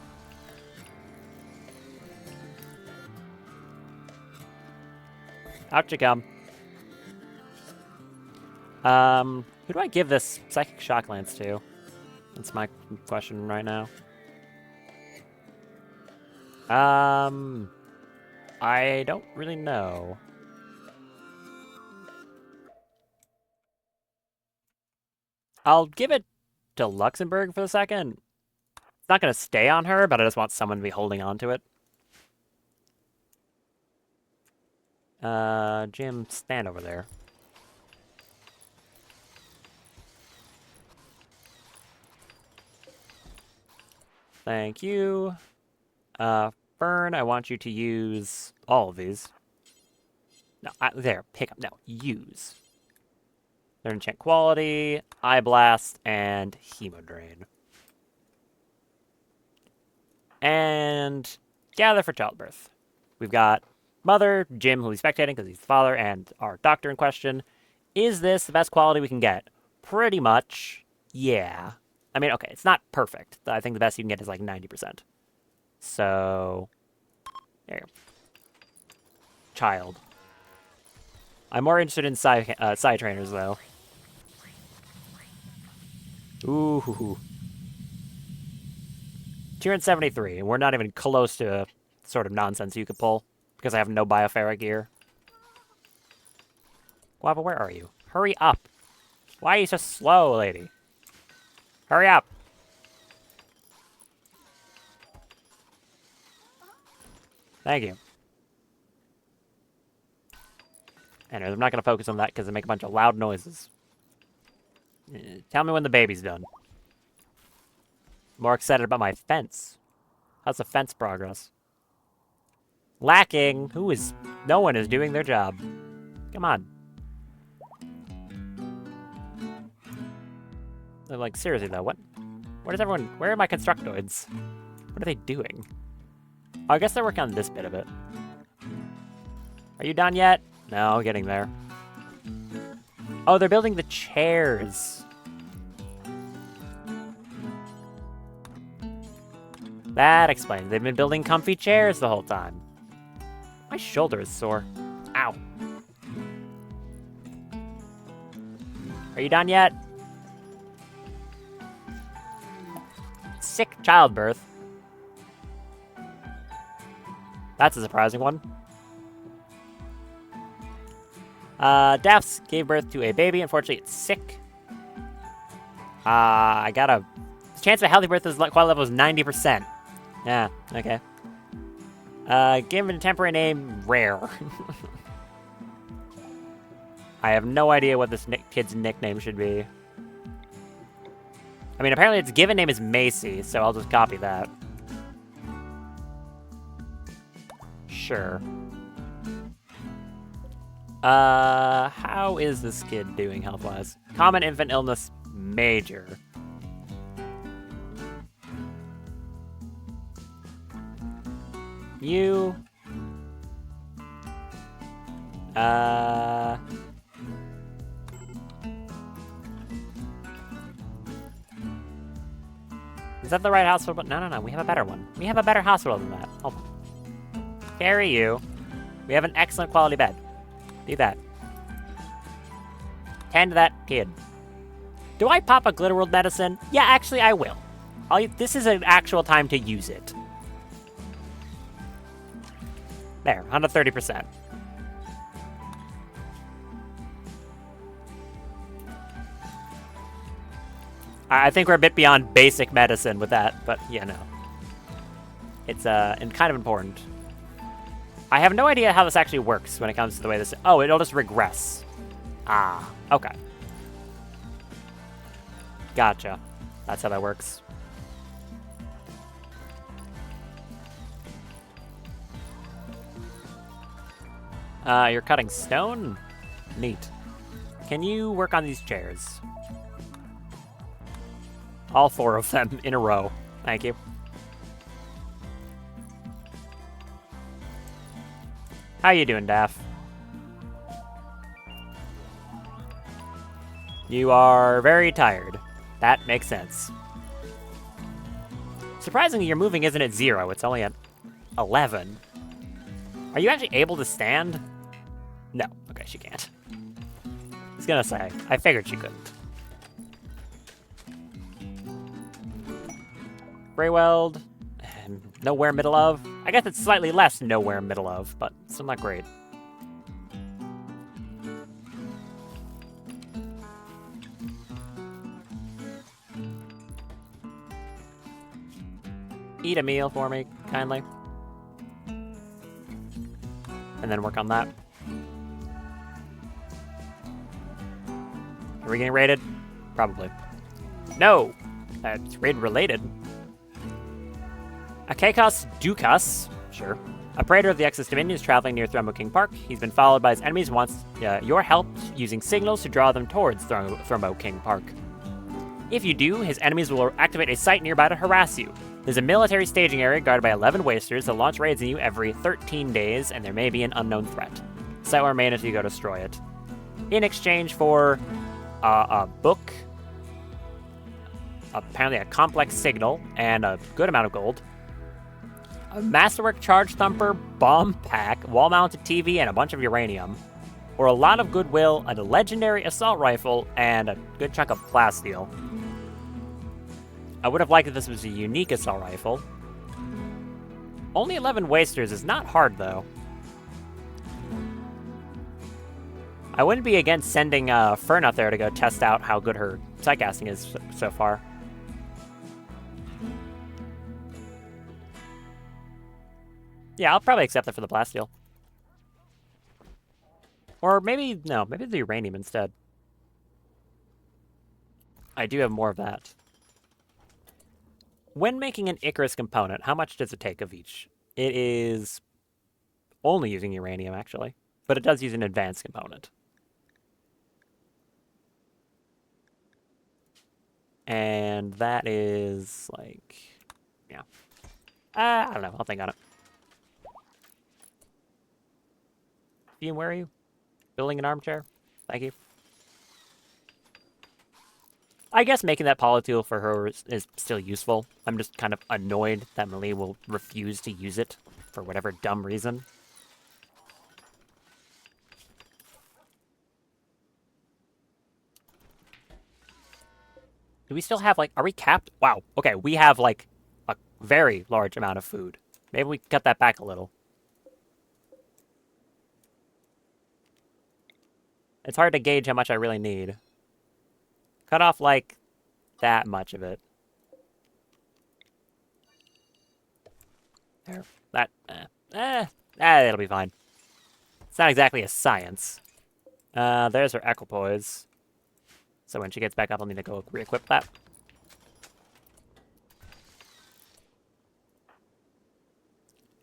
Out you come. Who do I give this Psychic Shock Lance to? That's my question right now. I don't really know. I'll give it to Luxembourg for the second. It's not going to stay on her, but I just want someone to be holding on to it. Jim, stand over there. Thank you. Fern, I want you to use all of these. No, there, pick up. No, use. They're enchant quality, Eye Blast, and Hemodrain. and gather for childbirth. We've got Mother, Jim, who he's spectating because he's the father, and our doctor in question. Is this the best quality we can get? Pretty much, yeah. I mean, okay, it's not perfect. I think the best you can get is like 90%. So, there you go. Child. I'm more interested in side trainers, though. Ooh. 273, and we're not even close to sort of nonsense you could pull, because I have no bioferric gear. Guava, where are you? Hurry up. Why are you so slow, lady? Hurry up. Thank you. Anyways, I'm not going to focus on that because they make a bunch of loud noises. Tell me when the baby's done. More excited about my fence. How's the fence progress? Lacking. No one is doing their job. Come on. Like, seriously though, where are my constructoids? What are they doing? Oh, I guess they're working on this bit of it. Are you done yet? No, getting there. Oh, they're building the chairs. That explains. They've been building comfy chairs the whole time. My shoulder is sore. Ow. Are you done yet? Sick childbirth. That's a surprising one. Daphs gave birth to a baby. Unfortunately, it's sick. The chance of a healthy birth is quality level is 90%. Yeah, okay. Given a temporary name, Rare. I have no idea what this kid's nickname should be. I mean, apparently its given name is Macy, so I'll just copy that. Sure. How is this kid doing health-wise? Common infant illness, major. You... Is that the right hospital? No, we have a better one. We have a better hospital than that. Oh. Carry you. We have an excellent quality bed. Do that. Tend to that kid. Do I pop a Glitterworld medicine? Yeah, actually, I will. This is an actual time to use it. There, 130%. I think we're a bit beyond basic medicine with that, but yeah, no. It's and kind of important. I have no idea how this actually works when it comes to the way this... Oh, it'll just regress. Ah, okay. Gotcha. That's how that works. You're cutting stone? Neat. Can you work on these chairs? All 4 of them in a row. Thank you. How you doing, Daph? You are very tired. That makes sense. Surprisingly, your moving isn't at 0. It's only at 11. Are you actually able to stand? No. Okay, she can't. I was gonna say. I figured she couldn't. Brayweld. Nowhere middle of. I guess it's slightly less nowhere middle of, but still not great. Eat a meal for me, kindly. And then work on that. Are we getting raided? Probably. No! It's raid related. Akekos Dukas, sure. A praetor of the Exodus Dominion is traveling near Thrumbo King Park. He's been followed by his enemies and wants your help using signals to draw them towards Thrumbo King Park. If you do, his enemies will activate a site nearby to harass you. There's a military staging area guarded by 11 wasters that launch raids on you every 13 days, and there may be an unknown threat. Site will remain until you go destroy it. In exchange for a book, apparently a complex signal, and a good amount of gold, a masterwork charge thumper, bomb pack, wall-mounted TV, and a bunch of uranium, or a lot of goodwill, and a legendary assault rifle, and a good chunk of plasteel. I would have liked if this was a unique assault rifle. Only 11 wasters is not hard, though. I wouldn't be against sending Fern out there to go test out how good her psychcasting is so far. Yeah, I'll probably accept that for the plasteel. Or maybe, no, maybe the uranium instead. I do have more of that. When making an Icarus component, how much does it take of each? It is only using uranium, actually. But it does use an advanced component. And that is, like, yeah. I don't know, I'll think on it. Ian, where are you? Building an armchair? Thank you. I guess making that polytool for her is still useful. I'm just kind of annoyed that Malie will refuse to use it for whatever dumb reason. Do we still have, like, are we capped? Wow, okay, we have, like, a very large amount of food. Maybe we cut that back a little. It's hard to gauge how much I really need. Cut off, like, that much of it. There. That, it'll be fine. It's not exactly a science. There's her equipoise. So when she gets back up, I'll need to go re-equip that.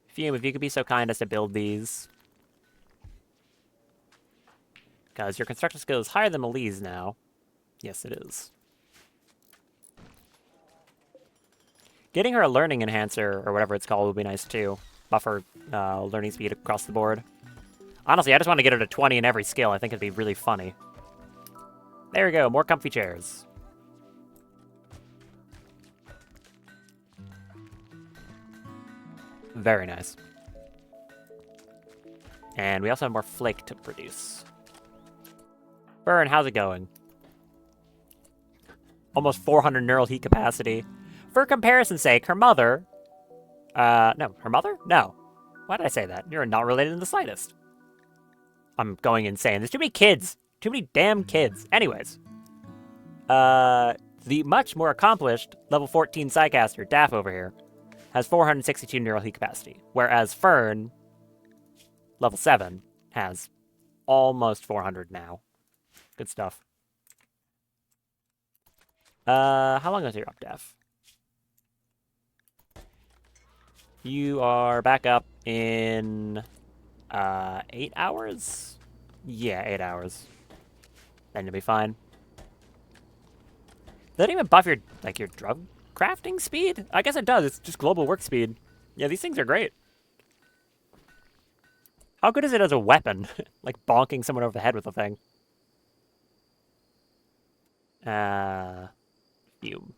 Fume, if you could be so kind as to build these. Because your construction skill is higher than Malie's now. Yes, it is. Getting her a learning enhancer, or whatever it's called, would be nice too. Buff her learning speed across the board. Honestly, I just want to get her to 20 in every skill. I think it'd be really funny. There we go, more comfy chairs. Very nice. And we also have more flake to produce. Fern, how's it going? Almost 400 neural heat capacity. For comparison's sake, her mother... no, her mother? No. Why did I say that? You're not related in the slightest. I'm going insane. There's too many kids. Too many damn kids. Anyways. The much more accomplished level 14 Psycaster, Daff over here, has 462 neural heat capacity. Whereas Fern, level 7, has almost 400 now. Good stuff. How long is your up, Daff? You are back up in 8 hours? Yeah, 8 hours. Then you'll be fine. Does that even buff your, like, your drug crafting speed? I guess it does. It's just global work speed. Yeah, these things are great. How good is it as a weapon? Like bonking someone over the head with a thing. Fume.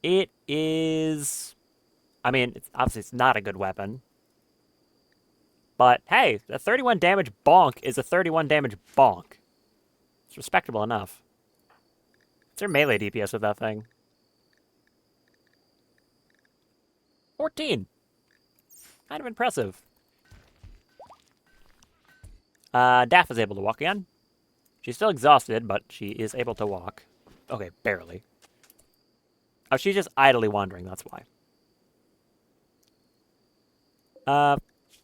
It is... I mean, obviously it's not a good weapon. But, hey, a 31 damage bonk is a 31 damage bonk. It's respectable enough. What's your melee DPS with that thing? 14. Kind of impressive. Daff is able to walk again. She's still exhausted, but she is able to walk. Okay, barely. Oh, she's just idly wandering, that's why.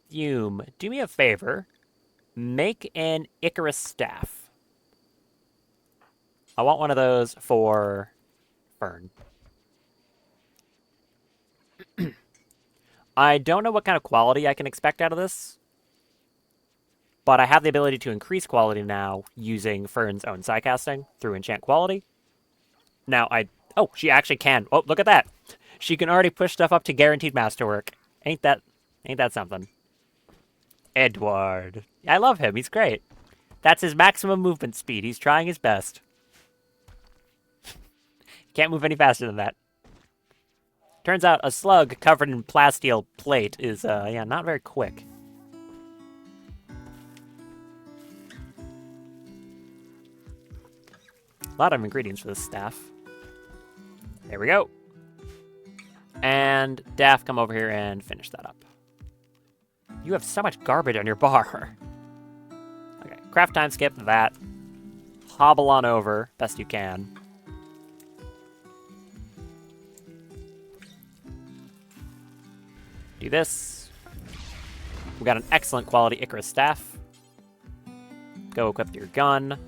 Fume, do me a favor. Make an Icarus staff. I want one of those for Fern. I don't know what kind of quality I can expect out of this, but I have the ability to increase quality now using Fern's own Psycasting through enchant quality. Now, oh, she actually can. Oh, look at that. She can already push stuff up to guaranteed masterwork. Ain't that something? Edward. I love him. He's great. That's his maximum movement speed. He's trying his best. Can't move any faster than that. Turns out a slug covered in plasteel plate is, yeah, not very quick. A lot of ingredients for this staff. There we go. And Daff, come over here and finish that up. You have so much garbage on your bar. Okay, craft time skip that. Hobble on over, best you can. Do this. We got an excellent quality Icarus staff. Go equip your gun.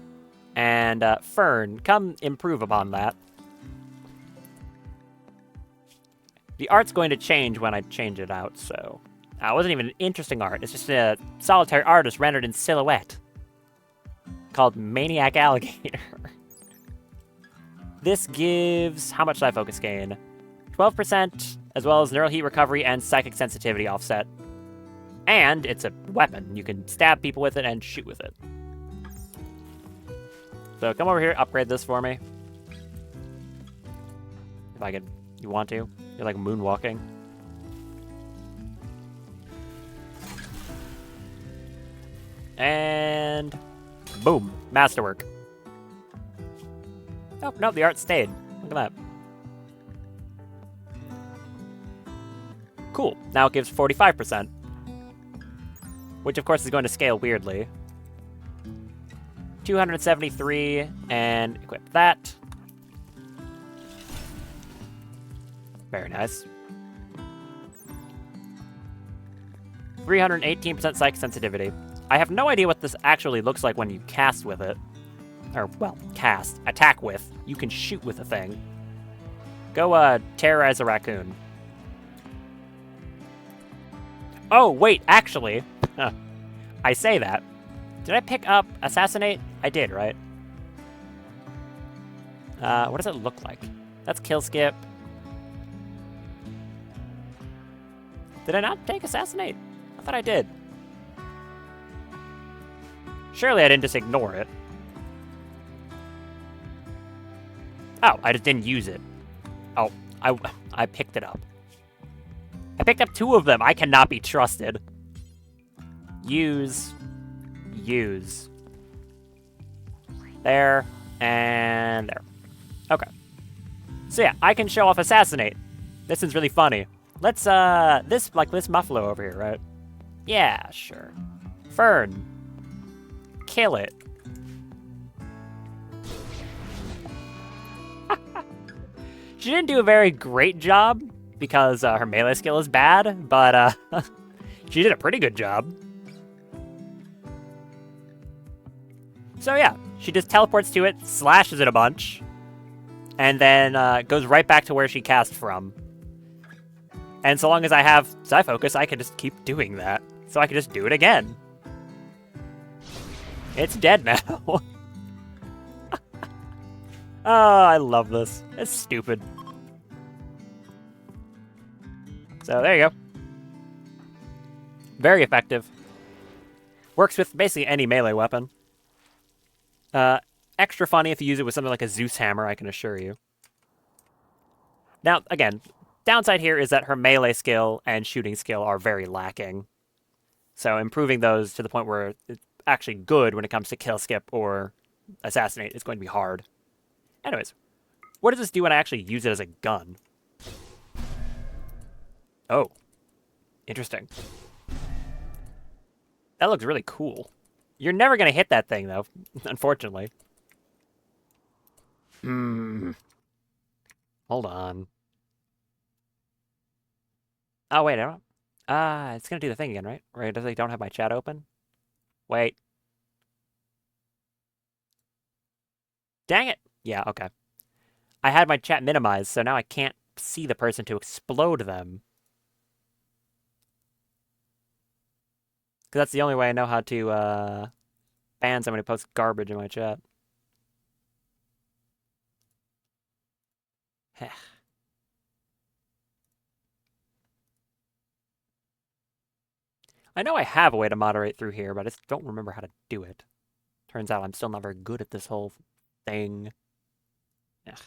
And Fern, come improve upon that. The art's going to change when I change it out, so... it wasn't even an interesting art. It's just a solitary artist rendered in silhouette. Called Maniac Alligator. This gives... how much did I focus gain? 12%, as well as neural heat recovery and psychic sensitivity offset. And it's a weapon. You can stab people with it and shoot with it. So come over here, upgrade this for me. If I could... you want to? You're like moonwalking. And... boom. Masterwork. Oh, no, the art stayed. Look at that. Cool. Now it gives 45%. Which, of course, is going to scale weirdly. 273, and equip that. Very nice. 318% psychic sensitivity. I have no idea what this actually looks like when you cast with it. Or, well, cast. Attack with. You can shoot with a thing. Go, terrorize a raccoon. Oh, wait, actually. I say that. Did I pick up Assassinate? I did, right? What does it look like? That's Kill Skip. Did I not take Assassinate? I thought I did. Surely I didn't just ignore it. Oh, I just didn't use it. Oh, I picked it up. I picked up 2 of them. I cannot be trusted. Use. Use. There. And there. Okay. So yeah, I can show off Assassinate. This is really funny. Let's, this Muffalo over here, right? Yeah, sure. Fern. Kill it. She didn't do a very great job, because her melee skill is bad, but, she did a pretty good job. So yeah, she just teleports to it, slashes it a bunch, and then goes right back to where she cast from. And so long as I have Psi Focus, I can just keep doing that. So I can just do it again. It's dead now. Oh, I love this. It's stupid. So there you go. Very effective. Works with basically any melee weapon. Extra funny if you use it with something like a Zeus hammer, I can assure you. Now, again, downside here is that her melee skill and shooting skill are very lacking. So improving those to the point where it's actually good when it comes to kill skip or assassinate is going to be hard. Anyways, what does this do when I actually use it as a gun? Oh, interesting. That looks really cool. You're never going to hit that thing, though, unfortunately. Hold on. Oh, wait, I don't... it's going to do the thing again, right? Right, I don't have my chat open? Wait. Dang it! Yeah, okay. I had my chat minimized, so now I can't see the person to explode them. Because that's the only way I know how to, ban someone who posts garbage in my chat. I know I have a way to moderate through here, but I just don't remember how to do it. Turns out I'm still not very good at this whole thing. Ugh.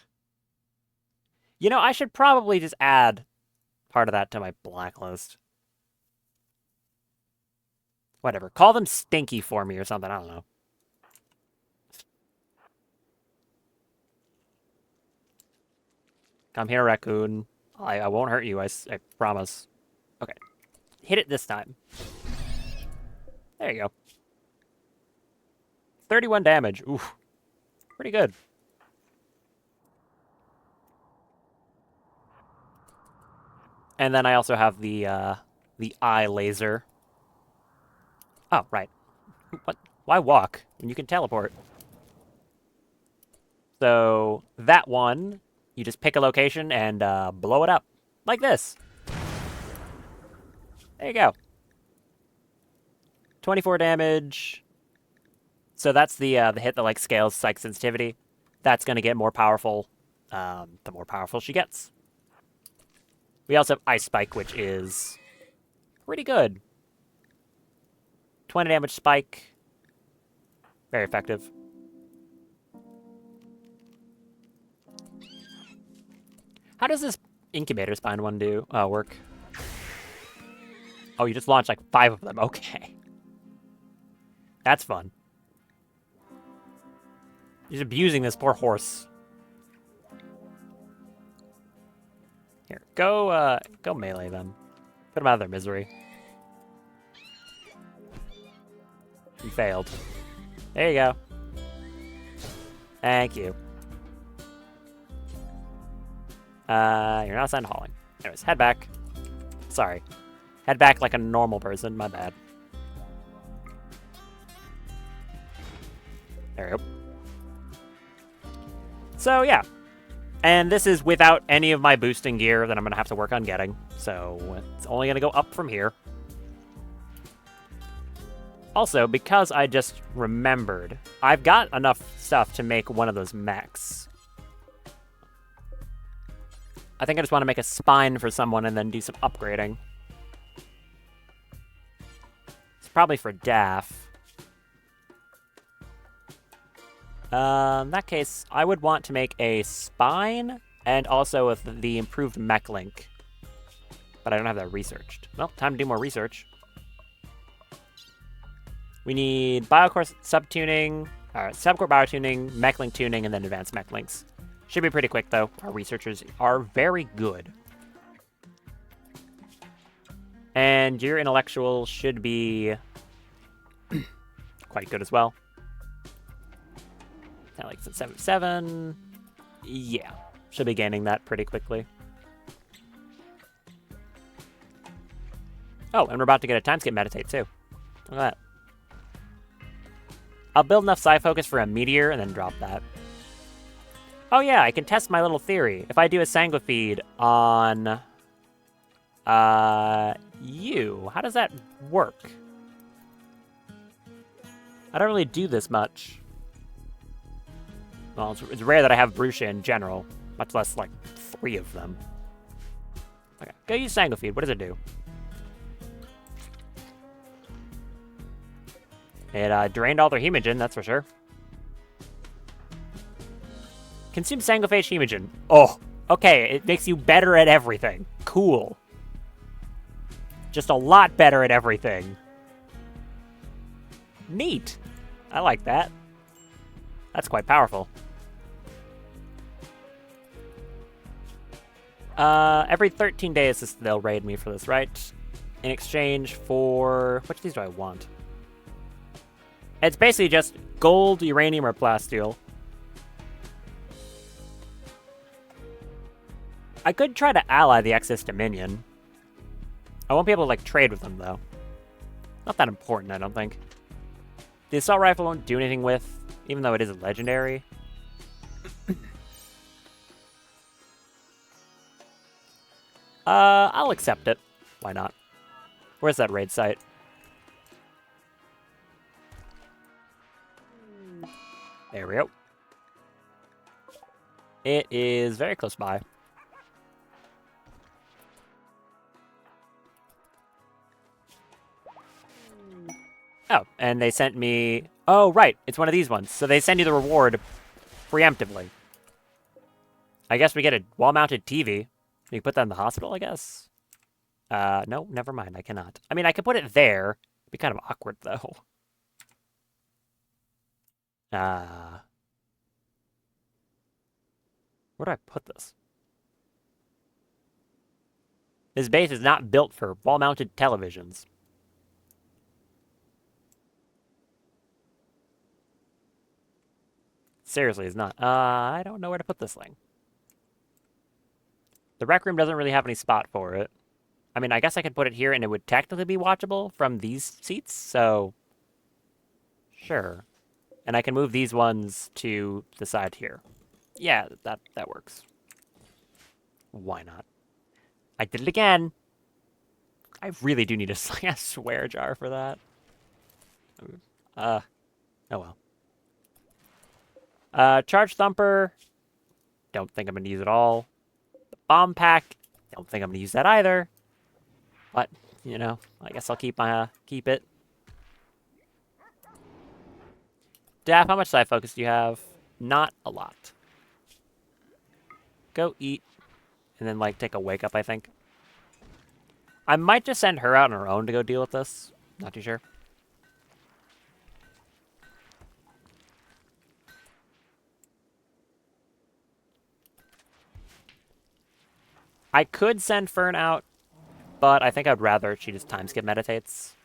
You know, I should probably just add part of that to my blacklist. Whatever. Call them stinky for me or something. I don't know. Come here, raccoon. I won't hurt you, I promise. Okay. Hit it this time. There you go. 31 damage. Oof. Pretty good. And then I also have the eye laser. Oh, right. What? Why walk when you can teleport? So that one, you just pick a location and blow it up. Like this. There you go. 24 damage. So that's the hit that like scales psych sensitivity. That's going to get more powerful the more powerful she gets. We also have Ice Spike, which is pretty good. 20 damage spike. Very effective. How does this incubator spine one work? Oh, you just launched like 5 of them. Okay. That's fun. He's abusing this poor horse. Here, go melee them. Put them out of their misery. You failed. There you go. Thank you. You're not assigned to hauling. Anyways, head back. Sorry. Head back like a normal person. My bad. There we go. So, yeah. And this is without any of my boosting gear that I'm going to have to work on getting. So, it's only going to go up from here. Also, because I just remembered, I've got enough stuff to make one of those mechs. I think I just want to make a spine for someone and then do some upgrading. It's probably for Daff. In that case, I would want to make a spine and also with the improved mech link. But I don't have that researched. Well, time to do more research. We need Biocore sub-tuning, subcore bio-tuning, mech link tuning, and then advanced mech links. Should be pretty quick, though. Our researchers are very good. And your intellectual should be quite good as well. Kind of like 77. Yeah, should be gaining that pretty quickly. Oh, and we're about to get a timeskip meditate, too. Look at that. I'll build enough psi focus for a meteor and then drop that. Oh yeah, I can test my little theory. If I do a sanguifeed on you, how does that work? I don't really do this much. Well, it's rare that I have Brucia in general, much less like 3 of them. Okay, go use sanguifeed. What does it do? It drained all their hemogen, that's for sure. Consume sanguiphage hemogen. Oh, okay, it makes you better at everything. Cool. Just a lot better at everything. Neat. I like that. That's quite powerful. Every 13 days they'll raid me for this, right? In exchange for... which of these do I want? It's basically just gold, uranium, or plasteel. I could try to ally the Exis Dominion. I won't be able to, like, trade with them, though. Not that important, I don't think. The assault rifle won't do anything with, even though it is a legendary. I'll accept it. Why not? Where's that raid site? There we go. It is very close by. Oh, and they sent me... Oh, right. It's one of these ones. So they send you the reward preemptively. I guess we get a wall-mounted TV. We can put that in the hospital, I guess. No, never mind. I cannot. I mean, I could put it there. It'd be kind of awkward, though. Where do I put this? This base is not built for wall-mounted televisions. Seriously, it's not. I don't know where to put this thing. The rec room doesn't really have any spot for it. I mean, I guess I could put it here and it would technically be watchable from these seats, so... Sure. And I can move these ones to the side here. Yeah, that works. Why not? I did it again! I really do need a swear jar for that. Oh well. Charge Thumper. Don't think I'm going to use it all. The Bomb Pack. Don't think I'm going to use that either. But, you know, I guess I'll keep it. Daff, how much side focus do you have? Not a lot. Go eat. And then, like, take a wake up, I think. I might just send her out on her own to go deal with this. Not too sure. I could send Fern out, but I think I'd rather she just time skip meditates.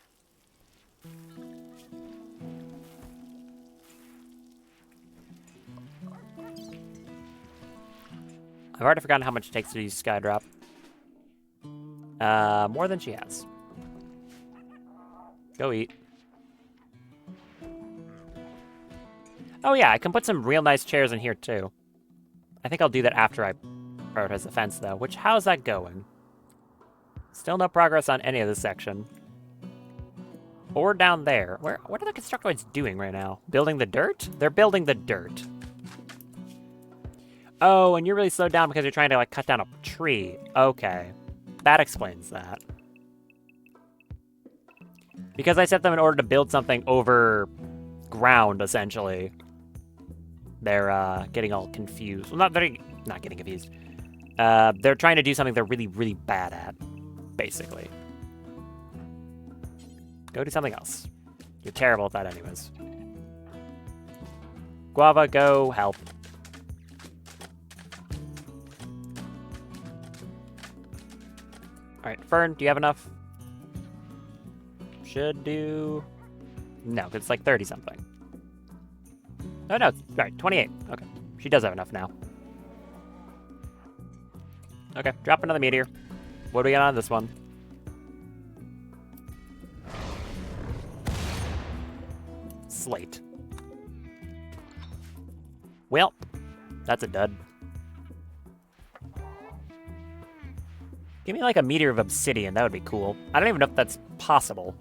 I've already forgotten how much it takes to use Skydrop. More than she has. Go eat. Oh yeah, I can put some real nice chairs in here too. I think I'll do that after I prioritize the fence though, which, how's that going? Still no progress on any of this section. Or down there. What are the Constructoids doing right now? Building the dirt? They're building the dirt. Oh, and you're really slowed down because you're trying to, like, cut down a tree. Okay. That explains that. Because I set them in order to build something over ground, essentially. They're, getting all confused. Well, not getting confused. They're trying to do something they're really, really bad at, basically. Go do something else. You're terrible at that anyways. Guava, go help. Alright, Fern, do you have enough? Should do... No, because it's like 30-something. Oh, no, right, 28. Okay, she does have enough now. Okay, drop another meteor. What do we got on this one? Slate. Well, that's a dud. Give me like a meteor of obsidian, that would be cool. I don't even know if that's possible.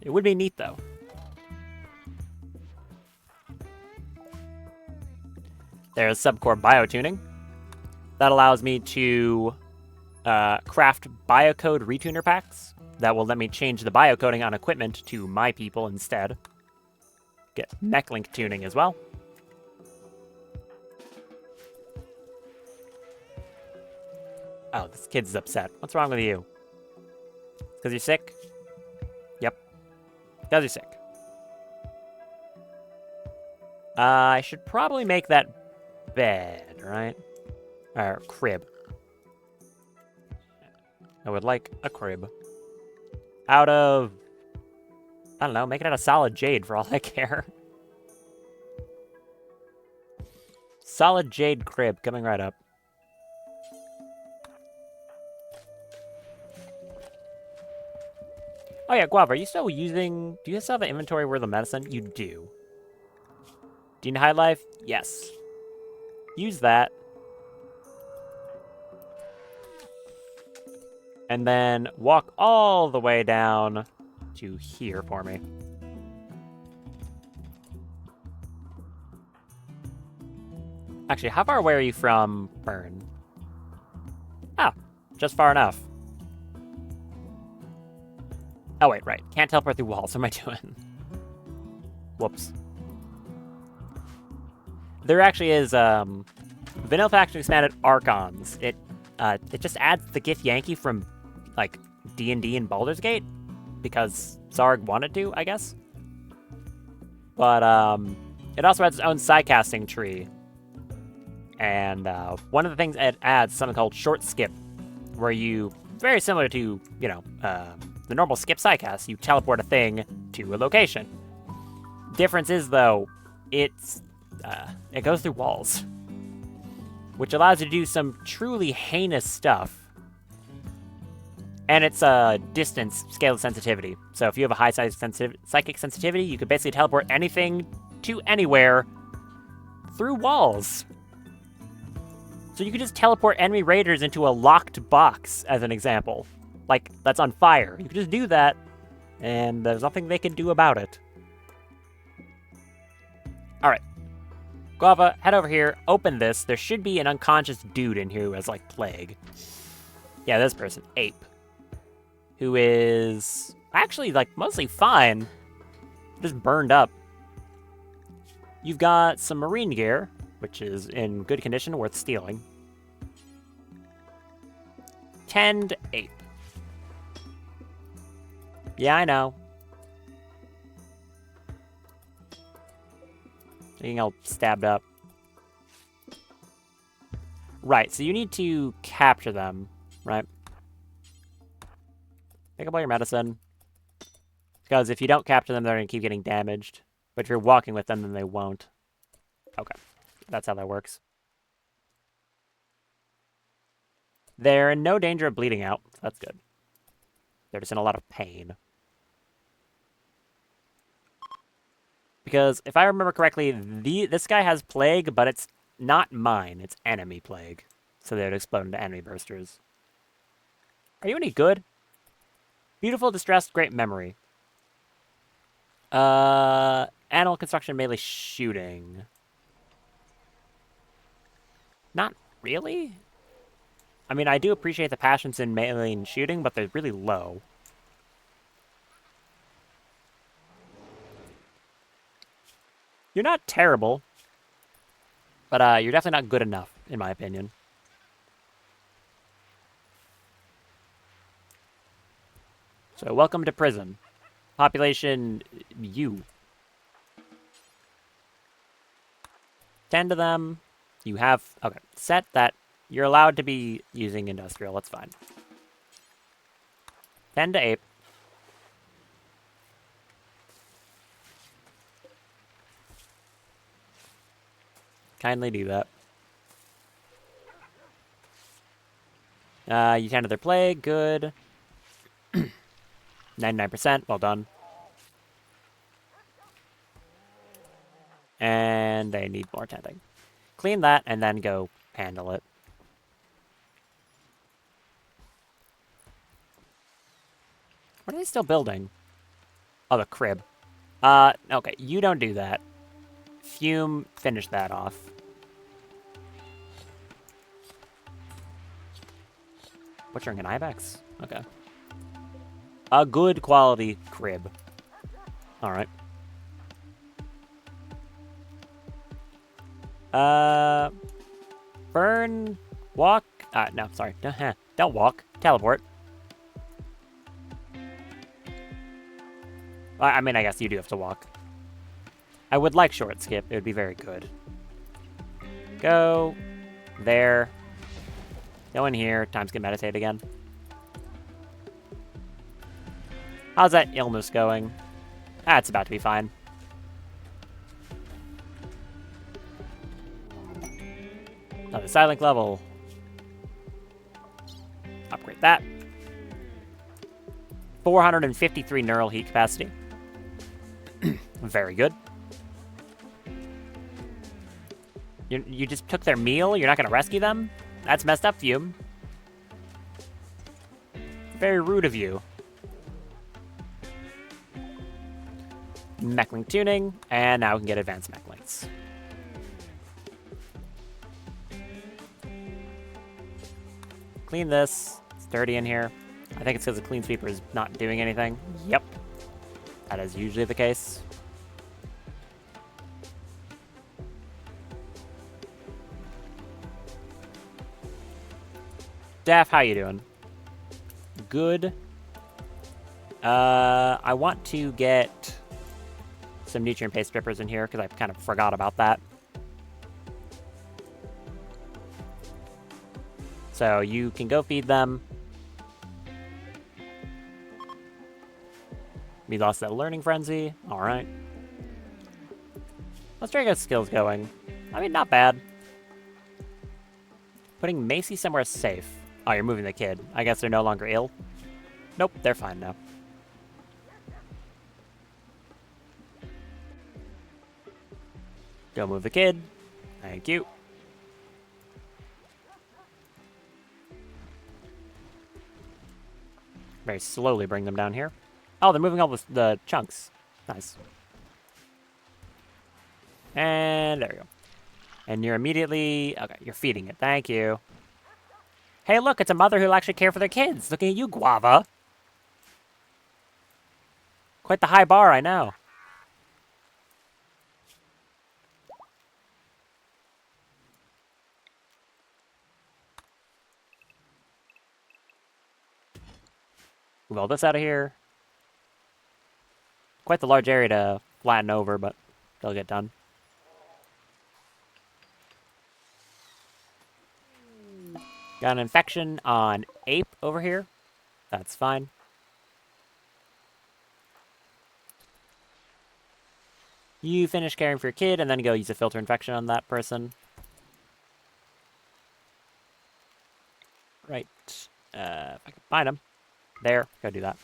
It would be neat though. There's subcore biotuning. That allows me to craft biocode retuner packs. That will let me change the biocoding on equipment to my people instead. Get mech link tuning as well. Oh, this kid's upset. What's wrong with you? Because you're sick? Yep. Because you're sick. I should probably make that bed, right? Or crib. I would like a crib. Out of... I don't know, make it out of solid jade for all I care. Solid jade crib coming right up. Oh yeah, Guava, are you still using... Do you still have an inventory worth of medicine? You do. Do you need high life? Yes. Use that. And then walk all the way down to here for me. Actually, how far away are you from Fern? Ah, just far enough. Oh, wait, right. Can't teleport through walls. What am I doing? Whoops. There actually is, Vanilla Faction Expanded Archons. It just adds the Gith Yankee from, like, D&D and Baldur's Gate. Because Zarg wanted to, I guess. But, it also has its own sidecasting tree. And, one of the things it adds is something called Short Skip. Where you, very similar to, you know, the normal skip sidecast, you teleport a thing to a location. Difference is, though, it goes through walls, which allows you to do some truly heinous stuff. And it's a distance scale of sensitivity. So if you have a high psychic sensitivity, you could basically teleport anything to anywhere through walls. So you could just teleport enemy raiders into a locked box, as an example. Like, that's on fire. You could just do that, and there's nothing they can do about it. Alright. Guava, head over here, open this. There should be an unconscious dude in here who has, like, plague. Yeah, this person, Ape. Who is actually, like, mostly fine. Just burned up. You've got some marine gear, which is in good condition, worth stealing. Tend Ape. Yeah, I know. Getting all stabbed up. Right, so you need to capture them, right? Pick up all your medicine. Because if you don't capture them, they're going to keep getting damaged. But if you're walking with them, then they won't. Okay. That's how that works. They're in no danger of bleeding out. So that's good. They're just in a lot of pain. Because if I remember correctly, this guy has plague, but it's not mine. It's enemy plague. So they would explode into enemy bursters. Are you any good? Beautiful, distressed, great memory. Animal construction, melee shooting. Not really? I mean, I do appreciate the passions in melee and shooting, but they're really low. You're not terrible, but you're definitely not good enough, in my opinion. So, welcome to prison. Population, you. Tend to them. You have... Okay, set that. You're allowed to be using industrial. That's fine. Tend to Ape. Kindly do that. You tend to their plague. Good. 99%. Well done. And they need more tending. Clean that and then go handle it. What are they still building? Oh, the crib. Okay, you don't do that. Fume, finish that off. Butchering an ibex? Okay. A good quality crib. Alright. Burn, walk. No, sorry. Don't walk. Teleport. I mean, I guess you do have to walk. I would like short skip. It would be very good. Go. There. Go in here. Time to meditate again. How's that illness going? It's about to be fine. Another silent level. Upgrade that. 453 neural heat capacity. Very good. You just took their meal? You're not going to rescue them? That's messed up, Fume. Very rude of you. Mechlink tuning, and now we can get advanced Mechlinks. Clean this. It's dirty in here. I think it's because the Clean Sweeper is not doing anything. Yep. That is usually the case. Daff, how you doing? Good. I want to get some nutrient-based strippers in here, because I kind of forgot about that. So you can go feed them. We lost that learning frenzy. Alright. Let's try to get skills going. I mean, not bad. Putting Macy somewhere safe. Oh, you're moving the kid. I guess they're no longer ill. Nope, they're fine now. Go move the kid. Thank you. Very slowly bring them down here. Oh, they're moving all the chunks. Nice. And there we go. And you're immediately... Okay, you're feeding it. Thank you. Hey, look, it's a mother who'll actually care for their kids. Looking at you, Guava. Quite the high bar, I know. Move all this out of here. Quite the large area to flatten over, but they'll get done. Got an infection on Ape over here. That's fine. You finish caring for your kid, and then go use a filter infection on that person. Right. If I can find him. There. Go do that.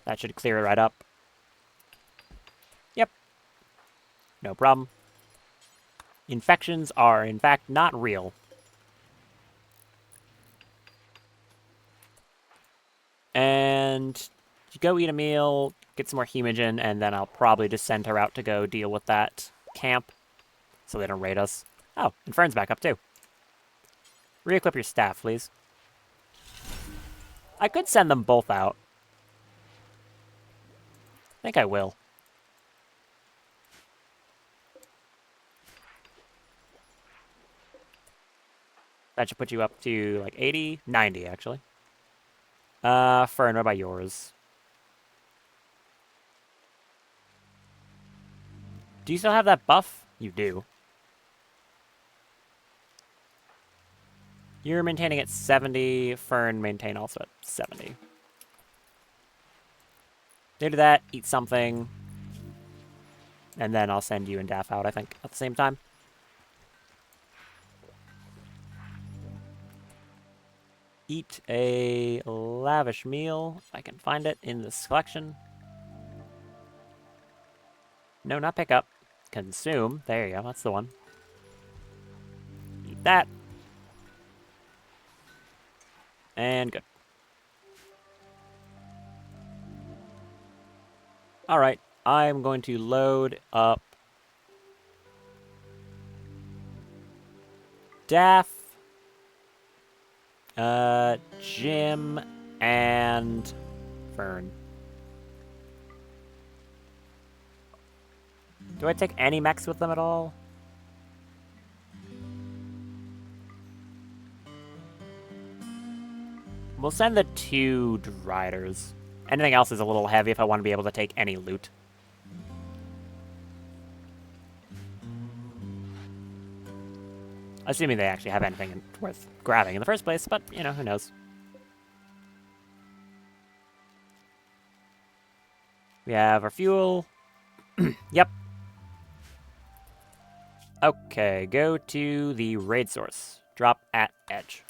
That should clear it right up. Yep. No problem. Infections are, in fact, not real. And you go eat a meal, get some more Hemogen, and then I'll probably just send her out to go deal with that camp so they don't raid us. Oh, and Fern's back up too. Re-equip your staff, please. I could send them both out. I think I will. That should put you up to like 80, 90 actually. Fern, what about yours? Do you still have that buff? You do. You're maintaining at 70. Fern, maintain also at 70. Do that, eat something. And then I'll send you and Daff out, I think, at the same time. Eat a lavish meal. If I can find it in this collection. No, not pick up. Consume. There you go, that's the one. Eat that. And good. Alright, I'm going to load up Daff, Jim, and Fern. Do I take any mechs with them at all? We'll send the 2 Driders. Anything else is a little heavy if I want to be able to take any loot. Assuming they actually have anything worth grabbing in the first place, but, you know, who knows. We have our fuel. Yep. Okay, go to the raid source. Drop at edge.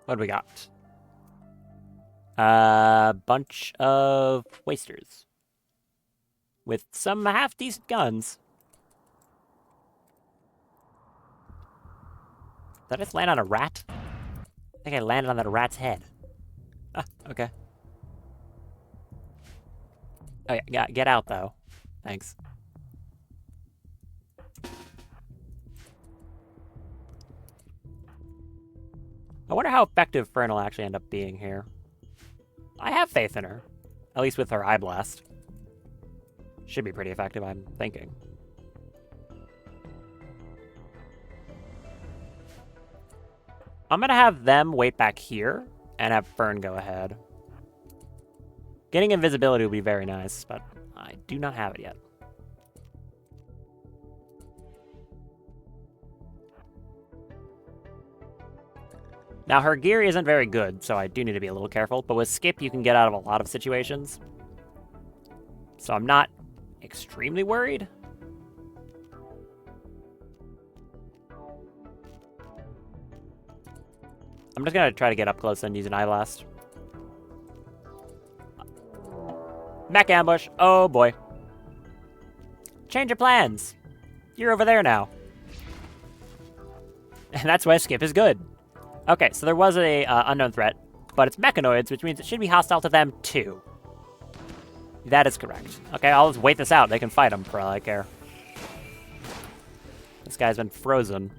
What do we got? A bunch of wasters. With some half-decent guns. Did I just land on a rat? think I landed on that rat's head. Ah, okay. Oh yeah, get out though. Thanks. I wonder how effective Fern will actually end up being here. I have faith in her. At least with her Eye Blast. Should be pretty effective, I'm thinking. I'm gonna have them wait back here and have Fern go ahead. Getting invisibility would be very nice, but I do not have it yet. Now, her gear isn't very good, so I do need to be a little careful, but with Skip, you can get out of a lot of situations. So I'm not extremely worried. I'm just gonna try to get up close and use an Eye Blast. Mech ambush. Oh boy. Change of plans. You're over there now. And that's why Skip is good. Okay, so there was a unknown threat, but it's mechanoids, which means it should be hostile to them too. That is correct. Okay, I'll just wait this out. They can fight him for all I care. This guy's been frozen.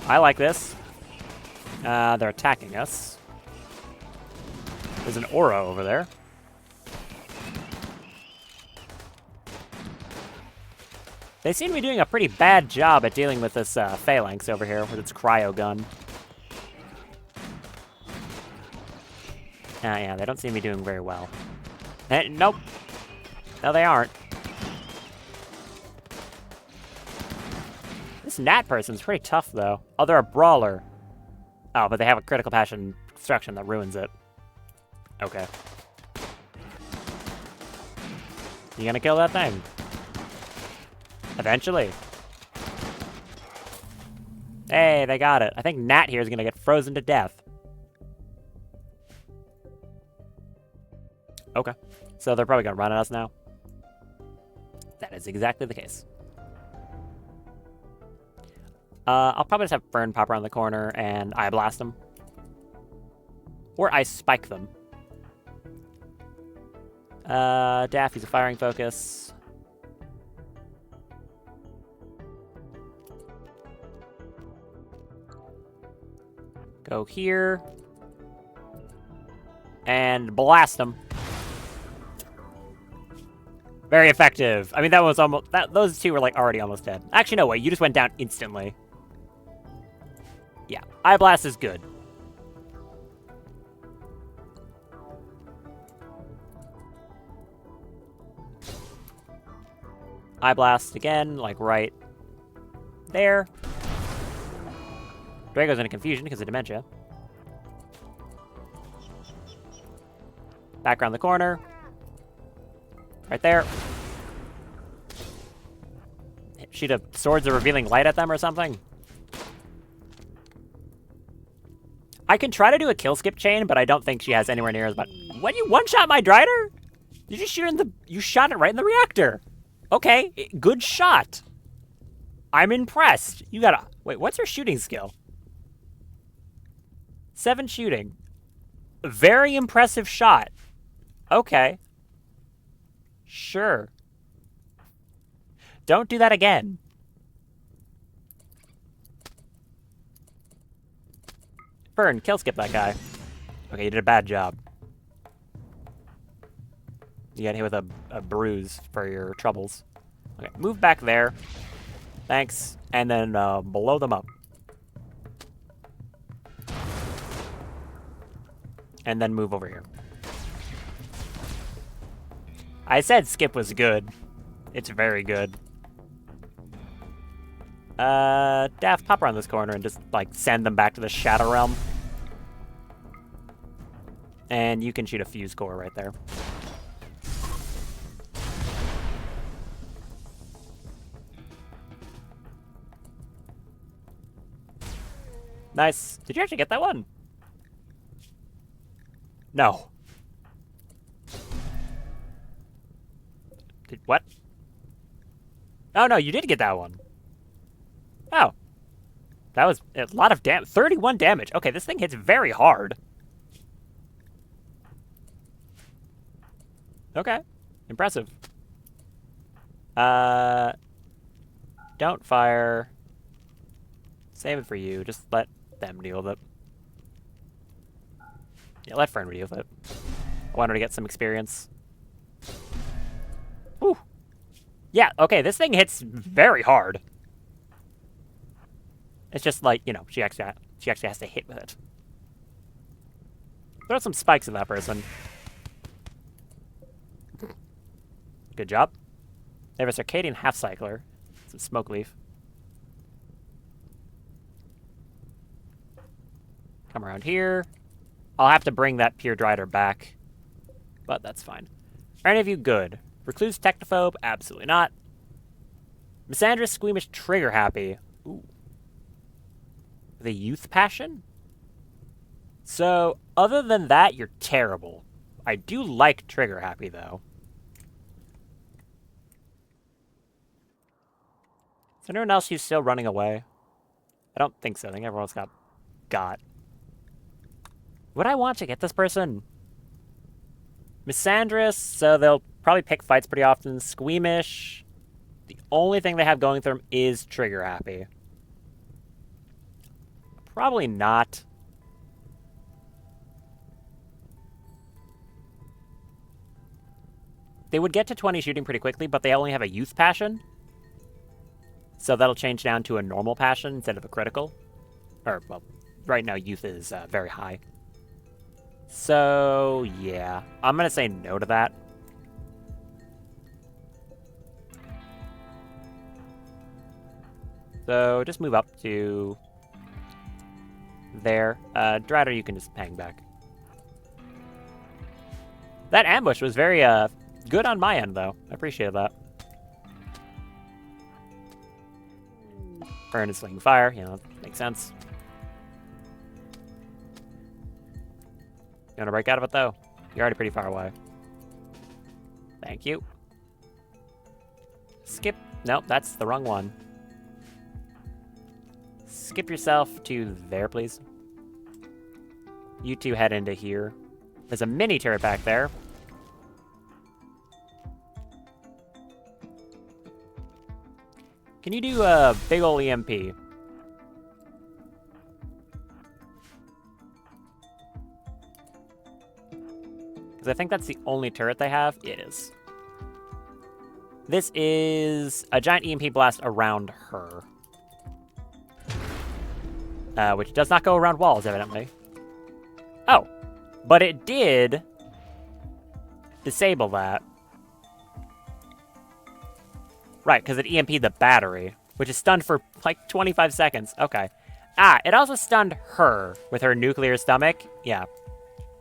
I like this. They're attacking us. There's an aura over there. They seem to be doing a pretty bad job at dealing with this phalanx over here with its cryo gun. Yeah, they don't seem to be doing very well. Nope. No, they aren't. This Nat person's pretty tough, though. Oh, they're a brawler. Oh, but they have a critical passion construction that ruins it. Okay. You gonna kill that thing? Eventually. Hey, they got it. I think Nat here is gonna get frozen to death. Okay. So they're probably gonna run at us now. That is exactly the case. I'll probably just have Fern pop around the corner and Eye Blast them. Or Ice Spike them. Daffy's a firing focus. Go here. And blast them. Very effective. I mean, that was almost... those two were, like, already almost dead. Actually, no way. You just went down instantly. Yeah. Eye Blast is good. Eye Blast again, like, right there. Drago's in a confusion because of dementia. Back around the corner. Right there. Shoot a Swords of Revealing Light at them or something. I can try to do a kill skip chain, but I don't think she has anywhere near as much. When you one-shot my Drider? You just shoot in the... You shot it right in the reactor. Okay, good shot. I'm impressed. You gotta... Wait, what's her shooting skill? 7 shooting. Very impressive shot. Okay. Sure. Don't do that again. Fern, kill skip that guy. Okay, you did a bad job. You got hit with a bruise for your troubles. Okay, move back there. Thanks. And then blow them up. And then move over here. I said skip was good. It's very good. Daft, pop around this corner and just, like, send them back to the Shadow Realm. And you can shoot a fuse core right there. Nice. Did you actually get that one? No. What? Oh, no, you did get that one. Oh. That was a lot of damage. 31 damage. Okay, this thing hits very hard. Okay. Impressive. Don't fire. Save it for you. Just let them deal with it. Yeah, let Fern deal with it. I want her to get some experience. Whew. Yeah, okay, this thing hits very hard. It's just like, you know, she actually has to hit with it. Throw some spikes at that person. Good job. They have a Circadian Half-Cycler. Some Smoke Leaf. Come around here. I'll have to bring that Pure Drider back. But that's fine. Are any of you good? Recluse Technophobe? Absolutely not. Misandrous Squeamish Trigger Happy. Ooh. The Youth Passion? So, other than that, you're terrible. I do like Trigger Happy, though. Is there anyone else who's still running away? I don't think so. I think everyone's got. Would I want to get this person? Misandrous, so they'll probably pick fights pretty often. Squeamish. The only thing they have going for them is Trigger Happy. Probably not. They would get to 20 shooting pretty quickly, but they only have a Youth Passion. So that'll change down to a normal passion instead of a critical. Or, well, right now Youth is very high. So, yeah. I'm going to say no to that. So, just move up to there. Drider, you can just hang back. That ambush was very good on my end, though. I appreciate that. Fern is swinging fire, you know, makes sense. You want to break out of it, though? You're already pretty far away. Thank you. Skip. Nope, that's the wrong one. Skip yourself to there, please. You two head into here. There's a mini turret back there. Can you do a big ol' EMP? Because I think that's the only turret they have. It is. This is a giant EMP blast around her. Which does not go around walls, evidently. Oh. But it did disable that. Right, because it EMP'd the battery, which is stunned for like 25 seconds. Okay. Ah, it also stunned her with her nuclear stomach. Yeah.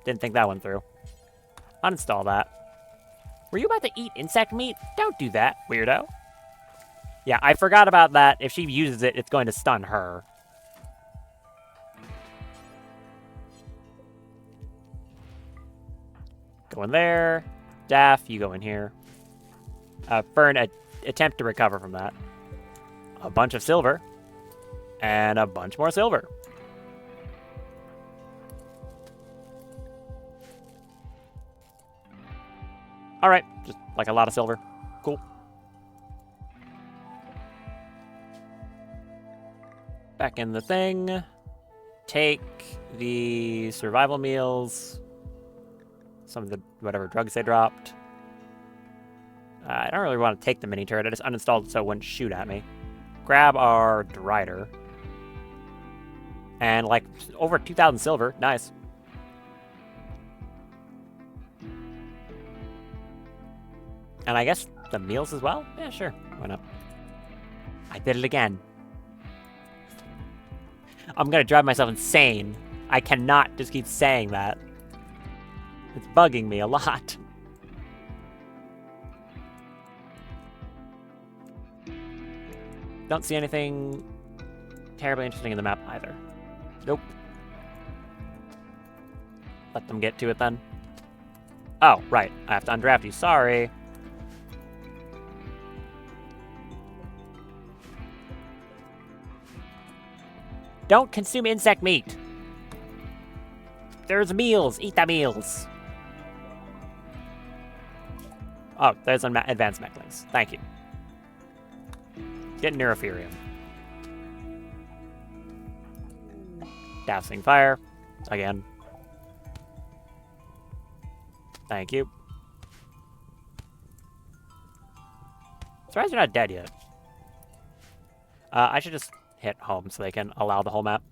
Didn't think that one through. Uninstall that. Were you about to eat insect meat? Don't do that, weirdo. Yeah, I forgot about that. If she uses it, it's going to stun her. Go in there. Daff, you go in here. Fern, attempt to recover from that. A bunch of silver. And a bunch more silver. Alright, just like a lot of silver. Cool. Back in the thing. Take the survival meals. Some of the whatever drugs they dropped. I don't really want to take the mini turret. I just uninstalled it so it wouldn't shoot at me. Grab our Drider. And like over 2,000 silver. Nice. And I guess the meals as well? Yeah, sure. Why not? I did it again. I'm gonna drive myself insane. I cannot just keep saying that. It's bugging me a lot. Don't see anything terribly interesting in the map either. Nope. Let them get to it then. Oh, right. I have to undraft you. Sorry. Don't consume insect meat. There's meals. Eat the meals. Oh, there's advanced mech links. Thank you. Get Neurotherium. Dousing fire. Again. Thank you. Surprised you're not dead yet. I should just hit home so they can allow the whole map.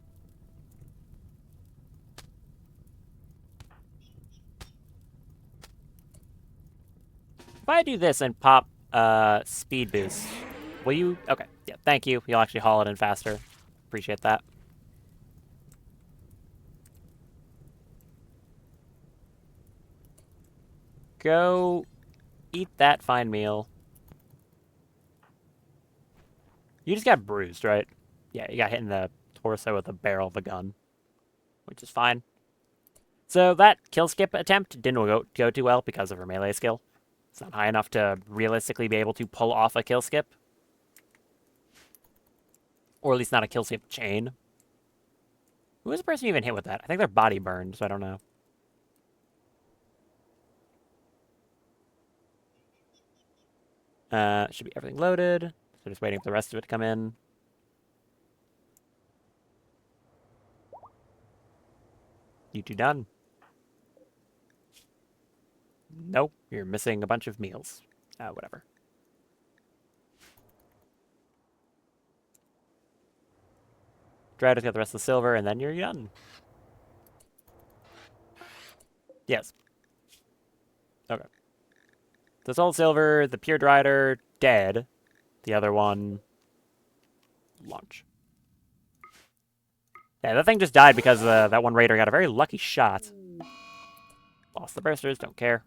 If I do this and pop speed boost, will you? Okay, yeah, thank you. You'll actually haul it in faster. Appreciate that. Go eat that fine meal. You just got bruised, right? Yeah, you got hit in the torso with the barrel of a gun, which is fine. So that kill skip attempt didn't go too well because of her melee skill. It's not high enough to realistically be able to pull off a kill skip. Or at least not a kill skip chain. Who was the person even hit with that? I think their body burned, so I don't know. Should be everything loaded. So just waiting for the rest of it to come in. You two done? Nope, you're missing a bunch of meals. Whatever. Try to get the rest of the silver, and then you're done. Yes. Okay. So it's all silver, the pure drider, dead. The other one, launch. Yeah, that thing just died because that one raider got a very lucky shot. Lost the bursters, don't care.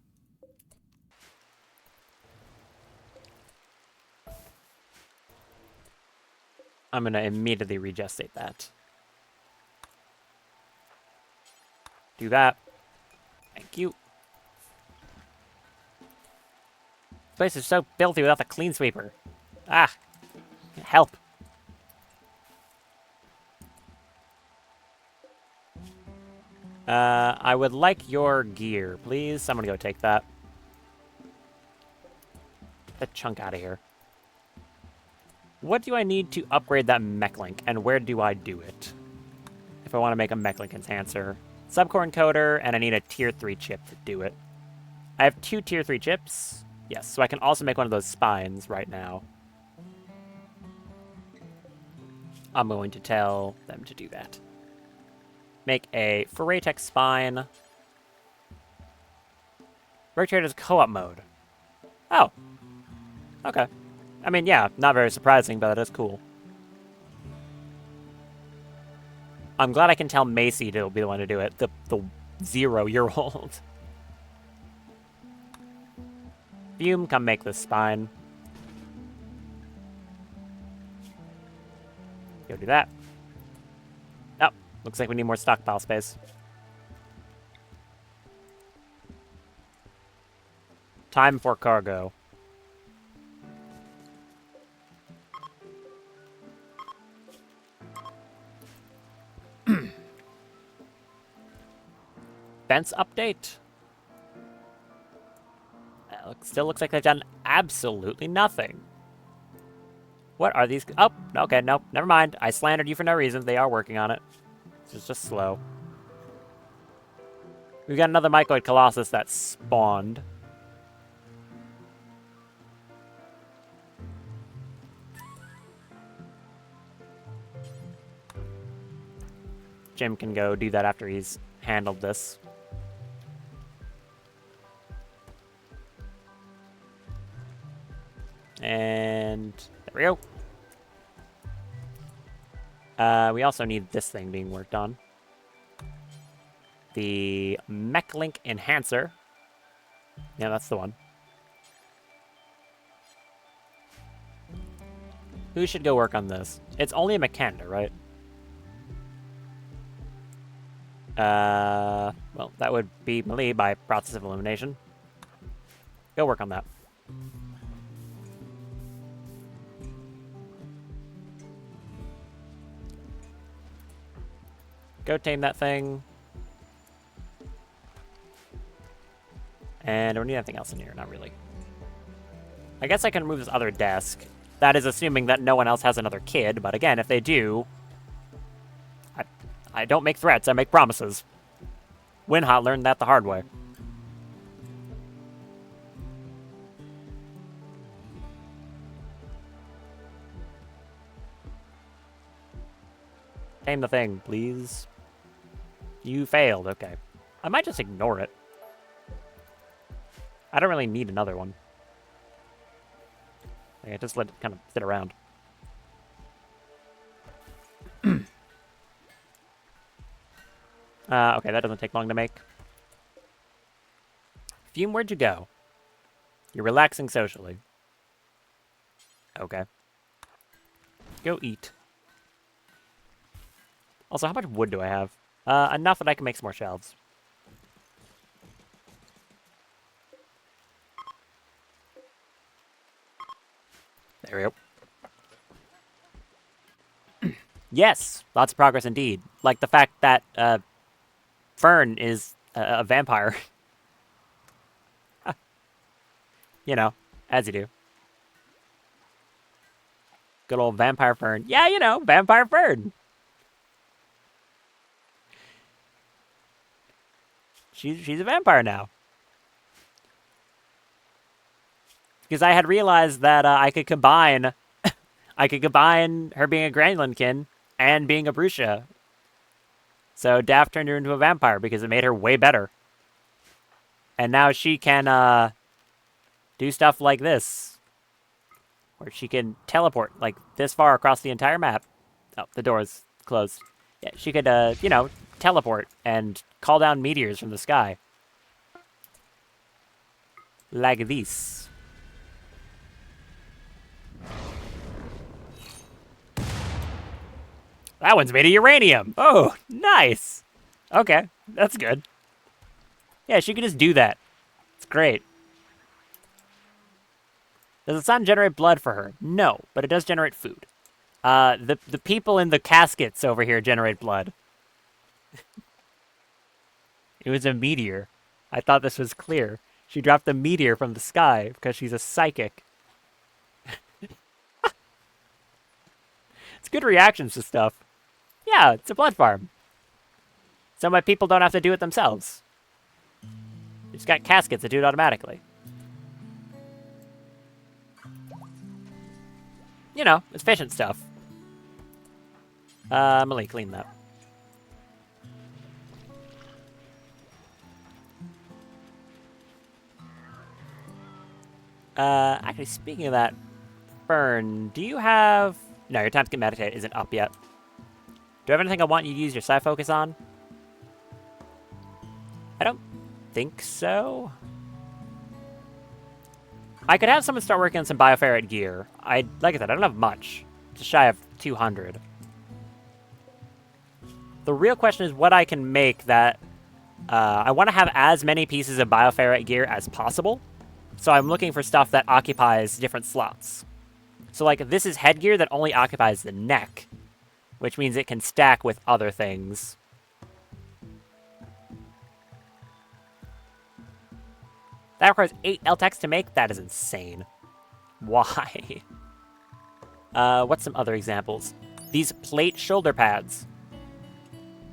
I'm going to immediately regestate that. Do that. Thank you. This place is so filthy without the clean sweeper. Ah, help. I would like your gear, please. Someone go take that. Get that chunk out of here. What do I need to upgrade that mech link, and where do I do it? If I want to make a mech link enhancer. Subcore encoder, and I need a tier 3 chip to do it. I have 2 tier 3 chips. Yes, so I can also make one of those spines right now. I'm going to tell them to do that. Make a Ferratech spine. Rotate as co-op mode. Oh. Okay. I mean, yeah, not very surprising, but that is cool. I'm glad I can tell Macy to be the one to do it. The 0-year-old. Fume, come make this spine. Go do that. Oh, looks like we need more stockpile space. Time for cargo. Fence update. Still looks like they've done absolutely nothing. What are these? Oh, okay, nope, never mind. I slandered you for no reason. They are working on it. It's just slow. We've got another Mycoid Colossus that spawned. Jim can go do that after he's handled this. And there we go. We also need this thing being worked on. The Mech Link Enhancer. Yeah, that's the one. Who should go work on this? It's only a Mechanda, right? Well, that would be Melee by process of elimination. Go work on that. Go tame that thing. And do we need anything else in here? Not really. I guess I can remove this other desk. That is assuming that no one else has another kid, but again, if they do... I don't make threats, I make promises. Winhot learned that the hard way. Tame the thing, please. You failed, okay. I might just ignore it. I don't really need another one. I just let it kind of sit around. Okay, that doesn't take long to make. Fume, where'd you go? You're relaxing socially. Okay. Go eat. Also, how much wood do I have? Enough that I can make some more shelves. There we go. Yes! Lots of progress indeed. Like the fact that, Fern is a vampire. You know, as you do. Good old vampire Fern. Yeah, you know, vampire Fern. She's a vampire now. Because I had realized that I could combine her being a Granlandkin and being a Brucia. So Daft turned her into a vampire because it made her way better. And now she can do stuff like this. Where she can teleport like this far across the entire map. Oh, the door is closed. Yeah, she could, you know, teleport and call down meteors from the sky. Like this. That one's made of uranium. Oh, nice. Okay, that's good. Yeah, she could just do that. It's great. Does the sun generate blood for her? No, but it does generate food. The people in the caskets over here generate blood. It was a meteor. I thought this was clear. She dropped a meteor from the sky because she's a psychic. It's good reactions to stuff. Yeah, it's a blood farm. So my people don't have to do it themselves. It's got caskets that do it automatically. You know, efficient stuff. I'm gonna clean that. Actually, speaking of that, Fern, do you have... No, your time to get meditate isn't up yet. Do I have anything I want you to use your psi focus on? I don't think so. I could have someone start working on some bioferrite gear. Like I said, I don't have much. Just shy of 200. The real question is what I can make that... I want to have as many pieces of bioferrite gear as possible. So I'm looking for stuff that occupies different slots. So, like, this is headgear that only occupies the neck, which means it can stack with other things. That requires 8 LTEX to make? That is insane. Why? What's some other examples? These plate shoulder pads.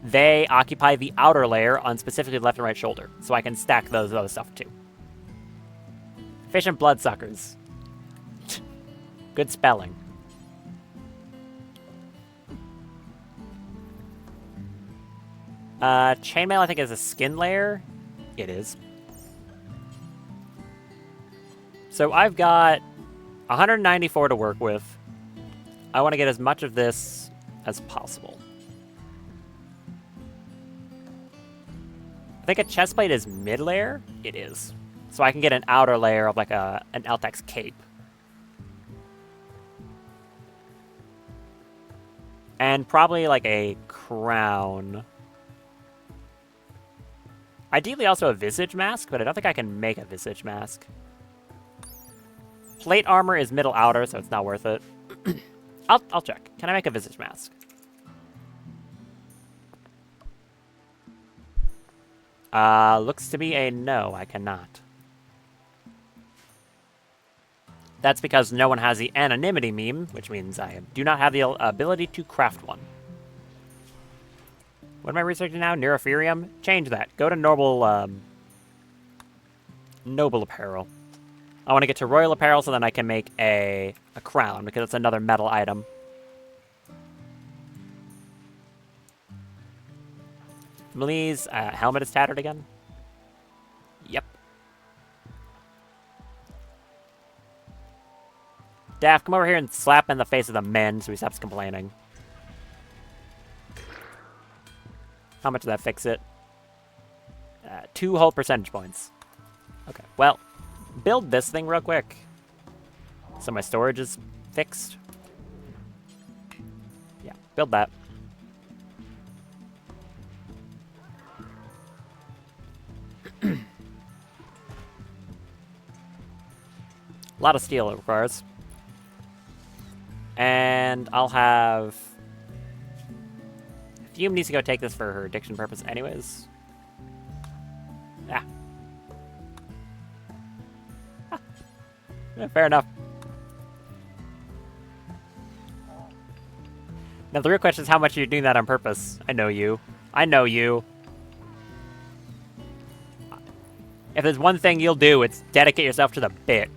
They occupy the outer layer on specifically the left and right shoulder, so I can stack those other stuff too. Efficient bloodsuckers. Good spelling. Chainmail, I think, is a skin layer. It is. So I've got 194 to work with. I want to get as much of this as possible. I think a chestplate is mid-layer. It is. So I can get an outer layer of like an Eltex cape. And probably like a crown. Ideally also a visage mask, but I don't think I can make a visage mask. Plate armor is middle outer, so it's not worth it. I'll check. Can I make a visage mask? Looks to be a no, I cannot. That's because no one has the anonymity meme, which means I do not have the ability to craft one. What am I researching now? Neurotherium? Change that. Go to noble, noble apparel. I want to get to royal apparel so then I can make a crown, because it's another metal item. Emily's helmet is tattered again? Yep. Daff, come over here and slap in the face of the men so he stops complaining. How much does that fix it? 2 whole percentage points. Okay, well, build this thing real quick. So my storage is fixed. Yeah, build that. A lot of steel it requires. And I'll have... Fume needs to go take this for her addiction purpose anyways. Yeah. Yeah, fair enough. Now the real question is how much you're doing that on purpose. I know you. I know you. If there's one thing you'll do, it's dedicate yourself to the bit.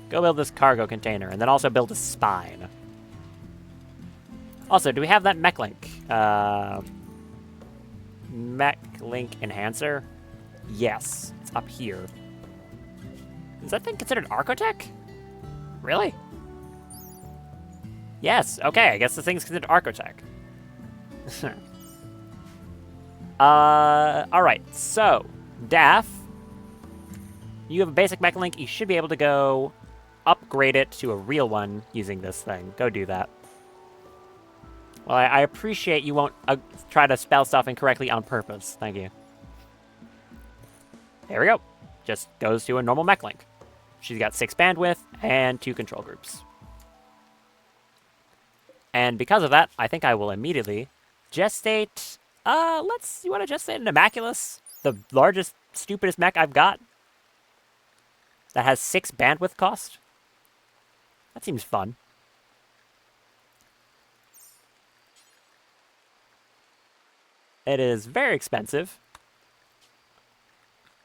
Go build this cargo container, and then also build a spine. Also, do we have that mech link? Mech link enhancer? Yes, it's up here. Is that thing considered Archotech? Really? Yes, okay, I guess this thing's considered Archotech. Alright, so, Daff, you have a basic mech link, you should be able to go upgrade it to a real one using this thing. Go do that. Well, I appreciate you won't try to spell stuff incorrectly on purpose. Thank you. There we go. Just goes to a normal mech link. She's got 6 bandwidth and 2 control groups. And because of that, I think I will immediately gestate... you want to gestate an Immaculus? The largest, stupidest mech I've got? That has 6 bandwidth cost? That seems fun. It is very expensive.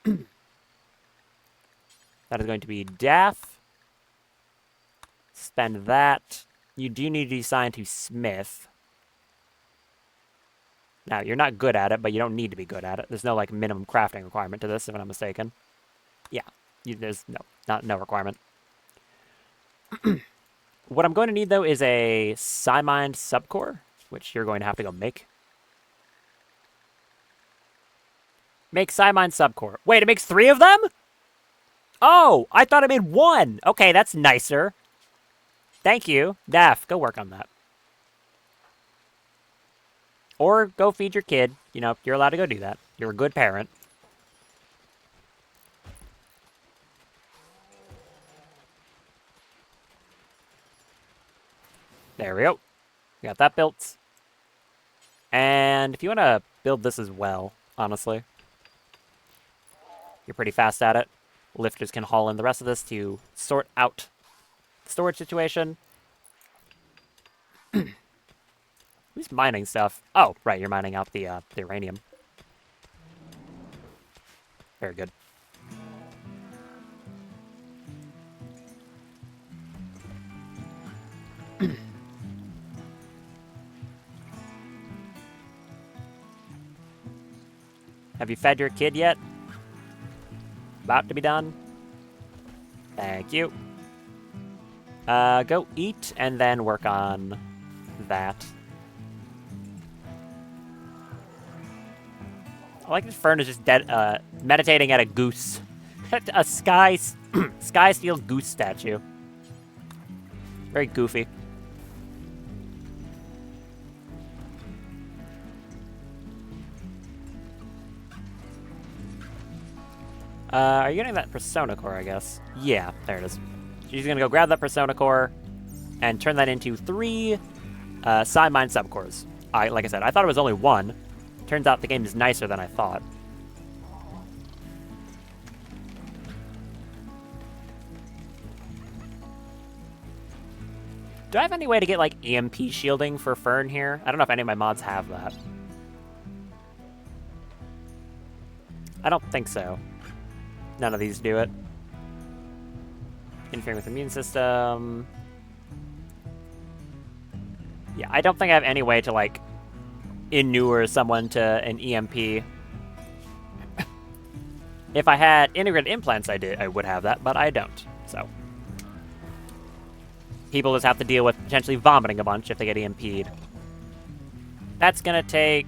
That is going to be Daff. Spend that. You do need to be assigned to Smith. Now, you're not good at it, but you don't need to be good at it. There's no, like, minimum crafting requirement to this, if I'm not mistaken. Yeah, there's no requirement. What I'm going to need, though, is a Psymind subcore, which you're going to have to go make. Make Psymind subcore. Wait, it makes 3 of them? Oh, I thought it made 1. Okay, that's nicer. Thank you. Daff, go work on that. Or go feed your kid. You know, you're allowed to go do that. You're a good parent. There we go. We got that built. And if you want to build this as well, honestly, you're pretty fast at it. Lifters can haul in the rest of this to sort out the storage situation. Who's mining stuff? Oh, right, you're mining out the uranium. Very good. Have you fed your kid yet? About to be done. Thank you. Go eat and then work on that. I like this Fern is just dead, meditating at a goose. A sky steel goose statue. Very goofy. Are you getting that Persona Core, I guess? Yeah, there it is. She's gonna go grab that Persona Core and turn that into 3 Psymind subcores. Like I said, I thought it was only 1. Turns out the game is nicer than I thought. Do I have any way to get, like, EMP shielding for Fern here? I don't know if any of my mods have that. I don't think so. None of these do it. Interfering with the immune system. Yeah, I don't think I have any way to, like, inure someone to an EMP. If I had integrated implants, I would have that, but I don't, so. People just have to deal with potentially vomiting a bunch if they get EMP'd. That's gonna take...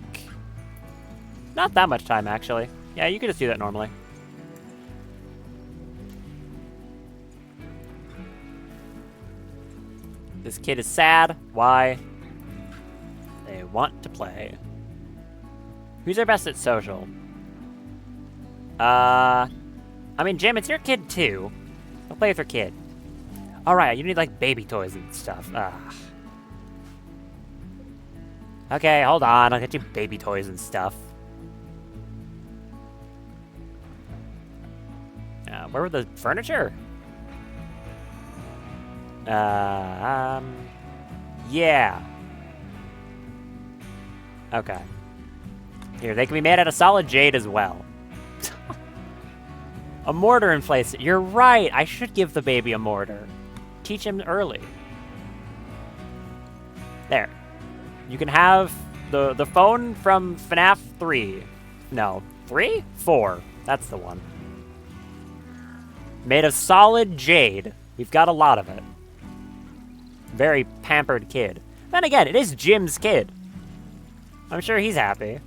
not that much time, actually. Yeah, you could just do that normally. This kid is sad. Why? They want to play. Who's our best at social? I mean, Jim, it's your kid, too. I'll play with your kid. Alright, you need, like, baby toys and stuff. Okay, hold on. I'll get you baby toys and stuff. Where were the furniture? Yeah. Okay. Here, they can be made out of solid jade as well. A mortar in place. You're right. I should give the baby a mortar. Teach him early. There. You can have the phone from FNAF 3. No. 3? 4. That's the one. Made of solid jade. We've got a lot of it. Very pampered kid. Then again, it is Jim's kid. I'm sure he's happy.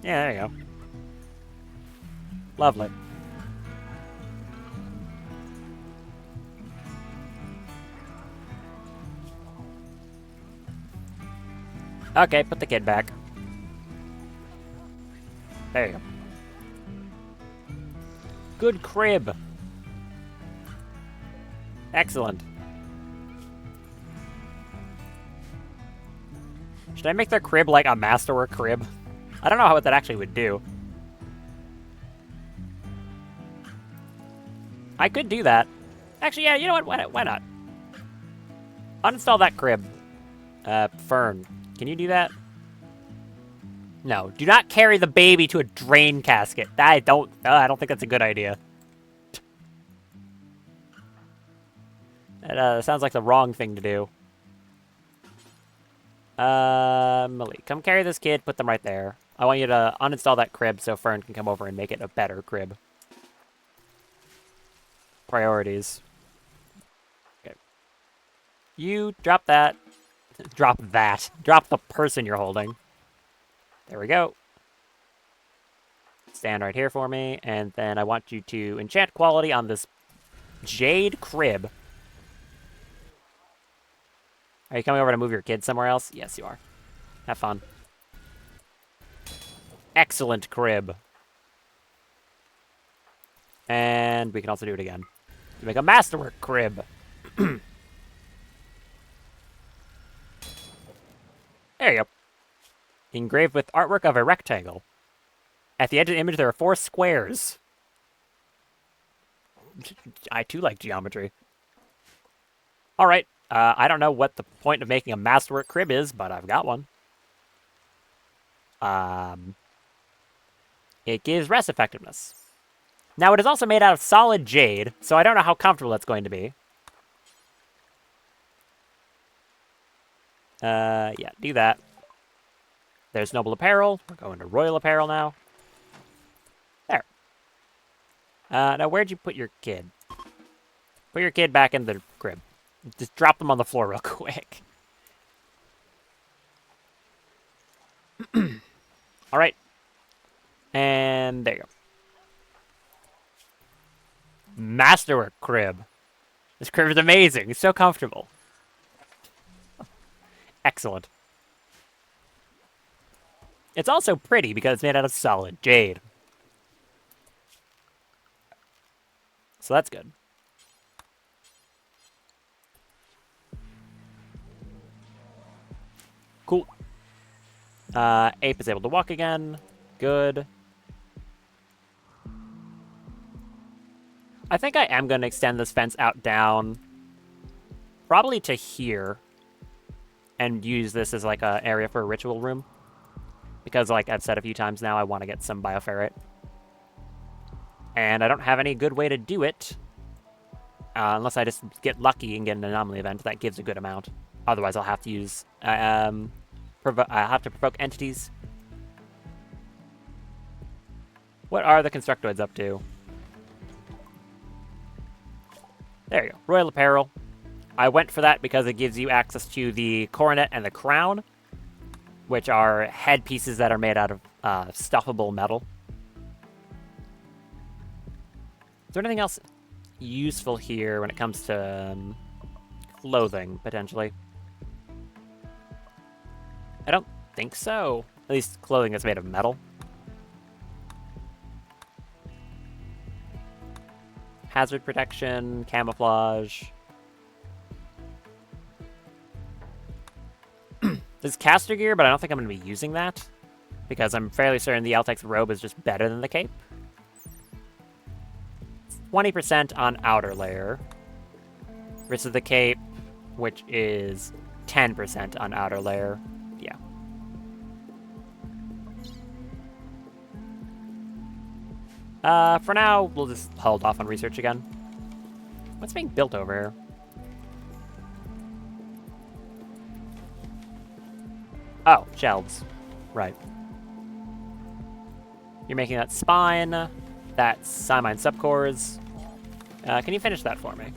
Yeah, there you go. Lovely. Okay, put the kid back. There you go. Good crib. Excellent. Should I make their crib like a masterwork crib? I don't know what that actually would do. I could do that. Actually, yeah, you know what? Why not? Uninstall that crib. Fern. Can you do that? No. Do not carry the baby to a drain casket. I don't think that's a good idea. That sounds like the wrong thing to do. Malik, come carry this kid, put them right there. I want you to uninstall that crib so Fern can come over and make it a better crib. Priorities. Okay. You drop that. Drop that. Drop the person you're holding. There we go. Stand right here for me, and then I want you to enchant quality on this jade crib. Are you coming over to move your kid somewhere else? Yes, you are. Have fun. Excellent crib. And we can also do it again. To make a masterwork crib. There you go. Engraved with artwork of a rectangle. At the edge of the image, there are 4 squares. I too like geometry. Alright. I don't know what the point of making a masterwork crib is, but I've got one. It gives rest effectiveness. Now, it is also made out of solid jade, so I don't know how comfortable that's going to be. Yeah, do that. There's noble apparel. We're going to royal apparel now. There. Now, where'd you put your kid? Put your kid back in the crib. Just drop them on the floor real quick. All right. And there you go. Masterwork crib. This crib is amazing. It's so comfortable. Excellent. It's also pretty because it's made out of solid jade. So that's good. Cool. Ape is able to walk again. Good. I think I am going to extend this fence out down. Probably to here. And use this as like an area for a ritual room. Because like I've said a few times now, I want to get some bioferrite. And I don't have any good way to do it. Unless I just get lucky and get an anomaly event that gives a good amount. Otherwise, I'll have to use... I have to provoke entities. What are the constructoids up to? There you go. Royal Apparel. I went for that because it gives you access to the coronet and the crown, which are headpieces that are made out of stuffable metal. Is there anything else useful here when it comes to clothing, potentially? I don't think so. At least clothing that's made of metal. Hazard protection, camouflage. There's caster gear, but I don't think I'm going to be using that. Because I'm fairly certain the Altex robe is just better than the cape. 20% on outer layer. Versus the cape, which is 10% on outer layer. Yeah. For now, we'll just hold off on research again. What's being built over here? Oh, shelves. Right. You're making that spine. That's Simine subcores. Can you finish that for me?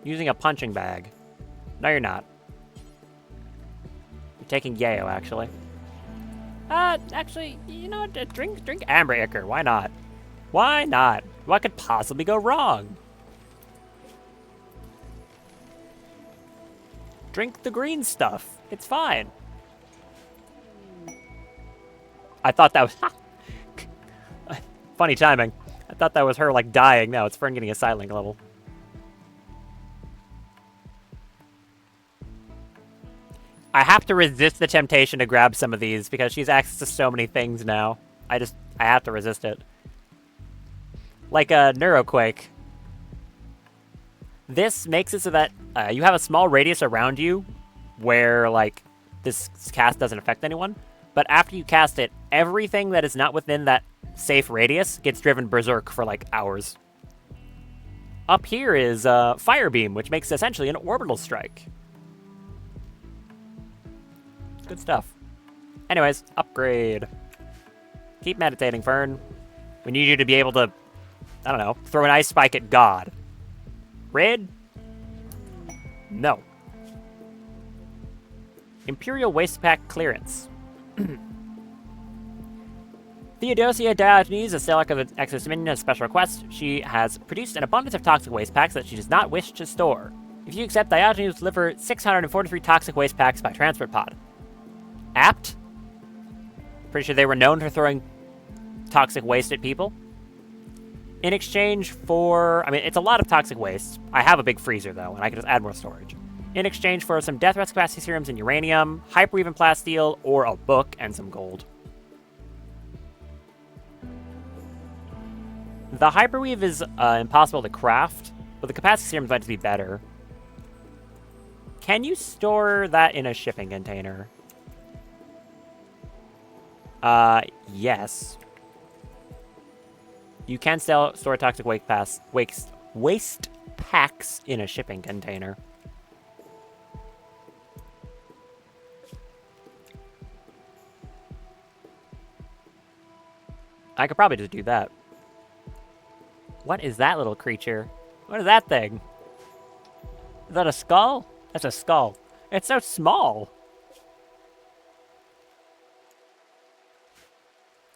Using a punching bag. No, you're not. You're taking Yayo, actually. Actually, you know what? Drink Amber Ichor. Why not? Why not? What could possibly go wrong? Drink the green stuff. It's fine. I thought that was... Funny timing. I thought that was her, like, dying. No, it's Fern getting a Sidelink level. I have to resist the temptation to grab some of these because she's access to so many things now. I have to resist it. Like a Neuroquake. This makes it so that you have a small radius around you where, like, this cast doesn't affect anyone. But after you cast it, everything that is not within that safe radius gets driven berserk for, like, hours. Up here is Fire Beam, which makes essentially an orbital strike. Good stuff. Anyways, upgrade. Keep meditating, Fern. We need you to be able to, I don't know, throw an ice spike at God. Red? No. Imperial Waste Pack clearance. Theodosia Diogenes, a Selic of the Exodus Dominion, has a special request. She has produced an abundance of toxic waste packs that she does not wish to store. If you accept, Diogenes will deliver 643 toxic waste packs by transport pod. Apt? Pretty sure they were known for throwing toxic waste at people. In exchange for... I mean, it's a lot of toxic waste. I have a big freezer, though, and I can just add more storage. In exchange for some death rest capacity serums and uranium, hyperweave and plasteel, or a book and some gold. The hyperweave is impossible to craft, but the capacity serum is going to be better. Can you store that in a shipping container? Yes. You can store toxic waste packs in a shipping container. I could probably just do that. What is that little creature? What is that thing? Is that a skull? That's a skull. It's so small.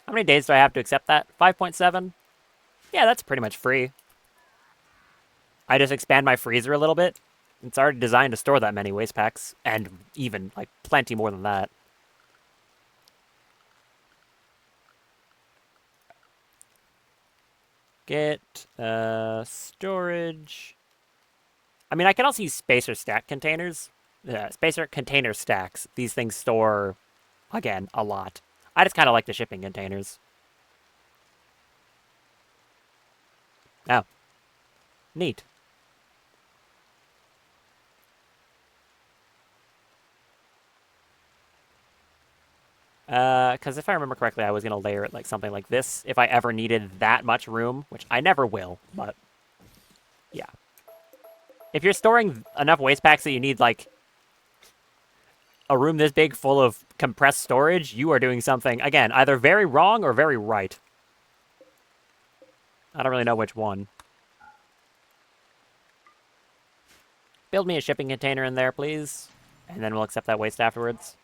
How many days do I have to accept that? 5.7? Yeah, that's pretty much free. I just expand my freezer a little bit. It's already designed to store that many waste packs. And even, like, plenty more than that. Get, storage. I mean, I can also use spacer stack containers. spacer container stacks. These things store, again, a lot. I just kind of like the shipping containers. Oh. Neat. Because if I remember correctly, I was going to layer it like something like this if I ever needed that much room, which I never will, but yeah. If you're storing enough waste packs that you need, like, a room this big full of compressed storage, you are doing something, again, either very wrong or very right. I don't really know which one. Build me a shipping container in there, please. And then we'll accept that waste afterwards.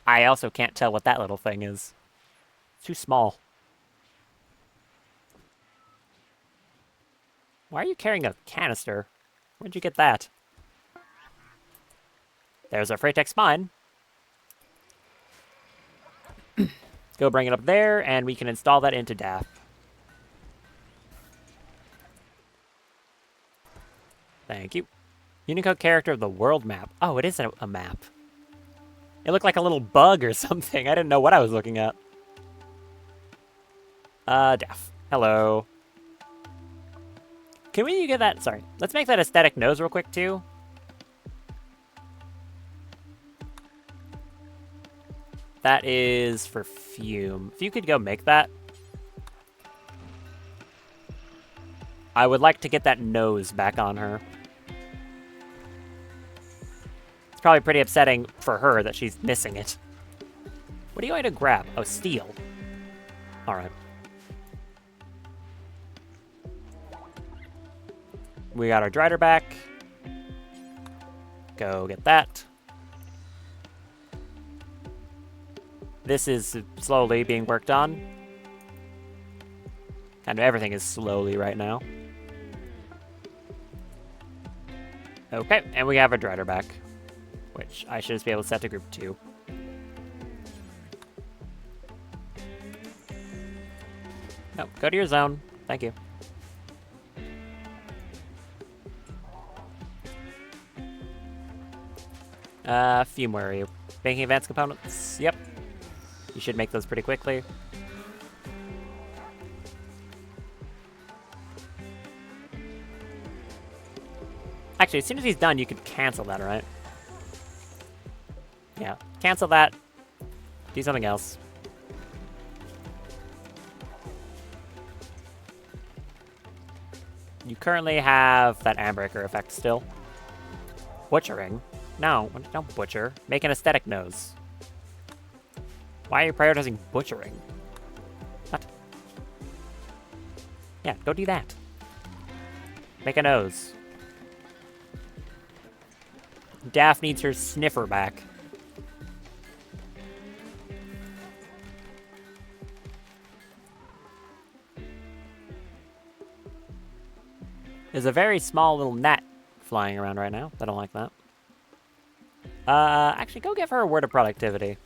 I also can't tell what that little thing is. It's too small. Why are you carrying a canister? Where'd you get that? There's our Freitex spine. Go bring it up there, and we can install that into DAF. Thank you. Unicode character of the world map. Oh, it is a map. It looked like a little bug or something. I didn't know what I was looking at. DAF. Hello. Can we get that? Sorry. Let's make that aesthetic nose real quick, too. That is for Fume. If you could go make that. I would like to get that nose back on her. It's probably pretty upsetting for her that she's missing it. What are you going to grab? Oh, steel. Alright. We got our Drider back. Go get that. This is slowly being worked on. Kind of everything is slowly right now. Okay, and we have a Drider back, which I should just be able to set to group 2. No, go to your zone. Thank you. Fume, where are you? Making advanced components? Yep. You should make those pretty quickly. Actually, as soon as he's done, you could cancel that, right? Yeah. Cancel that. Do something else. You currently have that Ambreaker effect still. Butchering? No, don't butcher. Make an aesthetic nose. Why are you prioritizing butchering? What? Yeah, go do that. Make a nose. Daff needs her sniffer back. There's a very small little gnat flying around right now. I don't like that. Actually, go give her a word of productivity.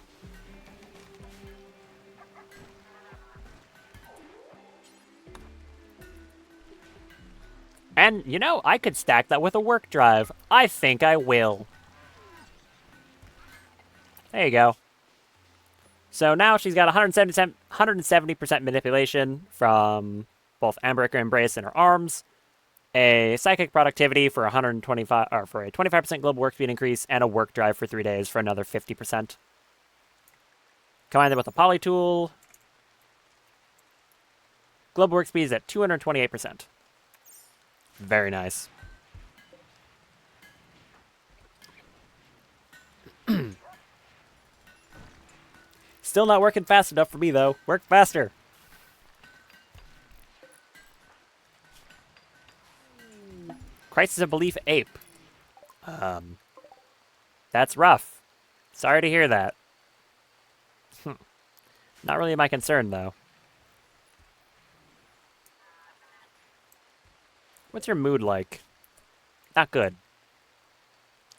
And, you know, I could stack that with a work drive. I think I will. There you go. So now she's got 170% manipulation from both Ambreaker Embrace and her arms, a psychic productivity for 125, or for a 25% global work speed increase, and a work drive for 3 days for another 50%. Combine them with a poly tool. Global work speed is at 228%. Very nice. Still not working fast enough for me, though. Work faster. Crisis of Belief Ape. That's rough. Sorry to hear that. Not really my concern, though. What's your mood like? Not good.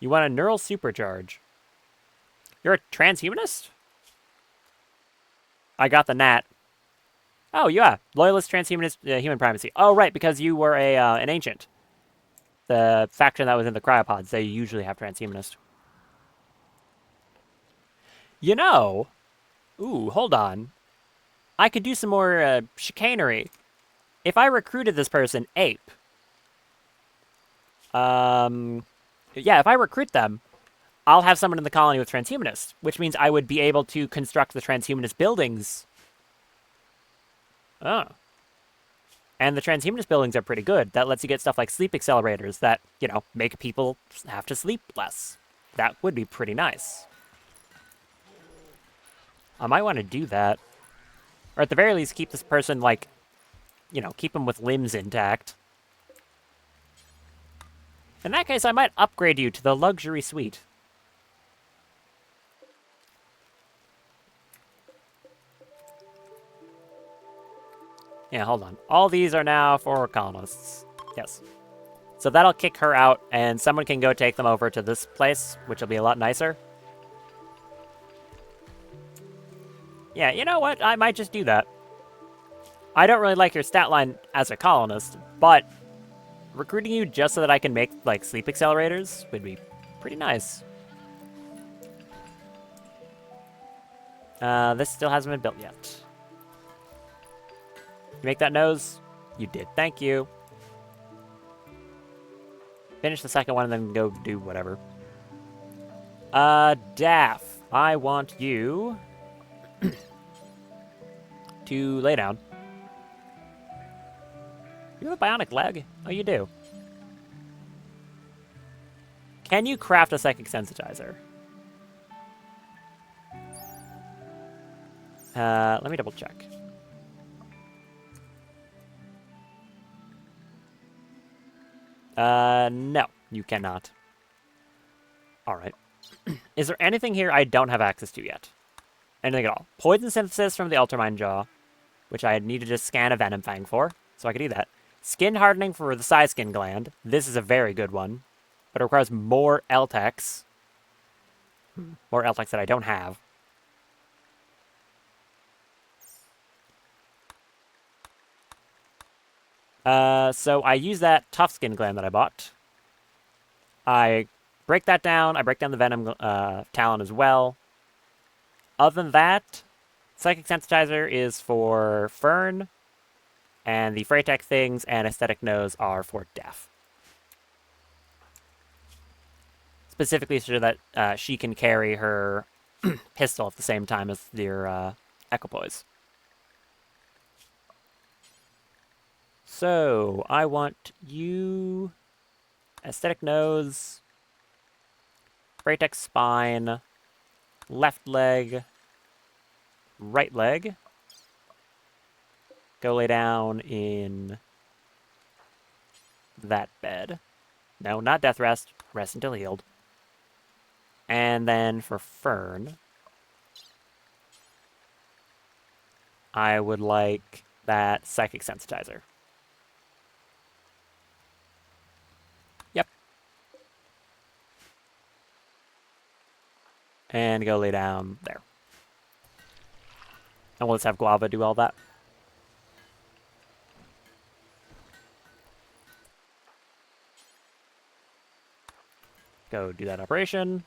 You want a neural supercharge. You're a transhumanist? I got the gnat. Oh, yeah. Loyalist, transhumanist, human primacy. Oh, right, because you were an ancient. The faction that was in the cryopods, they usually have transhumanist. You know, ooh, hold on. I could do some more chicanery. If I recruited this person, Ape, yeah, if I recruit them, I'll have someone in the colony with transhumanists, which means I would be able to construct the transhumanist buildings. Oh. And the transhumanist buildings are pretty good. That lets you get stuff like sleep accelerators that, you know, make people have to sleep less. That would be pretty nice. I might want to do that. Or at the very least, keep this person, like, you know, keep them with limbs intact. In that case, I might upgrade you to the luxury suite. Yeah, hold on. All these are now for colonists. Yes. So that'll kick her out, and someone can go take them over to this place, which will be a lot nicer. Yeah, you know what? I might just do that. I don't really like your stat line as a colonist, but recruiting you just so that I can make, like, sleep accelerators would be pretty nice. This still hasn't been built yet. You make that nose? You did. Thank you. Finish the second one and then go do whatever. Daff. I want you to lay down. You have a bionic leg? Oh, you do. Can you craft a psychic sensitizer? Let me double check. No, you cannot. Alright. Is there anything here I don't have access to yet? Anything at all? Poison synthesis from the Ultramarine Jaw, which I need to just scan a Venom Fang for, so I could do that. Skin hardening for the Psy Skin gland. This is a very good one, but it requires more LTEX. More LTEX that I don't have. So I use that tough skin gland that I bought. I break that down. I break down the Venom Talon as well. Other than that, Psychic Sensitizer is for Fern, and the Freytech things and Aesthetic Nose are for Death. Specifically so that she can carry her pistol at the same time as their Equipoise. So, I want you... Aesthetic Nose... Freytech Spine... Left leg... Right leg... Go lay down in... that bed. No, not Death Rest. Rest until healed. And then for Fern... I would like that Psychic Sensitizer. And go lay down there. And we'll just have Guava do all that. Go do that operation.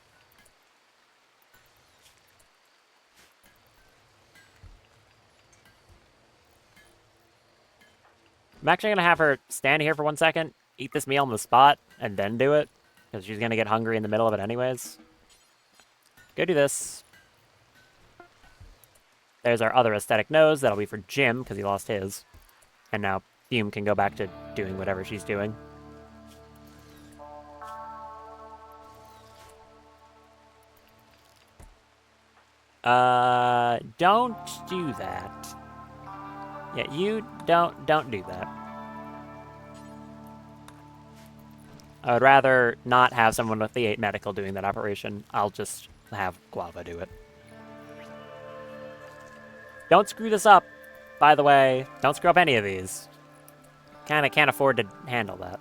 I'm actually going to have her stand here for 1 second, eat this meal on the spot, and then do it. Because she's going to get hungry in the middle of it anyways. Go do this. There's our other aesthetic nose. That'll be for Jim, because he lost his. And now Fume can go back to doing whatever she's doing. Don't do that. Yeah, you don't do that. I would rather not have someone with the 8 medical doing that operation. I'll just have Guava do it. Don't screw this up, by the way. Don't screw up any of these. Kinda can't afford to handle that.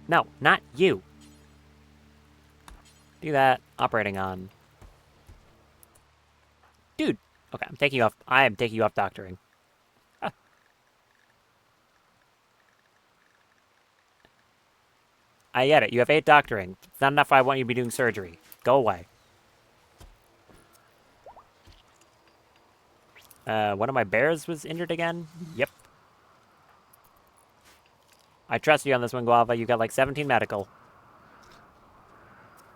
No, not you. Do that. Operating on. Dude. Okay, I'm taking you off. I am taking you off doctoring. Ah. I get it. You have 8 doctoring. It's not enough I want you to be doing surgery. Go away. One of my bears was injured again? Yep. I trust you on this one, Guava. You got like 17 medical.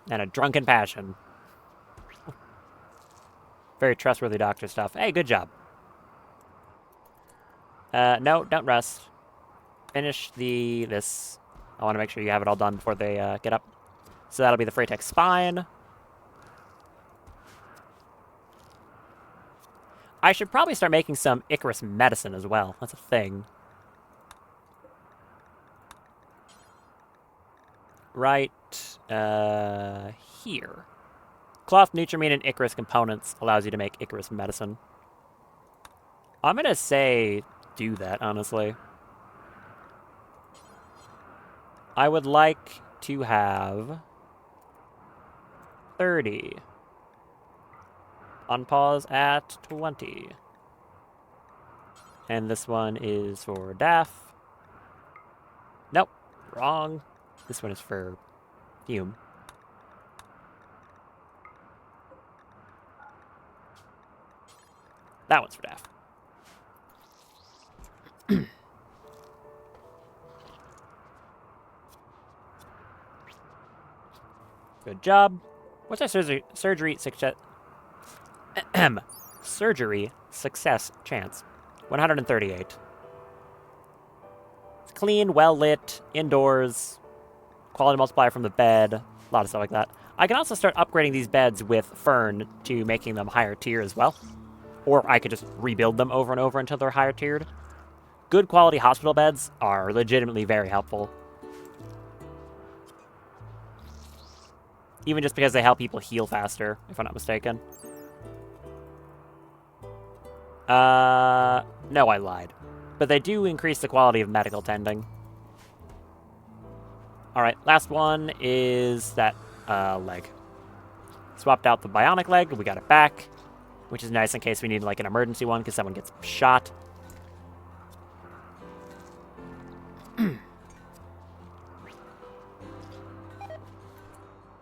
And a drunken passion. Very trustworthy doctor stuff. Hey, good job. No, don't rest. Finish this. I want to make sure you have it all done before they get up. So that'll be the Freytech spine. I should probably start making some Icarus medicine as well. That's a thing. Right here. Cloth, Nutrimine, and Icarus components allows you to make Icarus medicine. I'm gonna say do that, honestly. I would like to have 30. Unpause at 20. And this one is for Daff. Nope, wrong. This one is for Hume. That one's for Daff. Good job. What's our surgery success? Surgery success chance? 138. It's clean, well lit, indoors, quality multiplier from the bed, a lot of stuff like that. I can also start upgrading these beds with Fern to making them higher tier as well. Or I could just rebuild them over and over until they're higher tiered. Good quality hospital beds are legitimately very helpful. Even just because they help people heal faster, if I'm not mistaken. No, I lied. But they do increase the quality of medical tending. Alright, last one is that leg. Swapped out the bionic leg, we got it back. Which is nice in case we need like an emergency one because someone gets shot.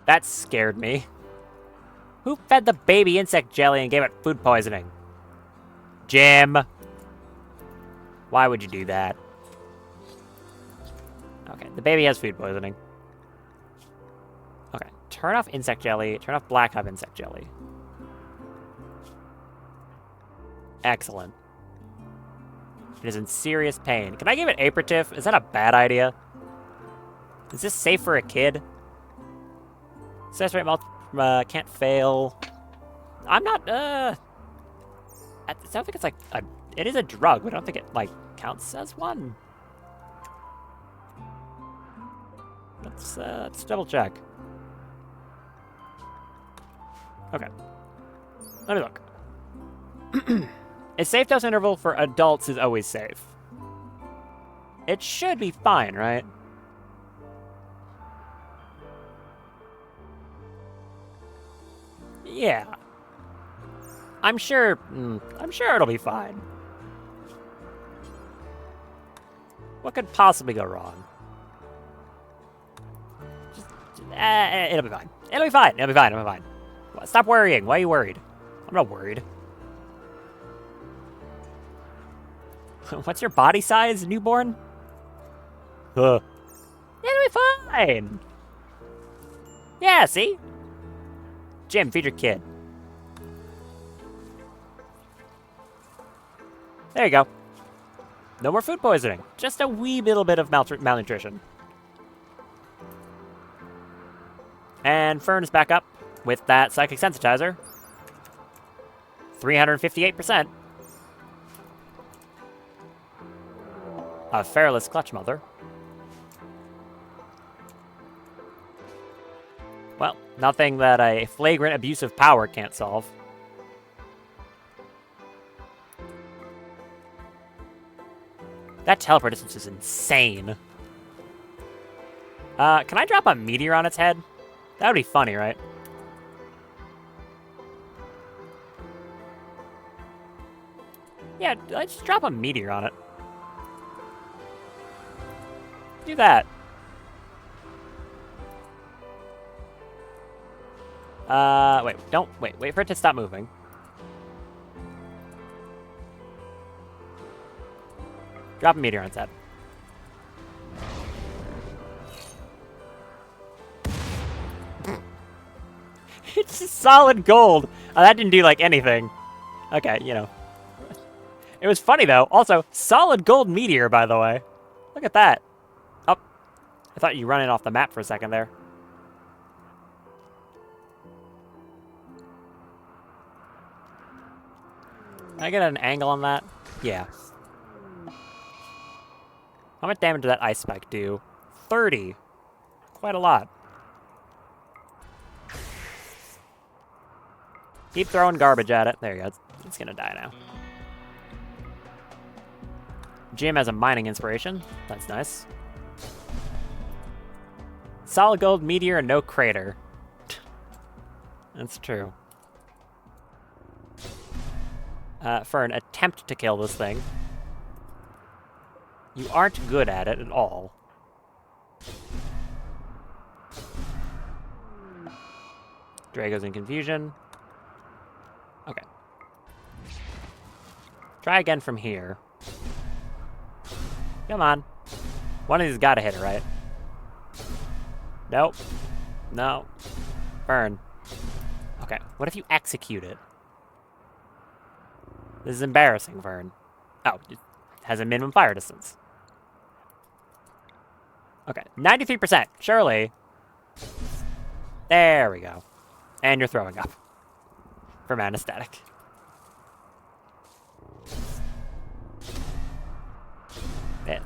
That scared me. Who fed the baby insect jelly and gave it food poisoning? Jim. Why would you do that? Okay, the baby has food poisoning. Okay, turn off insect jelly. Turn off black hub insect jelly. Excellent. It is in serious pain. Can I give it Apratif? Is that a bad idea? Is this safe for a kid? Success rate can't fail. I'm not, I don't think it's like a... It is a drug, but I don't think it, like, counts as one. Let's double check. Okay. Let me look. A safe dose interval for adults is always safe. It should be fine, right? Yeah. I'm sure it'll be fine. What could possibly go wrong? It'll be fine. It'll be fine. It'll be fine. It'll be fine. Stop worrying. Why are you worried? I'm not worried. What's your body size, newborn? It'll be fine. Yeah, see? Jim, feed your kid. There you go. No more food poisoning. Just a wee little bit of malnutrition. And Fern is back up with that psychic sensitizer. 358%. A Feralus Clutch Mother. Well, nothing that a flagrant abuse of power can't solve. That teleport distance is insane. Can I drop a meteor on its head? That would be funny, right? Yeah, let's just drop a meteor on it. Do that. Wait, don't, wait for it to stop moving. Drop a meteor on its head. It's just solid gold. Oh, that didn't do, like, anything. Okay, you know. It was funny, though. Also, solid gold meteor, by the way. Look at that. Oh, I thought you were running off the map for a second there. Can I get an angle on that? Yeah. How much damage did that ice spike do? 30. Quite a lot. Keep throwing garbage at it. There you go. It's gonna die now. Jim has a mining inspiration. That's nice. Solid gold meteor and no crater. That's true. For an attempt to kill this thing. You aren't good at it at all. Drago's in confusion. Okay. Try again from here. Come on. One of these gotta hit it, right? Nope. No. Burn. Okay, what if you execute it? This is embarrassing, Vern. Oh, it has a minimum fire distance. Okay, 93%. Surely. There we go. And you're throwing up. From anesthetic.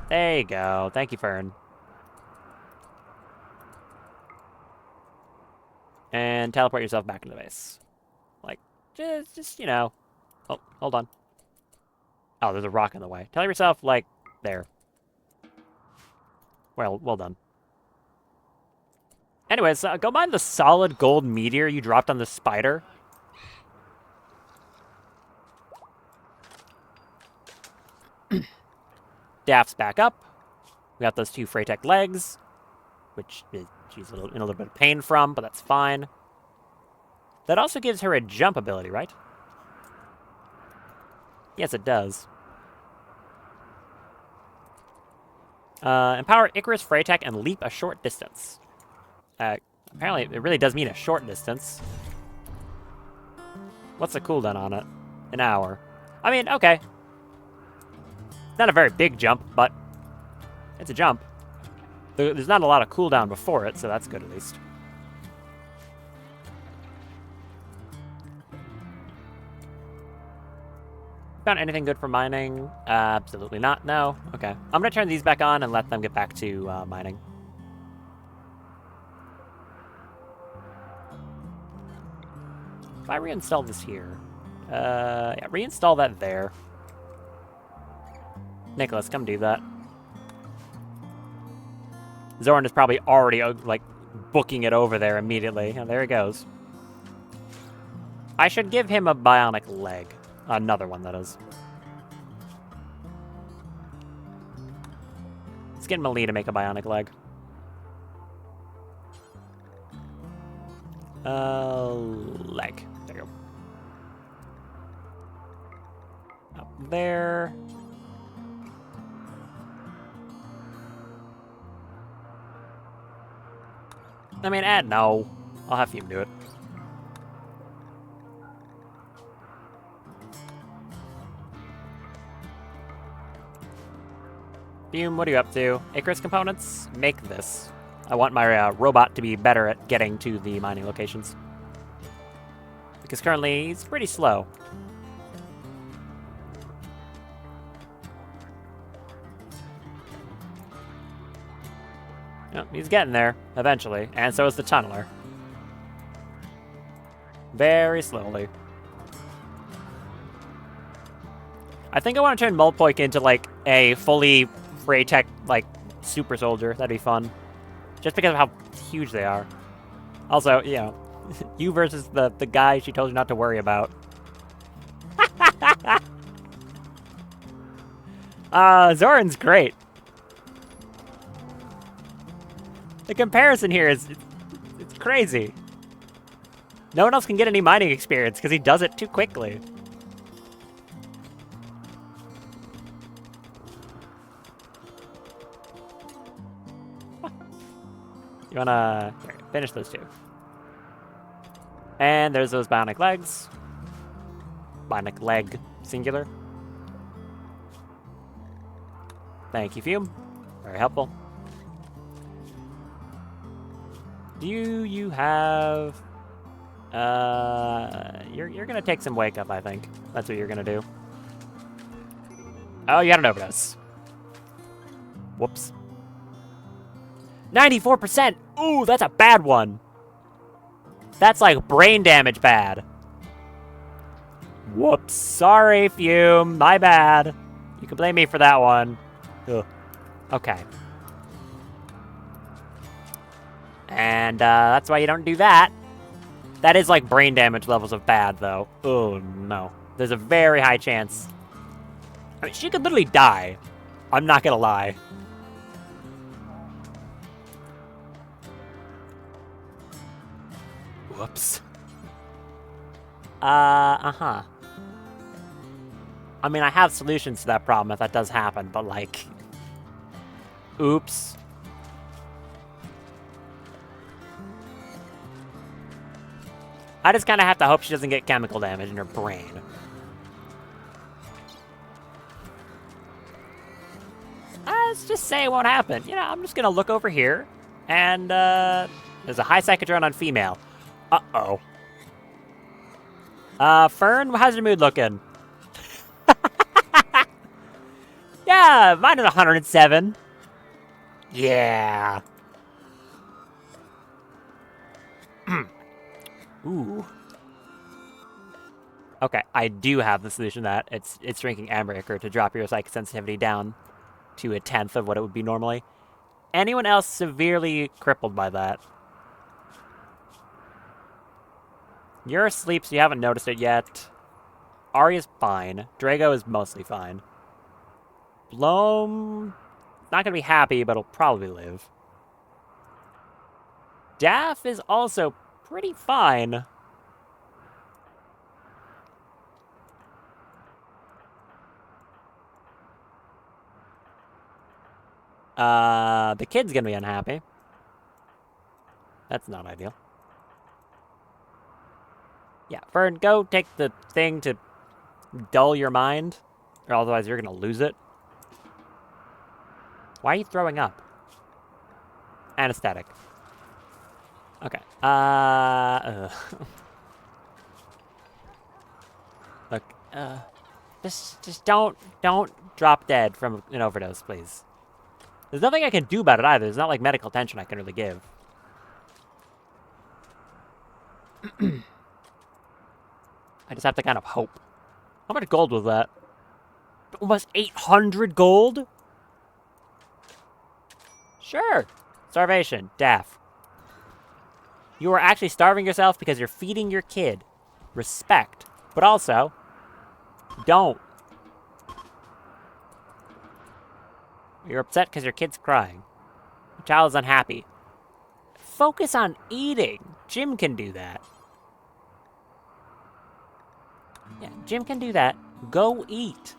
There you go. Thank you, Fern. And teleport yourself back into the base. Like, just, you know. Oh, hold on. Oh, there's a rock in the way. Tell yourself, like, there. Well done. Anyways, go mine the solid gold meteor you dropped on the spider. Daft's back up. We got those 2 Freytech legs, which she's in a little bit of pain from, but that's fine. That also gives her a jump ability, right? Yes, it does. Empower Icarus, Freytech, and leap a short distance. Apparently, it really does mean a short distance. What's the cooldown on it? An hour. I mean, okay. Not a very big jump, but it's a jump. There's not a lot of cooldown before it, so that's good at least. Found anything good for mining? Absolutely not, no. Okay. I'm gonna turn these back on and let them get back to mining. If I reinstall this here, yeah, reinstall that there. Nicholas, come do that. Zoran is probably already, like, booking it over there immediately. Oh, there he goes. I should give him a bionic leg. Another one, that is. Let's get Malie to make a bionic leg. Leg. There you go. Up there. I mean, no. I'll have him do it. Fume, what are you up to? Icarus components? Make this. I want my robot to be better at getting to the mining locations. Because currently, he's pretty slow. Oh, he's getting there, eventually. And so is the tunneler. Very slowly. I think I want to turn Mulpoik into, like, a fully Freytech, like, super soldier. That'd be fun. Just because of how huge they are. Also, you know, you versus the guy she told you not to worry about. Zoran's great. The comparison here is, it's crazy. No one else can get any mining experience because he does it too quickly. You wanna finish those two. And there's those bionic legs. Bionic leg, singular. Thank you, Fume. Very helpful. Do you have... You're gonna take some wake up, I think. That's what you're gonna do. Oh, you got an overdose. Whoops. 94%! Ooh, that's a bad one. That's like brain damage bad. Whoops. Sorry, Fume. My bad. You can blame me for that one. Ugh. Okay. And that's why you don't do that. That is like brain damage levels of bad, though. Oh, no. There's a very high chance. I mean, she could literally die. I'm not gonna lie. Whoops. Uh-huh. I mean, I have solutions to that problem if that does happen, but like... Oops. I just kind of have to hope she doesn't get chemical damage in her brain. Let's just say it won't happen. You know, I'm just gonna look over here, and there's a high psychotron on female. Uh-oh. Fern, how's your mood looking? Yeah, mine is 107. Yeah. Ooh. Okay, I do have the solution to that. It's drinking Amber to drop your psychic sensitivity down to 1/10 of what it would be normally. Anyone else severely crippled by that? You're asleep, so you haven't noticed it yet. Arya's fine. Drago is mostly fine. Blome... not gonna be happy, but he'll probably live. Daff is also pretty fine. The kid's gonna be unhappy. That's not ideal. Yeah, Fern, go take the thing to dull your mind, or otherwise you're gonna lose it. Why are you throwing up? Anesthetic. Okay. Look, just don't drop dead from an overdose, please. There's nothing I can do about it either. There's not like medical attention I can really give. I just have to kind of hope. How much gold was that? Almost 800 gold? Sure. Starvation. Daff. You are actually starving yourself because you're feeding your kid. Respect. But also, don't. You're upset because your kid's crying. The child is unhappy. Focus on eating. Jim can do that. Yeah, Jim can do that. Go eat.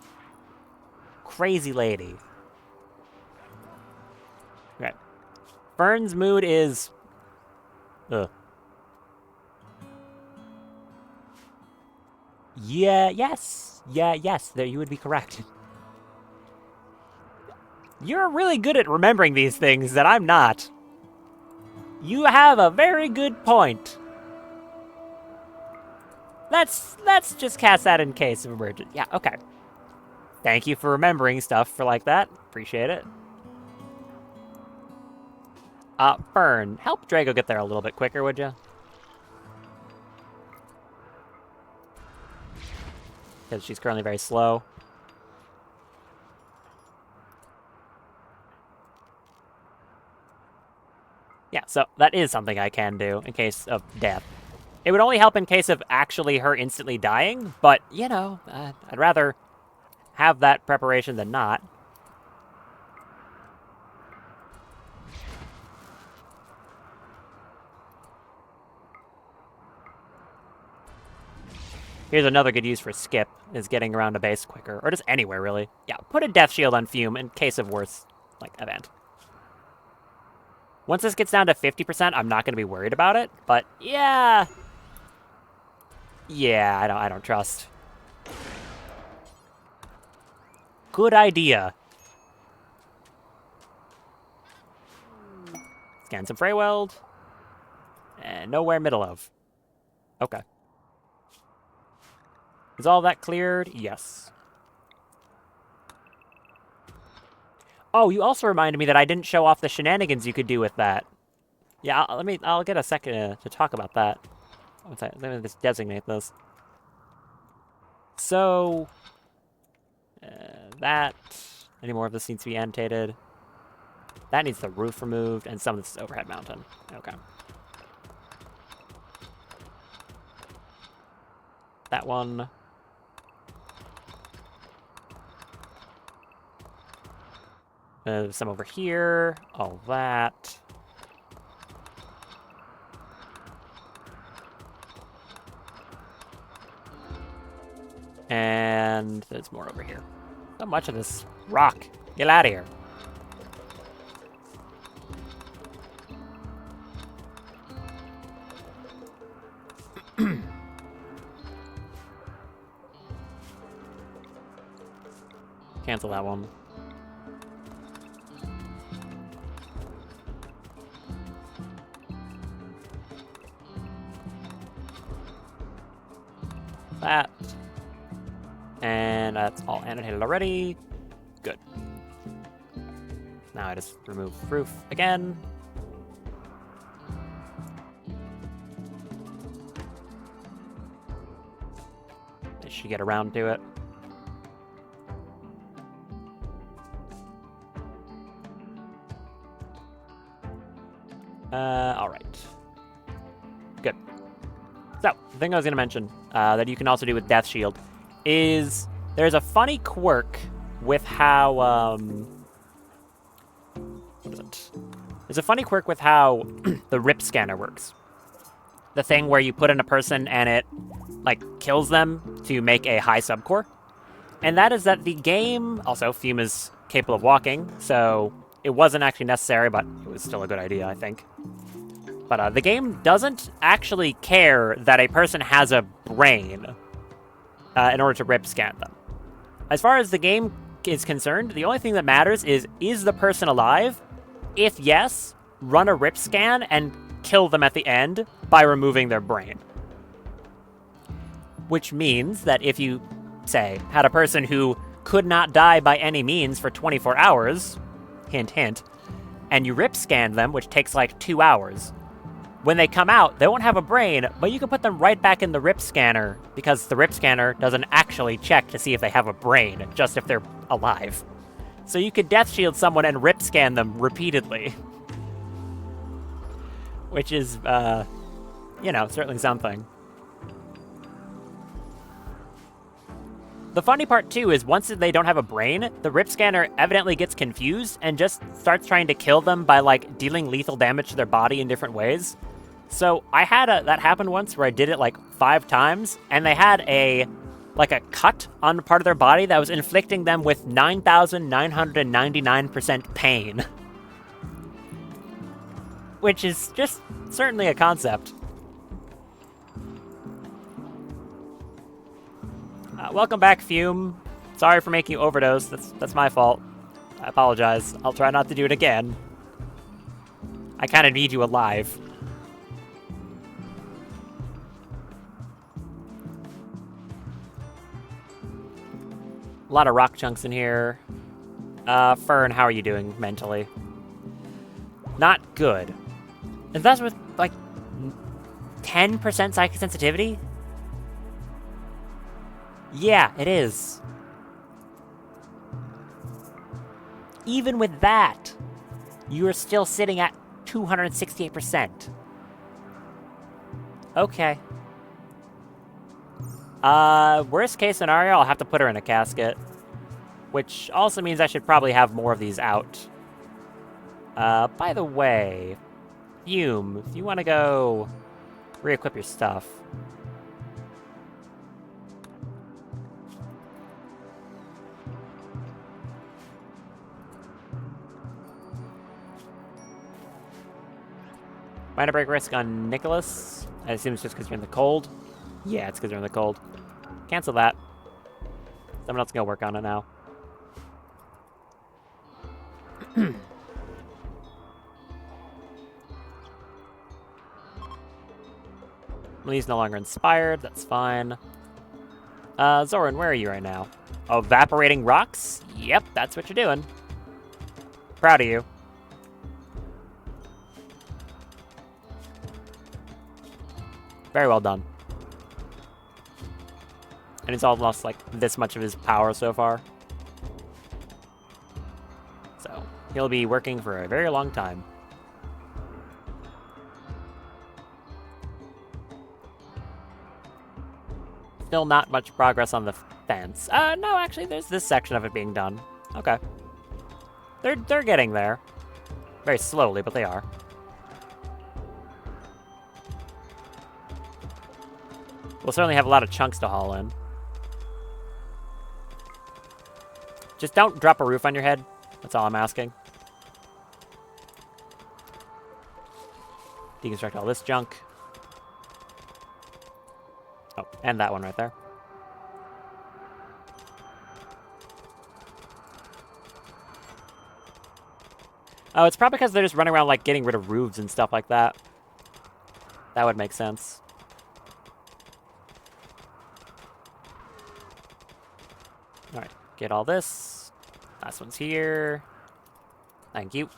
Crazy lady. Okay. Fern's mood is... ugh. Yeah, yes. Yeah, yes. There, you would be correct. You're really good at remembering these things that I'm not. You have a very good point. Let's just cast that in case of emergency. Yeah, okay. Thank you for remembering stuff for like that. Appreciate it. Fern, help Drago get there a little bit quicker, would you? Because she's currently very slow. Yeah, so that is something I can do in case of death. It would only help in case of actually her instantly dying, but, you know, I'd rather have that preparation than not. Here's another good use for Skip, is getting around a base quicker. Or just anywhere, really. Yeah, put a Death Shield on Fume in case of worse, like, event. Once this gets down to 50%, I'm not going to be worried about it. But, yeah. Yeah, I don't trust. Good idea. Scan some Freyweld. And nowhere middle of. Okay. Is all that cleared? Yes. Oh, you also reminded me that I didn't show off the shenanigans you could do with that. Yeah, I'll get a second to talk about that. Let me just designate this. So, that, any more of this needs to be annotated. That needs the roof removed, and some of this is overhead mountain. Okay. That one. Some over here. All that. And there's more over here. So much of this rock. Get out of here. Cancel that one. That. And that's all annotated already. Good. Now I just remove roof again. I should get around to it. All right. Good. So, the thing I was going to mention that you can also do with Death Shield is there's a funny quirk with how, what is it? There's a funny quirk with how the rip scanner works. The thing where you put in a person and it, like, kills them to make a high subcore. And that is that the game, also, Fume is capable of walking, so it wasn't actually necessary, but it was still a good idea, I think. But the game doesn't actually care that a person has a brain in order to rip scan them. As far as the game is concerned, the only thing that matters is the person alive? If yes, run a rip scan and kill them at the end by removing their brain. Which means that if you, say, had a person who could not die by any means for 24 hours, hint, hint, and you rip scan them, which takes like 2 hours, when they come out, they won't have a brain, but you can put them right back in the rip scanner because the rip scanner doesn't actually check to see if they have a brain, just if they're alive. So you could Death Shield someone and rip scan them repeatedly. Which is, you know, certainly something. The funny part, too, is once they don't have a brain, the rip scanner evidently gets confused and just starts trying to kill them by, like, dealing lethal damage to their body in different ways. So I had that happen once where I did it, like, 5 times, and they had a cut on part of their body that was inflicting them with 9,999% pain. Which is just certainly a concept. Welcome back, Fume. Sorry for making you overdose. That's my fault. I apologize. I'll try not to do it again. I kind of need you alive. A lot of rock chunks in here. Fern, how are you doing mentally? Not good. And that's with, like, 10% psychic sensitivity? Yeah, it is. Even with that, you are still sitting at 268%. Okay. Worst case scenario, I'll have to put her in a casket. Which also means I should probably have more of these out. By the way, Fume, if you want to go re-equip your stuff. Minor break risk on Nicholas. I assume it's just because you're in the cold. Yeah, it's because you're in the cold. Cancel that. Someone else can go work on it now. Lee's no longer inspired. That's fine. Zoran, where are you right now? Evaporating rocks? Yep, that's what you're doing. Proud of you. Very well done. And he's all lost, like, this much of his power so far. So, he'll be working for a very long time. Still not much progress on the fence. No, actually, there's this section of it being done. Okay. They're getting there. Very slowly, but they are. We'll certainly have a lot of chunks to haul in. Just don't drop a roof on your head. That's all I'm asking. Deconstruct all this junk. Oh, and that one right there. Oh, it's probably because they're just running around, like, getting rid of roofs and stuff like that. That would make sense. Alright, get all this. Last one's here. Thank you.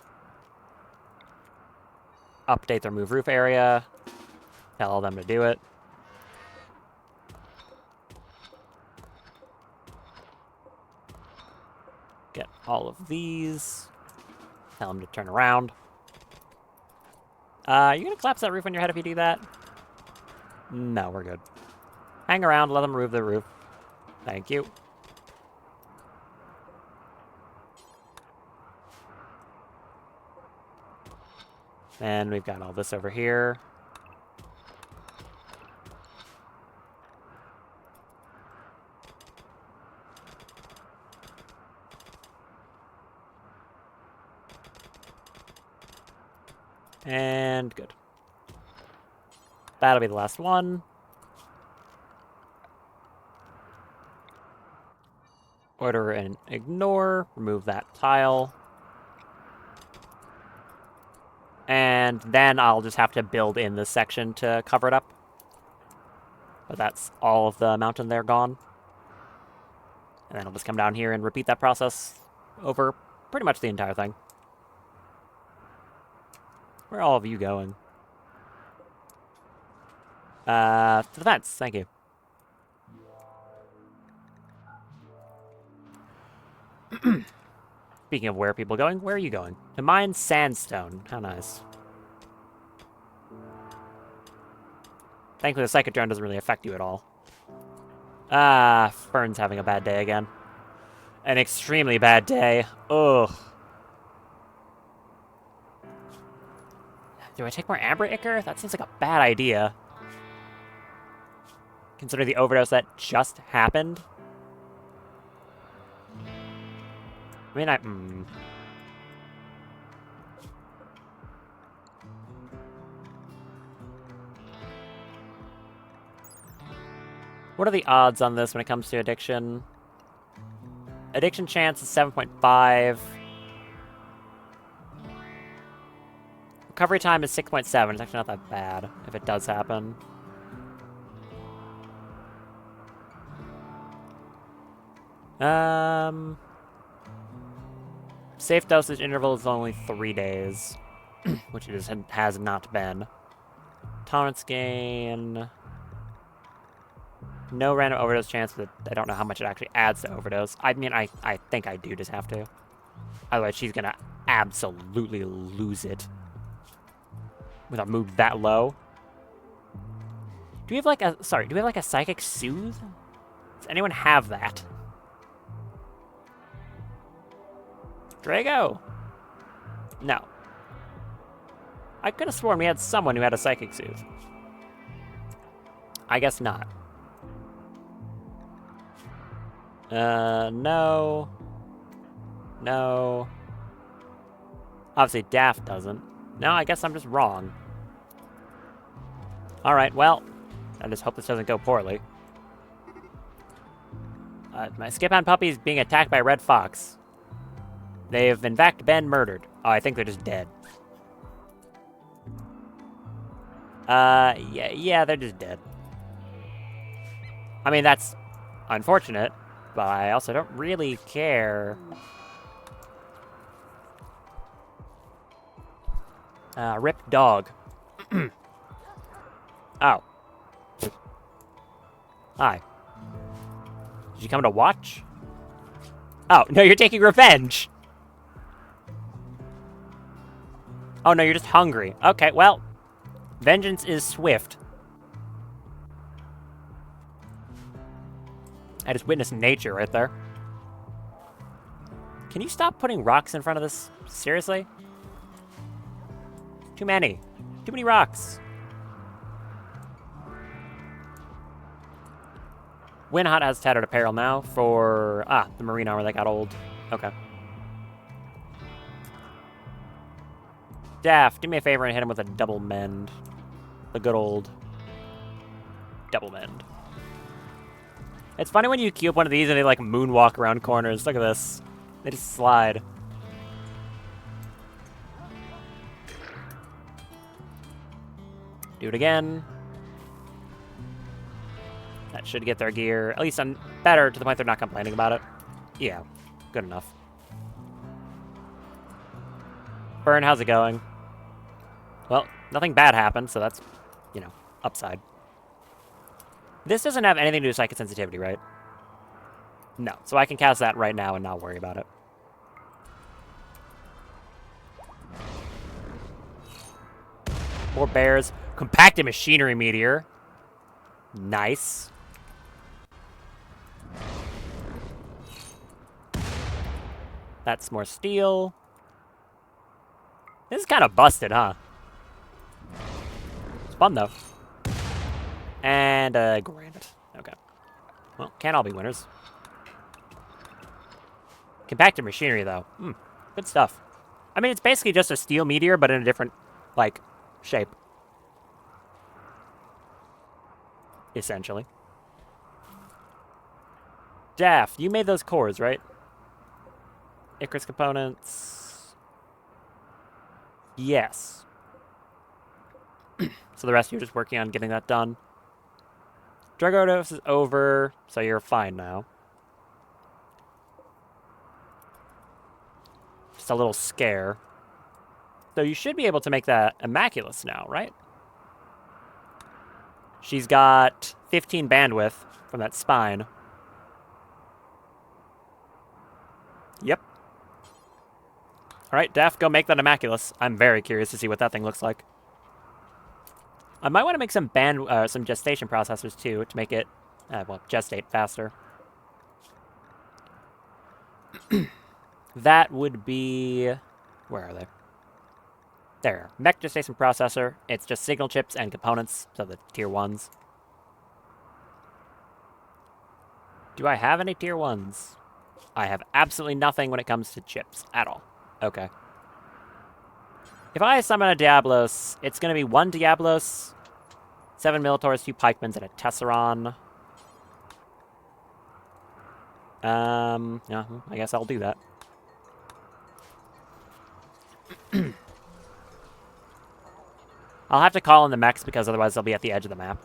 Update the remove roof area. Tell them to do it. Get all of these. Tell them to turn around. You gonna collapse that roof on your head if you do that? No, we're good. Hang around, let them remove the roof. Thank you. And we've got all this over here. And good. That'll be the last one. Order and ignore. Remove that tile. And then I'll just have to build in this section to cover it up. But that's all of the mountain there gone. And then I'll just come down here and repeat that process over pretty much the entire thing. Where are all of you going? To the fence, thank you. Speaking of where people are going, where are you going? To mine sandstone. How nice. Thankfully, the psychic drone doesn't really affect you at all. Fern's having a bad day again. An extremely bad day. Ugh. Do I take more amber ichor? That seems like a bad idea. Consider the overdose that just happened. I mean, What are the odds on this when it comes to addiction? Addiction chance is 7.5. Recovery time is 6.7. It's actually not that bad if it does happen. Safe dosage interval is only 3 days, which it has not been. Tolerance gain. No random overdose chance, but I don't know how much it actually adds to overdose. I mean, I think I do just have to. Otherwise, she's gonna absolutely lose it. With a mood that low. Do we have like a, do we have like a psychic soothe? Does anyone have that? Drago? No. I could have sworn we had someone who had a psychic soothe. I guess not. No. No. Obviously, Daft doesn't. No, I guess I'm just wrong. Alright, well, I just hope this doesn't go poorly. My skip-hound puppy is being attacked by a red fox. They have, in fact, been murdered. Oh, I think they're just dead. Yeah, they're just dead. I mean, that's unfortunate, but I also don't really care. Rip dog. Oh. Hi. Did you come to watch? Oh, no, you're taking revenge! Oh, no, you're just hungry. Okay, well, vengeance is swift. I just witnessed nature right there. Can you stop putting rocks in front of this? Seriously? Too many. Too many rocks. Windhot has tattered apparel now for... the marine armor that got old. Okay. Daft, do me a favor and hit him with a double mend. The good old double mend. It's funny when you queue up one of these and they, like, moonwalk around corners. Look at this. They just slide. Do it again. That should get their gear. At least I'm better to the point they're not complaining about it. Yeah, good enough. Burn, how's it going? Well, nothing bad happened, so that's, you know, upside. This doesn't have anything to do with psychic sensitivity, right? No, so I can cast that right now and not worry about it. More bears. Compacted machinery meteor. Nice. That's more steel. This is kind of busted, huh? It's fun, though. And, granite. Okay. Well, can't all be winners. Compacted machinery, though. Good stuff. I mean, it's basically just a steel meteor, but in a different, like, shape. Essentially. Daft, you made those cores, right? Icarus components. Yes. So the rest of you are just working on getting that done. Drug overdose is over, so you're fine now. Just a little scare. So you should be able to make that Immaculus now, right? She's got 15 bandwidth from that spine. Yep. Alright, Daft, go make that Immaculus. I'm very curious to see what that thing looks like. I might want to make some some gestation processors, too, to make it, well, gestate faster. That would be... Where are they? There. Mech gestation processor. It's just signal chips and components, so the tier 1s. Do I have any tier 1s? I have absolutely nothing when it comes to chips, at all. Okay. If I summon a Diablos, it's going to be 1 Diablos, 7 Minotaurs, 2 Pikemans, and a Tesseron. Yeah, I guess I'll do that. I'll have to call in the mechs because otherwise they'll be at the edge of the map.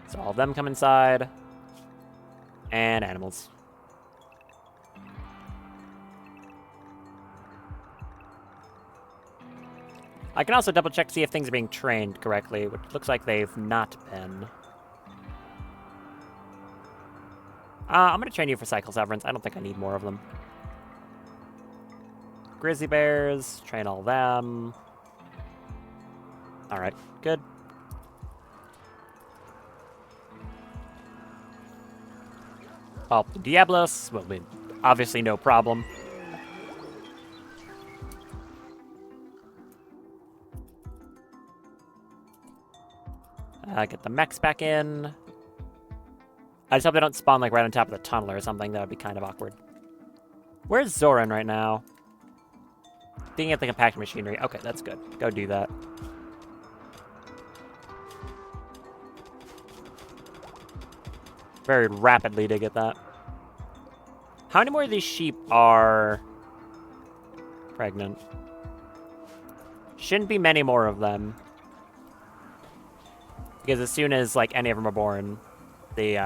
So all of them come inside. And animals. I can also double check to see if things are being trained correctly, which looks like they've not been. I'm going to train you for Cycle Severance. I don't think I need more of them. Grizzly bears, train all them. Alright, good. Oh, the Diablos will be obviously no problem. Get the mechs back in. I just hope they don't spawn like right on top of the tunnel or something. That would be kind of awkward. Where's Zoran right now? being at the compact machinery. Okay, that's good. Go do that. Very rapidly to get that. How many more of these sheep are pregnant? Shouldn't be many more of them. Because as soon as, like, any of them are born, the,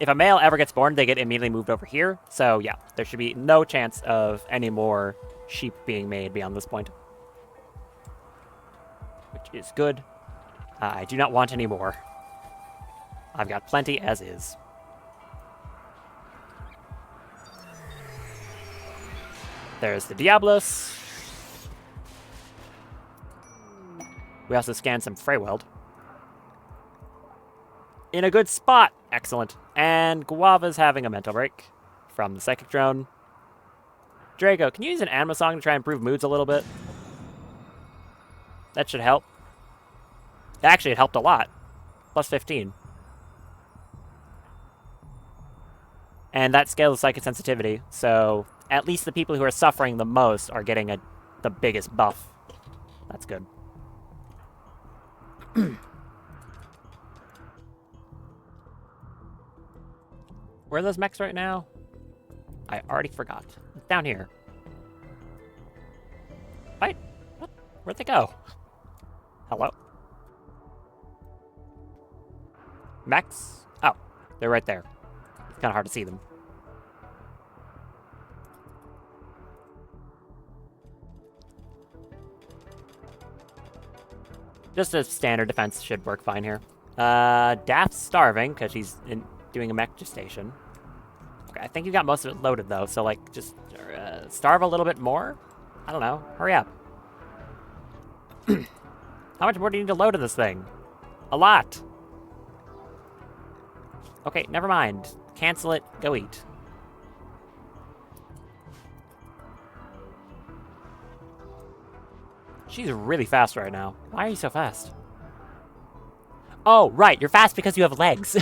if a male ever gets born, they get immediately moved over here. So, yeah, there should be no chance of any more sheep being made beyond this point. Which is good. I do not want any more. I've got plenty as is. There's the Diablos. We also scanned some Freyweld. In a good spot. Excellent. And Guava's having a mental break from the Psychic Drone. Draco, can you use an anima song to try and improve moods a little bit? That should help. Actually, it helped a lot. Plus 15. And that scales psychic sensitivity, so at least the people who are suffering the most are getting the biggest buff. That's good. Where are those mechs right now? I already forgot. It's down here. Wait, what? Where'd they go? Hello? Mechs? Oh, they're right there. It's kind of hard to see them. Just a standard defense should work fine here. Daft's starving because she's doing a mech gestation. Okay, I think you got most of it loaded though, so like just starve a little bit more? I don't know. Hurry up. How much more do you need to load of this thing? A lot. Okay, never mind. Cancel it. Go eat. She's really fast right now. Why are you so fast? Oh, right. You're fast because you have legs.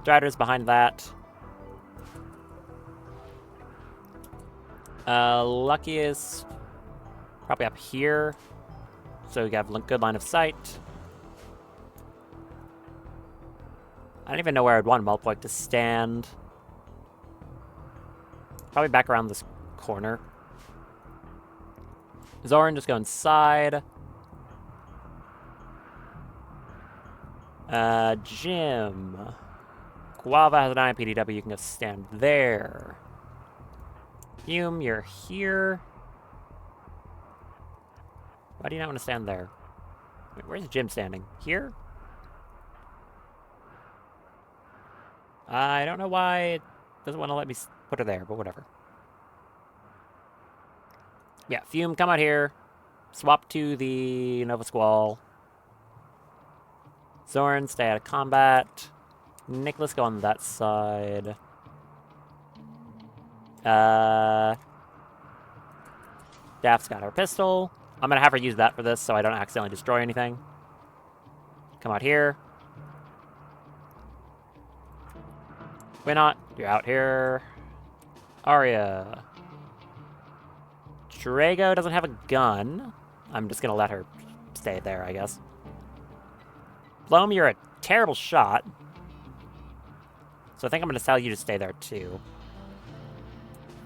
Strider's behind that. Luckiest probably up here. So we have good line of sight. I don't even know where I'd want Malpoik to stand. Probably back around this corner. Zoran just go inside. Jim. Guava has an IPDW, you can go stand there. Hume, you're here. Why do you not want to stand there? Wait, where's Jim standing? Here? I don't know why it doesn't want to let me put her there, but whatever. Yeah, Fume, come out here. Swap to the Nova Squall. Zorn, stay out of combat. Nicholas, go on that side. Daph's got her pistol. I'm gonna have her use that for this so I don't accidentally destroy anything. Come out here. Why not? You're out here. Arya. Drago doesn't have a gun. I'm just gonna let her stay there, I guess. Blom, you're a terrible shot. So I think I'm gonna tell you to stay there too.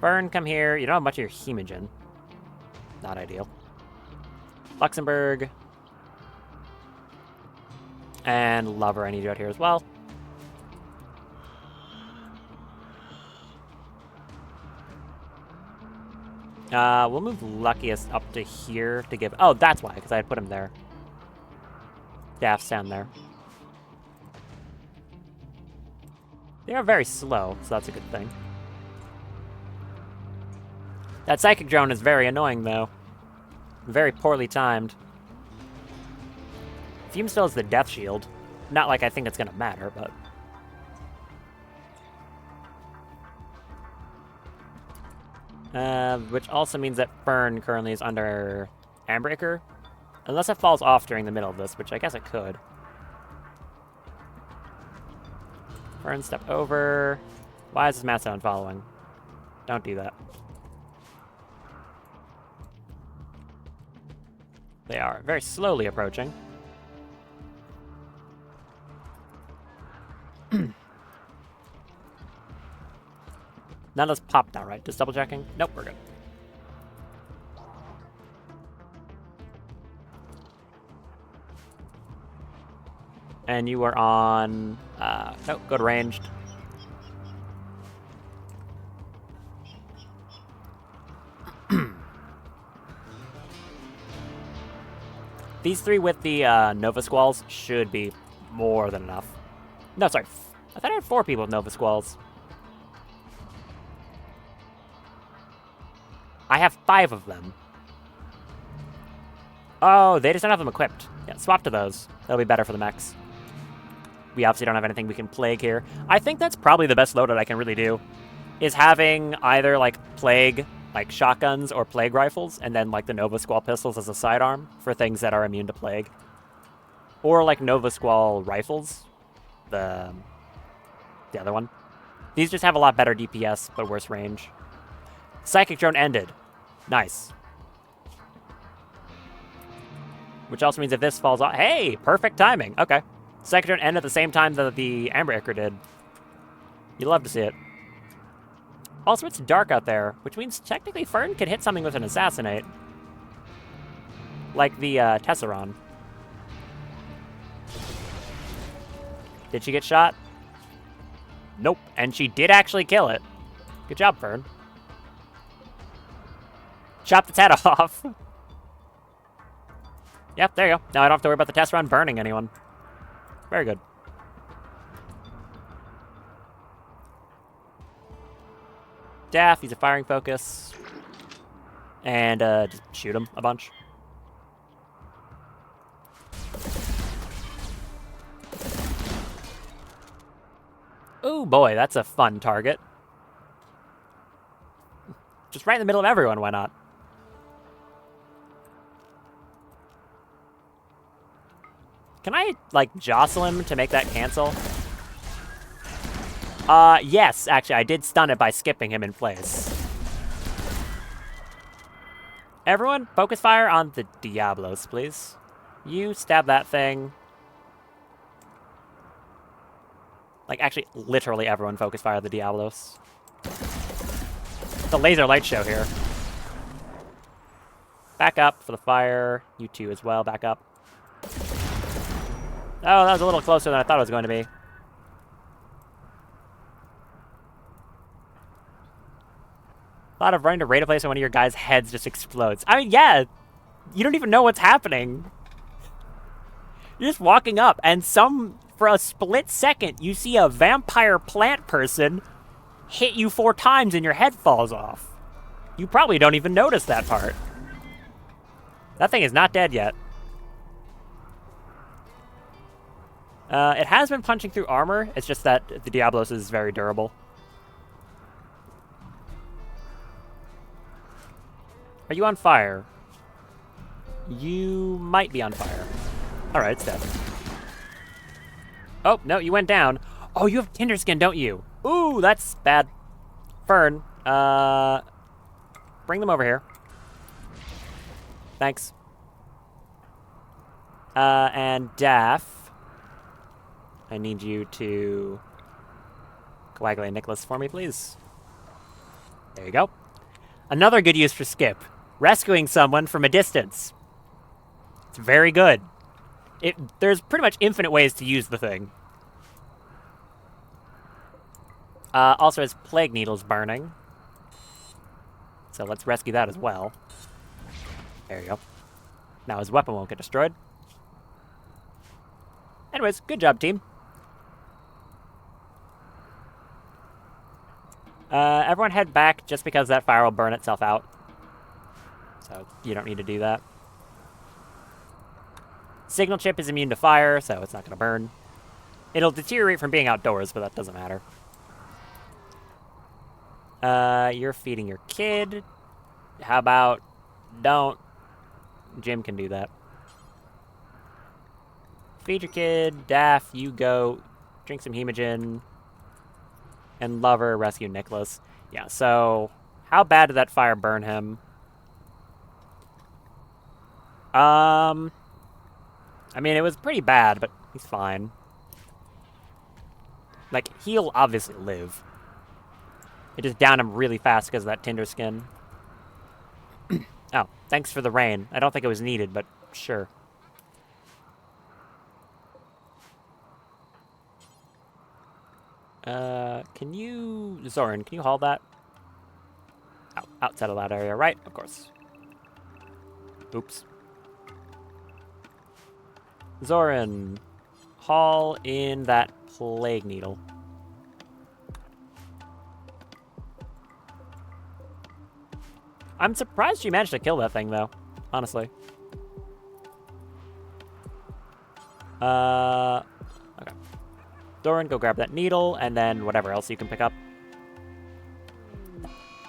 Fern, come here. You don't have much of your hemogen. Not ideal. Luxembourg. And Lover, I need you out here as well. We'll move Luckiest up to here to give... Oh, that's why, because I had put him there. Daph's down there. They are very slow, so that's a good thing. That Psychic Drone is very annoying, though. Very poorly timed. Fume still has the Death Shield. Not like I think it's gonna matter, but... which also means that Fern currently is under Handbreaker. Unless it falls off during the middle of this, which I guess it could. Fern, step over. Why is this Mastodon following? Don't do that. They are very slowly approaching. None of us popped now, right? Just double checking? Nope, we're good. And you are on... nope, go to ranged. These three with the Nova Squalls should be more than enough. No, sorry. I thought I had 4 people with Nova Squalls. I have 5 of them. Oh, they just don't have them equipped. Yeah, swap to those. That'll be better for the mechs. We obviously don't have anything we can plague here. I think that's probably the best loadout I can really do. Is having either, like, plague, like, shotguns or plague rifles, and then, like, the Nova Squall pistols as a sidearm for things that are immune to plague. Or, like, Nova Squall rifles. The other one. These just have a lot better DPS, but worse range. Psychic Drone ended. Nice. Which also means if this falls off... Hey! Perfect timing. Okay. Psychic Drone ended at the same time that the Handbreaker did. You love to see it. Also, it's dark out there, which means technically Fern could hit something with an Assassinate. Like the Tesseron. Did she get shot? Nope. And she did actually kill it. Good job, Fern. Chopped its head off. Yep, there you go. Now I don't have to worry about the Tesseron burning anyone. Very good. Daff, he's a firing focus. And just shoot him a bunch. Oh boy, that's a fun target. Just right in the middle of everyone, why not? Can I, like, jostle him to make that cancel? Yes, actually, I did stun it by skipping him in place. Everyone, focus fire on the Diablos, please. You stab that thing. Like, actually, literally everyone focus fire the Diablos. The laser light show here. Back up for the fire. You two as well, back up. Oh, that was a little closer than I thought it was going to be. A lot of running to raid a place and one of your guys' heads just explodes. I mean, yeah, you don't even know what's happening. You're just walking up, and some for a split second, you see a vampire plant person hit you 4 times and your head falls off. You probably don't even notice that part. That thing is not dead yet. It has been punching through armor. It's just that the Diablos is very durable. Are you on fire? You might be on fire. Alright, it's dead. Oh, no, you went down. Oh, you have Tinder skin, don't you? Ooh, that's bad. Fern, bring them over here. Thanks. And Daff, I need you to coagulate Nicholas for me, please. There you go. Another good use for Skip. Rescuing someone from a distance. It's very good. There's pretty much infinite ways to use the thing. Also, his plague needle's burning. So let's rescue that as well. There you go. Now his weapon won't get destroyed. Anyways, good job, team. Everyone head back just because that fire will burn itself out. So you don't need to do that. Signal chip is immune to fire, so it's not going to burn. It'll deteriorate from being outdoors, but that doesn't matter. You're feeding your kid. How about don't? Jim can do that. Feed your kid. Daff, you go drink some Hemogen. And Lover, rescue Nicholas. Yeah, so how bad did that fire burn him? I mean, it was pretty bad, but he's fine. Like, he'll obviously live. It just downed him really fast because of that Tinder skin. Oh, thanks for the rain. I don't think it was needed, but sure. Can you... Zoran, can you haul that? Outside of that area, right? Of course. Oops. Zoran, haul in that plague needle. I'm surprised you managed to kill that thing, though. Honestly. Okay. Zoran, go grab that needle, and then whatever else you can pick up.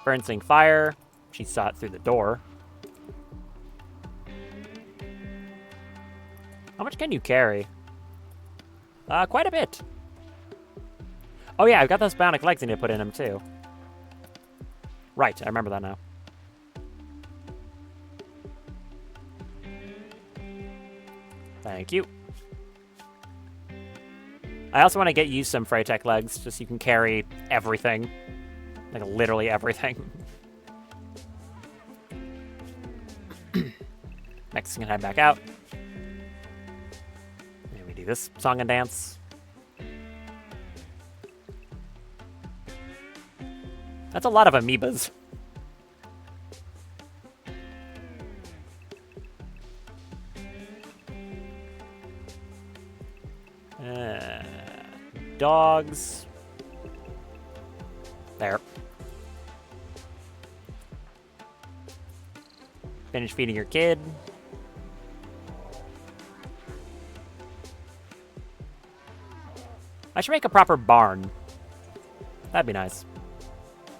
Burn Sing Fire. She saw it through the door. How much can you carry? Quite a bit. Oh yeah, I've got those bionic legs I need to put in him, too. Right, I remember that now. Thank you. I also want to get you some Freytech legs, just so you can carry everything. Like, literally everything. Next, we can head back out. And we do this song and dance. That's a lot of amoebas. Dogs. There. Finish feeding your kid. I should make a proper barn. That'd be nice.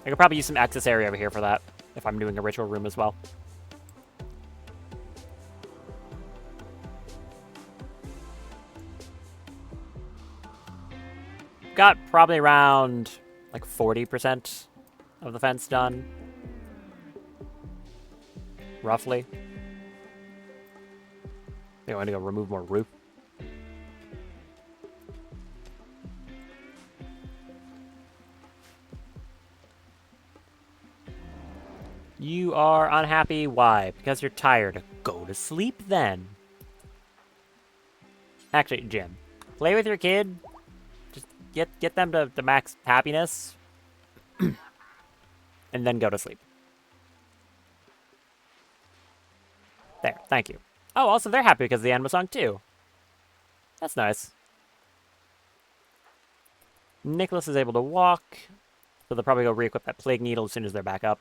I could probably use some access area over here for that, if I'm doing a ritual room as well. Got probably around, like, 40% of the fence done. Roughly. I want to go remove more roof. You are unhappy. Why? Because you're tired. Go to sleep then. Actually, Jim, play with your kid. Just get them to max happiness. And then go to sleep. There, thank you. Oh, also they're happy because of the Anima song too. That's nice. Nicholas is able to walk, so they'll probably go re-equip that Plague Needle as soon as they're back up.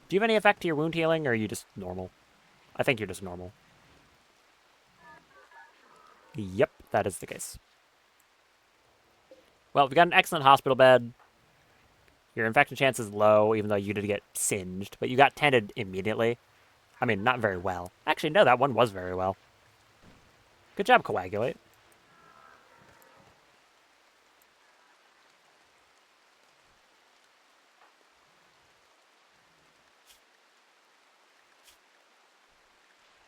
Do you have any effect to your wound healing, or are you just normal? I think you're just normal. Yep, that is the case. Well, we've got an excellent hospital bed. Your infection chance is low, even though you did get singed, but you got tended immediately. I mean, not very well. Actually, no, that one was very well. Good job, Coagulate.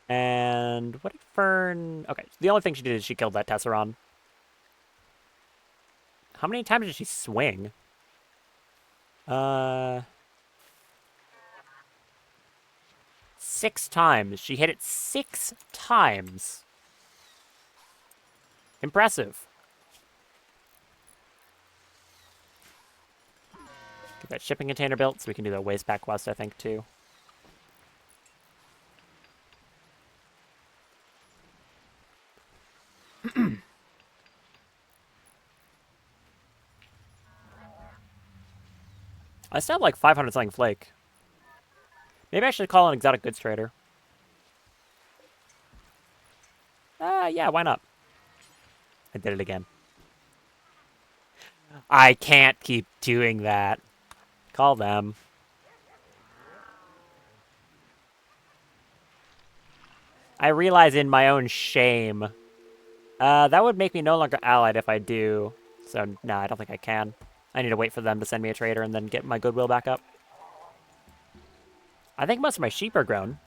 And what did Fern... Okay, so the only thing she did is she killed that Tesseron. How many times did she swing? 6 times. She hit it 6 times. Impressive. Get that shipping container built so we can do the waste pack quest, I think, too. I still have like 500 something flake. Maybe I should call an exotic goods trader. Yeah, why not? I did it again. I can't keep doing that. Call them. I realize in my own shame. That would make me no longer allied if I do. So, no, I don't think I can. I need to wait for them to send me a trader and then get my goodwill back up. I think most of my sheep are grown.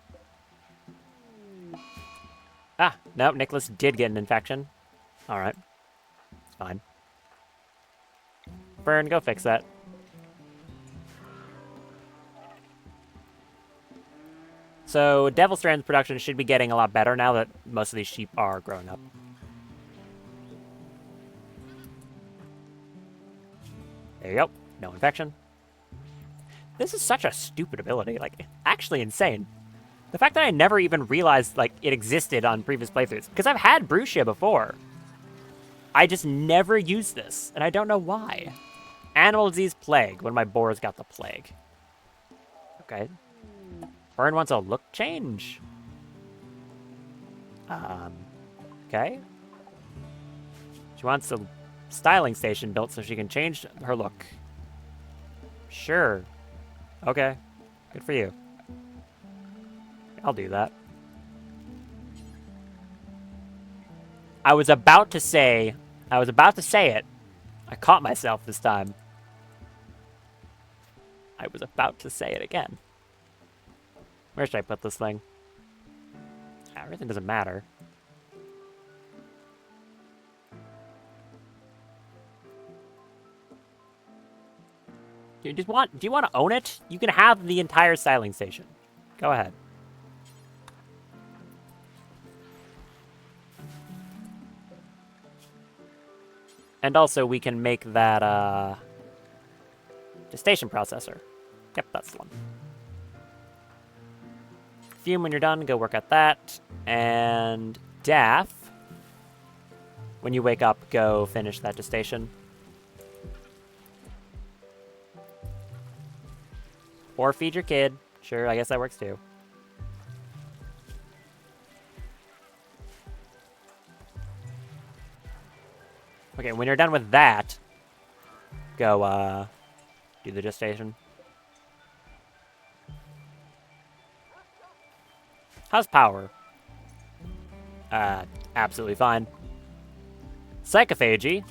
Ah, no, Nicholas did get an infection. Alright. It's fine. Fern, go fix that. So, Devil Strand's production should be getting a lot better now that most of these sheep are growing up. There you go. No infection. This is such a stupid ability. Like, actually insane. The fact that I never even realized, like, it existed on previous playthroughs. Because I've had Brucia before. I just never used this, and I don't know why. Animal disease plague, when my boars got the plague. Okay. Fern wants a look change. Okay. She wants a styling station built so she can change her look. Sure. Okay. Good for you. I'll do that. I was about to say it. I caught myself this time. I was about to say it again. Where should I put this thing? Everything doesn't matter. Do you want to own it? You can have the entire styling station. Go ahead. And also, we can make that, gestation processor. Yep, that's the one. Fume, when you're done, go work at that. And Daff, when you wake up, go finish that gestation. Or feed your kid. Sure, I guess that works too. Okay, when you're done with that, go, do the gestation. How's power? Absolutely fine. Psychophagy.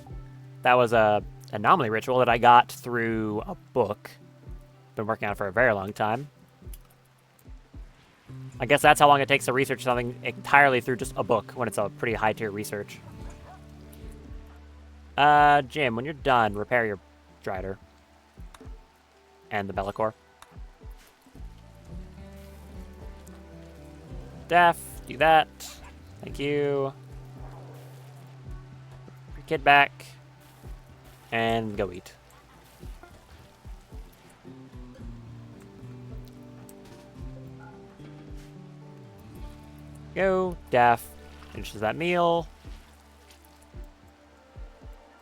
That was a anomaly ritual that I got through a book. Been working on it for a very long time. I guess that's how long it takes to research something entirely through just a book when it's a pretty high tier research. Jim, when you're done, repair your Drider. And the Bellacore. Def, do that. Thank you. Put your kid back. And go eat. Go, Def. Finishes that meal.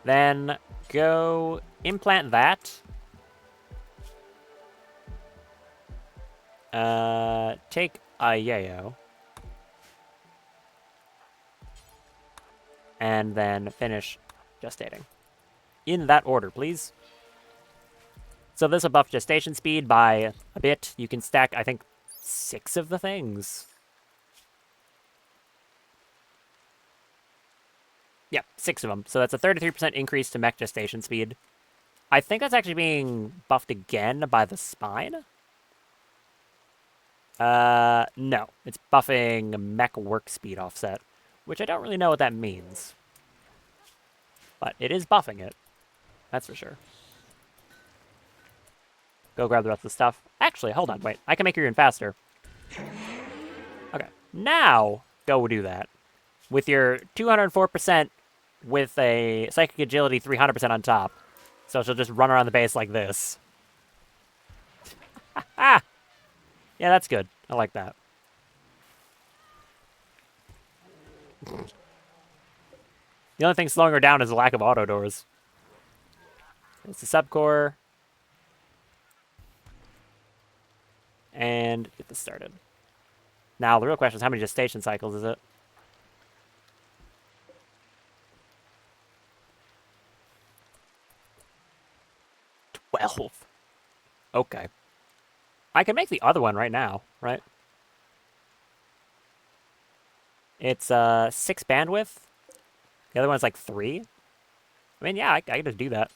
Then go implant that. Take a yayo. And then finish gestating. In that order, please. So this will buff gestation speed by a bit. You can stack, I think, 6 of the things. Yep, 6 of them. So that's a 33% increase to mech gestation speed. I think that's actually being buffed again by the spine. No. It's buffing mech work speed offset, which I don't really know what that means. But it is buffing it. That's for sure. Go grab the rest of the stuff. Actually, hold on, wait. I can make you even faster. Okay. Now, go do that. With your 204% with a Psychic Agility 300% on top. So she'll just run around the base like this. Ah! Yeah, that's good. I like that. The only thing slowing her down is the lack of auto doors. It's the subcore. And get this started. Now, the real question is how many gestation cycles is it? 12. Okay. I can make the other one right now, right? It's 6 bandwidth. The other one's like 3. I mean, yeah, I can just do that.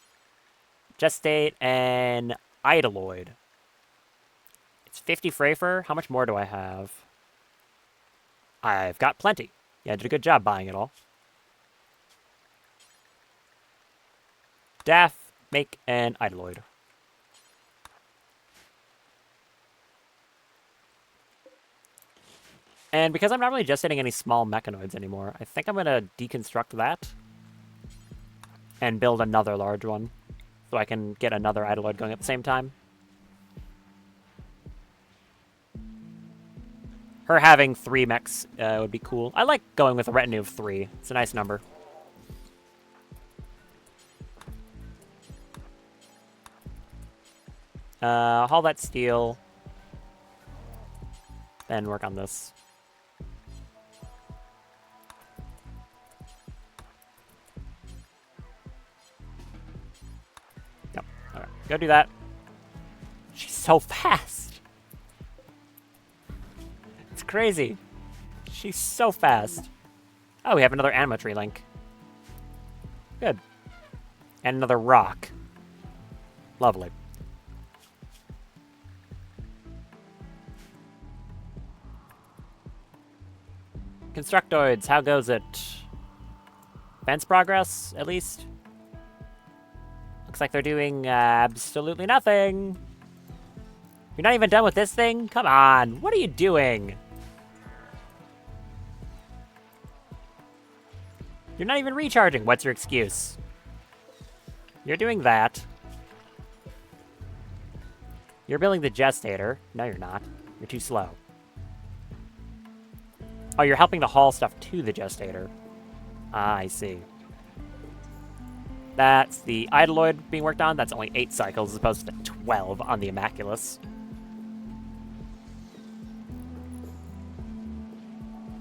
Gestate and Idoloid. It's 50 Frafer. How much more do I have? I've got plenty. Yeah, I did a good job buying it all. Daff, Make, and Idoloid. And because I'm not really gestating any small mechanoids anymore, I think I'm going to deconstruct that and build another large one so I can get another Idoloid going at the same time. Her having 3 mechs would be cool. I like going with a retinue of 3. It's a nice number. Haul that steel. Then work on this. Yep. Alright. Go do that. She's so fast. It's crazy. She's so fast. Oh, we have another animatry link. Good. And another rock. Lovely. Constructoids, how goes it? Fence progress, at least? Looks like they're doing absolutely nothing. You're not even done with this thing? Come on, what are you doing? You're not even recharging. What's your excuse? You're doing that. You're building the gestator. No, you're not. You're too slow. Oh, you're helping to haul stuff to the gestator. Ah, I see. That's the Idoloid being worked on. That's only 8 cycles as opposed to 12 on the Immaculus.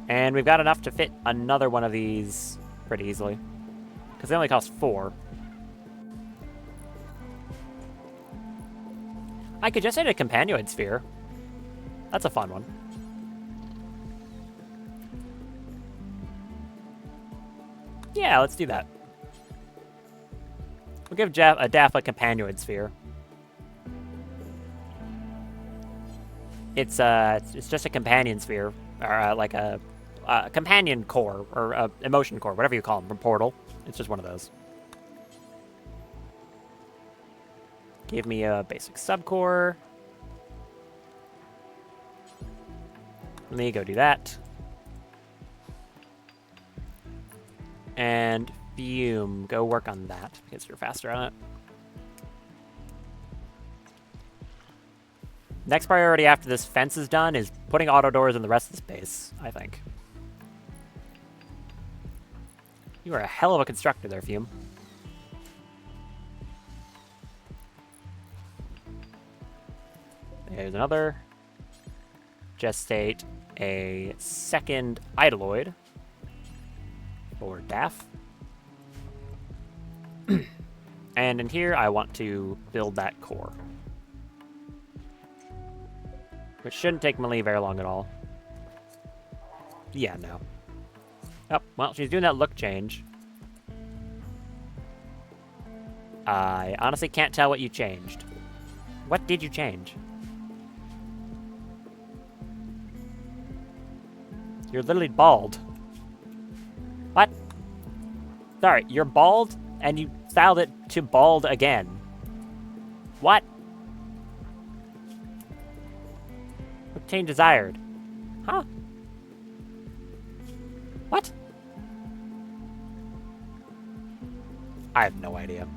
And we've got enough to fit another one of these pretty easily. Because they only cost 4. I could just hit a Companion Sphere. That's a fun one. Yeah, let's do that. We'll give Daff a Companion Sphere. It's just a Companion Sphere, or like a Companion Core, or a Emotion Core, whatever you call them, from Portal. It's just one of those. Give me a basic subcore. Let me go do that. And Fume, go work on that, because you're faster on it. Next priority after this fence is done is putting auto doors in the rest of the space, I think. You are a hell of a constructor there, Fume. There's another. Gestate a second Idoloid for Daff. And in here, I want to build that core. Which shouldn't take Melee very long at all. Yeah, no. Oh, well, she's doing that look change. I honestly can't tell what you changed. What did you change? You're literally bald. What? Sorry, you're bald, and you styled it to bald again. What? What change desired? Huh? What? I have no idea.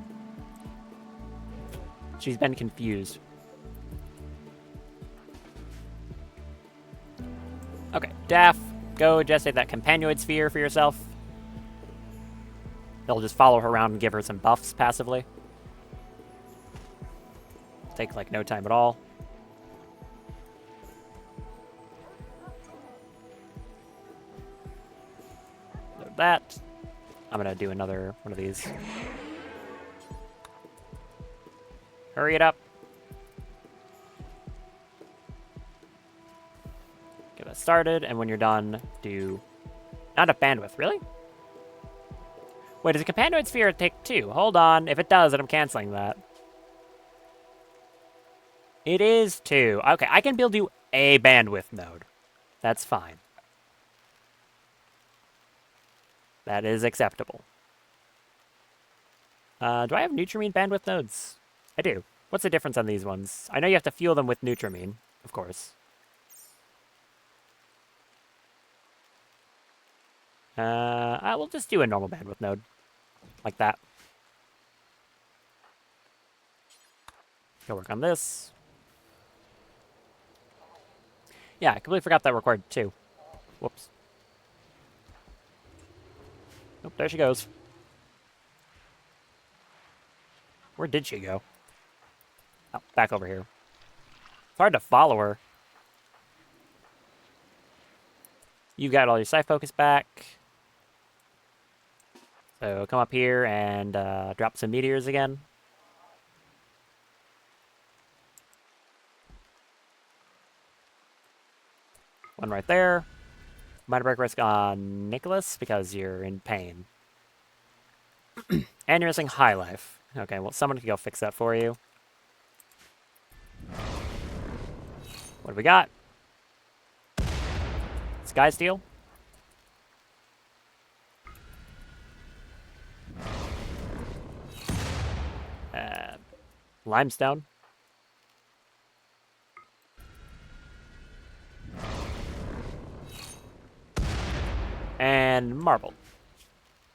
She's been confused. Okay, Daff, go gestate that companion sphere for yourself. They'll just follow her around and give her some buffs passively. Take, like, no time at all. Load that. I'm gonna do another one of these. Hurry it up. Get that started, and when you're done, do... Not enough bandwidth, really? Wait, does a companion sphere take 2? Hold on. If it does, then I'm canceling that. It is 2. Okay, I can build you a bandwidth node. That's fine. That is acceptable. Do I have Nutrimine bandwidth nodes? I do. What's the difference on these ones? I know you have to fuel them with Nutrimine, of course. I will just do a normal bandwidth node. Like that. Go work on this. Yeah, I completely forgot that recorded too. Whoops. Oh, there she goes. Where did she go? Oh, back over here. It's hard to follow her. You've got all your Scythe focus back. So come up here and drop some meteors again. One right there. Minor break risk on Nicholas because you're in pain. And you're missing high life. Okay, well, someone can go fix that for you. What do we got? Sky Steel? Limestone? And marble.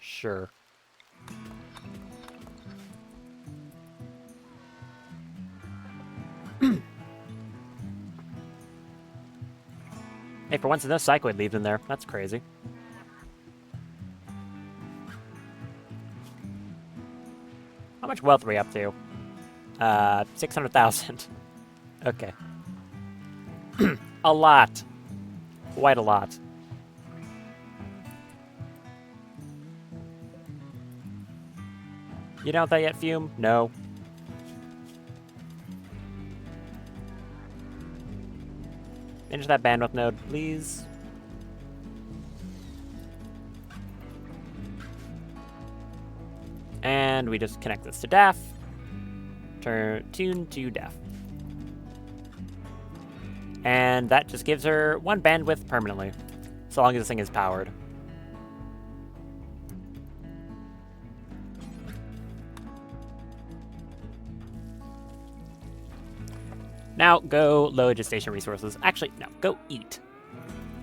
Sure. Hey, for once, there's no Psychoid leaves in there. That's crazy. How much wealth are we up to? 600,000. Okay. A lot. Quite a lot. You don't have that yet, Fume? No. Finish that bandwidth node, please. And we just connect this to Daff. Tune to Daff. And that just gives her 1 bandwidth permanently, so long as this thing is powered. Now, go load gestation resources. Actually, no, go eat.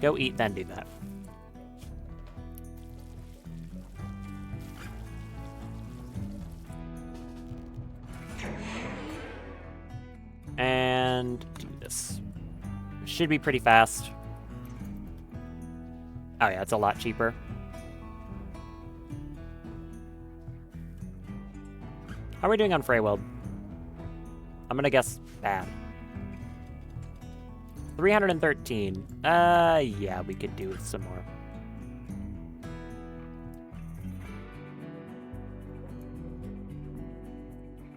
Go eat, then do that. And do this. Should be pretty fast. Oh yeah, it's a lot cheaper. How are we doing on Freyweld? I'm gonna guess bad. 313. Yeah, we could do some more.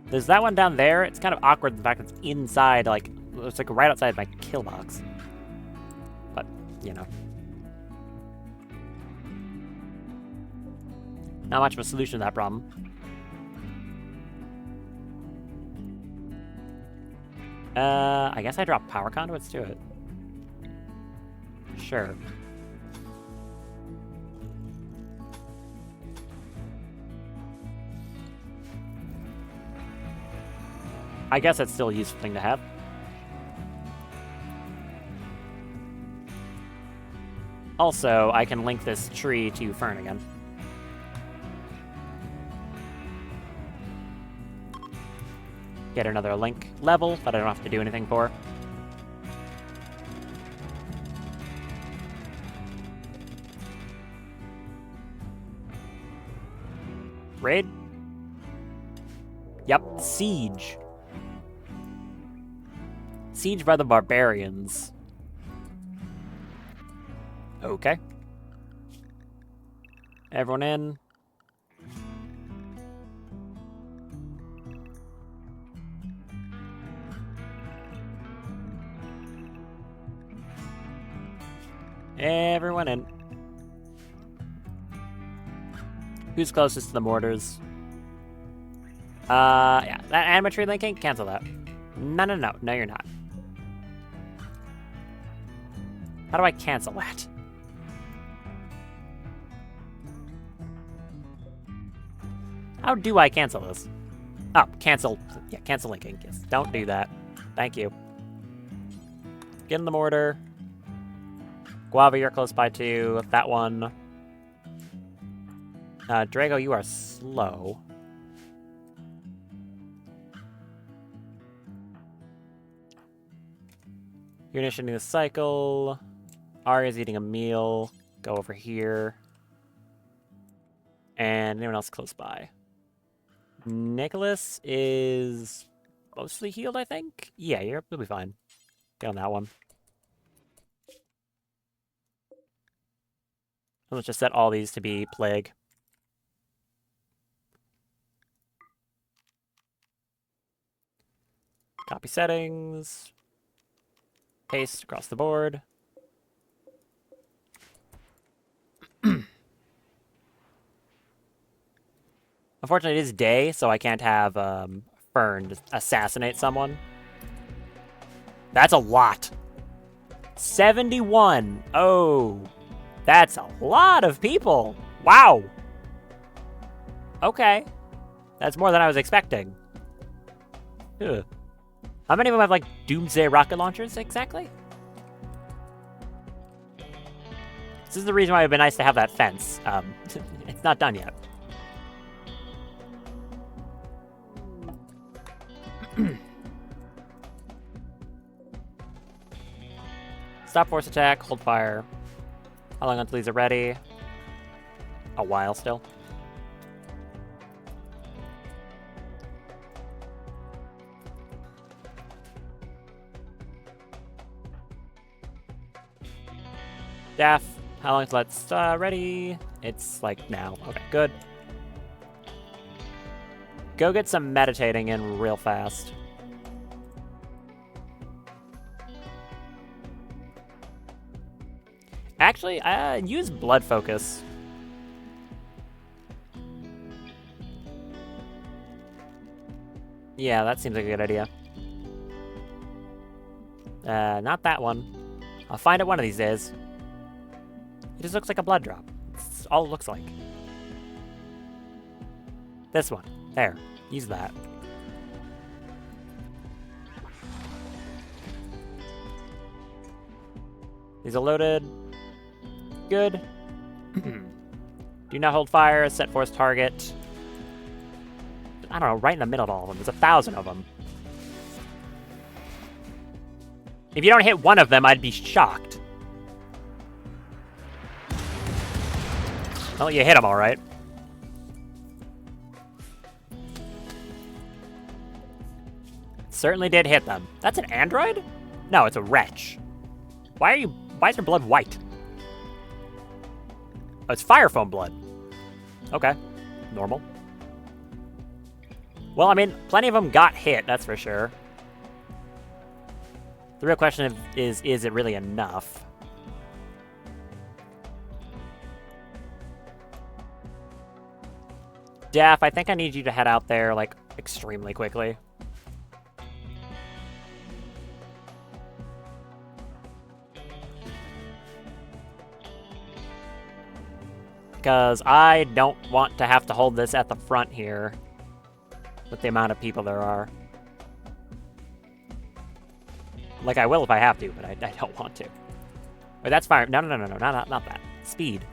There's that one down there. It's kind of awkward, the fact that it's inside, like, it's like right outside my kill box. But, you know. Not much of a solution to that problem. I guess I drop power conduits to it. Sure. I guess that's still a useful thing to have. Also, I can link this tree to Fern again. Get another link level that I don't have to do anything for. Raid? Yep, Siege. Siege by the Barbarians. Okay. Everyone in. Everyone in. Who's closest to the mortars? Yeah, that animatree linking? Cancel that. No, you're not. How do I cancel that? How do I cancel this? Oh, cancel. Yeah, cancel linking. Yes, don't do that. Thank you. Get in the mortar. Guava, you're close by too. That one. Drago, you are slow. You're initiating the cycle. Arya's eating a meal. Go over here. And anyone else close by? Nicholas is mostly healed, I think? Yeah, you'll be fine. Get on that one. Let's just set all these to be plague. Copy settings. Paste across the board. Unfortunately, it is day, so I can't have Fern just assassinate someone. That's a lot. 71. Oh, that's a lot of people. Wow. Okay. That's more than I was expecting. Ugh. How many of them have, like, doomsday rocket launchers, exactly? This is the reason why it would be nice to have that fence. It's not done yet. Stop force attack, hold fire. How long until these are ready? A while still. Daff, how long until that's ready? It's like now. Okay, good. Go get some meditating in real fast. Actually, use blood focus. Yeah, that seems like a good idea. Not that one. I'll find it one of these days. It just looks like a blood drop. That's all it looks like. This one. There. Use that. These are loaded. Good. Do not hold fire. Set force target. I don't know, right in the middle of all of them. There's 1,000 of them. If you don't hit one of them, I'd be shocked. Well, you hit them all right. Certainly did hit them. That's an android? No, it's a wretch. Why is your blood white? Oh, it's fire foam blood. Okay. Normal. Well, I mean, plenty of them got hit, that's for sure. The real question is it really enough? Daph, I think I need you to head out there, like, extremely quickly. Because I don't want to have to hold this at the front here with the amount of people there are. Like, I will if I have to, but I don't want to. Wait, that's fire. No, not that. Speed.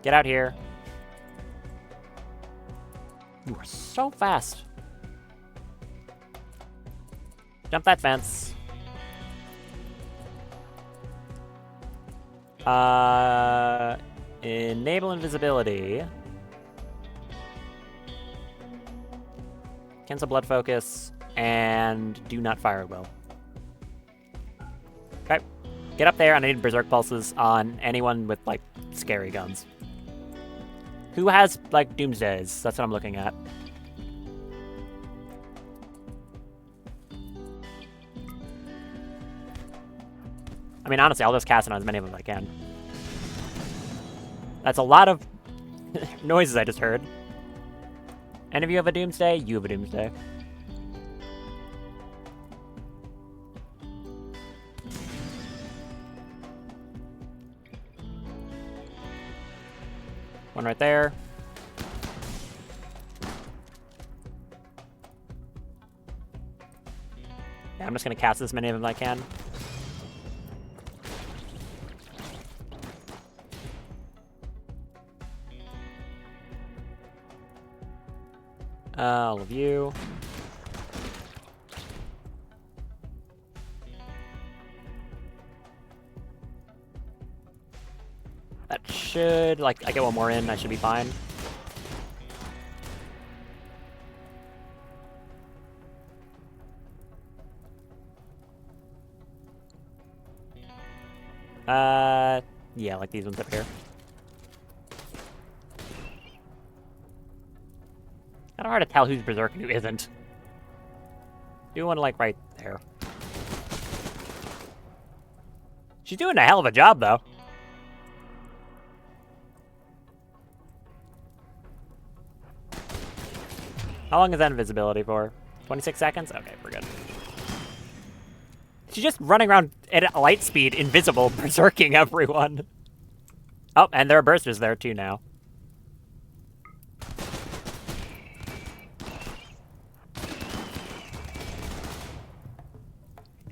Get out here. You are so fast. Jump that fence. Enable invisibility. Cancel blood focus. And do not fire a will. Okay. Get up there, and I need berserk pulses on anyone with, like, scary guns. Who has, like, doomsdays? That's what I'm looking at. I mean, honestly, I'll just cast it on as many of them as I can. That's a lot of noises I just heard. Any of you have a doomsday? You have a doomsday. One right there. Yeah, I'm just gonna cast as many of them as I can. All of you. That should, like, I get one more in, I should be fine. Yeah, like these ones up here. Kind of hard to tell who's berserk and who isn't. Do one, like, right there. She's doing a hell of a job, though. How long is that invisibility for? 26 seconds? Okay, we're good. She's just running around at light speed, invisible, berserking everyone. Oh, and there are bursters there too now.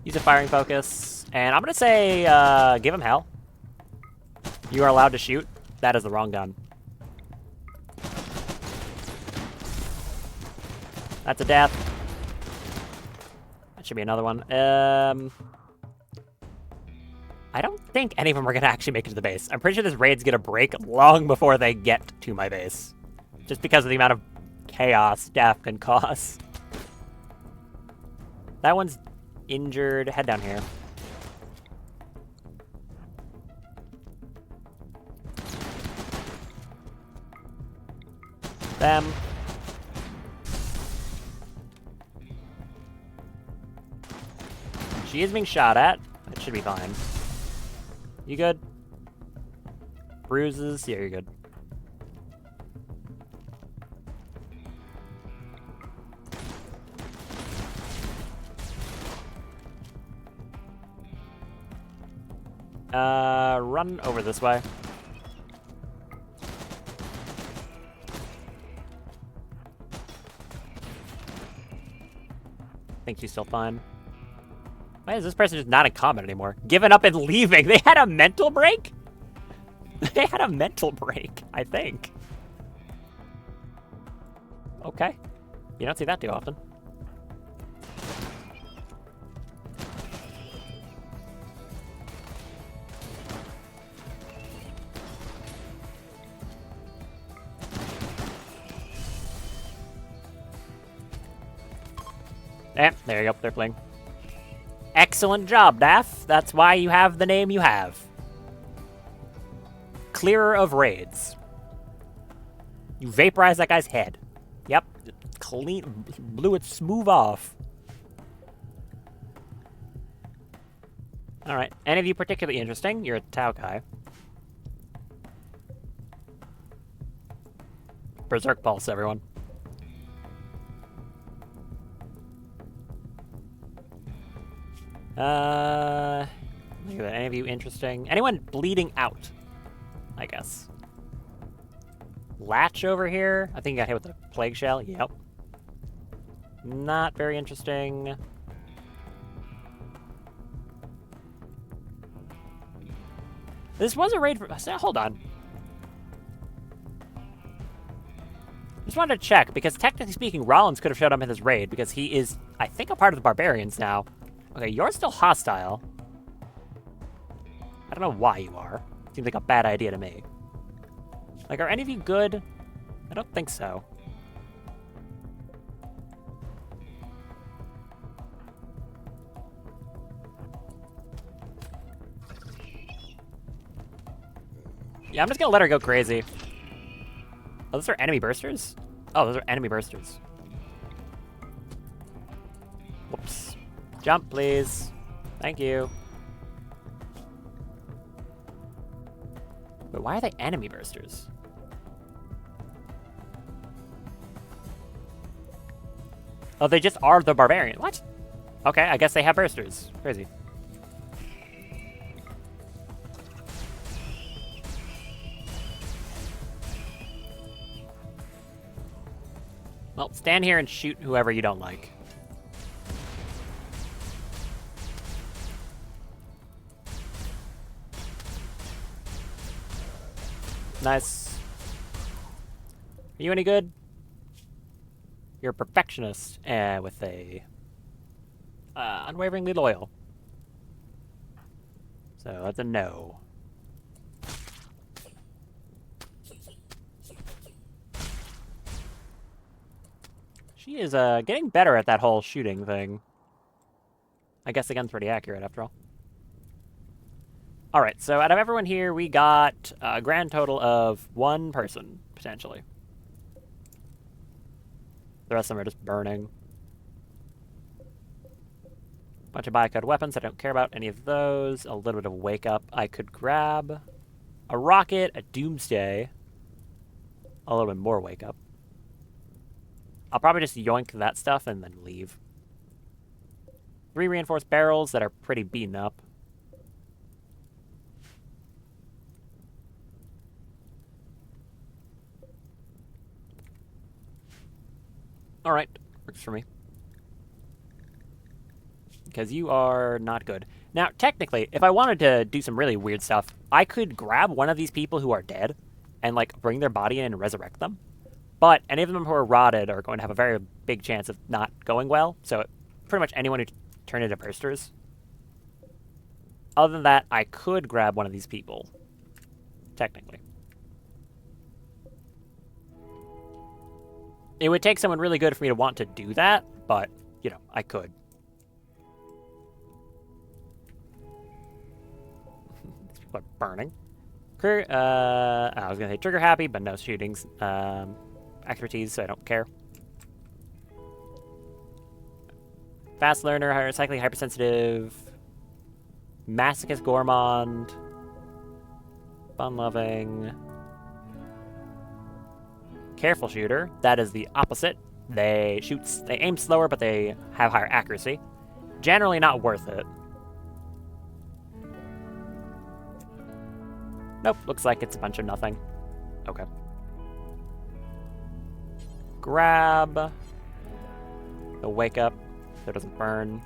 Use a firing focus, and I'm gonna say, give him hell. You are allowed to shoot. That is the wrong gun. That's a death. That should be another one. I don't think any of them are gonna actually make it to the base. I'm pretty sure this raid's gonna break long before they get to my base. Just because of the amount of chaos death can cause. That one's injured. Head down here. Them. She is being shot at. That should be fine. You good? Bruises? Yeah, you're good. Run over this way. Think she's still fine. Why is this person just not in combat anymore? Giving up and leaving. They had a mental break? They had a mental break, I think. Okay. You don't see that too often. Eh, there you go. They're playing. Excellent job, Daff. That's why you have the name you have. Clearer of raids. You vaporized that guy's head. Yep. Clean. Blew it smooth off. Alright. Any of you particularly interesting? You're a Tau guy. Berserk Pulse, everyone. Look at that. Any of you interesting? Anyone bleeding out? I guess. Latch over here. I think he got hit with a plague shell. Yep. Not very interesting. This was a raid for... Hold on. Just wanted to check, because technically speaking, Rollins could have showed up in this raid, because he is, I think, a part of the Barbarians now. Okay, you're still hostile. I don't know why you are. Seems like a bad idea to me. Like, are any of you good? I don't think so. Yeah, I'm just gonna let her go crazy. Oh, those are enemy bursters? Oh, those are enemy bursters. Whoops. Jump, please. Thank you. But why are they enemy bursters? Oh, they just are the barbarian. What? Okay, I guess they have bursters. Crazy. Well, stand here and shoot whoever you don't like. Nice. Are you any good? You're a perfectionist, with a unwaveringly loyal. So that's a no. She is getting better at that whole shooting thing. I guess the gun's pretty accurate after all. Alright, so out of everyone here, we got a grand total of 1 person, potentially. The rest of them are just burning. Bunch of biocode weapons, I don't care about any of those. A little bit of wake up. I could grab a rocket, a doomsday, a little bit more wake up. I'll probably just yoink that stuff and then leave. 3 reinforced barrels that are pretty beaten up. Alright, works for me. Because you are not good. Now, technically, if I wanted to do some really weird stuff, I could grab one of these people who are dead and, like, bring their body in and resurrect them. But any of them who are rotted are going to have a very big chance of not going well. So pretty much anyone who turned into bursters. Other than that, I could grab one of these people. Technically. It would take someone really good for me to want to do that, but, you know, I could. These people are burning. I was going to say trigger happy, but no shootings. Expertise, so I don't care. Fast learner, cycling hypersensitive. Masochist gourmand. Fun-loving. Careful shooter. That is the opposite. They aim slower, but they have higher accuracy. Generally not worth it. Nope, looks like it's a bunch of nothing. Okay. Grab the wake up so it doesn't burn.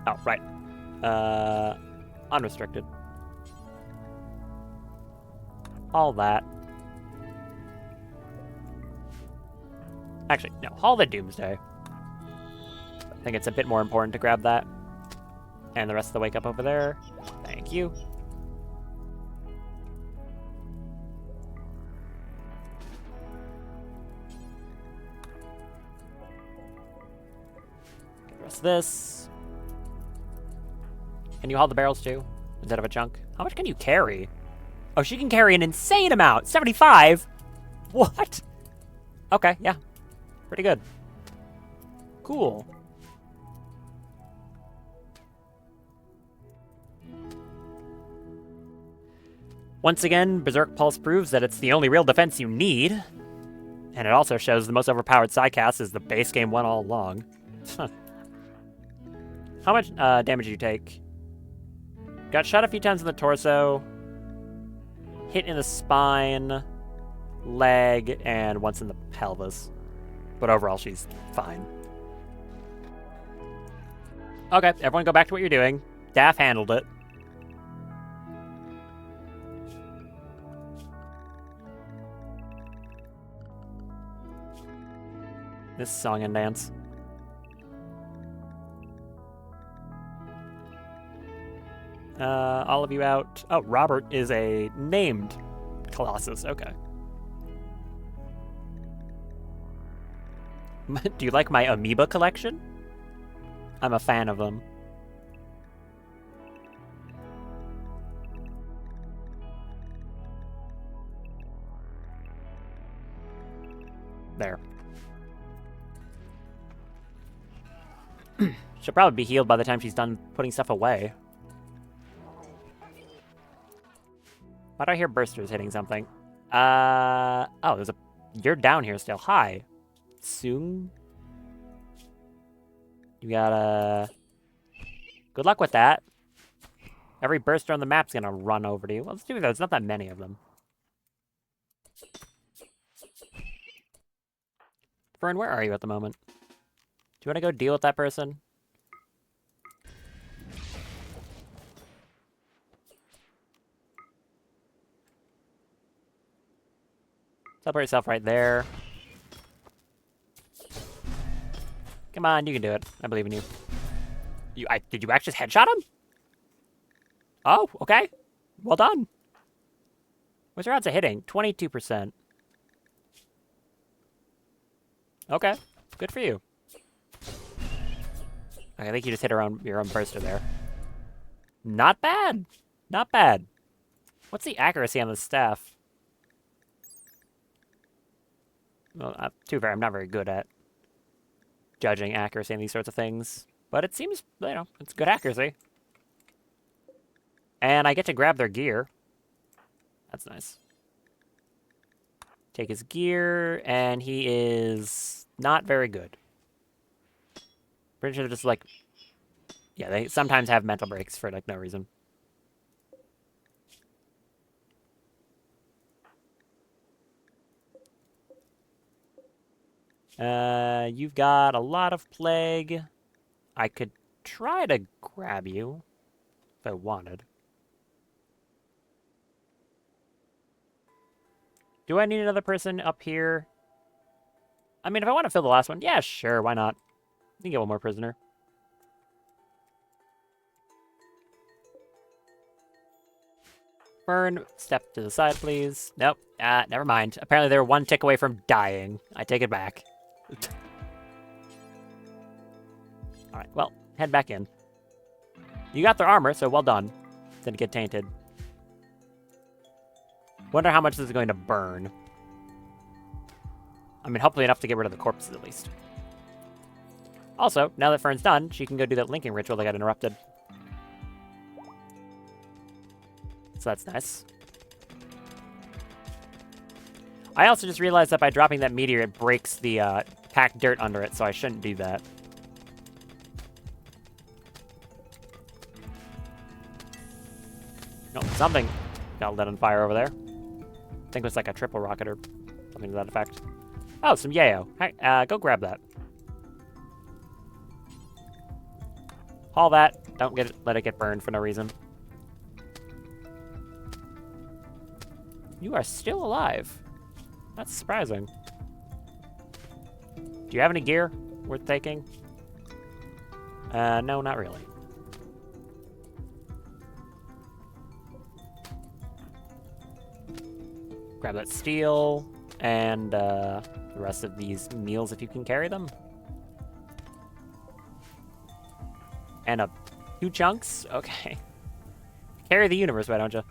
Oh, right. Unrestricted. All that. Actually, no, haul the Doomsday. I think it's a bit more important to grab that. And the rest of the wake up over there. Thank you. What's this? Can you haul the barrels too, instead of a chunk? How much can you carry? Oh, she can carry an insane amount. 75? What? Okay, yeah. Pretty good. Cool. Once again, Berserk Pulse proves that it's the only real defense you need. And it also shows the most overpowered Psycast is the base game one all along. How much damage did you take? Got shot a few times in the torso. Hit in the spine, leg, and once in the pelvis. But overall, she's fine. Okay, everyone go back to what you're doing. Daff handled it. This song and dance. All of you out. Oh, Robert is a named Colossus. Okay. Do you like my amoeba collection? I'm a fan of them. There. She'll probably be healed by the time she's done putting stuff away. Why do I hear bursters hitting something? Oh, there's a... You're down here still. Hi. Soon? You gotta... Good luck with that. Every burster on the map's gonna run over to you. Well, let's do that. There's not that many of them. Fern, where are you at the moment? Do you want to go deal with that person? Teleport yourself right there. Come on, you can do it. I believe in you. Did you actually headshot him? Oh, okay. Well done. What's your odds of hitting? 22%. Okay, good for you. Okay, I think you just hit your own burster there. Not bad. Not bad. What's the accuracy on the staff? Well, to be fair, I'm not very good at judging accuracy in these sorts of things. But it seems, you know, it's good accuracy. And I get to grab their gear. That's nice. Take his gear, and he is not very good. Pretty sure they're just like... Yeah, they sometimes have mental breaks for, like, no reason. You've got a lot of plague. I could try to grab you if I wanted. Do I need another person up here? I mean, if I want to fill the last one, yeah, sure, why not? You can get one more prisoner. Fern, step to the side, please. Nope, never mind. Apparently they were one tick away from dying. I take it back. Alright, well, head back in. You got their armor, so well done. Didn't get tainted. Wonder how much this is going to burn. I mean, hopefully enough to get rid of the corpses, at least. Also, now that Fern's done, she can go do that linking ritual that got interrupted. So that's nice. I also just realized that by dropping that meteor, it breaks the packed dirt under it, so I shouldn't do that. No, something got lit on fire over there. I think it was like a triple rocket or something to that effect. Oh, some yayo. Hi, go grab that. Haul that. Don't let it get burned for no reason. You are still alive. That's surprising. Do you have any gear worth taking? No, not really. Grab that steel and the rest of these meals if you can carry them. And 2 chunks? Okay. Carry the universe, why don't you?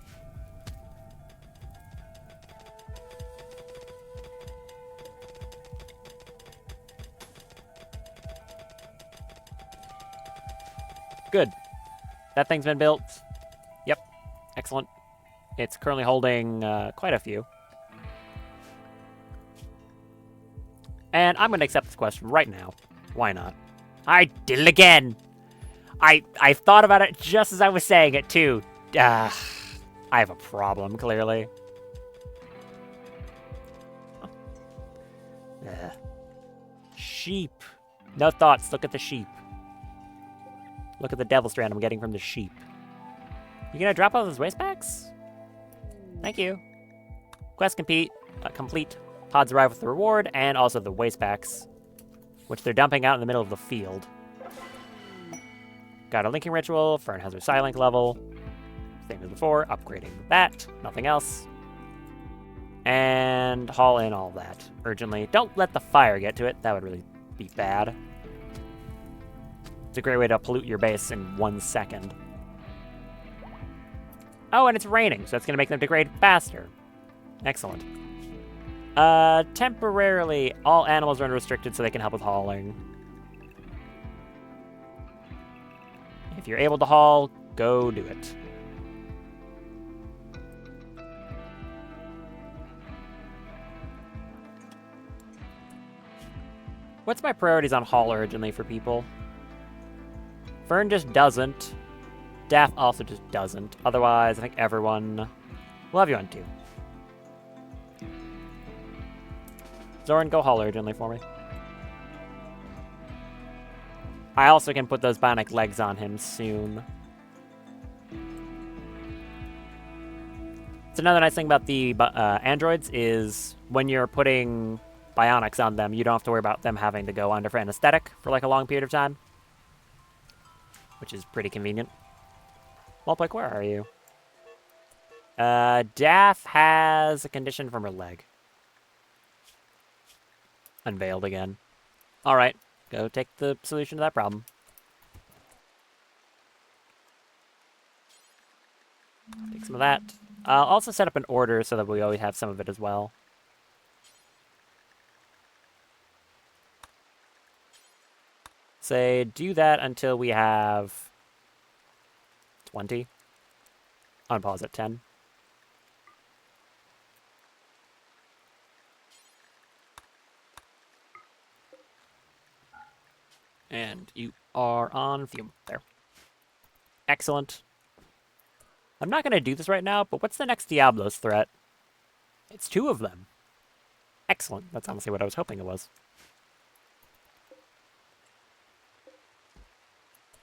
Good. That thing's been built. Yep. Excellent. It's currently holding quite a few. And I'm going to accept this question right now. Why not? I did it again! I thought about it just as I was saying it, too. I have a problem, clearly. Sheep. No thoughts. Look at the sheep. Look at the devil strand I'm getting from the sheep. You gonna drop all those waste packs? Thank you. Quest complete. Pods arrive with the reward and also the waste packs, which they're dumping out in the middle of the field. Got a linking ritual for an hazard Psylink level. Same as before, upgrading that. Nothing else. And haul in all that urgently. Don't let the fire get to it. That would really be bad. It's a great way to pollute your base in 1 second. Oh, and it's raining, so that's going to make them degrade faster. Excellent. Temporarily, all animals are unrestricted so they can help with hauling. If you're able to haul, go do it. What's my priorities on haul urgently for people? Fern just doesn't. Daff also just doesn't. Otherwise, I think everyone will have you on 2. Zoran, go haul urgently for me. I also can put those bionic legs on him soon. So another nice thing about the androids is when you're putting bionics on them, you don't have to worry about them having to go under for anesthetic for like a long period of time, which is pretty convenient. Mulpike, where are you? Daff has a condition from her leg. Unveiled again. Alright, go take the solution to that problem. Take some of that. I'll also set up an order so that we always have some of it as well. Say, do that until we have 20. Unpause at 10. And you are on fume. There. Excellent. I'm not going to do this right now, but what's the next Diablos threat? It's 2 of them. Excellent. That's honestly what I was hoping it was.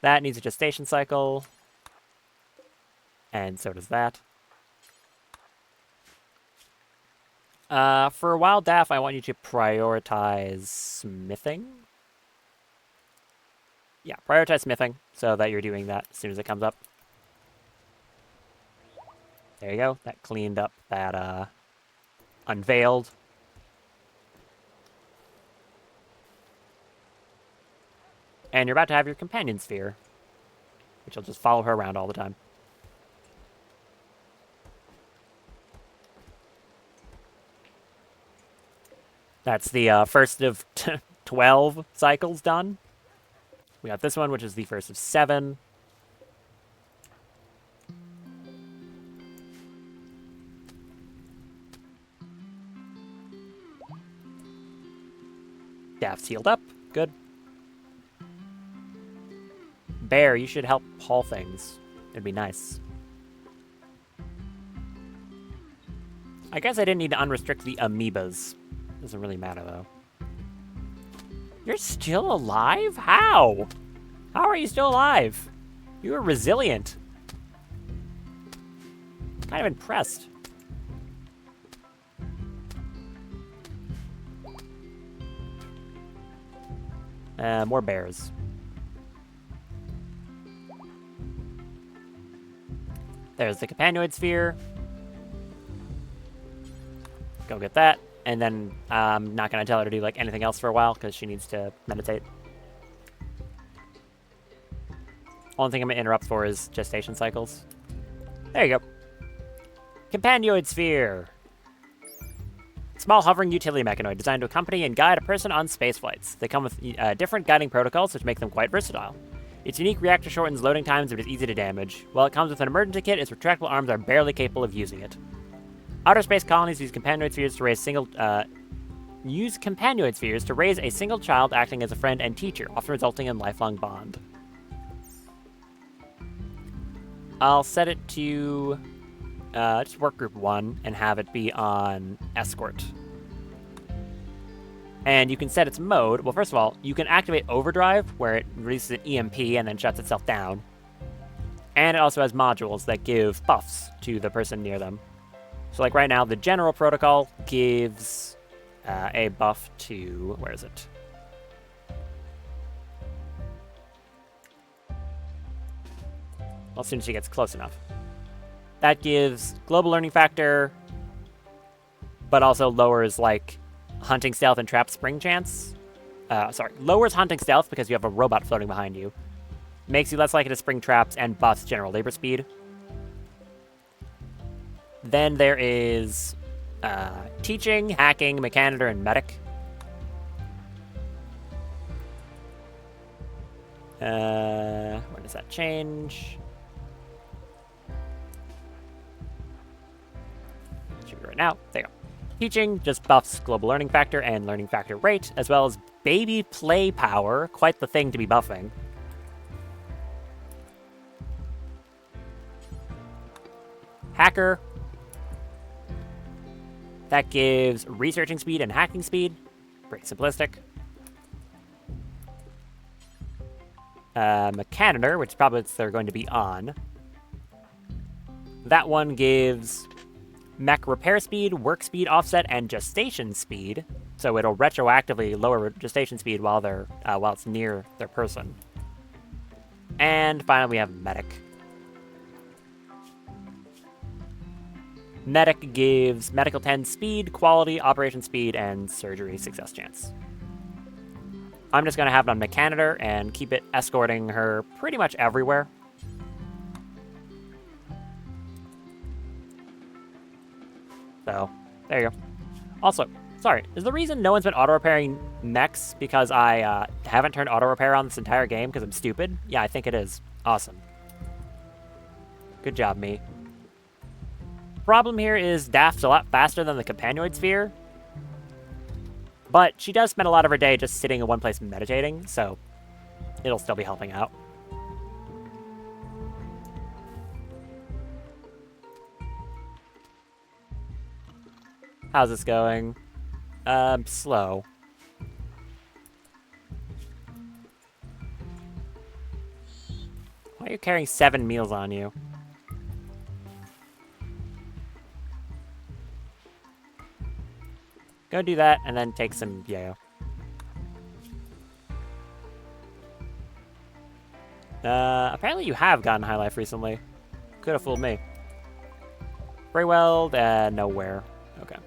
That needs a gestation cycle. And so does that. For a while, Daff, I want you to prioritize smithing. Yeah, prioritize smithing so that you're doing that as soon as it comes up. There you go. That cleaned up that unveiled. And you're about to have your companion sphere, which will just follow her around all the time. That's the first of 12 cycles done. We got this one, which is the first of 7. Daff's healed up. Good. Bear, you should help haul things. It'd be nice. I guess I didn't need to unrestrict the amoebas. Doesn't really matter, though. You're still alive? How? How are you still alive? You were resilient. Kind of impressed. More bears. There's the companion sphere. Go get that. And then I'm not going to tell her to do like anything else for a while because she needs to meditate. Only thing I'm going to interrupt for is gestation cycles. There you go. Companion Sphere. Small hovering utility mechanoid designed to accompany and guide a person on space flights. They come with different guiding protocols, which make them quite versatile. Its unique reactor shortens loading times, but is easy to damage. While it comes with an emergency kit, its retractable arms are barely capable of using it. Outer space colonies use companion spheres to raise a single child, acting as a friend and teacher, often resulting in lifelong bond. I'll set it to just work group 1 and have it be on escort. And you can set its mode. Well, first of all, you can activate overdrive, where it releases an EMP and then shuts itself down. And it also has modules that give buffs to the person near them. So like right now, the general protocol gives a buff to, where is it? Well, as soon as she gets close enough. That gives global learning factor, but also lowers like hunting stealth and trap spring chance. Lowers hunting stealth because you have a robot floating behind you. Makes you less likely to spring traps and buffs general labor speed. Then there is teaching, hacking, mechanitor, and medic. Where does that change? Should be right now. There you go. Teaching just buffs global learning factor and learning factor rate, as well as baby play power. Quite the thing to be buffing. Hacker. That gives researching speed and hacking speed. Pretty simplistic. Mechanitor, which probably they're going to be on. That one gives mech repair speed, work speed offset, and gestation speed. So it'll retroactively lower gestation speed while they're while it's near their person. And finally, we have medic. Medic gives medical 10 speed, quality, operation speed, and surgery success chance. I'm just going to have it on Mechanitor and keep it escorting her pretty much everywhere. So, there you go. Also, sorry, is the reason no one's been auto-repairing mechs because I haven't turned auto-repair on this entire game because I'm stupid? Yeah, I think it is. Awesome. Good job, me. Problem here is Daft's a lot faster than the Companion Sphere. But she does spend a lot of her day just sitting in one place meditating, so it'll still be helping out. How's this going? Slow. Why are you carrying 7 meals on you? Go do that, and then take some yayo. Apparently you have gotten high life recently. Could have fooled me. Brayweld, nowhere. Okay.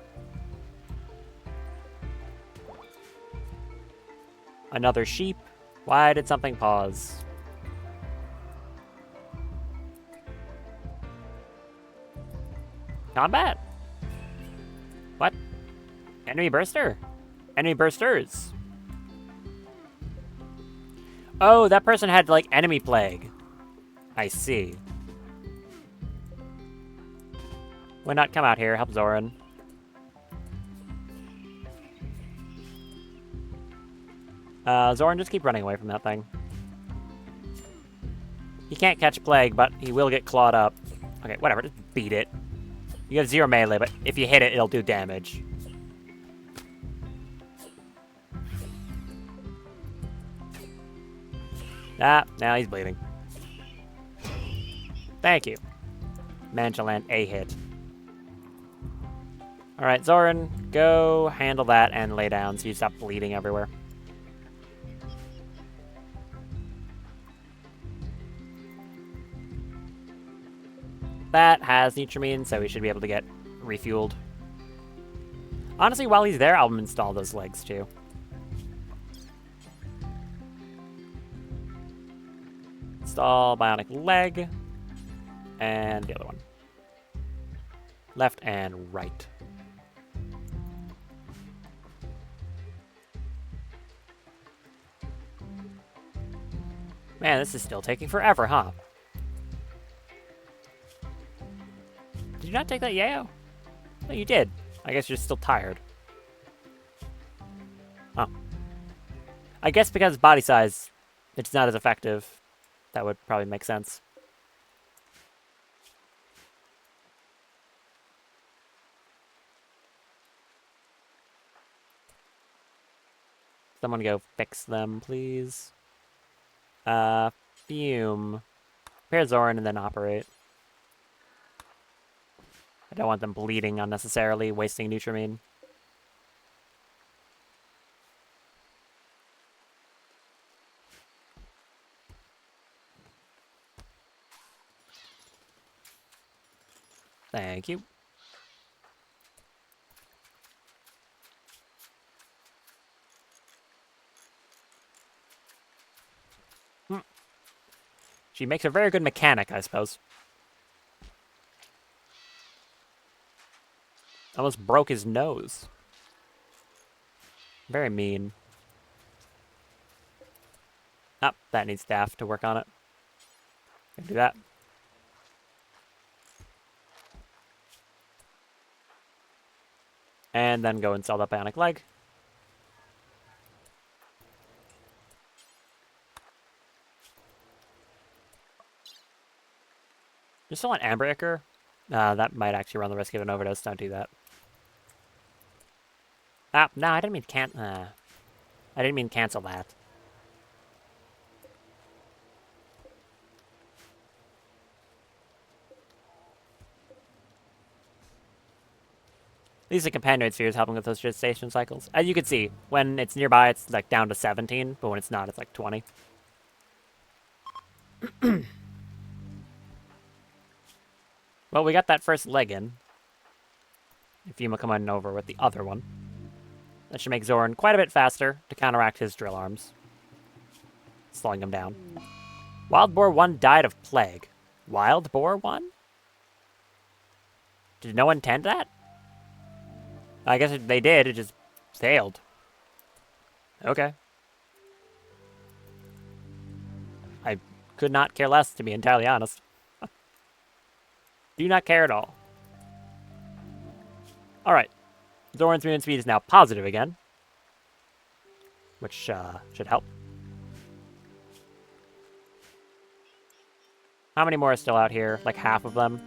Another sheep. Why did something pause? Combat? What? Enemy burster? Enemy bursters. Oh, that person had, like, enemy plague. I see. Why not come out here, help Zoran? Zoran, just keep running away from that thing. He can't catch plague, but he will get clawed up. Okay, whatever, just beat it. You have 0 melee, but if you hit it, it'll do damage. Ah, now he's bleeding. Thank you. Managed to land a hit. Alright, Zoran, go handle that and lay down so you stop bleeding everywhere. That has Nutramine, so we should be able to get refueled. Honestly, while he's there, I'll install those legs too. Install bionic leg. And the other one. Left and right. Man, this is still taking forever, huh? Did you not take that yayo? No, you did. I guess you're still tired. Huh. I guess because body size, it's not as effective. That would probably make sense. Someone go fix them, please. Fume. Repair Zoran and then operate. I don't want them bleeding unnecessarily, wasting Nutramine. Thank you. She makes a very good mechanic, I suppose. Almost broke his nose. Very mean. Oh, that needs staff to work on it. Can do that. And then go install that bionic leg. You're still on Amber Ichor? That might actually run the risk of an overdose. Don't do that. Ah, no, I didn't mean I didn't mean cancel that. These are companion spheres helping with those gestation cycles. As you can see, when it's nearby, it's like down to 17, but when it's not, it's like 20. Well, we got that first leg in. If you come on over with the other one. That should make Zoran quite a bit faster to counteract his drill arms. Slowing him down. Wild Boar 1 died of plague. Wild Boar 1? Did no one intend that? I guess they did, it just failed. Okay. I could not care less, to be entirely honest. Do not care at all. Alright. Zoran's movement speed is now positive again. Which should help. How many more are still out here? Like half of them?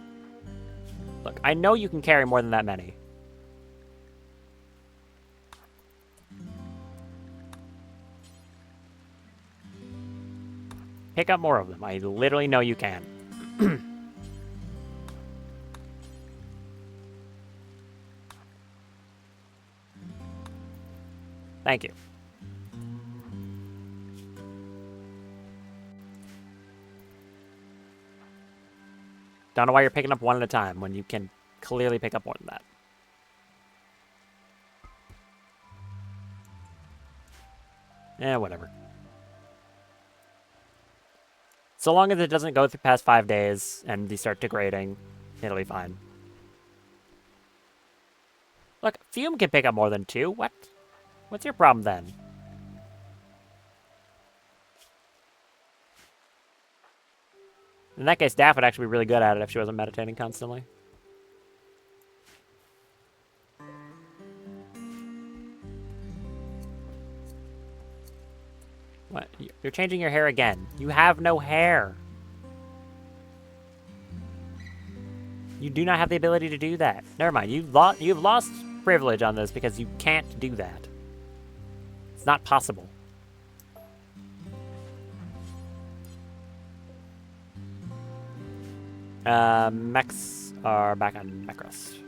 Look, I know you can carry more than that many. Pick up more of them. I literally know you can. Thank you. Don't know why you're picking up one at a time when you can clearly pick up more than that. Eh, whatever. So long as it doesn't go through past 5 days and they start degrading, it'll be fine. Look, Fume can pick up more than 2. What? What's your problem then? In that case, Daff would actually be really good at it if she wasn't meditating constantly. What? You're changing your hair again. You have no hair. You do not have the ability to do that. Never mind. You've lost privilege on this because you can't do that. It's not possible. Mechs are back on Mechrust.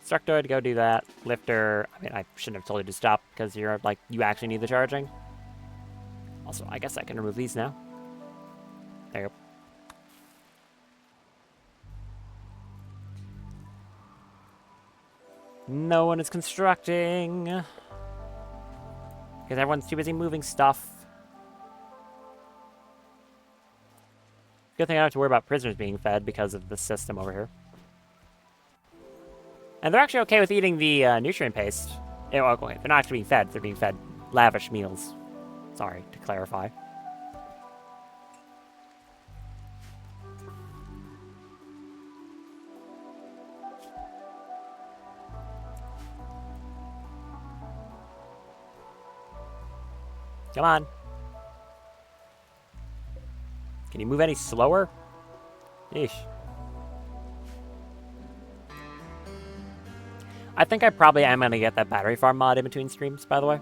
Structoid, go do that. Lifter, I mean, I shouldn't have told you to stop because you're like, you actually need the charging. Also, I guess I can remove these now. There you go. No one is constructing. Because everyone's too busy moving stuff. Good thing I don't have to worry about prisoners being fed because of the system over here. And they're actually okay with eating the nutrient paste. Okay, they're not actually being fed. They're being fed lavish meals. Sorry, to clarify. Come on. Can you move any slower? Yeesh. I think I probably am going to get that battery farm mod in between streams, by the way.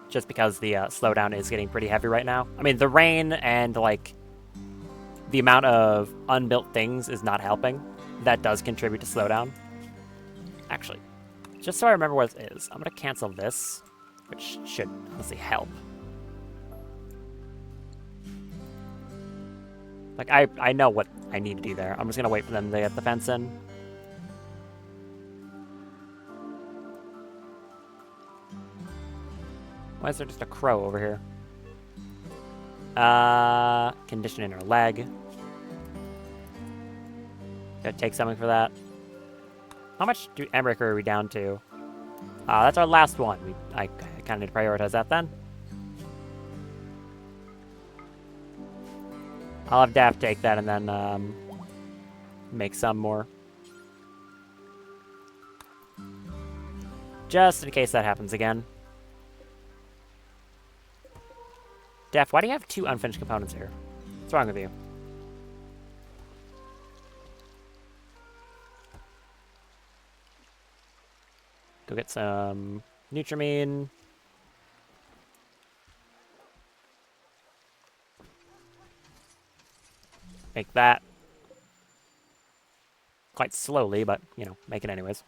Just because the slowdown is getting pretty heavy right now. I mean, the rain and, like, the amount of unbuilt things is not helping. That does contribute to slowdown. Actually, just so I remember what it is, I'm going to cancel this, which should honestly help. Like, I know what I need to do there. I'm just going to wait for them to get the fence in. Why is there just a crow over here? Condition in her leg. Gotta take something for that. How much Emmerich are we down to? That's our last one. I kind of need to prioritize that then. I'll have Daft take that and then make some more. Just in case that happens again. Daft, why do you have 2 unfinished components here? What's wrong with you? Go get some Nutrimine. Make that. Quite slowly, but, you know, make it anyways.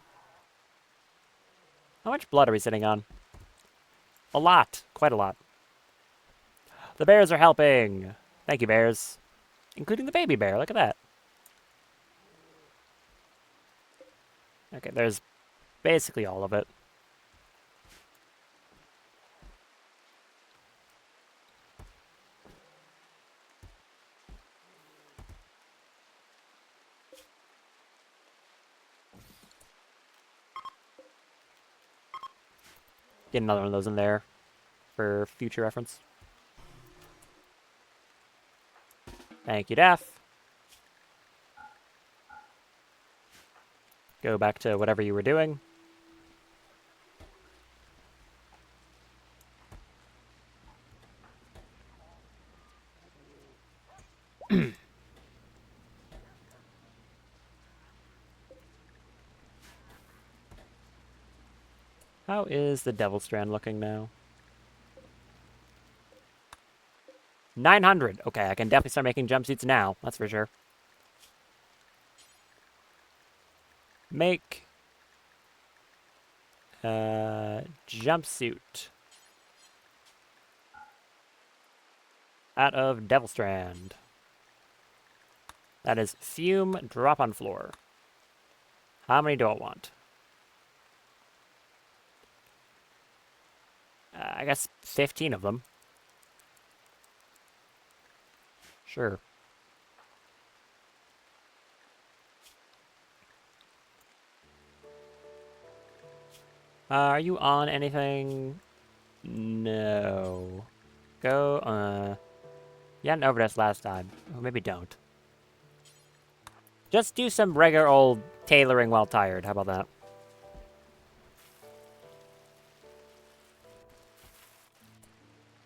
How much blood are we sitting on? A lot. Quite a lot. The bears are helping. Thank you, bears. Including the baby bear. Look at that. Okay, there's basically all of it. Get another one of those in there for future reference. Thank you, Daph. Go back to whatever you were doing. How is the Devil Strand looking now? 900. Okay, I can definitely start making jumpsuits now. That's for sure. Make jumpsuit out of Devil Strand. That is fume drop on floor. How many do I want? I guess 15 of them. Sure. Are you on anything? No. Go, you had an overdose last time. Or maybe don't. Just do some regular old tailoring while tired. How about that?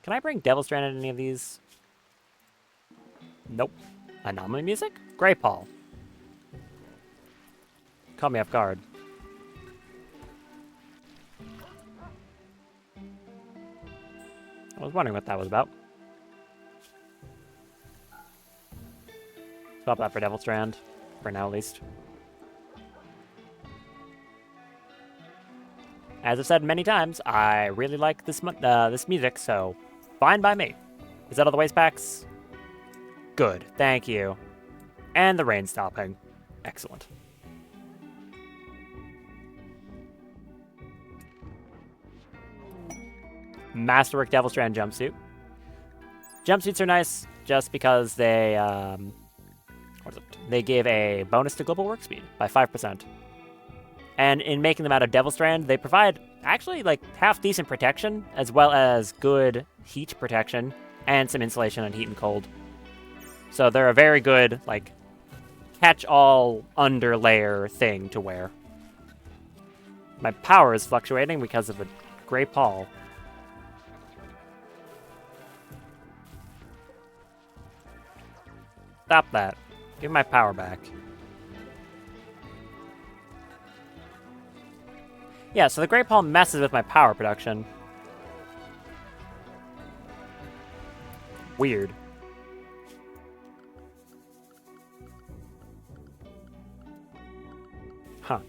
Can I bring Devil Strand in any of these? Nope. Anomaly music? Grey Paul. Caught me off guard. I was wondering what that was about. Swap that for Devil Strand. For now, at least. As I've said many times, I really like this music, so fine by me. Is that all the waste packs? Good, thank you. And the rain stopping. Excellent. Masterwork Devil Strand jumpsuit. Jumpsuits are nice just because they, what is it? They give a bonus to global work speed by 5%. And in making them out of Devil Strand, they provide actually like half-decent protection, as well as good heat protection, and some insulation on heat and cold. So they're a very good, like, catch-all underlayer thing to wear. My power is fluctuating because of a gray pall. Stop that. Give my power back. Yeah, so the Great Pall messes with my power production. Weird. Huh.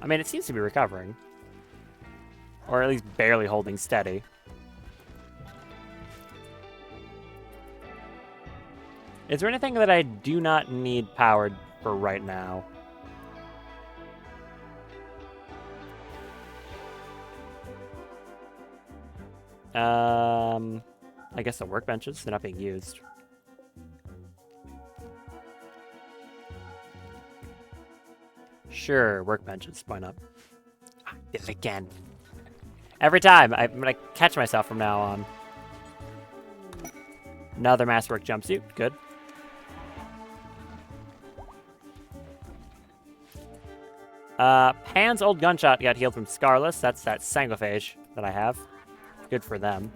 I mean, it seems to be recovering. Or at least barely holding steady. Is there anything that I do not need powered for right now? I guess the workbenches, they're not being used. Sure, workbenches, why not? I did it again. Every time, I'm gonna catch myself from now on. Another Masterwork jumpsuit, good. Pan's old gunshot got healed from Scarless. That's that Sanguiphage that I have. Good for them.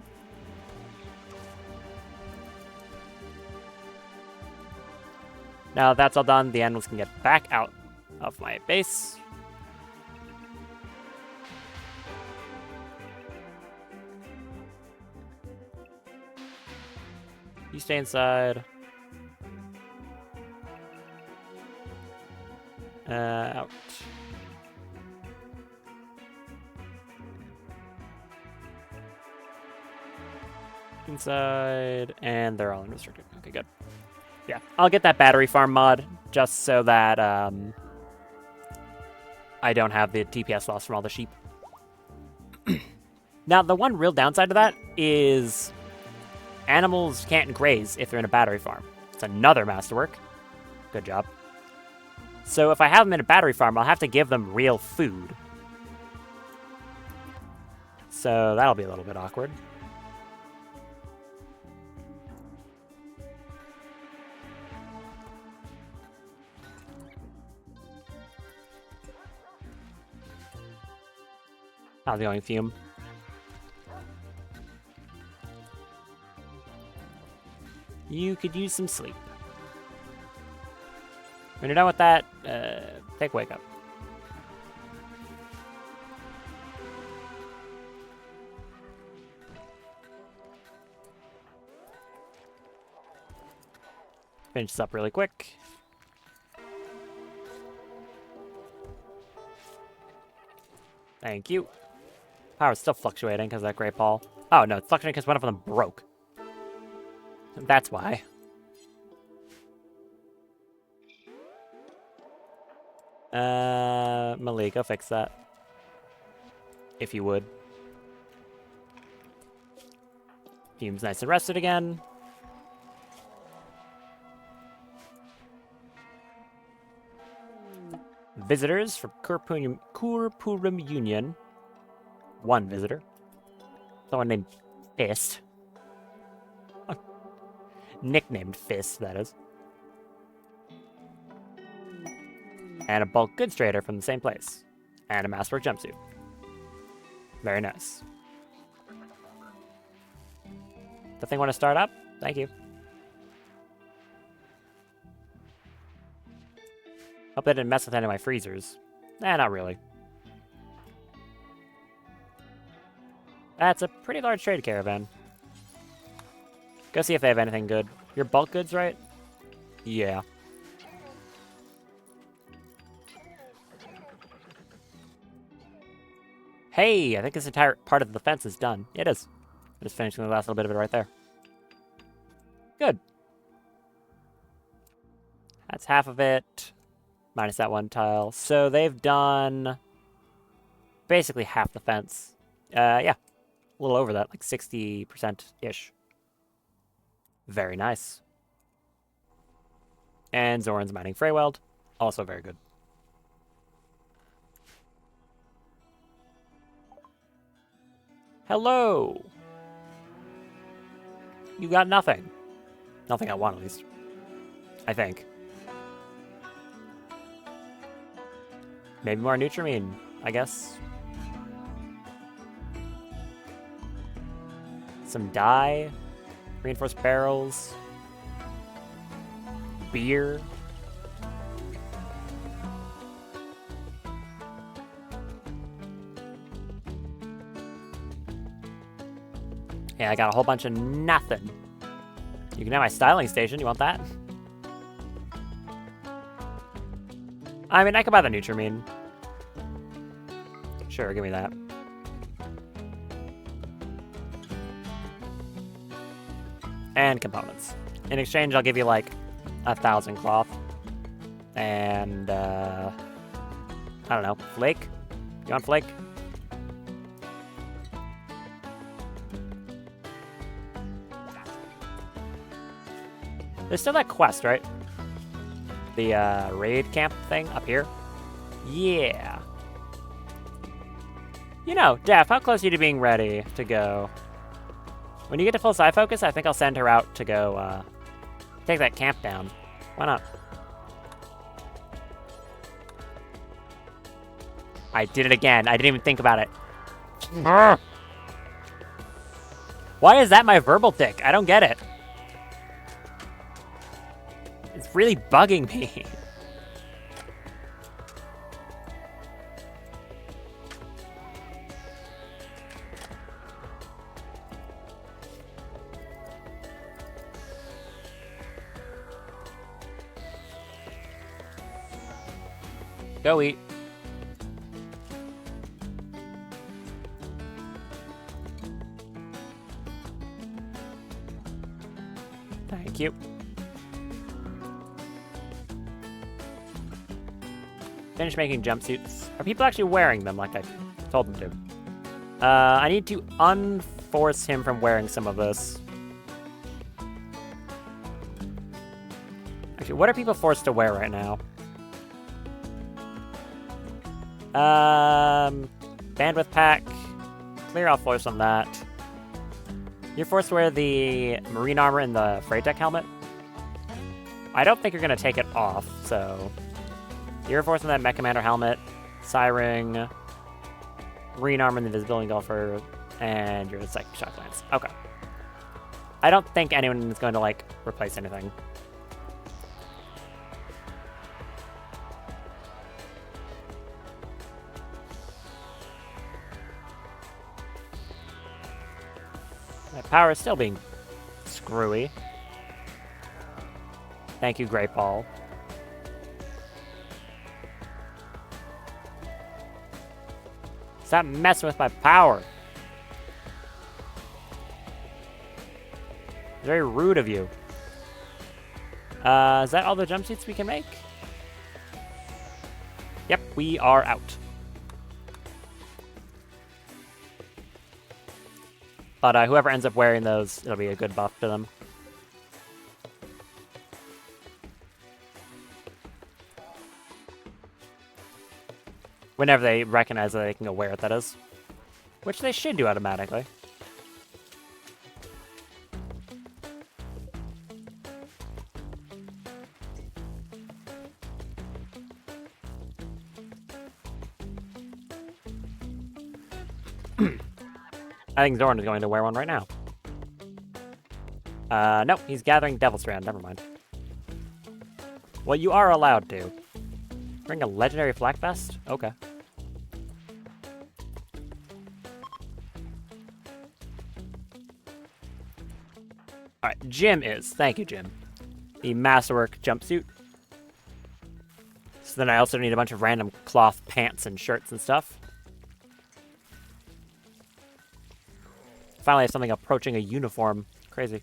Now that that's all done, the animals can get back out of my base. You stay inside. Out. Inside, and they're all unrestricted. Okay, good. Yeah, I'll get that battery farm mod just so that I don't have the TPS loss from all the sheep. Now, the one real downside to that is animals can't graze if they're in a battery farm. It's another Masterwork. Good job. So if I have them in a battery farm, I'll have to give them real food. So that'll be a little bit awkward. How's it going, Fume? You could use some sleep. When you're done with that, take wake up. Finish this up really quick. Thank you. Power's still fluctuating because of that Great Ball. Oh, no, it's fluctuating because one of them broke. That's why. Malik, go fix that. If you would. Fume's nice and rested again. Visitors from Kurpurum Union. One visitor. Someone named Fist. Nicknamed Fist, that is. And a bulk goods trader from the same place. And a Masterwork jumpsuit. Very nice. The thing want to start up? Thank you. Hope they didn't mess with any of my freezers. Not really. That's a pretty large trade caravan. Go see if they have anything good. Your bulk goods, right? Yeah. Hey, I think this entire part of the fence is done. It is. I'm just finishing the last little bit of it right there. Good. That's half of it. minus that one tile. So they've done basically half the fence. Yeah, a little over that, like 60%-ish. Very nice. And Zoran's mining Freyweld, also very good. Hello! You got nothing. Nothing I want, at least. I think. Maybe more Nutrimine, I guess. Some dye. Reinforced barrels. Beer. Yeah, I got a whole bunch of nothing. You can have my styling station. You want that? I mean, I could buy the Nutrimine. Sure, give me that. And components. In exchange, I'll give you like 1,000 cloth. And, I don't know, flake? You want flake? There's still that quest, right? The, raid camp thing up here? Yeah. You know, Daph, how close are you to being ready to go? When you get to full side focus, I think I'll send her out to go, take that camp down. Why not? I did it again. I didn't even think about it. Why is that my verbal tick? I don't get it. It's really bugging me. Go eat. Thank you. Finish making jumpsuits. Are people actually wearing them like I told them to? I need to unforce him from wearing some of this. Actually, what are people forced to wear right now? Bandwidth pack. Clear, I'll force on that. You're forced to wear the marine armor and the freight deck helmet. I don't think you're going to take it off, so... You're forced on that Mech Commander helmet, Psyring, marine armor and the Invisibility Engulfer, and your Psychic Shock Lance. Okay. I don't think anyone is going to, like, replace anything. My power is still being screwy. Thank you, Great Ball. Stop messing with my power. Very rude of you. Is that all the jumpsuits we can make? Yep, we are out. But whoever ends up wearing those, it'll be a good buff to them. Whenever they recognize that they can go wear it, that is. Which they should do automatically. I think Zoran is going to wear one right now. Nope, he's gathering Devil Strand. Never mind. Well, you are allowed to. Bring a legendary flak vest? Okay. Alright, Jim is. Thank you, Jim. The Masterwork jumpsuit. So then I also need a bunch of random cloth pants and shirts and stuff. Finally have something approaching a uniform. Crazy.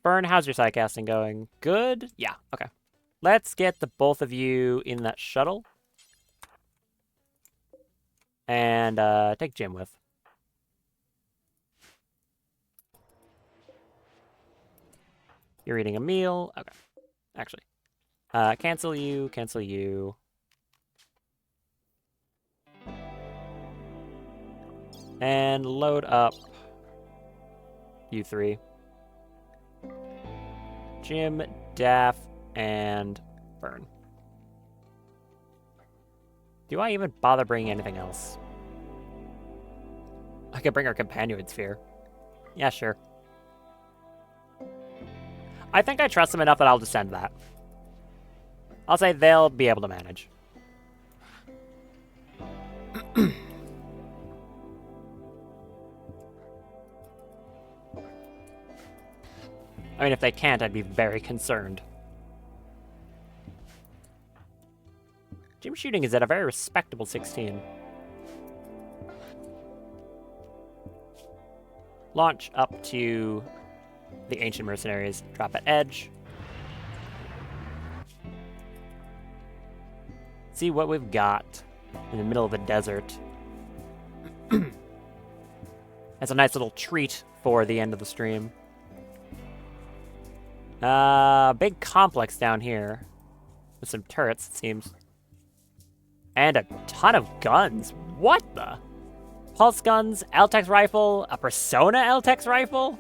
Burn, how's your sidecasting going? Good? Yeah, okay. Let's get the both of you in that shuttle. And take Jim with. You're eating a meal. Okay. Actually. Cancel you, cancel you. And load up you three. Jim, Daff, and Burn. Do I even bother bringing anything else? I could bring our companion sphere. Yeah, sure. I think I trust them enough that I'll just send that. I'll say they'll be able to manage. I mean, if they can't, I'd be very concerned. Jim shooting is at a very respectable 16. Launch up to the Ancient Mercenaries. Drop at edge. See what we've got in the middle of the desert. That's a nice little treat for the end of the stream. Big complex down here. With some turrets, it seems. And a ton of guns. What the? Pulse guns, LTEX rifle, a Persona LTEX rifle?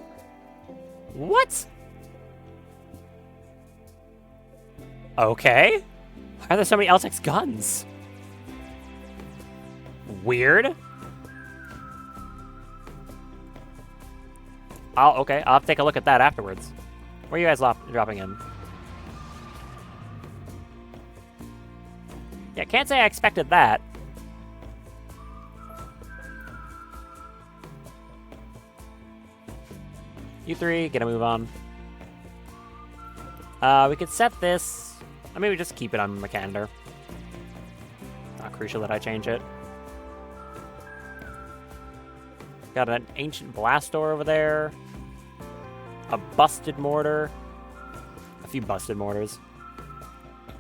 What? Okay. Why are there so many LTEX guns? Weird. Okay, I'll have to take a look at that afterwards. Where are you guys dropping in? Yeah, can't say I expected that. You three, get a move on. We could set this... I mean, we just keep it on Mechanitor. Not crucial that I change it. Got an ancient blast door over there. A busted mortar. A few busted mortars.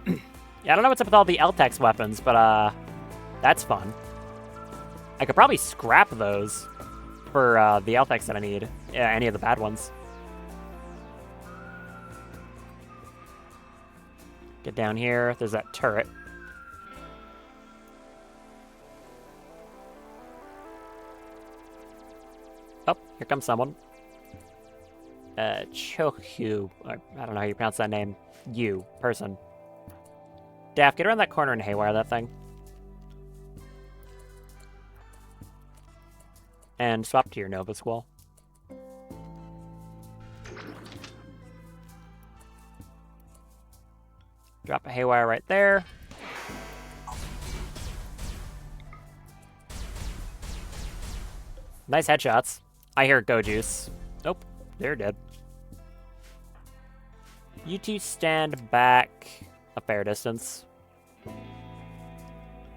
Yeah, I don't know what's up with all the LTEX weapons, but that's fun. I could probably scrap those for the LTEX that I need. Yeah, any of the bad ones. Get down here. There's that turret. Oh, here comes someone. Chokhu. I don't know how you pronounce that name. You, person. Daff, get around that corner and haywire that thing. And swap to your Nova Squall. Drop a haywire right there. Nice headshots. I hear Go Juice. Nope, they're dead. You two stand back a fair distance.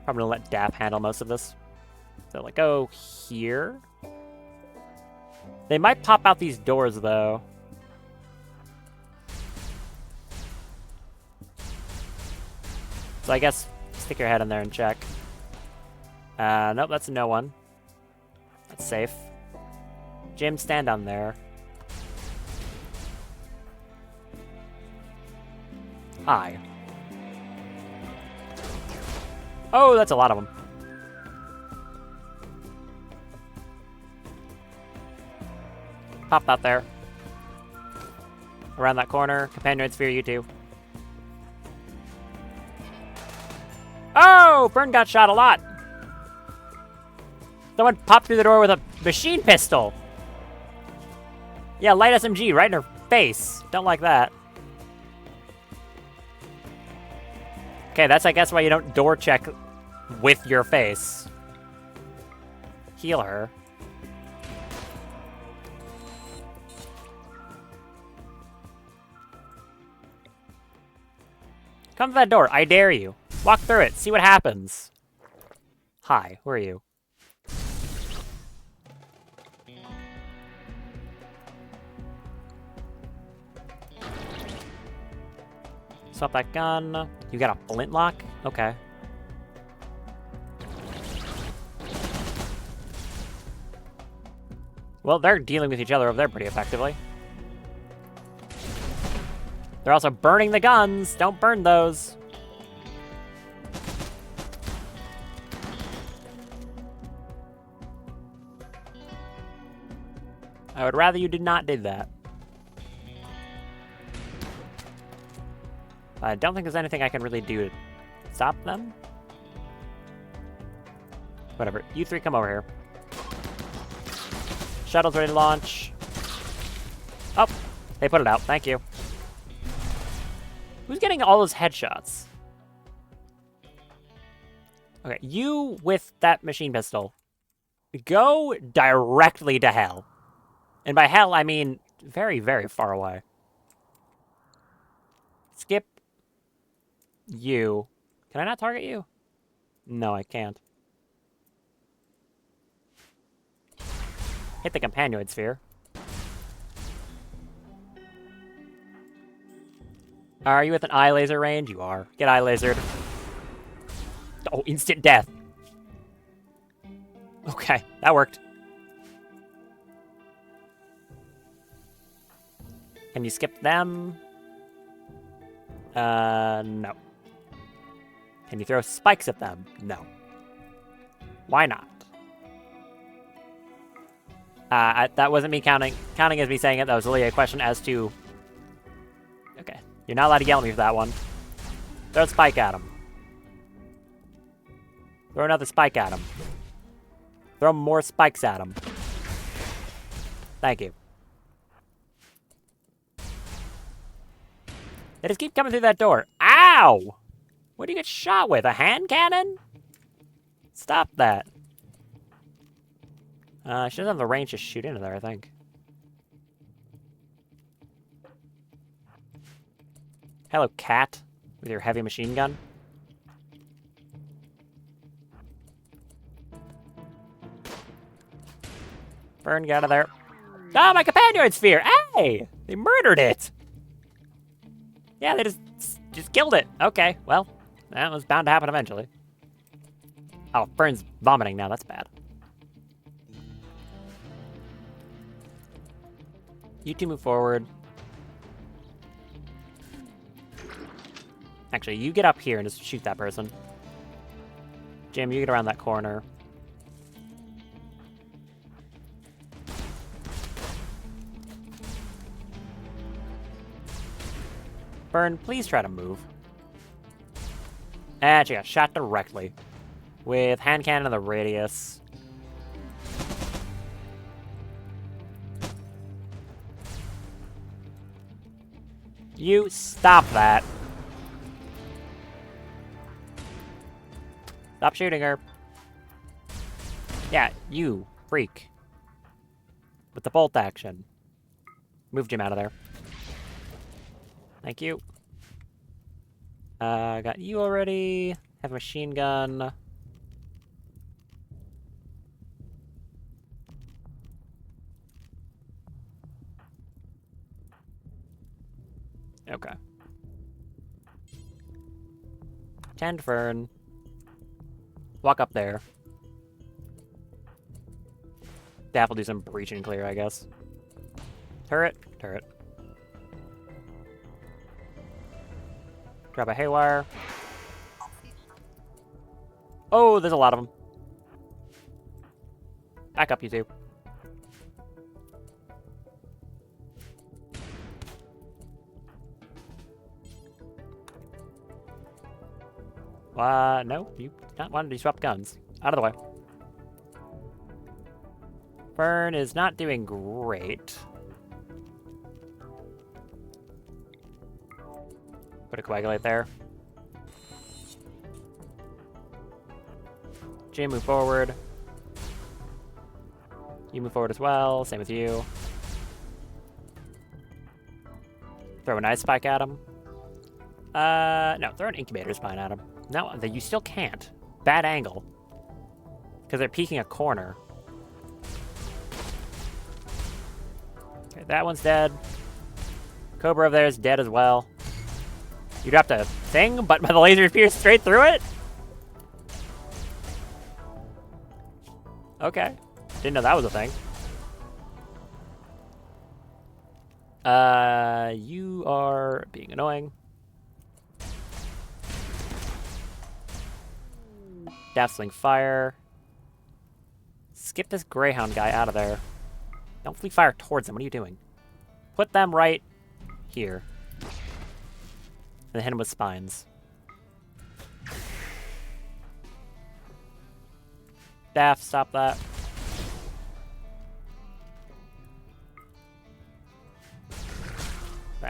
Probably gonna let Daff handle most of this. So, like, go here. They might pop out these doors, though. So I guess stick your head in there and check. Nope, that's no one. That's safe. Jim, stand on there. Hi. Oh, that's a lot of them. Pop that there. Around that corner. Companion sphere, you two. Oh! Burn got shot a lot. Someone popped through the door with a machine pistol. Yeah, light SMG right in her face. Don't like that. Okay, that's, I guess, why you don't door check with your face. Heal her. Come to that door. I dare you. Walk through it. See what happens. Hi, who are you? swap that gun. You got a flintlock? Okay. Well, they're dealing with each other over there pretty effectively. They're also burning the guns. Don't burn those. I would rather you did not do that. I don't think there's anything I can really do to stop them. Whatever. You three come over here. Shuttle's ready to launch. Oh, they put it out. Thank you. Who's getting all those headshots? Okay, you with that machine pistol. Go directly to hell. And by hell, I mean very, very far away. Skip you. Can I not target you? No, I can't. Hit the companion sphere. Are you with an eye laser range? You are. Get eye lasered. Oh, instant death. Okay, that worked. Can you skip them? No. Can you throw spikes at them? No. Why not? That wasn't me counting as me saying it. That was really a question as to... Okay. You're not allowed to yell at me for that one. Throw a spike at him. Throw another spike at him. Throw more spikes at him. Thank you. They just keep coming through that door. Ow! What do you get shot with? A hand cannon? Stop that. She doesn't have the range to shoot into there, I think. Hello, cat. With your heavy machine gun. Burn, get out of there. Ah, my companion sphere! Hey! They murdered it! Yeah, they just killed it. Okay, well, that was bound to happen eventually. Oh, Fern's vomiting now. That's bad. You two move forward. Actually, you get up here and just shoot that person. Jim, you get around that corner. Fern, please try to move. And she got shot directly. With hand cannon in the radius. You stop that. Stop shooting her. Yeah, you freak. With the bolt action. Move Jim out of there. Thank you. Got you already. Have a machine gun. Okay. Tend Fern. Walk up there. Daff will do some breach and clear, I guess. Turret. Turret. Grab a haywire. Oh, there's a lot of them. Back up, you two. No, you do not want to disrupt guns. Out of the way. Fern is not doing great. Put a coagulate there. Jim, move forward. You move forward as well. Same with you. Throw an ice spike at him. No, throw an incubator spine at him. No, you still can't. Bad angle. Because they're peeking a corner. Okay, that one's dead. Cobra over there is dead as well. You'd have to thing, but the laser pierced straight through it? Okay. Didn't know that was a thing. You are being annoying. Dazzling fire. Skip this Greyhound guy out of there. Don't flee fire towards him. What are you doing? Put them right here. And then hit him with spines. Daff, stop that.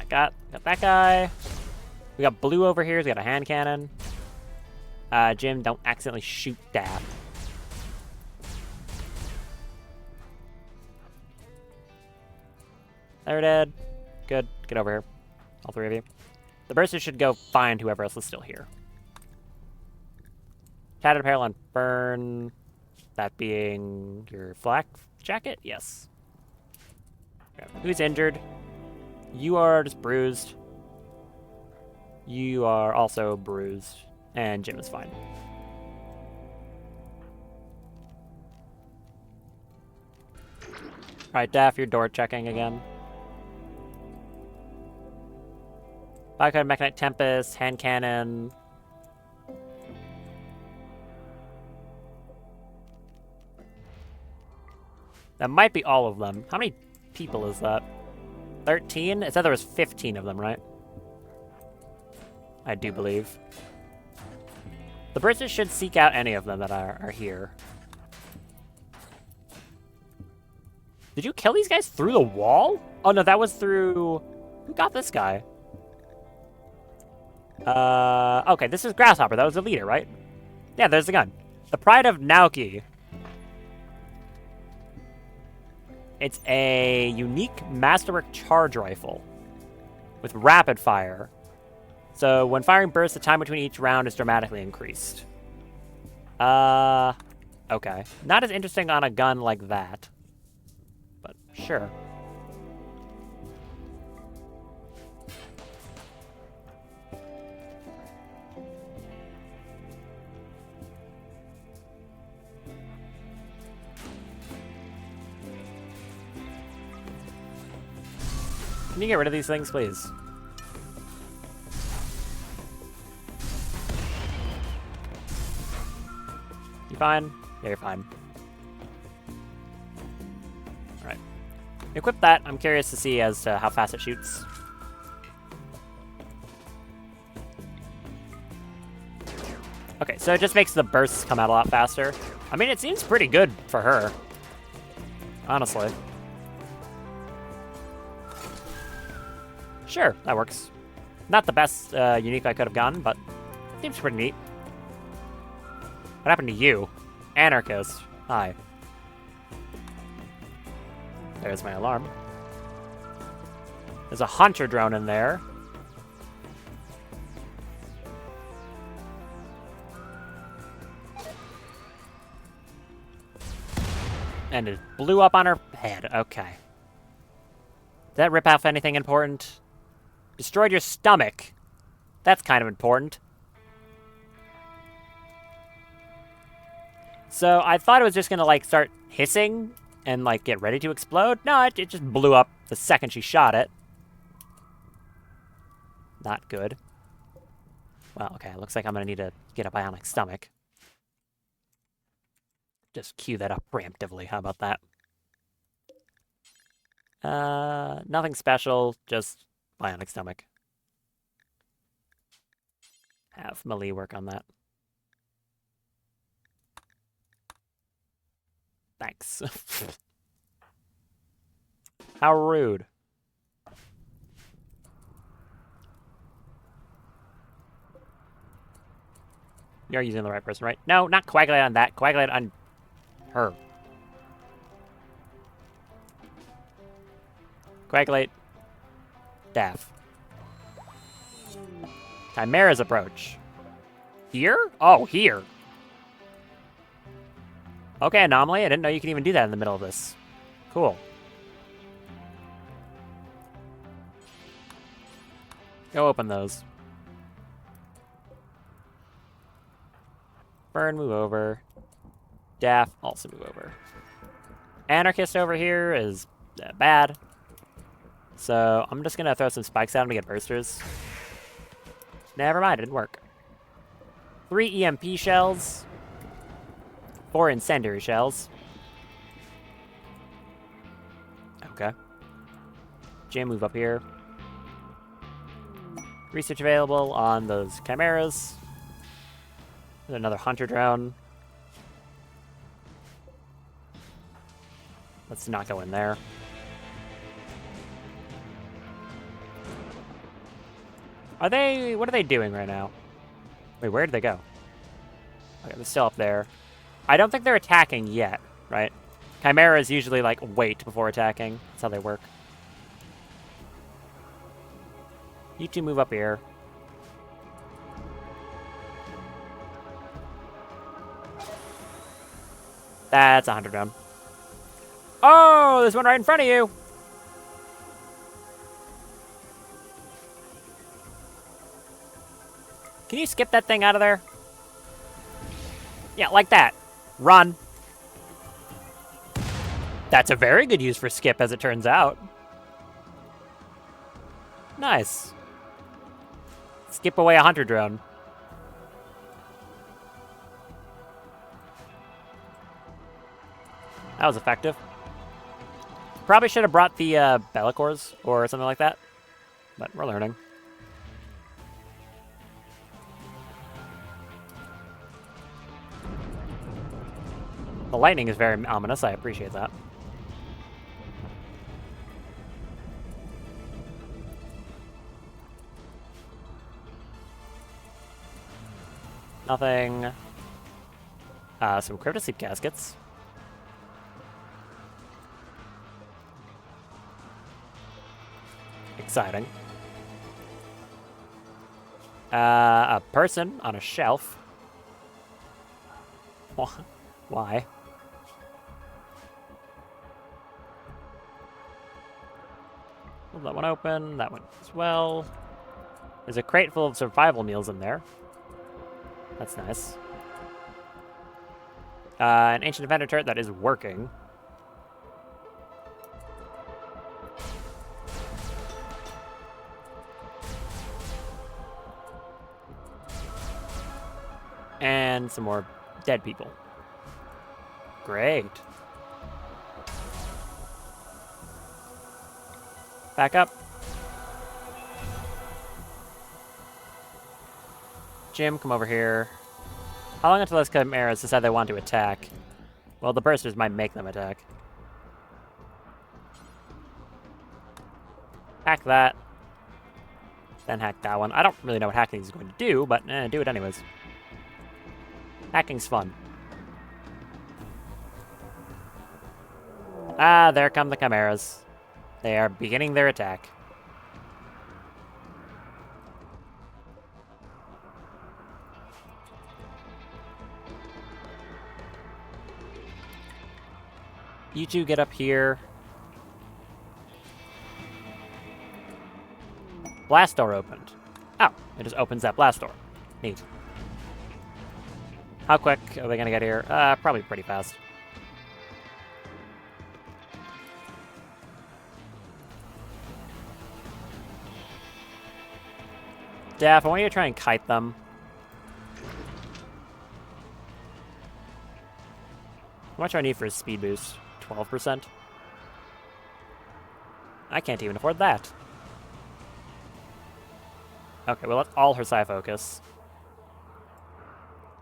Got that guy. We got blue over here. He's got a hand cannon. Jim, don't accidentally shoot Daff. They're dead. Good. Get over here. All three of you. The bursters should go find whoever else is still here. Tattered apparel and burn. That being your flak jacket? Yes. Okay. Who's injured? You are just bruised. You are also bruised. And Jim is fine. Alright, Daff, you're door checking again. Biocode, Mechanite Tempest, hand cannon. That might be all of them. How many people is that? 13? It said there was 15 of them, right? I do believe. The British should seek out any of them that are here. Did you kill these guys through the wall? Oh no, that was through... Who got this guy? Okay, this is Grasshopper. That was the leader, right? Yeah, there's the gun. The Pride of Naoki. It's a unique Masterwork charge rifle with rapid fire. So when firing bursts, the time between each round is dramatically increased. Okay. Not as interesting on a gun like that. But sure. Can you get rid of these things, please? You fine? Yeah, you're fine. Alright. Equip that. I'm curious to see as to how fast it shoots. Okay, so it just makes the bursts come out a lot faster. I mean, it seems pretty good for her. Honestly. Sure, that works. Not the best unique I could have gotten, but seems pretty neat. What happened to you? Anarchist. Hi. There's my alarm. There's a hunter drone in there. And it blew up on her head. Okay. Did that rip off anything important? Destroyed your stomach. That's kind of important. So I thought it was just gonna like start hissing and like get ready to explode. No, it just blew up the second she shot it. Not good. Well, okay, looks like I'm gonna need to get a bionic stomach. Just cue that up preemptively. How about that? Nothing special, just bionic stomach. Have Melee work on that. Thanks. How rude. You're using the right person, right? No, not coagulate on that. Coagulate on her. Coagulate. Daff. Chimera's approach. Here? Oh, here. Okay, Anomaly. I didn't know you could even do that in the middle of this. Cool. Go open those. Fern, move over. Daff, also move over. Anarchist over here is bad. So I'm just going to throw some spikes at him to get bursters. Never mind, it didn't work. 3 EMP shells. 4 incendiary shells. Okay. Jim, move up here. Research available on those chimeras. There's another hunter drone. Let's not go in there. What are they doing right now? Wait, where did they go? Okay, they're still up there. I don't think they're attacking yet, right? Chimeras usually, like, wait before attacking. That's how they work. You two move up here. That's a hunter drone. Oh, there's one right in front of you. Can you skip that thing out of there? Yeah, like that. Run. That's a very good use for skip, as it turns out. Nice. Skip away a hunter drone. That was effective. Probably should have brought the Bellicors or something like that, but we're learning. The lightning is very ominous. I appreciate that. Nothing. Some cryptosleep caskets. Exciting. A person on a shelf. Why? Leave that one open. That one as well. There's a crate full of survival meals in there. That's nice. An ancient defender turret that is working. And some more dead people. Great. Back up. Jim, come over here. How long until those chimeras decide they want to attack? Well, the bursters might make them attack. Hack that. Then hack that one. I don't really know what hacking is going to do, but do it anyways. Hacking's fun. Ah, there come the chimeras. They are beginning their attack. You two get up here. Blast door opened. Oh, it just opens that blast door. Neat. How quick are they gonna get here? Probably pretty fast. Daff, I want you to try and kite them. How much do I need for a speed boost? 12%? I can't even afford that. Okay, well, that's all her psi focus.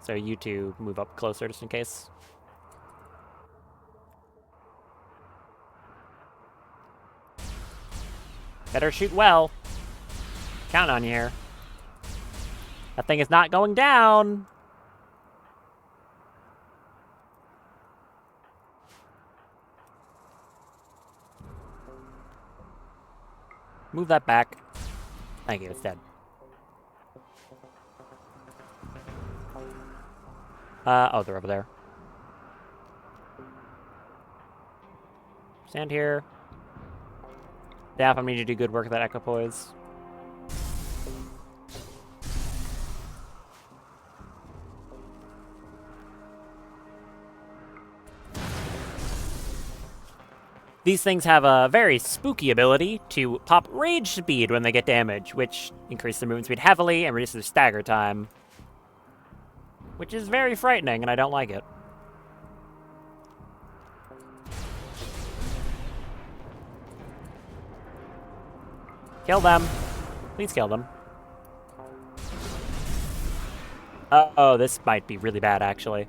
So you two move up closer just in case. Better shoot well. Count on you here. That thing is not going down. Move that back. Thank you, it's dead. Oh, they're over there. Stand here. Daff, I'm gonna need you to do good work with that equipoise. These things have a very spooky ability to pop rage speed when they get damage, which increases their movement speed heavily and reduces their stagger time. Which is very frightening, and I don't like it. Kill them. Please kill them. Uh-oh, this might be really bad, actually.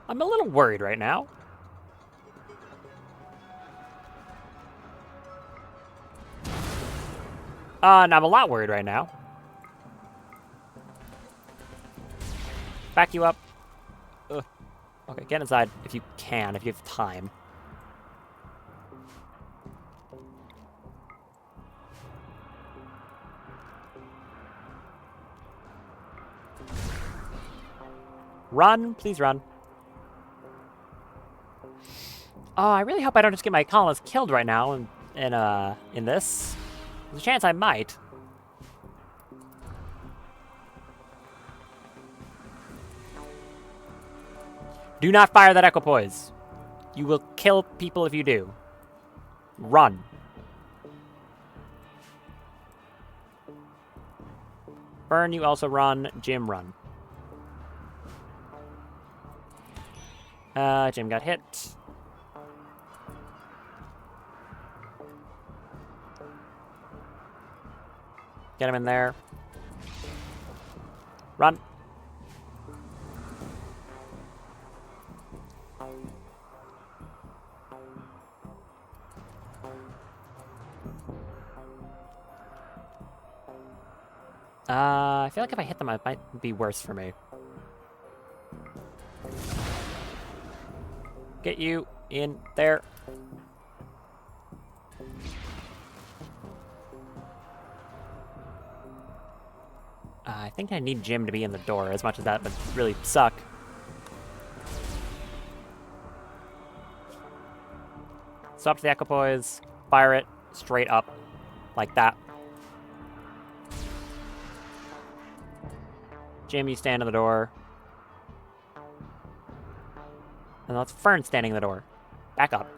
I'm a little worried right now. And I'm a lot worried right now. Back you up. Ugh. Okay, get inside if you can, if you have time. Run, please run. Oh, I really hope I don't just get my colonists killed right now in this. There's a chance I might. Do not fire that equipoise. You will kill people if you do. Run. Fern, you also run. Jim, run. Jim got hit. Get him in there. Run. I feel like if I hit them, it might be worse for me. Get you in there. I think I need Jim to be in the door, as much as that would really suck. Stop the equipoise, fire it straight up, like that. Jim, you stand in the door. And that's Fern standing in the door. Back up.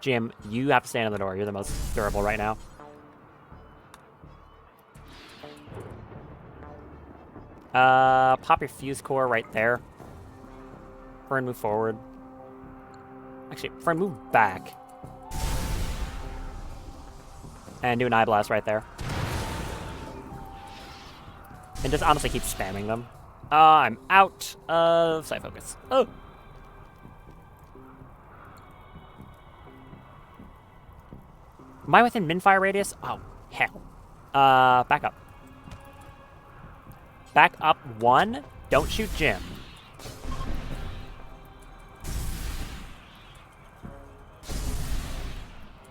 Jim, you have to stand in the door. You're the most durable right now. Pop your fuse core right there. Fern, move forward. Actually, Fern, move back. And do an eye blast right there. And just honestly keep spamming them. I'm out of sight focus. Oh! Am I within min-fire radius? Oh, hell. Back up. Back up 1. Don't shoot Jim.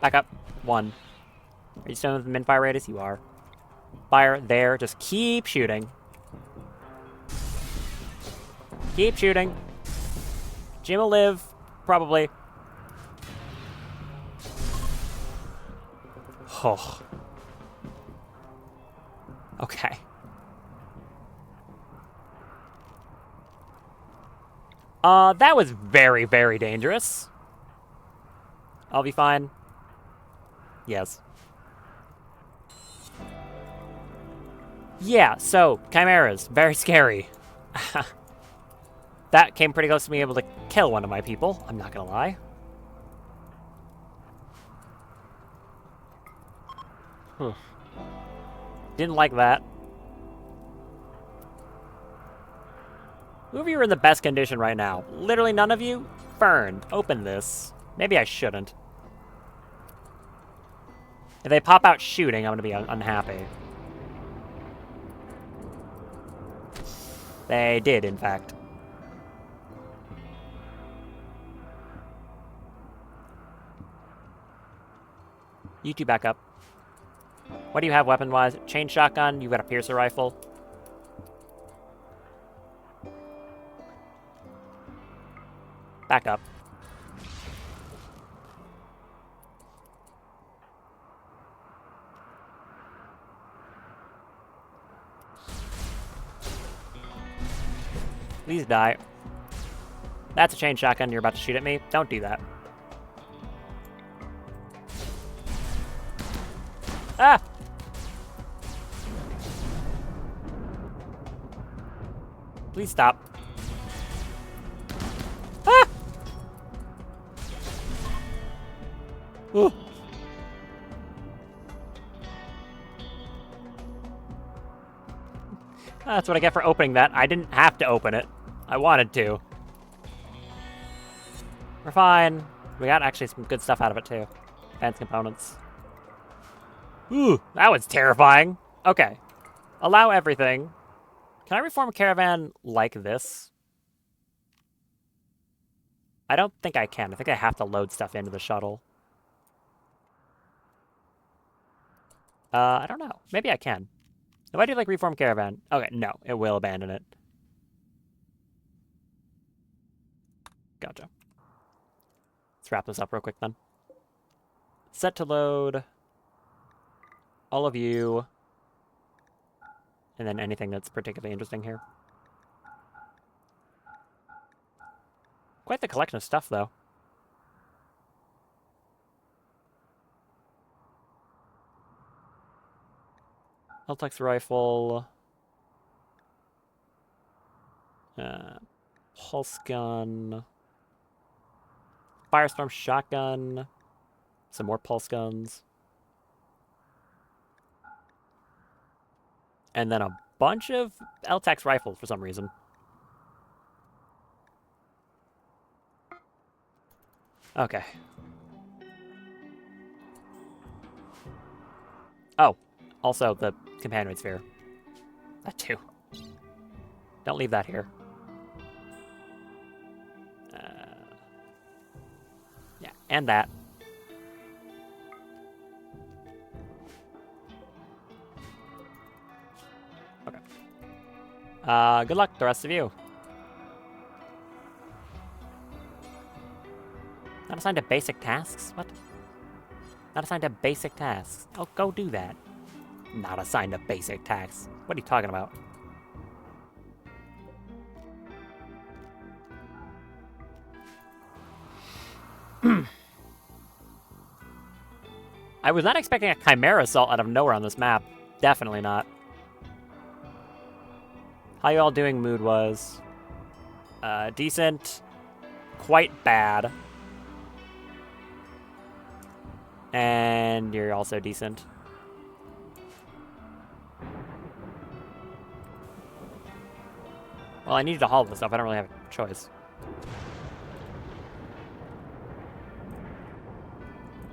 Back up 1. Are you still within min-fire radius? You are. Fire there. Just keep shooting. Keep shooting. Jim will live, probably. Oh. Okay. That was very, very dangerous. I'll be fine. Yes. Yeah, so, chimeras. Very scary. That came pretty close to being able to kill one of my people, I'm not gonna lie. Didn't like that. Who of you are in the best condition right now? Literally none of you? Fern, open this. Maybe I shouldn't. If they pop out shooting, I'm gonna be unhappy. They did, in fact. You two back up. What do you have weapon-wise? Chain shotgun, you've got a piercer rifle. Back up. Please die. That's a chain shotgun. You're about to shoot at me. Don't do that. Ah! Please stop. Ah! Ooh. That's what I get for opening that. I didn't have to open it. I wanted to. We're fine. We got actually some good stuff out of it, too. Advanced components. Ooh, that was terrifying. Okay. Allow everything. Can I reform a caravan like this? I don't think I can. I think I have to load stuff into the shuttle. I don't know. Maybe I can. If I do, like, reform caravan... Okay, no. It will abandon it. Gotcha. Let's wrap this up real quick, then. Set to load... all of you... and then anything that's particularly interesting here. Quite the collection of stuff, though. L-Tex rifle. Pulse gun. Firestorm shotgun. Some more pulse guns. And then a bunch of L-Tex rifles for some reason. Okay. Oh, also the companion sphere. That too. Don't leave that here. Yeah, and that. Okay. Good luck, the rest of you. Not assigned to basic tasks? What? Not assigned to basic tasks. Oh, go do that. Not assigned to basic tasks. What are you talking about? I was not expecting a Chimera assault out of nowhere on this map. Definitely not. How you all doing mood-wise? Decent. Quite bad. And you're also decent. Well, I needed to haul this stuff. I don't really have a choice.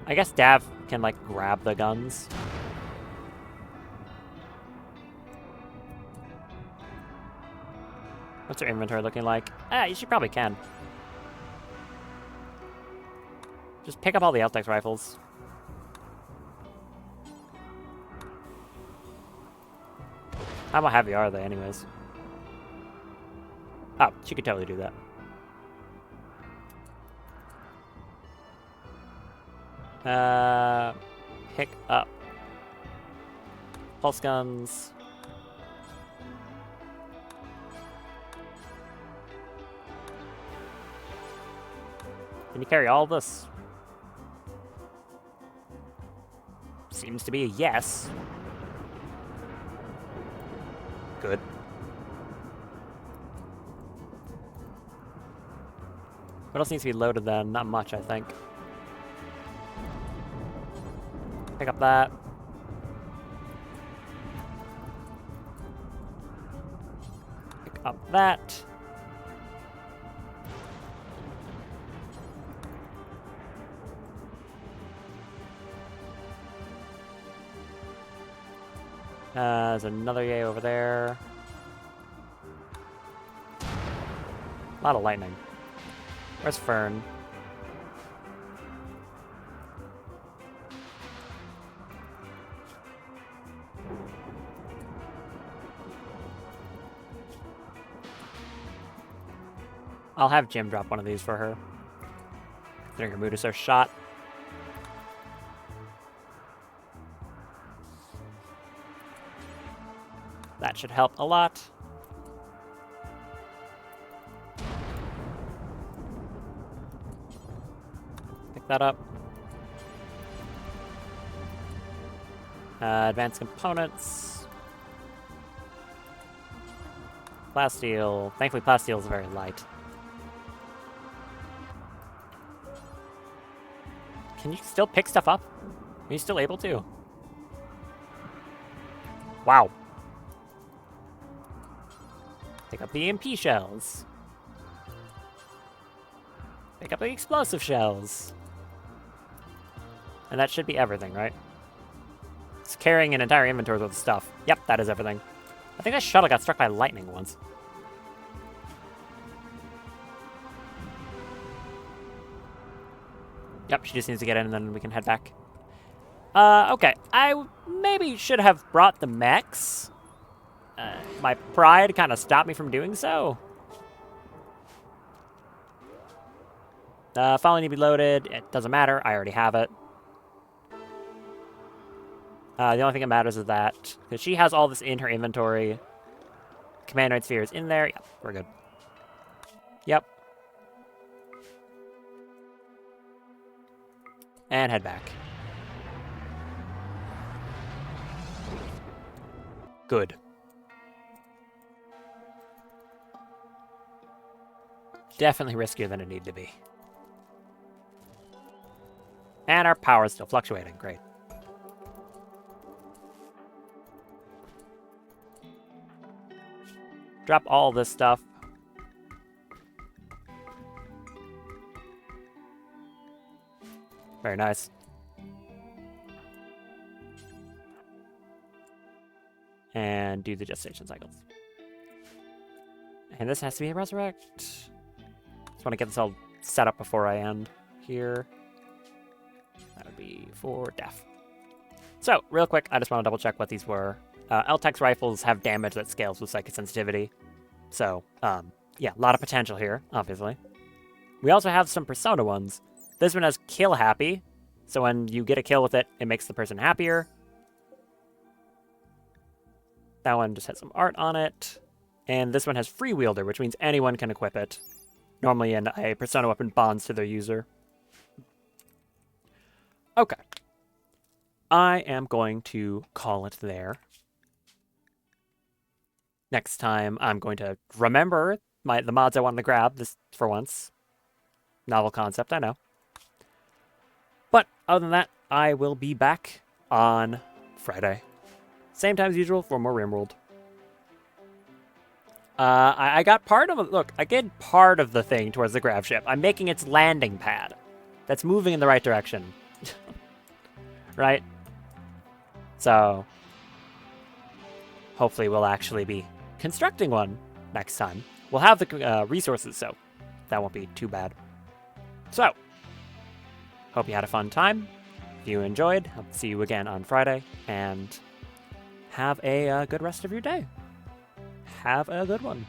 I guess Dav can, like, grab the guns. What's her inventory looking like? She probably can. Just pick up all the L-Tex rifles. How heavy are they, anyways? Oh, she could totally do that. Pick up pulse guns. Can you carry all of this? Seems to be a yes. Good. What else needs to be loaded then? Not much, I think. Pick up that. Pick up that. There's another yay over there. A lot of lightning. Where's Fern? I'll have Jim drop one of these for her. Considering her mood is so shot. That should help a lot. pick that up. Advanced components. Plasteel. Thankfully, plasteel is very light. Can you still pick stuff up? Are you still able to? Wow. Pick up the EMP shells. Pick up the explosive shells. And that should be everything, right? It's carrying an entire inventory worth of stuff. Yep, that is everything. I think that shuttle got struck by lightning once. Yep, she just needs to get in and then we can head back. Okay. I maybe should have brought the mechs. My pride kind of stopped me from doing so. Finally need to be loaded. It doesn't matter. I already have it. The only thing that matters is that, because she has all this in her inventory. Command Right Sphere is in there. Yep, we're good. Yep. And head back. Good. Definitely riskier than it needed to be. And our power is still fluctuating. Great. Drop all this stuff. Very nice. And do the gestation cycles. And this has to be a resurrect. Just want to get this all set up before I end here. That would be for death. So, real quick, I just want to double check what these were. LTEX rifles have damage that scales with psychic sensitivity. So, yeah, a lot of potential here, obviously. We also have some Persona ones. This one has kill happy. So when you get a kill with it, it makes the person happier. That one just has some art on it. And this one has free wielder, which means anyone can equip it. Normally a Persona weapon bonds to their user. Okay. I am going to call it there. Next time, I'm going to remember the mods I wanted to grab, this for once. Novel concept, I know. But other than that, I will be back on Friday. Same time as usual for more Rimworld. I got part of it. Look, I did part of the thing towards the grav ship. I'm making its landing pad. That's moving in the right direction. Right? So, hopefully we'll actually be constructing one next time. We'll have the resources, so that won't be too bad. So, hope you had a fun time. If you enjoyed, I'll see you again on Friday, and have a good rest of your day. Have a good one.